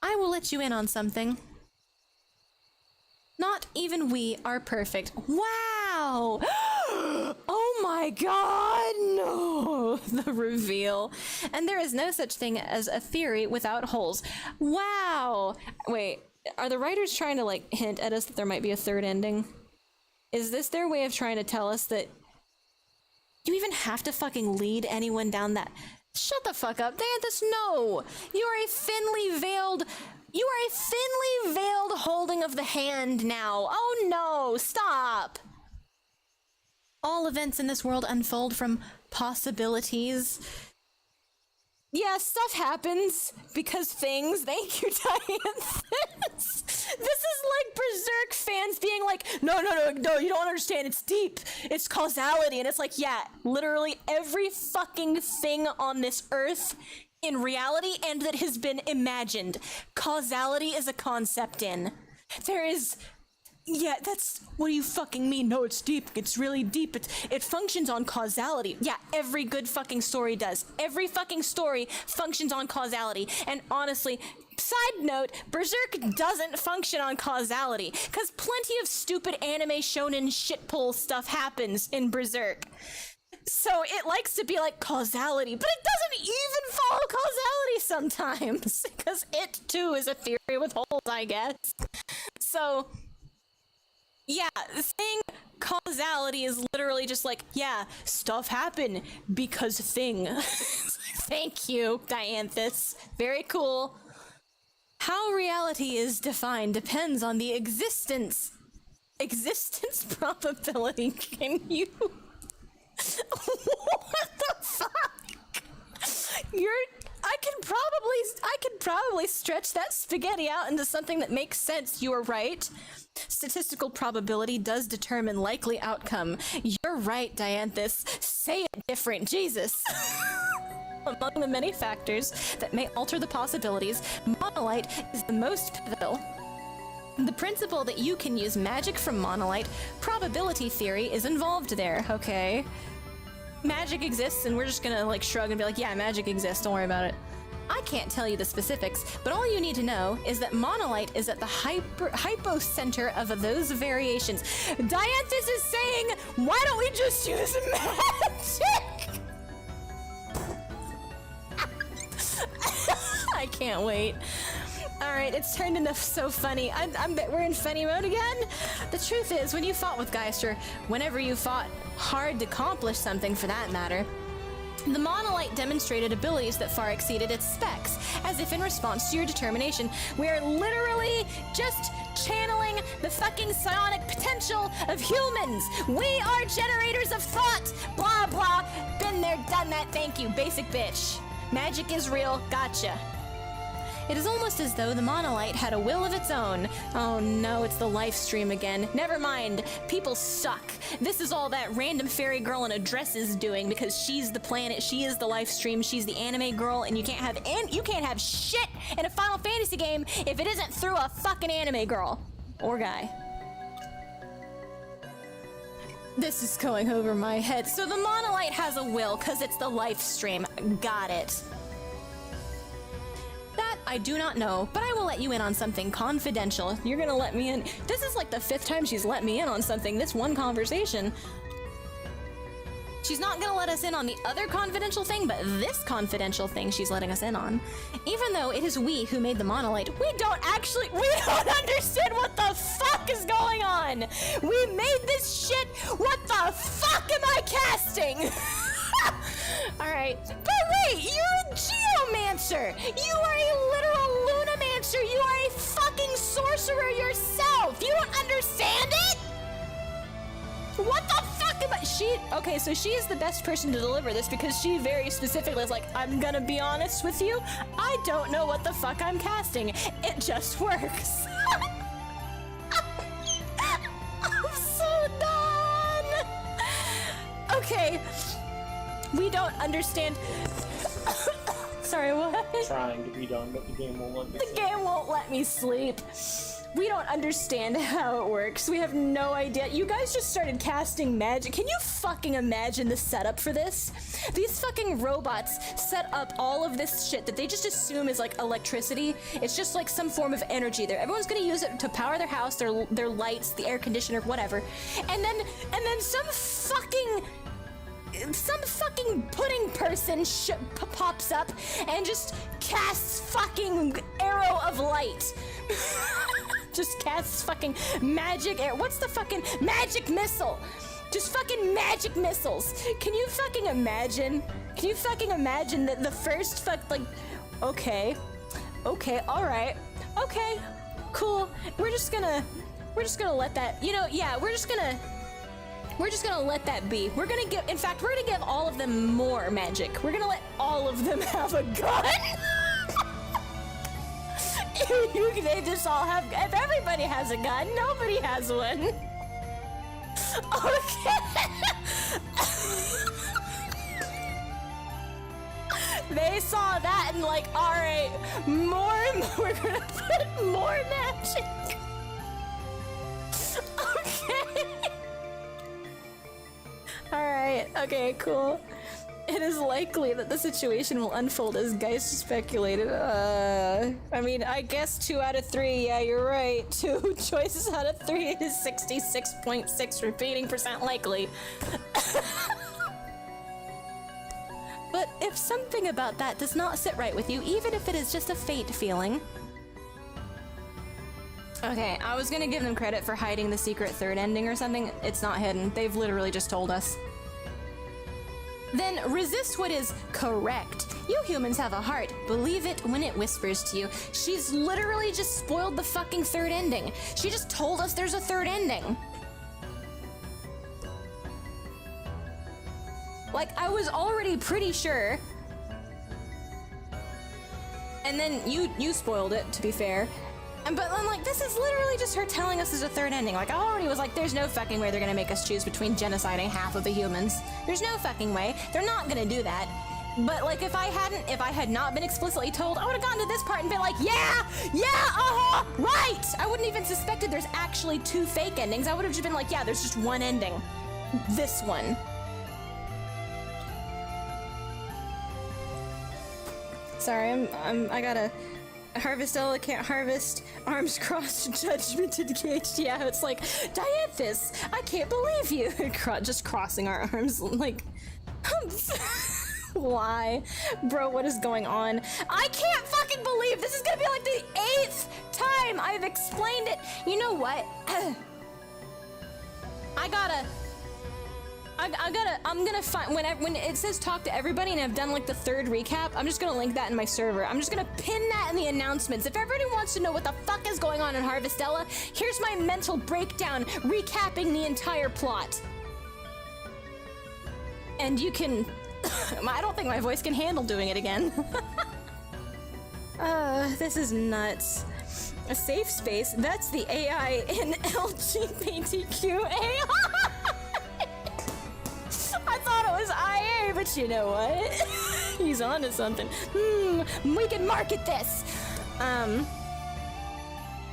I will let you in on something. Not even we are perfect. Wow! Oh my god, no! The reveal. And there is no such thing as a theory without holes. Wow! Wait. Are the writers trying to, like, hint at us that there might be a third ending? Is this their way of trying to tell us that... You even have to fucking lead anyone down that... Shut the fuck up, Dianthus, no! You are a thinly veiled holding of the hand now. Oh no, stop! All events in this world unfold from possibilities. Yeah, stuff happens because things. Thank you, Diane. This is like Berserk fans being like, no, you don't understand. It's deep. It's causality. And it's like, yeah, literally every fucking thing on this earth in reality and that has been imagined. Causality is a concept in. There is... Yeah, that's... What do you fucking mean? No, it's deep. It's really deep. It functions on causality. Yeah, every good fucking story does. Every fucking story functions on causality. And honestly, side note, Berserk doesn't function on causality. Because plenty of stupid anime shonen shitpull stuff happens in Berserk. So it likes to be like causality, but it doesn't even follow causality sometimes. Because it, too, is a theory with holes, I guess. So... yeah, saying causality is literally just like, yeah, stuff happen because thing. Thank you, Dianthus. Very cool. How reality is defined depends on the existence probability. Can you... What the fuck? I could probably stretch that spaghetti out into something that makes sense. You are right. Statistical probability does determine likely outcome. You're right, Dianthus. Say it different, Jesus. Among the many factors that may alter the possibilities, monolite is the most pivotal. The principle that you can use magic from monolite, probability theory, is involved there, okay? Magic exists, and we're just gonna, like, shrug and be like, yeah, magic exists, don't worry about it. I can't tell you the specifics, but all you need to know is that monolite is at the hypocenter of those variations. Dianthus is saying, why don't we just use magic? I can't wait. Alright, it's turned into so funny. We're in funny mode again? The truth is, when you fought with Geister, whenever you fought hard to accomplish something for that matter, the monolite demonstrated abilities that far exceeded its specs, as if in response to your determination. We are literally just channeling the fucking psionic potential of humans. We are generators of thought. Blah, blah. Been there, done that. Thank you. Basic bitch. Magic is real. Gotcha. It is almost as though the monolite had a will of its own. Oh no, it's the live stream again. Never mind. People suck. This is all that random fairy girl in a dress is doing because she's the planet, she is the live stream, she's the anime girl, and you can't have shit in a Final Fantasy game if it isn't through a fucking anime girl. Or guy. This is going over my head. So the monolite has a will because it's the live stream. Got it. That I do not know, but I will let you in on something confidential. You're gonna let me in. This is like the 5th time she's let me in on something this one conversation. She's not gonna let us in on the other confidential thing, but this confidential thing she's letting us in on. Even though it is we who made the monolith, we don't understand what the fuck is going on. We made this shit. What the fuck am I casting? Alright, but wait, you're a geomancer! You are a literal lunamancer! You are a fucking sorcerer yourself! You don't understand it?! What the fuck am I- okay, so she is the best person to deliver this because she very specifically is like, I'm gonna be honest with you, I don't know what the fuck I'm casting. It just works. I'm so done! Okay. We don't understand. Sorry, what? Trying to be done, but the game won't let me. The game won't let me sleep. We don't understand how it works. We have no idea. You guys just started casting magic. Can you fucking imagine the setup for this? These fucking robots set up all of this shit that they just assume is like electricity. It's just like some form of energy there. Everyone's gonna use it to power their house, their lights, the air conditioner, whatever. And then some fucking pudding person pops up and just casts fucking arrow of light. Just casts fucking magic air. What's the fucking magic missile? Just fucking magic missiles. Can you fucking imagine? Can you fucking imagine that the first okay, all right, okay, cool. We're just gonna let that, yeah, we're just gonna We're just gonna let that be. We're gonna give, in fact, we're gonna give all of them more magic. We're gonna let all of them have a gun. They just all have, if everybody has a gun, nobody has one. Okay. They saw that and like, alright, we're gonna put more magic. Okay. Alright, okay, cool. It is likely that the situation will unfold as Geist speculated. I mean, I guess 2 out of 3, yeah, you're right. 2 choices out of 3 is 66.6 repeating percent likely. But if something about that does not sit right with you, even if it is just a faint feeling... Okay, I was gonna give them credit for hiding the secret third ending or something. It's not hidden. They've literally just told us. Then resist what is correct. You humans have a heart. Believe it when it whispers to you. She's literally just spoiled the fucking third ending. She just told us there's a third ending. Like, I was already pretty sure. And then you spoiled it, to be fair. But I'm like, this is literally just her telling us there's a third ending. Like, I already was like, there's no fucking way they're gonna make us choose between genociding half of the humans. There's no fucking way. They're not gonna do that. But like, if I had not been explicitly told, I would have gotten to this part and been like, yeah, right! I wouldn't even suspected there's actually 2 fake endings. I would have just been like, yeah, there's just one ending. This one. Sorry, I gotta... Harvestella can't harvest, arms crossed, judgment engaged. Yeah, it's like, Dianthus, I can't believe you. Just crossing our arms, like, why? Bro, what is going on? I can't fucking believe this is gonna be like the 8th time I've explained it. You know what? I'm gonna find, when it says talk to everybody and I've done like the 3rd recap, I'm just gonna link that in my server. I'm just gonna pin that in the announcements. If everybody wants to know what the fuck is going on in Harvestella, here's my mental breakdown recapping the entire plot. And you can, I don't think my voice can handle doing it again. This is nuts. A safe space? That's the AI in LGBTQ AI. I thought it was IA, but you know what? He's onto something. We can market this.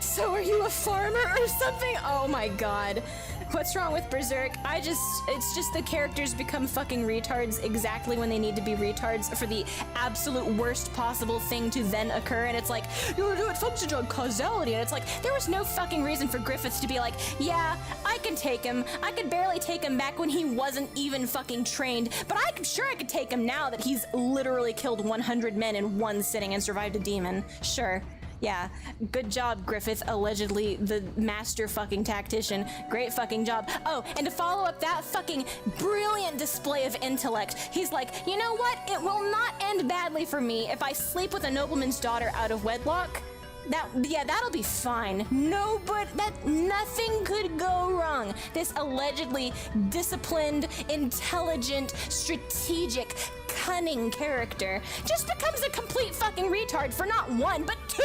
So are you a farmer or something? Oh my god. What's wrong with Berserk? It's just the characters become fucking retards exactly when they need to be retards for the absolute worst possible thing to then occur, and it's like, it functions on causality, and it's like, there was no fucking reason for Griffiths to be like, yeah, I can take him. I could barely take him back when he wasn't even fucking trained, but I'm sure I could take him now that he's literally killed 100 men in one sitting and survived a demon. Sure. Yeah, good job, Griffith, allegedly the master fucking tactician. Great fucking job. Oh, and to follow up that fucking brilliant display of intellect, he's like, you know what? It will not end badly for me if I sleep with a nobleman's daughter out of wedlock. That'll be fine. Nothing could go wrong. This allegedly disciplined, intelligent, strategic, cunning character just becomes a complete fucking retard for not 1, but 2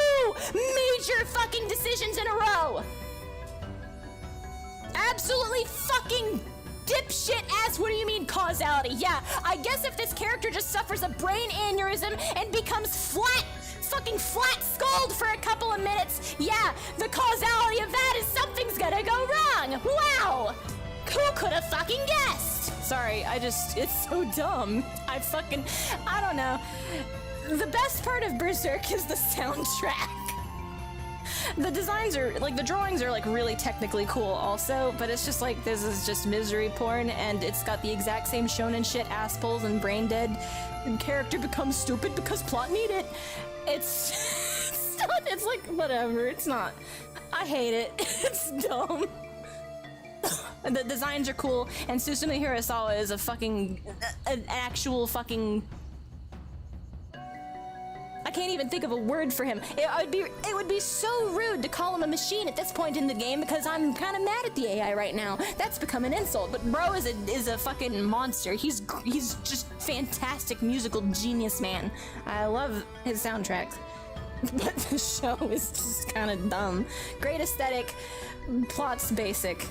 major fucking decisions in a row. Absolutely fucking dipshit ass. What do you mean causality? Yeah, I guess if this character just suffers a brain aneurysm and becomes fucking flat-skulled for a couple of minutes, yeah, the causality of that is something's gonna go wrong. Wow! Who could have fucking guessed? Sorry, it's so dumb. I don't know. The best part of Berserk is the soundtrack. The designs are, like, the drawings are, like, really technically cool also, but it's just like, this is just misery porn, and it's got the exact same shonen shit, ass pulls and brain dead, and character becomes stupid because plot need it. It's like, whatever, it's not. I hate it. It's dumb. The designs are cool, and Susumu Hirasawa is an actual fucking... I can't even think of a word for him. It would be so rude to call him a machine at this point in the game because I'm kind of mad at the AI right now. That's become an insult. But bro is a fucking monster. He's just fantastic musical genius, man. I love his soundtracks. But the show is just kind of dumb. Great aesthetic, plot's basic.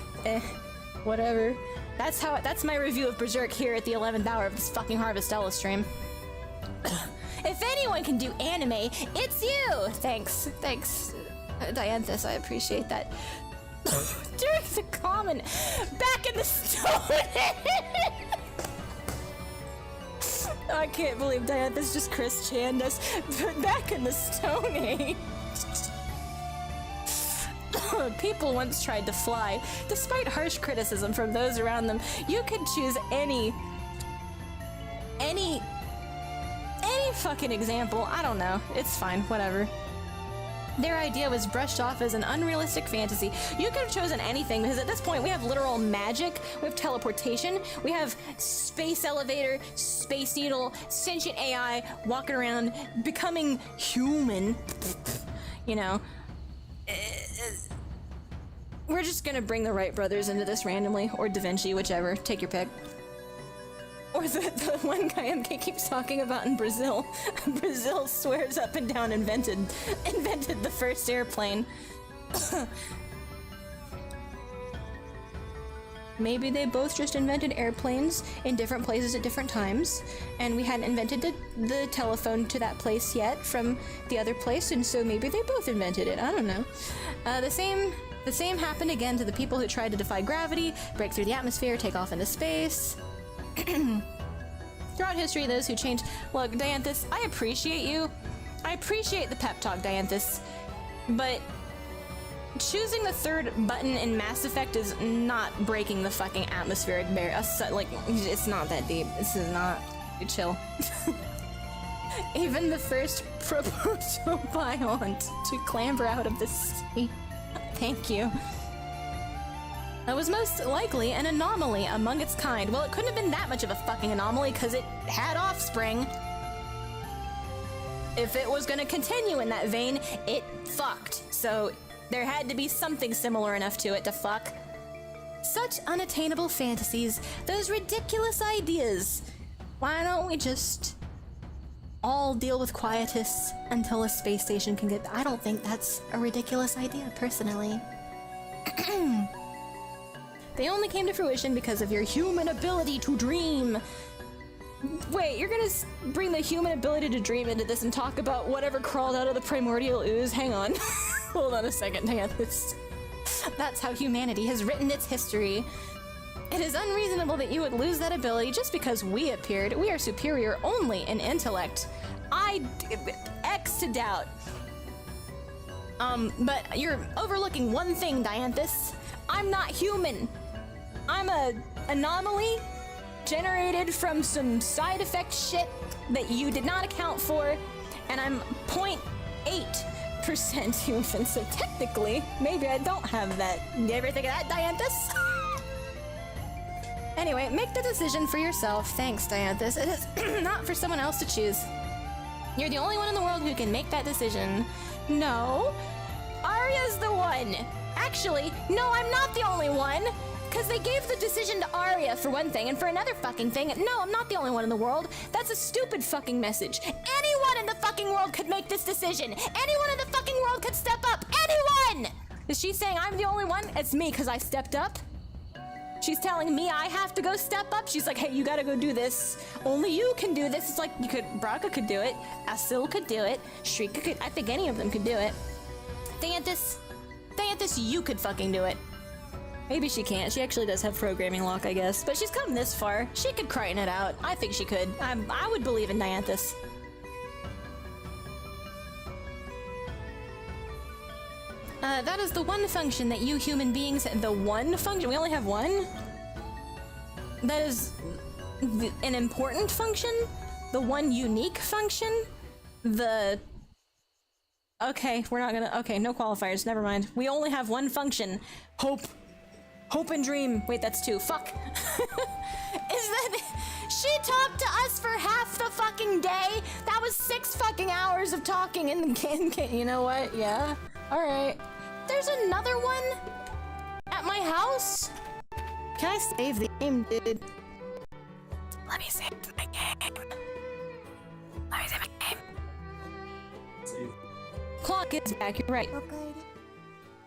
Whatever. That's my review of Berserk here at the 11th hour of this fucking Harvestella stream. If anyone can do anime, it's you! Thanks, Dianthus, I appreciate that. During the common, back in the stone. I can't believe Dianthus just Chris Chan us, but back in the Stone Age. People once tried to fly. Despite harsh criticism from those around them, you could choose any fucking example. I don't know. It's fine. Whatever. Their idea was brushed off as an unrealistic fantasy. You could have chosen anything because at this point we have literal magic, we have teleportation, we have space elevator, space needle, sentient AI walking around, becoming human. You know. We're just gonna bring the Wright brothers into this randomly, or Da Vinci, whichever. Take your pick. Or the one guy MK keeps talking about in Brazil. Brazil swears up and down invented the first airplane. Maybe they both just invented airplanes in different places at different times, and we hadn't invented the telephone to that place yet from the other place, and so maybe they both invented it. I don't know. The same happened again to the people who tried to defy gravity, break through the atmosphere, take off into space. Throughout history, those who changed... Look, Dianthus, I appreciate you. I appreciate the pep talk, Dianthus. But choosing the third button in Mass Effect is not breaking the fucking atmospheric barrier. Like, it's not that deep. This is not... Chill. Even the first protobiont to clamber out of the sea. Thank you. That was most likely an anomaly among its kind. Well, it couldn't have been that much of a fucking anomaly because it had offspring. If it was gonna continue in that vein, it fucked. So there had to be something similar enough to it to fuck. Such unattainable fantasies, those ridiculous ideas. Why don't we just all deal with quietus until a space station can get... I don't think that's a ridiculous idea, personally. They only came to fruition because of your human ability to dream. Wait, you're gonna bring the human ability to dream into this and talk about whatever crawled out of the primordial ooze? Hang on. Hold on a second, that's how humanity has written its history. It is unreasonable that you would lose that ability just because we appeared. We are superior only in intellect. X to doubt. But you're overlooking one thing, Dianthus. I'm not human. I'm a anomaly generated from some side effect shit that you did not account for, and I'm 0.8% human, so technically, maybe I don't have that. You ever think of that, Dianthus? Anyway, make the decision for yourself. Thanks, Dianthus. It is not for someone else to choose. You're the only one in the world who can make that decision. No, Aria's the one. Actually, no, I'm not the only one. Because they gave the decision to Aria for one thing, and for another fucking thing, no, I'm not the only one in the world. That's a stupid fucking message. Anyone in the fucking world could make this decision. Anyone in the fucking world could step up. Anyone! Is she saying I'm the only one? It's me because I stepped up. She's telling me I have to go step up. She's like, hey, you gotta go do this. Only you can do this. It's like, you could, Braca could do it. Asil could do it. Shrika could, I think any of them could do it. Dianthus, you could fucking do it. Maybe she can't. She actually does have programming lock, I guess. But she's come this far. She could Crichton it out. I think she could. I would believe in Dianthus. That is the one function that you human beings... The one function? We only have one? That is an important function? The one unique function? The... Okay, we're not gonna... Okay, no qualifiers. Never mind. We only have one function. Hope. Hope and dream. Wait, that's two. Fuck. She talked to us for half the fucking day. That was 6 fucking hours of talking in the game. You know what? Yeah. All right. There's another one at my house. Can I save the game, dude? Let me save my game. Let me save my game. Save. Clock is back. You're right.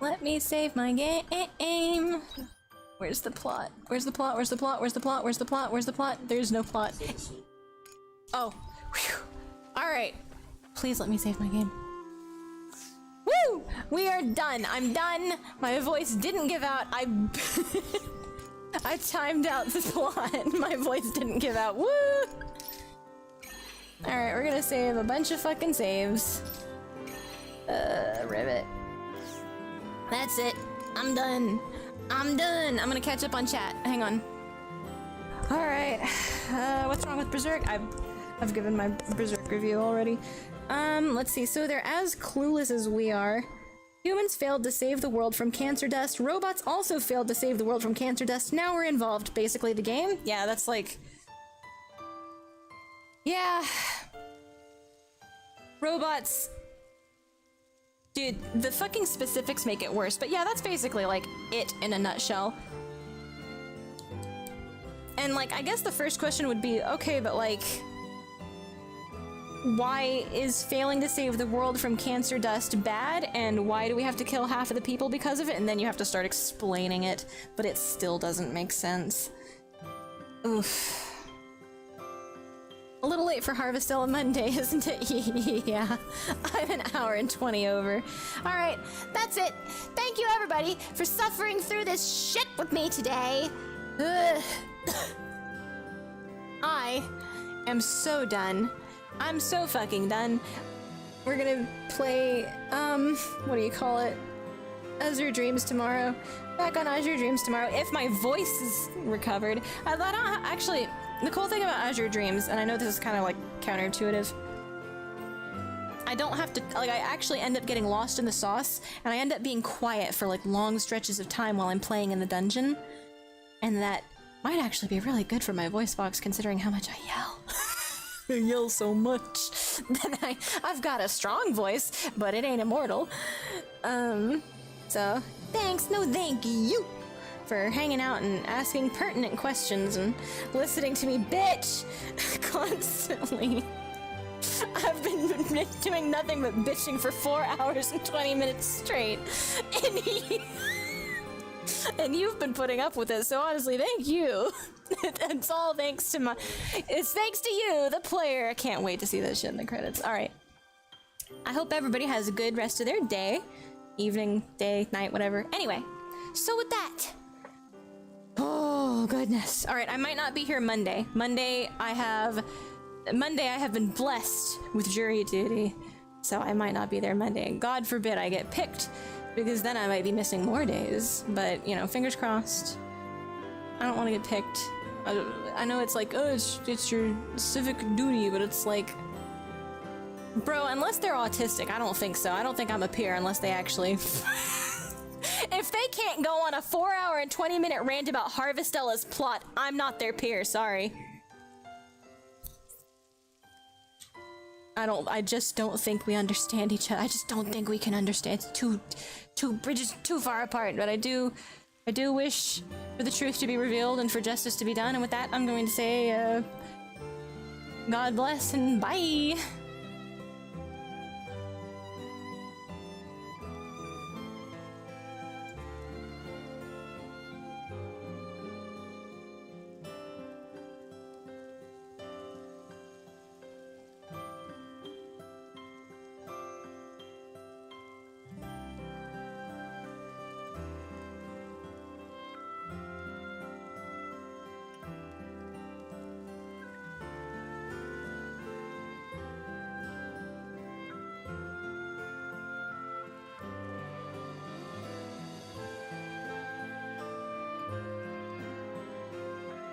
Let me save my game. Where's the plot? Where's the plot? Where's the plot? Where's the plot? Where's the plot? Where's the plot? There's no plot. Oh. Alright. Please let me save my game. Woo! We are done. I'm done. My voice didn't give out. I timed out the plot. My voice didn't give out. Woo! Alright, we're gonna save a bunch of fucking saves. Rivet. That's it. I'm done. I'm done. I'm gonna catch up on chat. Hang on. Alright. What's wrong with Berserk? I've given my Berserk review already. Let's see. So they're as clueless as we are. Humans failed to save the world from cancer dust. Robots also failed to save the world from cancer dust. Now we're involved. Basically the game. Yeah, that's like... Yeah. Robots... Dude, the fucking specifics make it worse, but yeah, that's basically, like, it in a nutshell. And, like, I guess the first question would be, okay, but, like, why is failing to save the world from cancer dust bad, and why do we have to kill half of the people because of it? And then you have to start explaining it, but it still doesn't make sense. Oof. A little late for Harvestella Monday, isn't it? Yeah. I'm an hour and 20 over. Alright, that's it. Thank you everybody for suffering through this shit with me today. Ugh. I am so done. I'm so fucking done. We're gonna play, what do you call it? Azure Dreams tomorrow. Back on Azure Dreams tomorrow, if my voice is recovered. I don't actually... The cool thing about Azure Dreams, and I know this is kind of like counterintuitive, I don't have to, like, I actually end up getting lost in the sauce, and I end up being quiet for like long stretches of time while I'm playing in the dungeon. And that might actually be really good for my voice box considering how much I yell. I yell so much. Then I've got a strong voice, but it ain't immortal. So, thanks, no thank you for hanging out and asking pertinent questions and listening to me bitch constantly. I've been doing nothing but bitching for 4 hours and 20 minutes straight. And you've been putting up with it, so honestly, thank you. It's all thanks to it's thanks to you, the player. I can't wait to see that shit in the credits. Alright. I hope everybody has a good rest of their day. Evening, day, night, whatever. Anyway, so with that... Oh, goodness. Alright, I might not be here Monday. Monday, I have been blessed with jury duty, so I might not be there Monday. And God forbid I get picked, because then I might be missing more days. But, you know, fingers crossed. I don't want to get picked. I know it's like, oh, it's your civic duty, but it's like... Bro, unless they're autistic, I don't think so. I don't think I'm a peer unless they actually... If they can't go on a 4-hour and 20-minute rant about Harvestella's plot, I'm not their peer, sorry. I just don't think we understand each other. I just don't think we can understand. It's two bridges too far apart, but I do wish for the truth to be revealed and for justice to be done, and with that, I'm going to say, God bless and bye!